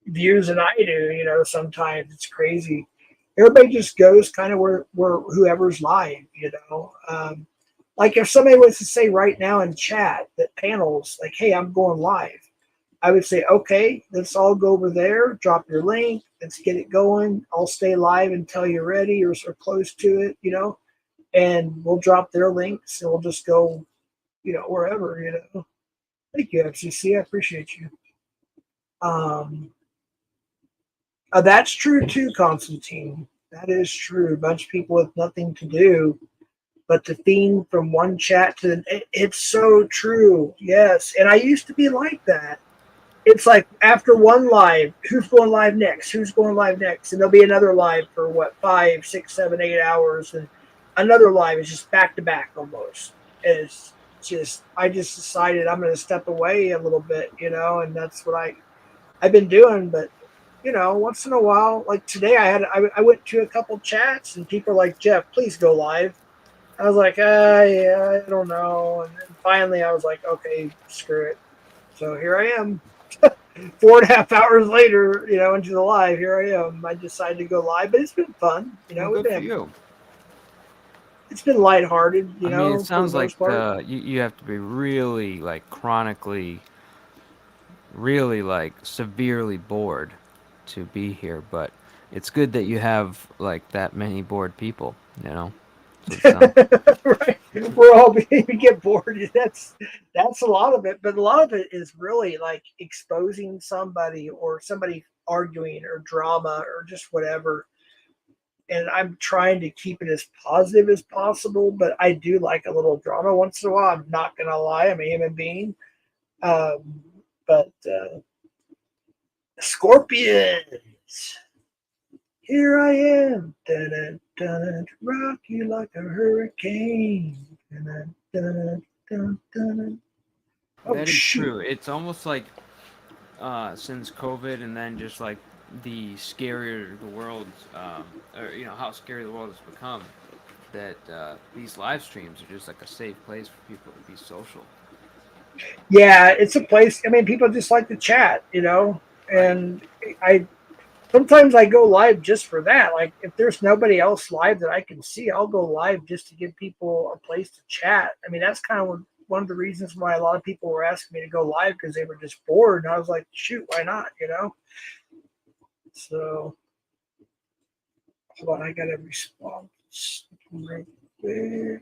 views than I do. Sometimes it's crazy. Everybody just goes kind of where whoever's live. Like if somebody was to say right now in chat that panels, like, hey, I'm going live, I would say, okay, let's all go over there, drop your link, let's get it going. I'll stay live until you're ready or close to it, and we'll drop their links and we'll just go, wherever. Thank you, FCC. I appreciate you. That's true too, Constantine. That is true. A bunch of people with nothing to do but to fiend from one chat to it's so true. Yes. And I used to be like that. It's like after one live, who's going live next? Who's going live next? And there'll be another live for 5, 6, 7, 8 hours, and another live is just back to back almost. It's just I just decided I'm going to step away a little bit, and that's what I've been doing. But once in a while, like today, I went to a couple chats and people are like, Jeff, please go live. I was like, yeah, I don't know. And then finally, I was like, okay, screw it. So here I am. 4.5 hours later, into the live, here I am. I decided to go live, but it's been fun. Well, good for you. It's been lighthearted. I mean, it sounds like you have to be really like chronically, really like severely bored to be here, but it's good that you have like that many bored people. Right. We're all we get bored. That's a lot of it, but a lot of it is really like exposing somebody or somebody arguing or drama or just whatever. And I'm trying to keep it as positive as possible, but I do like a little drama once in a while. I'm not gonna lie, I'm a human being. But Scorpions. Here I am, dun, dun, rock you like a hurricane. Dun, dun, dun, dun. Oh That is shoot! true. It's almost like since COVID and then just like the scarier the world, or how scary the world has become, that these live streams are just like a safe place for people to be social. Yeah, it's a place. I mean, people just like to chat, Right. and I sometimes I go live just for that. Like if there's nobody else live that I can see, I'll go live just to give people a place to chat. I mean, that's kind of one of the reasons why a lot of people were asking me to go live because they were just bored. And I was like, shoot, why not? So hold on, I got a response real quick.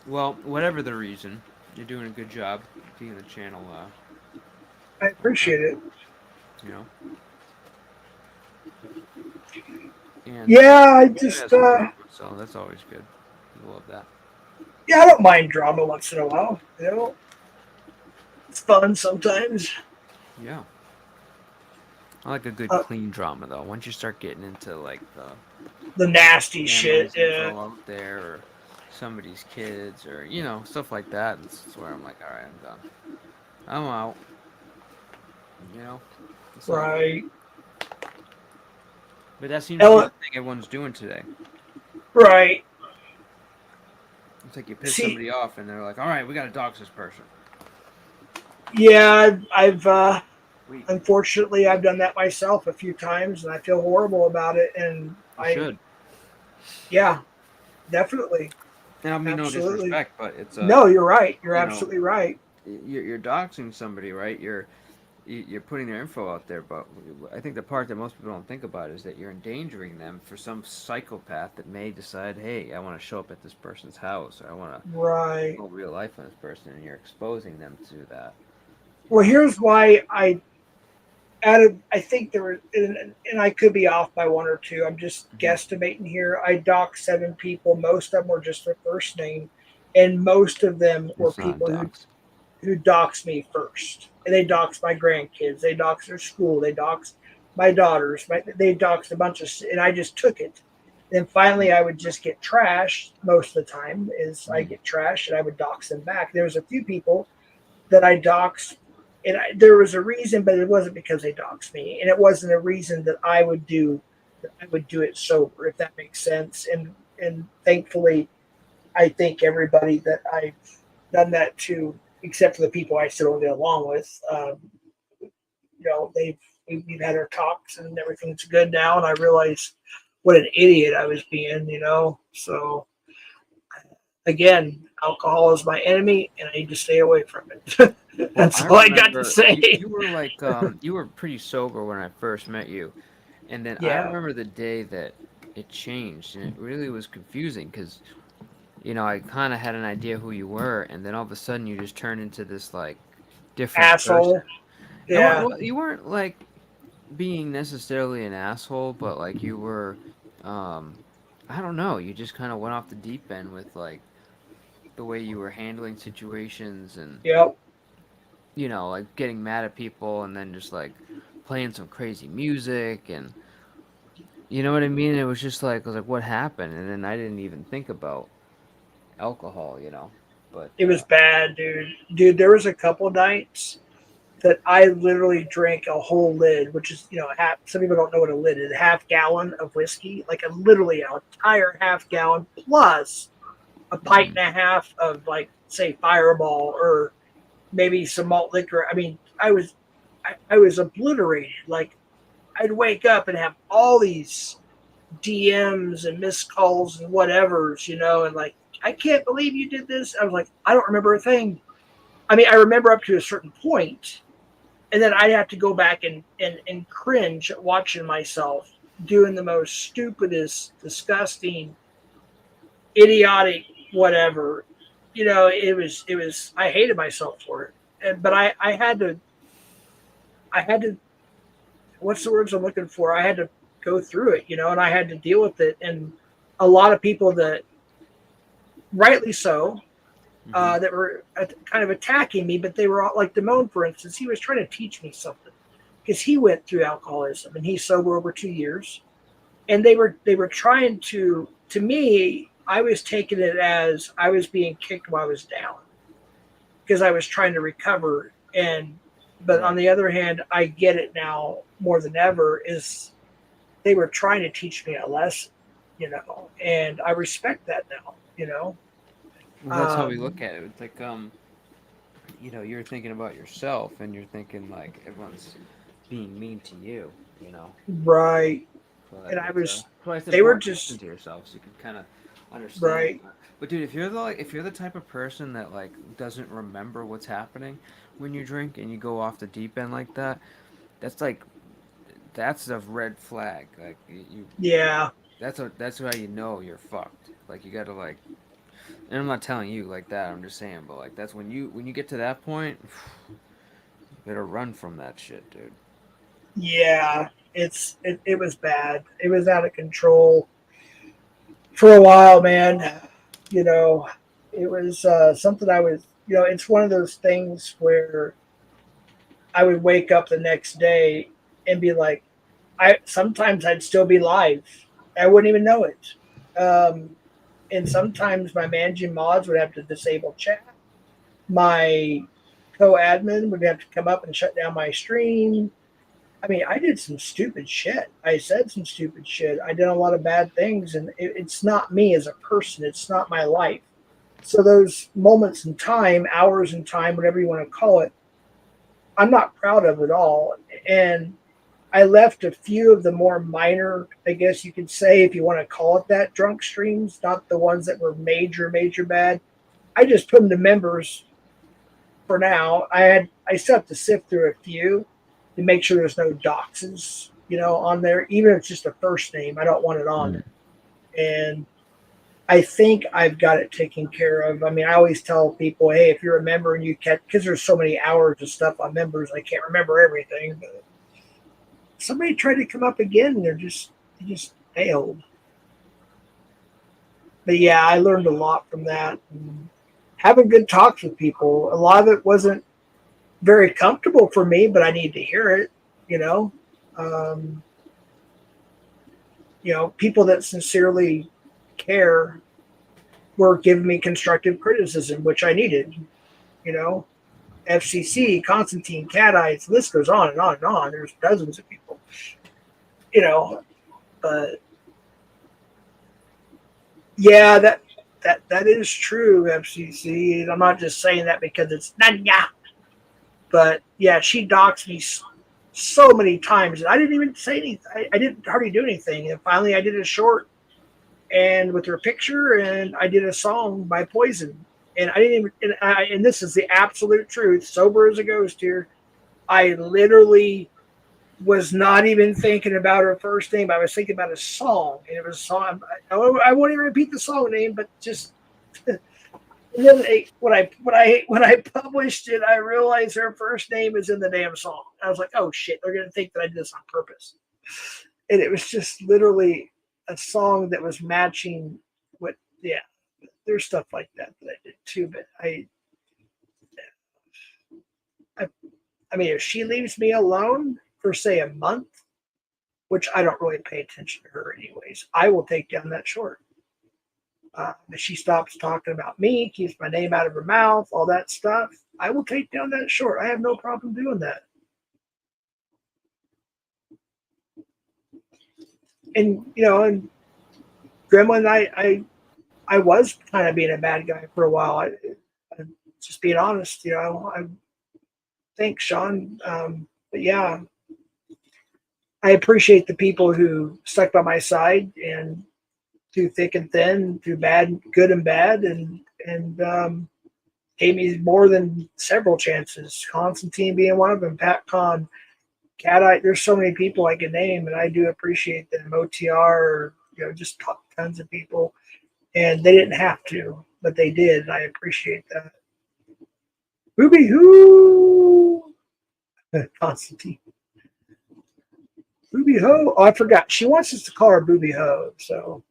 Well, whatever the reason, you're doing a good job keeping the channel, I appreciate it. you know. And Yeah, I it just has some drama, so that's always good. I love that. yeah, I don't mind drama once in a while. It's fun sometimes. Yeah. I like a good Uh, clean drama though. Once you start getting into like the nasty shit. family's Yeah. info out there or somebody's kids or stuff like that, it's where I'm like, all right, I'm done. I'm out. You know. It's all good. Right. But that seems to be the thing everyone's doing today. Right. It's like you piss See, somebody off and they're like, all right, we got to dox this person. yeah, I've We unfortunately I've done that myself a few times, and I feel horrible about it. And should. Yeah, definitely, And I mean no absolutely. disrespect, but it's No, you're right. You're you know, absolutely right. you're doxing somebody, right? You're putting their info out there, but I think the part that most people don't think about is that you're endangering them for some psychopath that may decide, hey, I want to show up at this person's house, or I want to Right. go real life on this person, and you're exposing them to that. Well, here's why I think there were, and I could be off by one or two. I'm just guesstimating here. I doxed 7 people. Most of them were just their first name, and most of them were It's not a people dox. who doxed me first. And they doxed my grandkids. They doxed their school. They doxed my daughters. They doxed a bunch of, and I just took it. Then finally, I would just get trashed most of the time. I get trashed, and I would dox them back. There was a few people that I doxed, and there was a reason, but it wasn't because they doxed me, and it wasn't a reason that I would do. I would do it sober, if that makes sense. And thankfully, I thank everybody that I've done that to, except for the people I still don't get along with. We've had our talks and everything's good now, and I realize what an idiot I was being. So again, alcohol is my enemy, and I need to stay away from it. That's all I got to say. You were like you were pretty sober when I first met you, and then I Yeah, remember the day that it changed, and it really was confusing because I kind of had an idea who you were, and then all of a sudden you just turned into this like different person. asshole. Yeah, You weren't like being necessarily an asshole, but like you were, I don't know, you just kind of went off the deep end with like the way you were handling situations and yep. like getting mad at people and then just like playing some crazy music and you know what I mean? It was just like I was like, what happened? And then I didn't even think about alcohol. But It was bad, dude. Dude, there was a couple nights that I literally drank a whole lid, which is, half. Some people don't know what a lid is. A half gallon of whiskey, like literally an entire half gallon plus a pint and a half of, like, say, Fireball or maybe some malt liquor. I mean, I was obliterated. Like, I'd wake up and have all these DMs and missed calls and whatever's, and like, I can't believe you did this. I was like, I don't remember a thing. I mean, I remember up to a certain point, and then I'd have to go back and cringe at watching myself doing the most stupidest, disgusting, idiotic, whatever. It was. I hated myself for it, but I had to. What's the words I'm looking for? I had to go through it, and I had to deal with it. And a lot of people that, rightly so, that were kind of attacking me, but they were all like Damone, for instance. He was trying to teach me something because he went through alcoholism and he's sober over 2 years. And they were trying to me, I was taking it as I was being kicked while I was down because I was trying to recover. But on the other hand, I get it now more than ever is they were trying to teach me a lesson, and I respect that now. Well, that's how we look at it. It's like, you're thinking about yourself, and you're thinking like everyone's being mean to you, Right. But And I was, well, it's they were important to just, listen to yourself so you can kind of understand. right. But dude, if you're the type of person that like doesn't remember what's happening when you drink and you go off the deep end like that, that's like that's a red flag. Like you Yeah. that's how you know you're fucked. Like you gotta like, and I'm not telling you like that. I'm just saying, but like that's when you get to that point, you better run from that shit, dude. Yeah. It was bad. It was out of control for a while, man. You know, it was something I was, it's one of those things where I would wake up the next day and be like, sometimes I'd still be live. I wouldn't even know it. And sometimes my managing mods would have to disable chat. My co-admin would have to come up and shut down my stream. I mean, I did some stupid shit. I said some stupid shit. I did a lot of bad things, and it's not me as a person. It's not my life. So those moments in time, hours in time, whatever you want to call it, I'm not proud of at all. And I left a few of the more minor, I guess you could say, if you want to call it that, drunk streams, not the ones that were major, major bad. I just put them to members for now. I still have to sift through a few to make sure there's no doxes, on there. Even if it's just a first name, I don't want it on there. And I think I've got it taken care of. I mean, I always tell people, hey, if you're a member and you can't, because there's so many hours of stuff on members, I can't remember everything. But somebody tried to come up again, and they just failed. But yeah, I learned a lot from that. And having good talks with people. A lot of it wasn't very comfortable for me, but I need to hear it. Um, people that sincerely care were giving me constructive criticism, which I needed. FCC, Constantine, Cat Eyes, the list goes on and on and on. There's dozens of people. But yeah, that is true, FCC. And I'm not just saying that because it's Nanya. But yeah, she doxed me so many times, and I didn't even say anything. I didn't hardly do anything. And finally, I did a short, and with her picture, and I did a song by Poison. And I didn't even. And this is the absolute truth. Sober as a ghost here. I literally was not even thinking about her first name. I was thinking about a song, and it was a song. I won't even repeat the song name, but just. And then when I published it, I realized her first name is in the damn song. I was like, oh shit, they're gonna think that I did this on purpose. And it was just literally a song that was matching what. Yeah, there's stuff like that I did too. But I mean, if she leaves me alone for say a month, which I don't really pay attention to her anyways, I will take down that short. If she stops talking about me, keeps my name out of her mouth, all that stuff, I will take down that short. I have no problem doing that. And and Gremlin, I was kind of being a bad guy for a while. I just being honest, I think Sean, but yeah, I appreciate the people who stuck by my side and through thick and thin, through bad, good and bad, and gave me more than several chances. Constantine being one of them, Pat Con, Cat Eye. There's so many people I can name, and I do appreciate them. OTR, just tons of people, and they didn't have to, but they did, and I appreciate that. Booby Hoo, Constantine. Booby Ho. Oh, I forgot. She wants us to call her Booby Ho, so.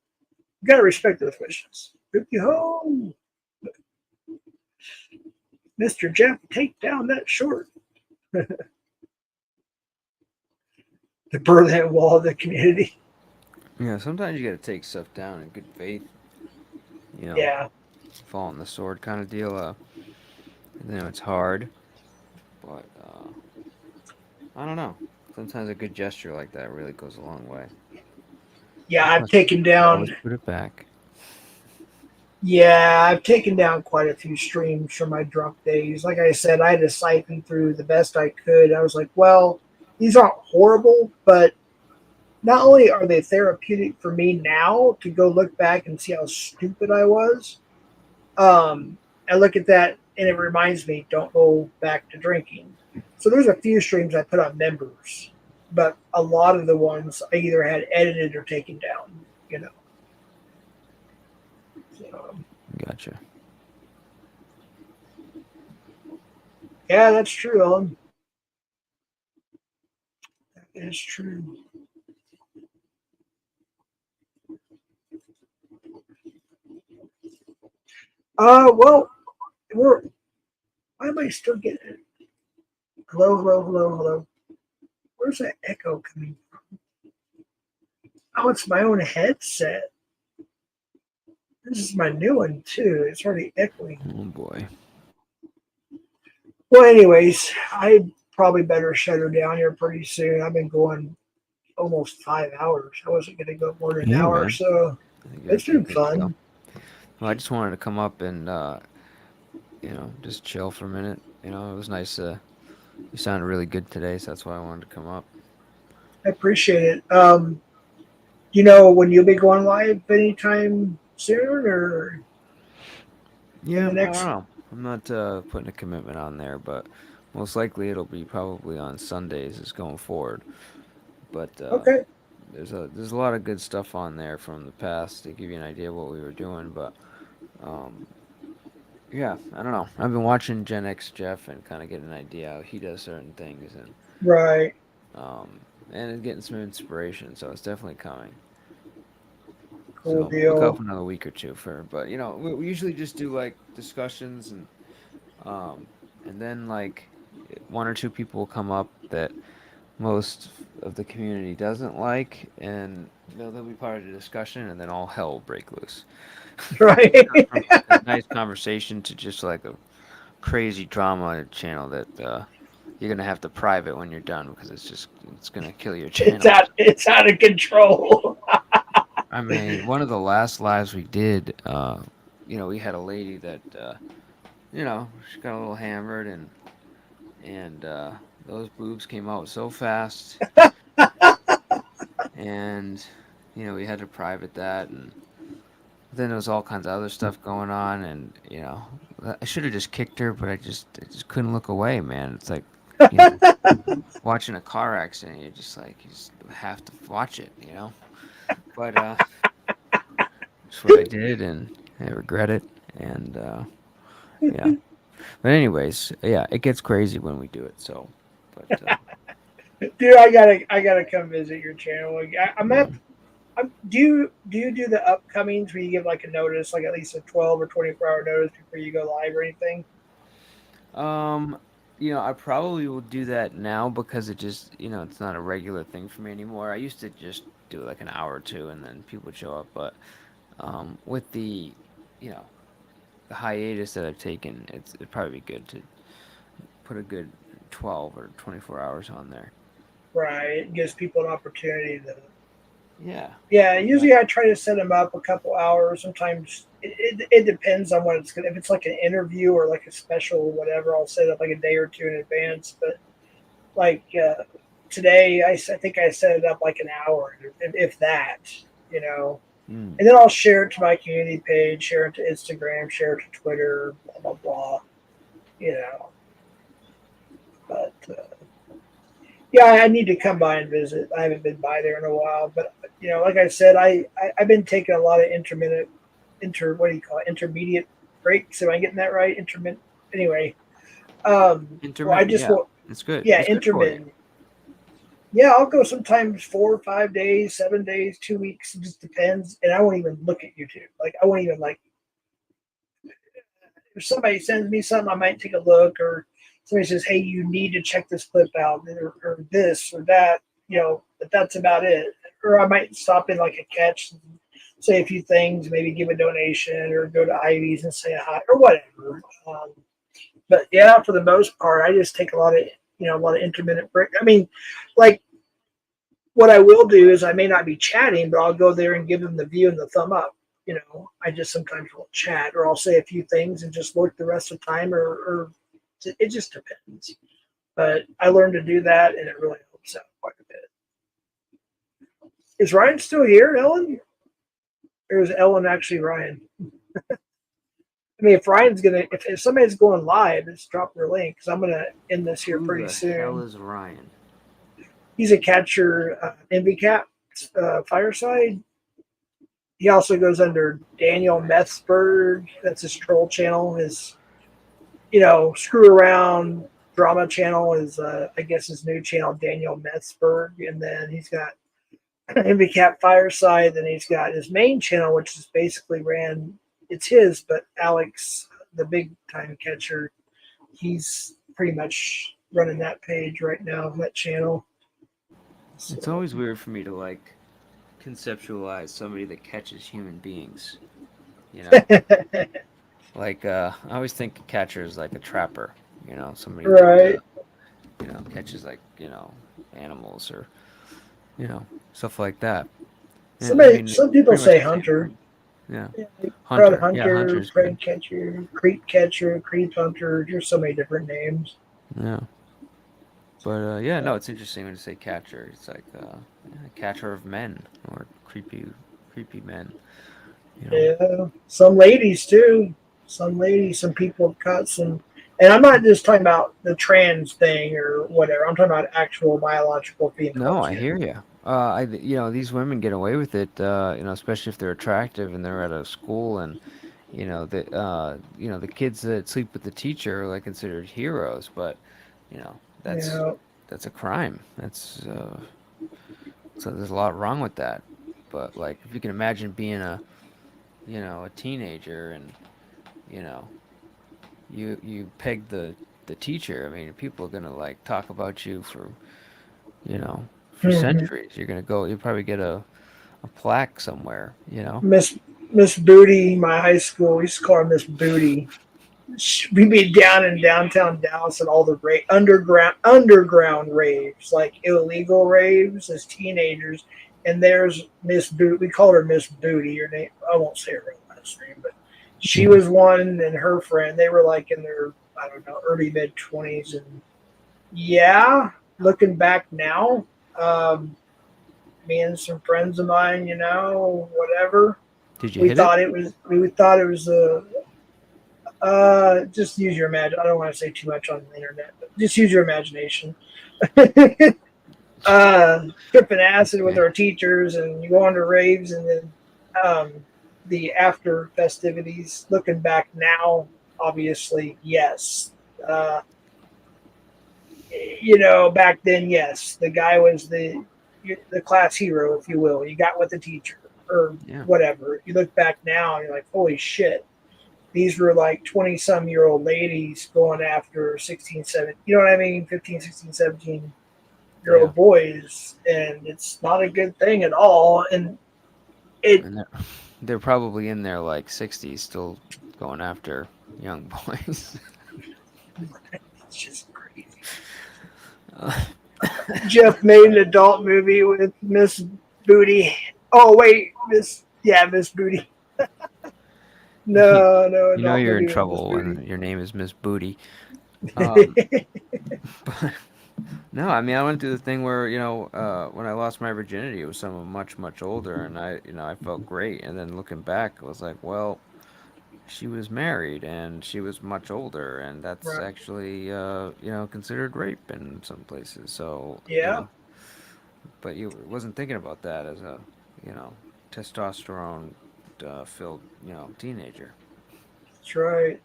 You gotta respect those wishes. Booby Ho. Mr. Jeff, take down that short. the Berlin Wall of the community. Yeah, sometimes you got to take stuff down in good faith. You know, Yeah. fall on the sword kind of deal. It's hard, but I don't know. Sometimes a good gesture like that really goes a long way. Yeah, I've Plus, taken always down. put it back. Yeah, I've taken down quite a few streams from my drunk days. Like I said, I had to siphon through the best I could. I was like, well, these aren't horrible, but not only are they therapeutic for me now to go look back and see how stupid I was, I look at that and it reminds me, don't go back to drinking. So there's a few streams I put on members, but a lot of the ones I either had edited or taken down, you know. So, Gotcha. yeah, that's true, Ellen. That is true. Well, we're. Why am I still getting it? Hello, hello, hello, hello. Where's that echo coming from? Oh, it's my own headset. This is my new one too. It's already echoing. Oh boy. Well, anyways, I probably better shut her down here pretty soon. I've been going almost 5 hours. I wasn't going to go more than an Yeah, hour, man. so I think it's that'd be been good to go. fun. Well, I just wanted to come up and just chill for a minute. It was nice. You sounded really good today, so that's why I wanted to come up. I appreciate it. You know when you'll be going live anytime soon, or in Yeah, the I don't next? know. I'm not putting a commitment on there, but most likely it'll be probably on Sundays is going forward. But Okay. there's a lot of good stuff on there from the past to give you an idea of what we were doing. But um, yeah, I don't know. I've been watching Gen X Jeff and kind of getting an idea how he does certain things Right. um, and getting some inspiration. So it's definitely coming. Cool So look out deal. for another week or two for. But we usually just do like discussions um, and then like one or two people will come up that most of the community doesn't like, and they'll be part of the discussion, and then all hell will break loose. Right. From like a nice conversation to just like a crazy drama channel that you're gonna have to private when you're done because it's gonna kill your It's channel. out. It's out of control. I mean, one of the last lives we did, we had a lady that, she got a little hammered and those boobs came out so fast, and we had to private that, and then there was all kinds of other stuff going on, and I should have just kicked her, but I just couldn't look away, man. It's like, you know, watching a car accident, you just have to watch it. But that's what I did, and I regret it, and yeah. But anyways, yeah, it gets crazy when we do it. So, but Dude, I gotta come visit your channel. I'm yeah. at. Do you do the upcomings where you give like a notice, like at least a 12 or 24-hour notice before you go live or anything? Um, I probably will do that now because it just, it's not a regular thing for me anymore. I used to just do like an hour or two and then people would show up, but with you know, the hiatus that I've taken, it'd probably be good to put a good 12 or 24 hours on there. Right. It gives people an opportunity to. Yeah. Yeah, usually I try to set them up a couple hours. Sometimes it depends on what it's going to. If it's like an interview or like a special or whatever, I'll set it up like a day or two in advance. But like today, I think I set it up like an hour, if that, you know. Mm. And then I'll share it to my community page, share it to Instagram, share it to Twitter, blah, blah, blah, you know. But yeah, I need to come by and visit. I haven't been by there in a while, but like I said, I've been taking a lot of what do you call it, intermediate breaks. Am I getting that right? Intermittent. Anyway, well, I Intermittent, just yeah. want, It's good. yeah, It's good for you. intermittent. Yeah, I'll go sometimes 4 or 5 days, 7 days, 2 weeks. It just depends. And I won't even look at YouTube. Like I won't even like if somebody sends me something, I might take a look, or somebody says, "Hey, you need to check this clip out," or this or that. but that's about it. Or I might stop in like a catch, and say a few things, maybe give a donation, or go to Ivy's and say hi, or whatever. But yeah, for the most part, I just take a lot of intermittent break. I mean, like what I will do is I may not be chatting, but I'll go there and give them the view and the thumb up. I just sometimes won't chat, or I'll say a few things and just work the rest of the time, or it just depends. But I learned to do that, and it really helps out quite a bit. Is Ryan still here, Ellen? Or is Ellen actually Ryan? I mean, if somebody's going live, just drop their link, because I'm gonna end this here pretty Who the soon. hell is Ryan? He's a catcher, MVCap, Fireside. He also goes under Daniel Methsberg. That's his troll channel. His, screw around drama channel is, I guess, his new channel, Daniel Methsberg. And then he's got MVCap Fireside. Then he's got his main channel, which is basically it's his, but Alex, the big time catcher, he's pretty much running that page right now, that channel. It's always weird for me to like conceptualize somebody that catches human beings. Like I always think a catcher is like a trapper. Somebody Right. that catches like animals or stuff like that. Yeah, Some people pretty say much- hunter. Yeah, Hunter, hunter's prey good. catcher, creep catcher, creep hunter. There's so many different names. Yeah. But yeah, no, it's interesting when you say catcher. It's like catcher of men or creepy men. Yeah, some ladies too. Some people have caught some. And I'm not just talking about the trans thing or whatever. I'm talking about actual biological females. No, I hear you. These women get away with it. Especially if they're attractive and they're at a school, and the kids that sleep with the teacher are like considered heroes. But that's Yeah. that's a crime. That's so there's a lot wrong with that. But like, if you can imagine being a teenager and you peg the teacher. I mean, people are gonna like talk about you for centuries. You'll probably get a plaque somewhere. Miss Booty, my high school, we used to call her Miss Booty. We'd be down in downtown Dallas at all the underground raves, like illegal raves as teenagers. And there's Miss Boot. We called her Miss Booty. Her name, I won't say her real last name, but she was one, and her friend. They were like in their, I don't know, early mid 20s. And yeah, looking back now, me and some friends of mine, whatever. Did you We hit thought it? we thought it was just use your imagination. I don't want to say too much on the internet, but just use your imagination. Tripping acid with our teachers, and you go on to raves, and then the after festivities. Looking back now, obviously, yes. Back then, yes, the guy was the class hero, if you will. You got with the teacher or whatever. You look back now, and you're like, holy shit. These were like 20-some-year-old ladies going after 16, 17, 15, 16, 17-year-old boys. And it's not a good thing at all. And they're probably in their like 60s still going after young boys. It's just crazy. Jeff made an adult movie with Miss Booty. Oh, wait. Miss Booty. No. You're in trouble when your name is Miss Booty. But, no, I mean, I went through the thing where, when I lost my virginity, it was someone much, much older, and I felt great. And then looking back, I was like, well, she was married and she was much older, and that's actually, considered rape in some places. So, yeah. But you wasn't thinking about that as a, testosterone filled, teenager. That's right.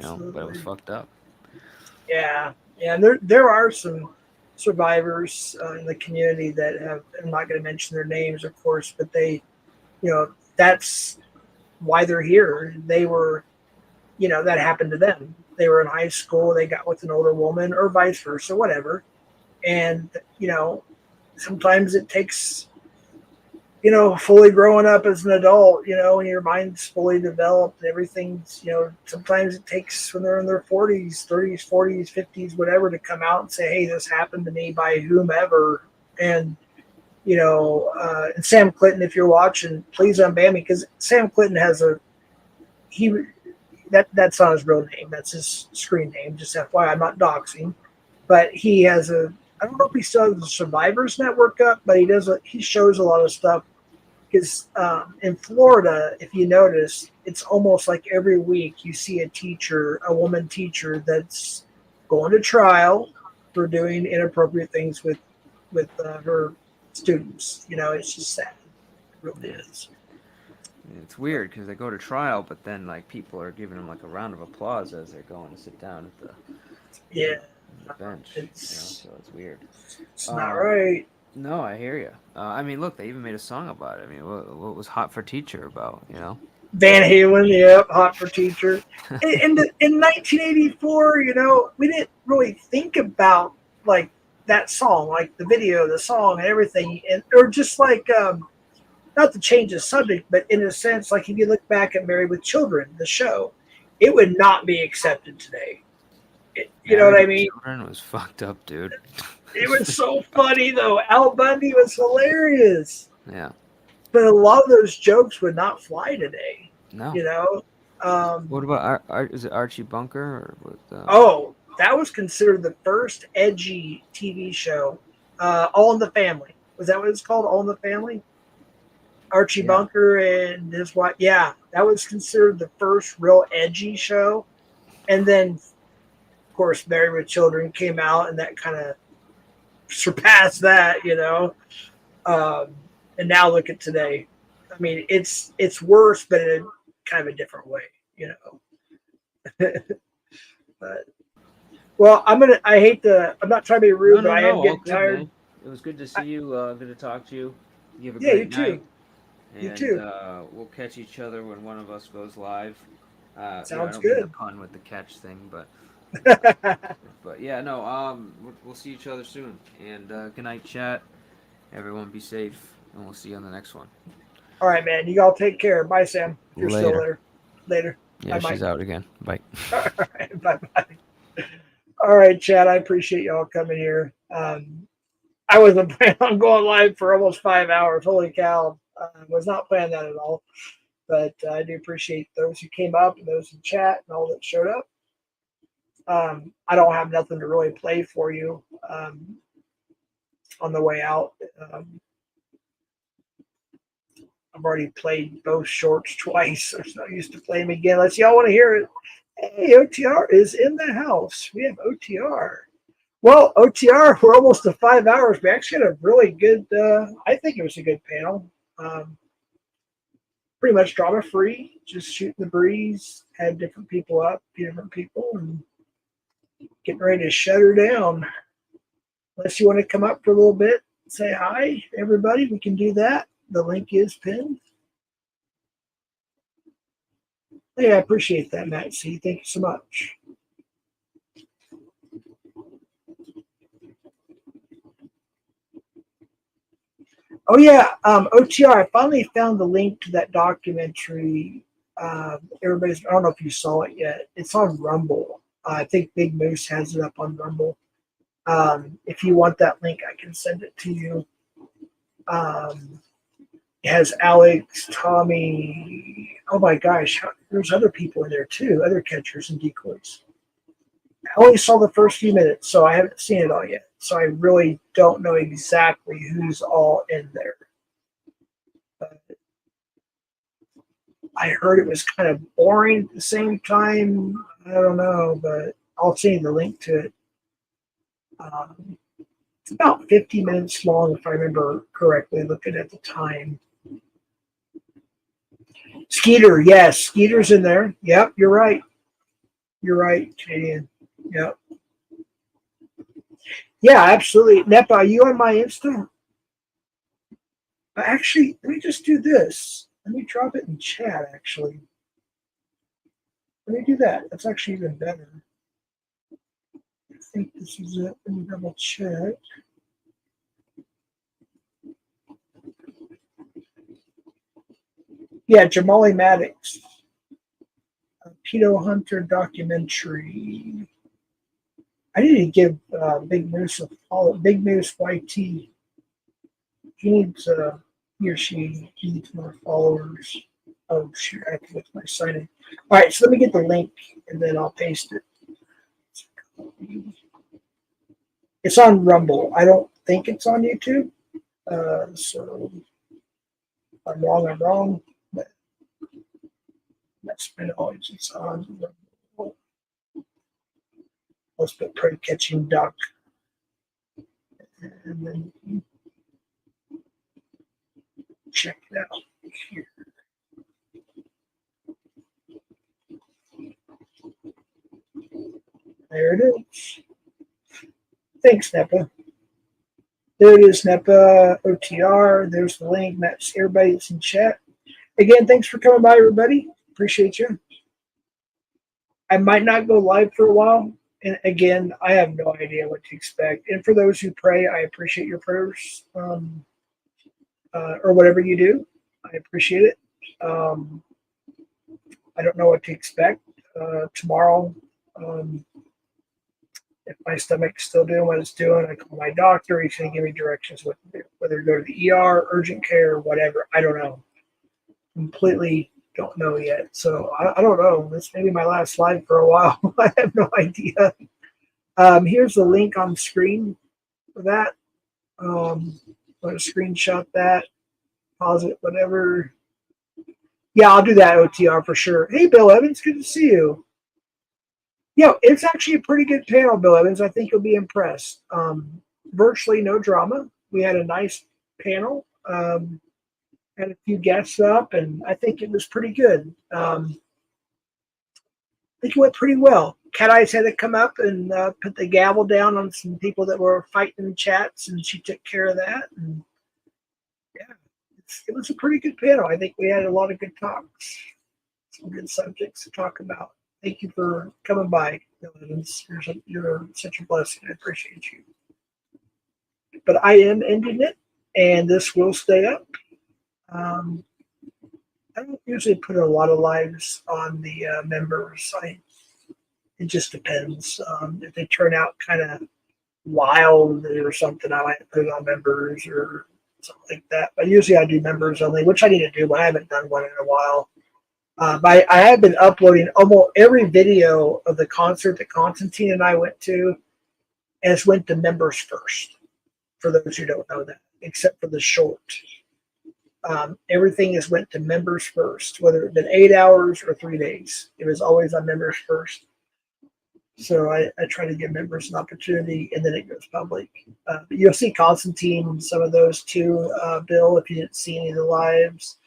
But it was fucked up. Yeah. And there are some survivors in the community that have, I'm not going to mention their names, of course, but they, that's why they're here. They were, that happened to them. They were in high school, they got with an older woman, or vice versa, whatever. And, sometimes it takes, fully growing up as an adult, and your mind's fully developed and everything's, sometimes it takes when they're in their 40s, 30s, 40s, 50s, whatever, to come out and say, hey, this happened to me by whomever. And, and Sam Clinton, if you're watching, please unban me, because Sam Clinton has that's not his real name. That's his screen name. Just FYI, I'm not doxing, but he has I don't know if he still has the Survivors Network up, but he shows a lot of stuff. Because in Florida, if you notice, it's almost like every week you see a woman teacher that's going to trial for doing inappropriate things with her students. It's just sad. It really is. It's weird because they go to trial, but then like people are giving them like a round of applause as they're going to sit down at Yeah, the bench. So it's weird. it's not right. No, I hear you. I mean, look, they even made a song about it. I mean, what was Hot for Teacher about? Van Halen, yep, Hot for Teacher. In 1984, we didn't really think about like that song, like the video, the song, and everything, or just like not to change the subject, but in a sense, like if you look back at Married with Children, the show, it would not be accepted today. You know what I mean? Children was fucked up, dude. It was so funny though. Al Bundy was hilarious. Yeah. But a lot of those jokes would not fly today. No. What about is it Archie Bunker or what? Oh, that was considered the first edgy TV show. All in the Family. Was that what it's called? All in the Family? Archie Bunker and his wife. Yeah, that was considered the first real edgy show. And then, of course, Married with Children came out, and that kind of surpassed that, and now look at today. I mean, it's worse, but in kind of a different way, But I'm not trying to be rude, but I am getting tired. Man. It was good to see you. Good to talk to you. You have a great night. You too. And, you too. We'll catch each other when one of us goes live. Sounds good. good. The pun with the catch thing, but but yeah, no. We'll see each other soon. And good night, chat. Everyone, be safe, and we'll see you on the next one. All right, man. You all take care. Bye, Sam. You're still there. Later. Yeah, Bye, she's Mike. out again. Bye. All right. Bye. All right, Chad. I appreciate y'all coming here. I wasn't planning on going live for almost 5 hours. Holy cow. Was not planning that at all. But I do appreciate those who came up and those in chat and all that showed up. I don't have nothing to really play for you on the way out. I've already played both shorts twice. There's no use to play them again unless y'all want to hear it. Hey, OTR is in the house. We have OTR. Well, OTR, we're almost to 5 hours. We actually had a really good, I think it was a good panel. Pretty much drama free, just shooting the breeze, had different people up, different people, and getting ready to shut her down. Unless you want to come up for a little bit, say hi, everybody, we can do that. The link is pinned. Hey, I appreciate that, Matt C. Thank you so much. Oh yeah, OTR. I finally found the link to that documentary. I don't know if you saw it yet. It's on Rumble. I think Big Moose has it up on Rumble. If you want that link, I can send it to you. It has Alex, Tommy. Oh my gosh, there's other people in there too, other catchers and decoys. I only saw the first few minutes, so I haven't seen it all yet. So I really don't know exactly who's all in there. But I heard it was kind of boring at the same time. I don't know, but I'll send you the link to it. It's about 50 minutes long, if I remember correctly, looking at the time. Skeeter, yes, Skeeter's in there. Yep, you're right. You're right, Canadian. Yep. Yeah, absolutely. Nepa, are you on my Insta? Actually, let me just do this. Let me drop it in chat, actually. Let me do that. That's actually even better. I think this is it. Let me double check. Yeah, Jamali Maddox. A Pedo Hunter documentary. I need to give Big Moose a follow. Big Moose YT. He needs he or she needs more followers. Oh shoot, I have to look at my signing. All right, so let me get the link and then I'll paste it. It's on Rumble. I don't think it's on YouTube. So if I'm wrong. But that's my knowledge. It's on Rumble. Let's put prey catching duck. And then check it out here. There it is. Thanks, NEPA. There it is, NEPA OTR. There's the link. That's everybody that's in chat. Again, thanks for coming by, everybody. Appreciate you. I might not go live for a while. And again, I have no idea what to expect. And for those who pray, I appreciate your prayers or whatever you do. I appreciate it. I don't know what to expect tomorrow. If my stomach's still doing what it's doing, I call my doctor. He's going to give me directions what to do, whether to go to the ER, urgent care, whatever. I don't know. Completely don't know yet. So I don't know. This may be my last slide for a while. I have no idea. Here's the link on screen for that. I'm going to screenshot that, pause it, whatever. Yeah, I'll do that OTR for sure. Hey, Bill Evans, good to see you. Yeah, it's actually a pretty good panel, Bill Evans. I think you'll be impressed. Virtually no drama. We had a nice panel. Had a few guests up, and I think it was pretty good. I think it went pretty well. Cat Eyes had to come up and put the gavel down on some people that were fighting in chats, and she took care of that. And yeah, it was a pretty good panel. I think we had a lot of good talks, some good subjects to talk about. Thank you for coming by, Bill Evans. You're such a blessing. I appreciate you. But I am ending it, and this will stay up. I don't usually put a lot of lives on the members. It just depends. If they turn out kind of wild or something, I might put it on members or something like that. But usually I do members only, which I need to do, but I haven't done one in a while. I have been uploading almost every video of the concert that Constantine and I went to, and it's went to members first, for those who don't know that, except for the short. Everything has went to members first, whether it's been 8 hours or 3 days. It was always on members first. So I try to give members an opportunity, and then it goes public. But you'll see Constantine, some of those too, Bill, if you didn't see any of the lives.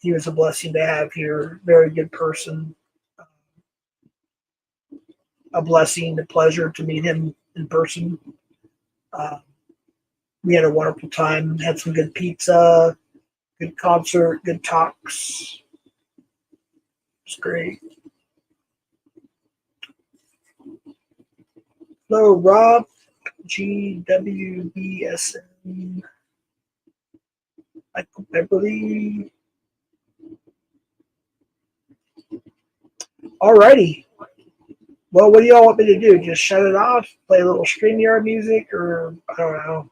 He was a blessing to have here. Very good person. A blessing, a pleasure to meet him in person. We had a wonderful time. Had some good pizza, good concert, good talks. It's great. Hello, Rob, GWBSN, Michael Beverly. Alrighty. Well, what do y'all want me to do? Just shut it off? Play a little StreamYard music, or I don't know,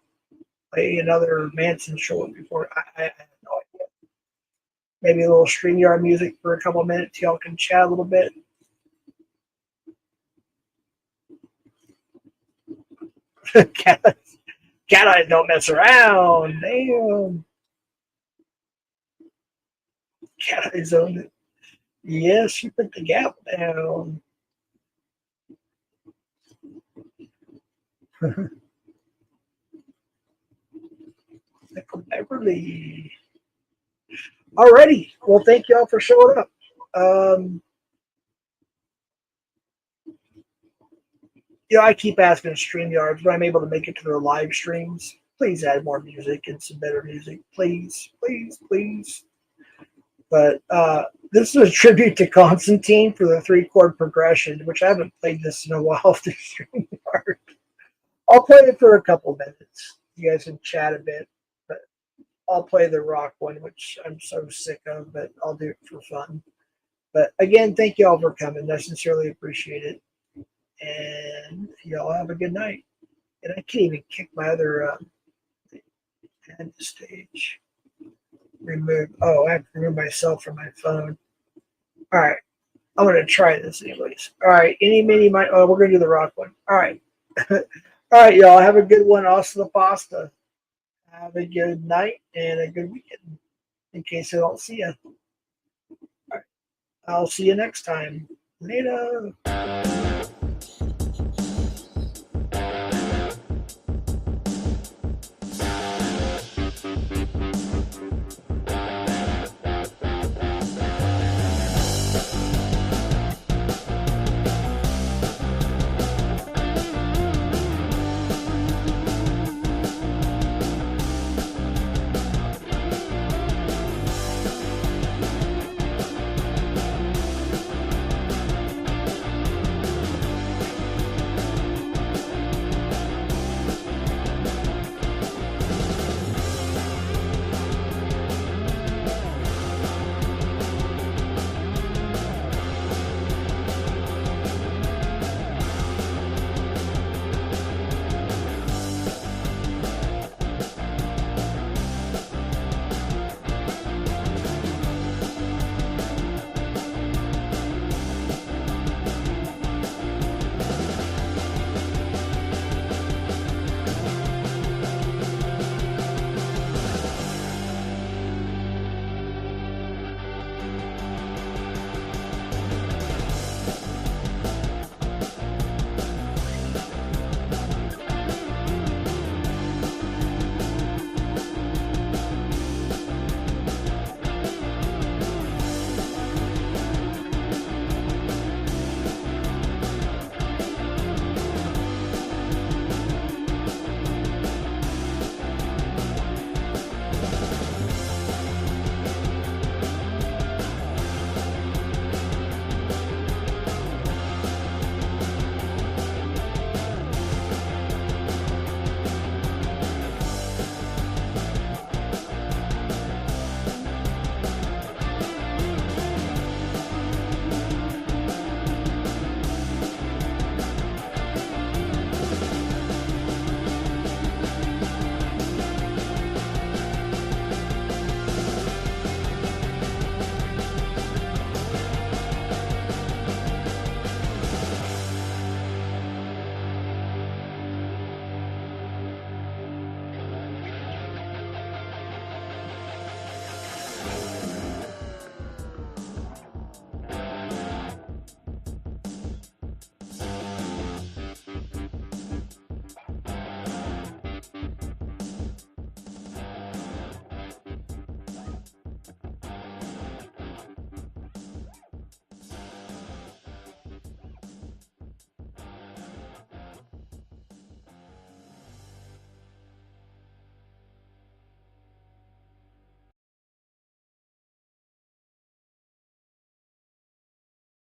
play another Manson short before? I have no idea. Maybe a little StreamYard music for a couple of minutes. Y'all can chat a little bit. Cat Eyes don't mess around. Damn. Cat Eyes owned it. Yes, you put the gavel down. Michael Beverly. Alrighty. Well, thank y'all for showing up. I keep asking StreamYards when I'm able to make it to their live streams. Please add more music and some better music. Please, please, please. But this is a tribute to Constantine for the 3-chord progression, which I haven't played this in a while through StreamYard. I'll play it for a couple minutes. You guys can chat a bit. But I'll play the rock one, which I'm so sick of, but I'll do it for fun. But again, thank you all for coming. I sincerely appreciate it. And y'all have a good night. And I can't even kick my other add to stage. Remove. Oh, I have to remove myself from my phone. All right. I'm going to try this anyways. All right. Any, mini, might. Oh, we're going to do the rock one. All right. All right, y'all. Have a good one. Also the pasta. Have a good night and a good weekend. In case I don't see you. All right. I'll see you next time. Later.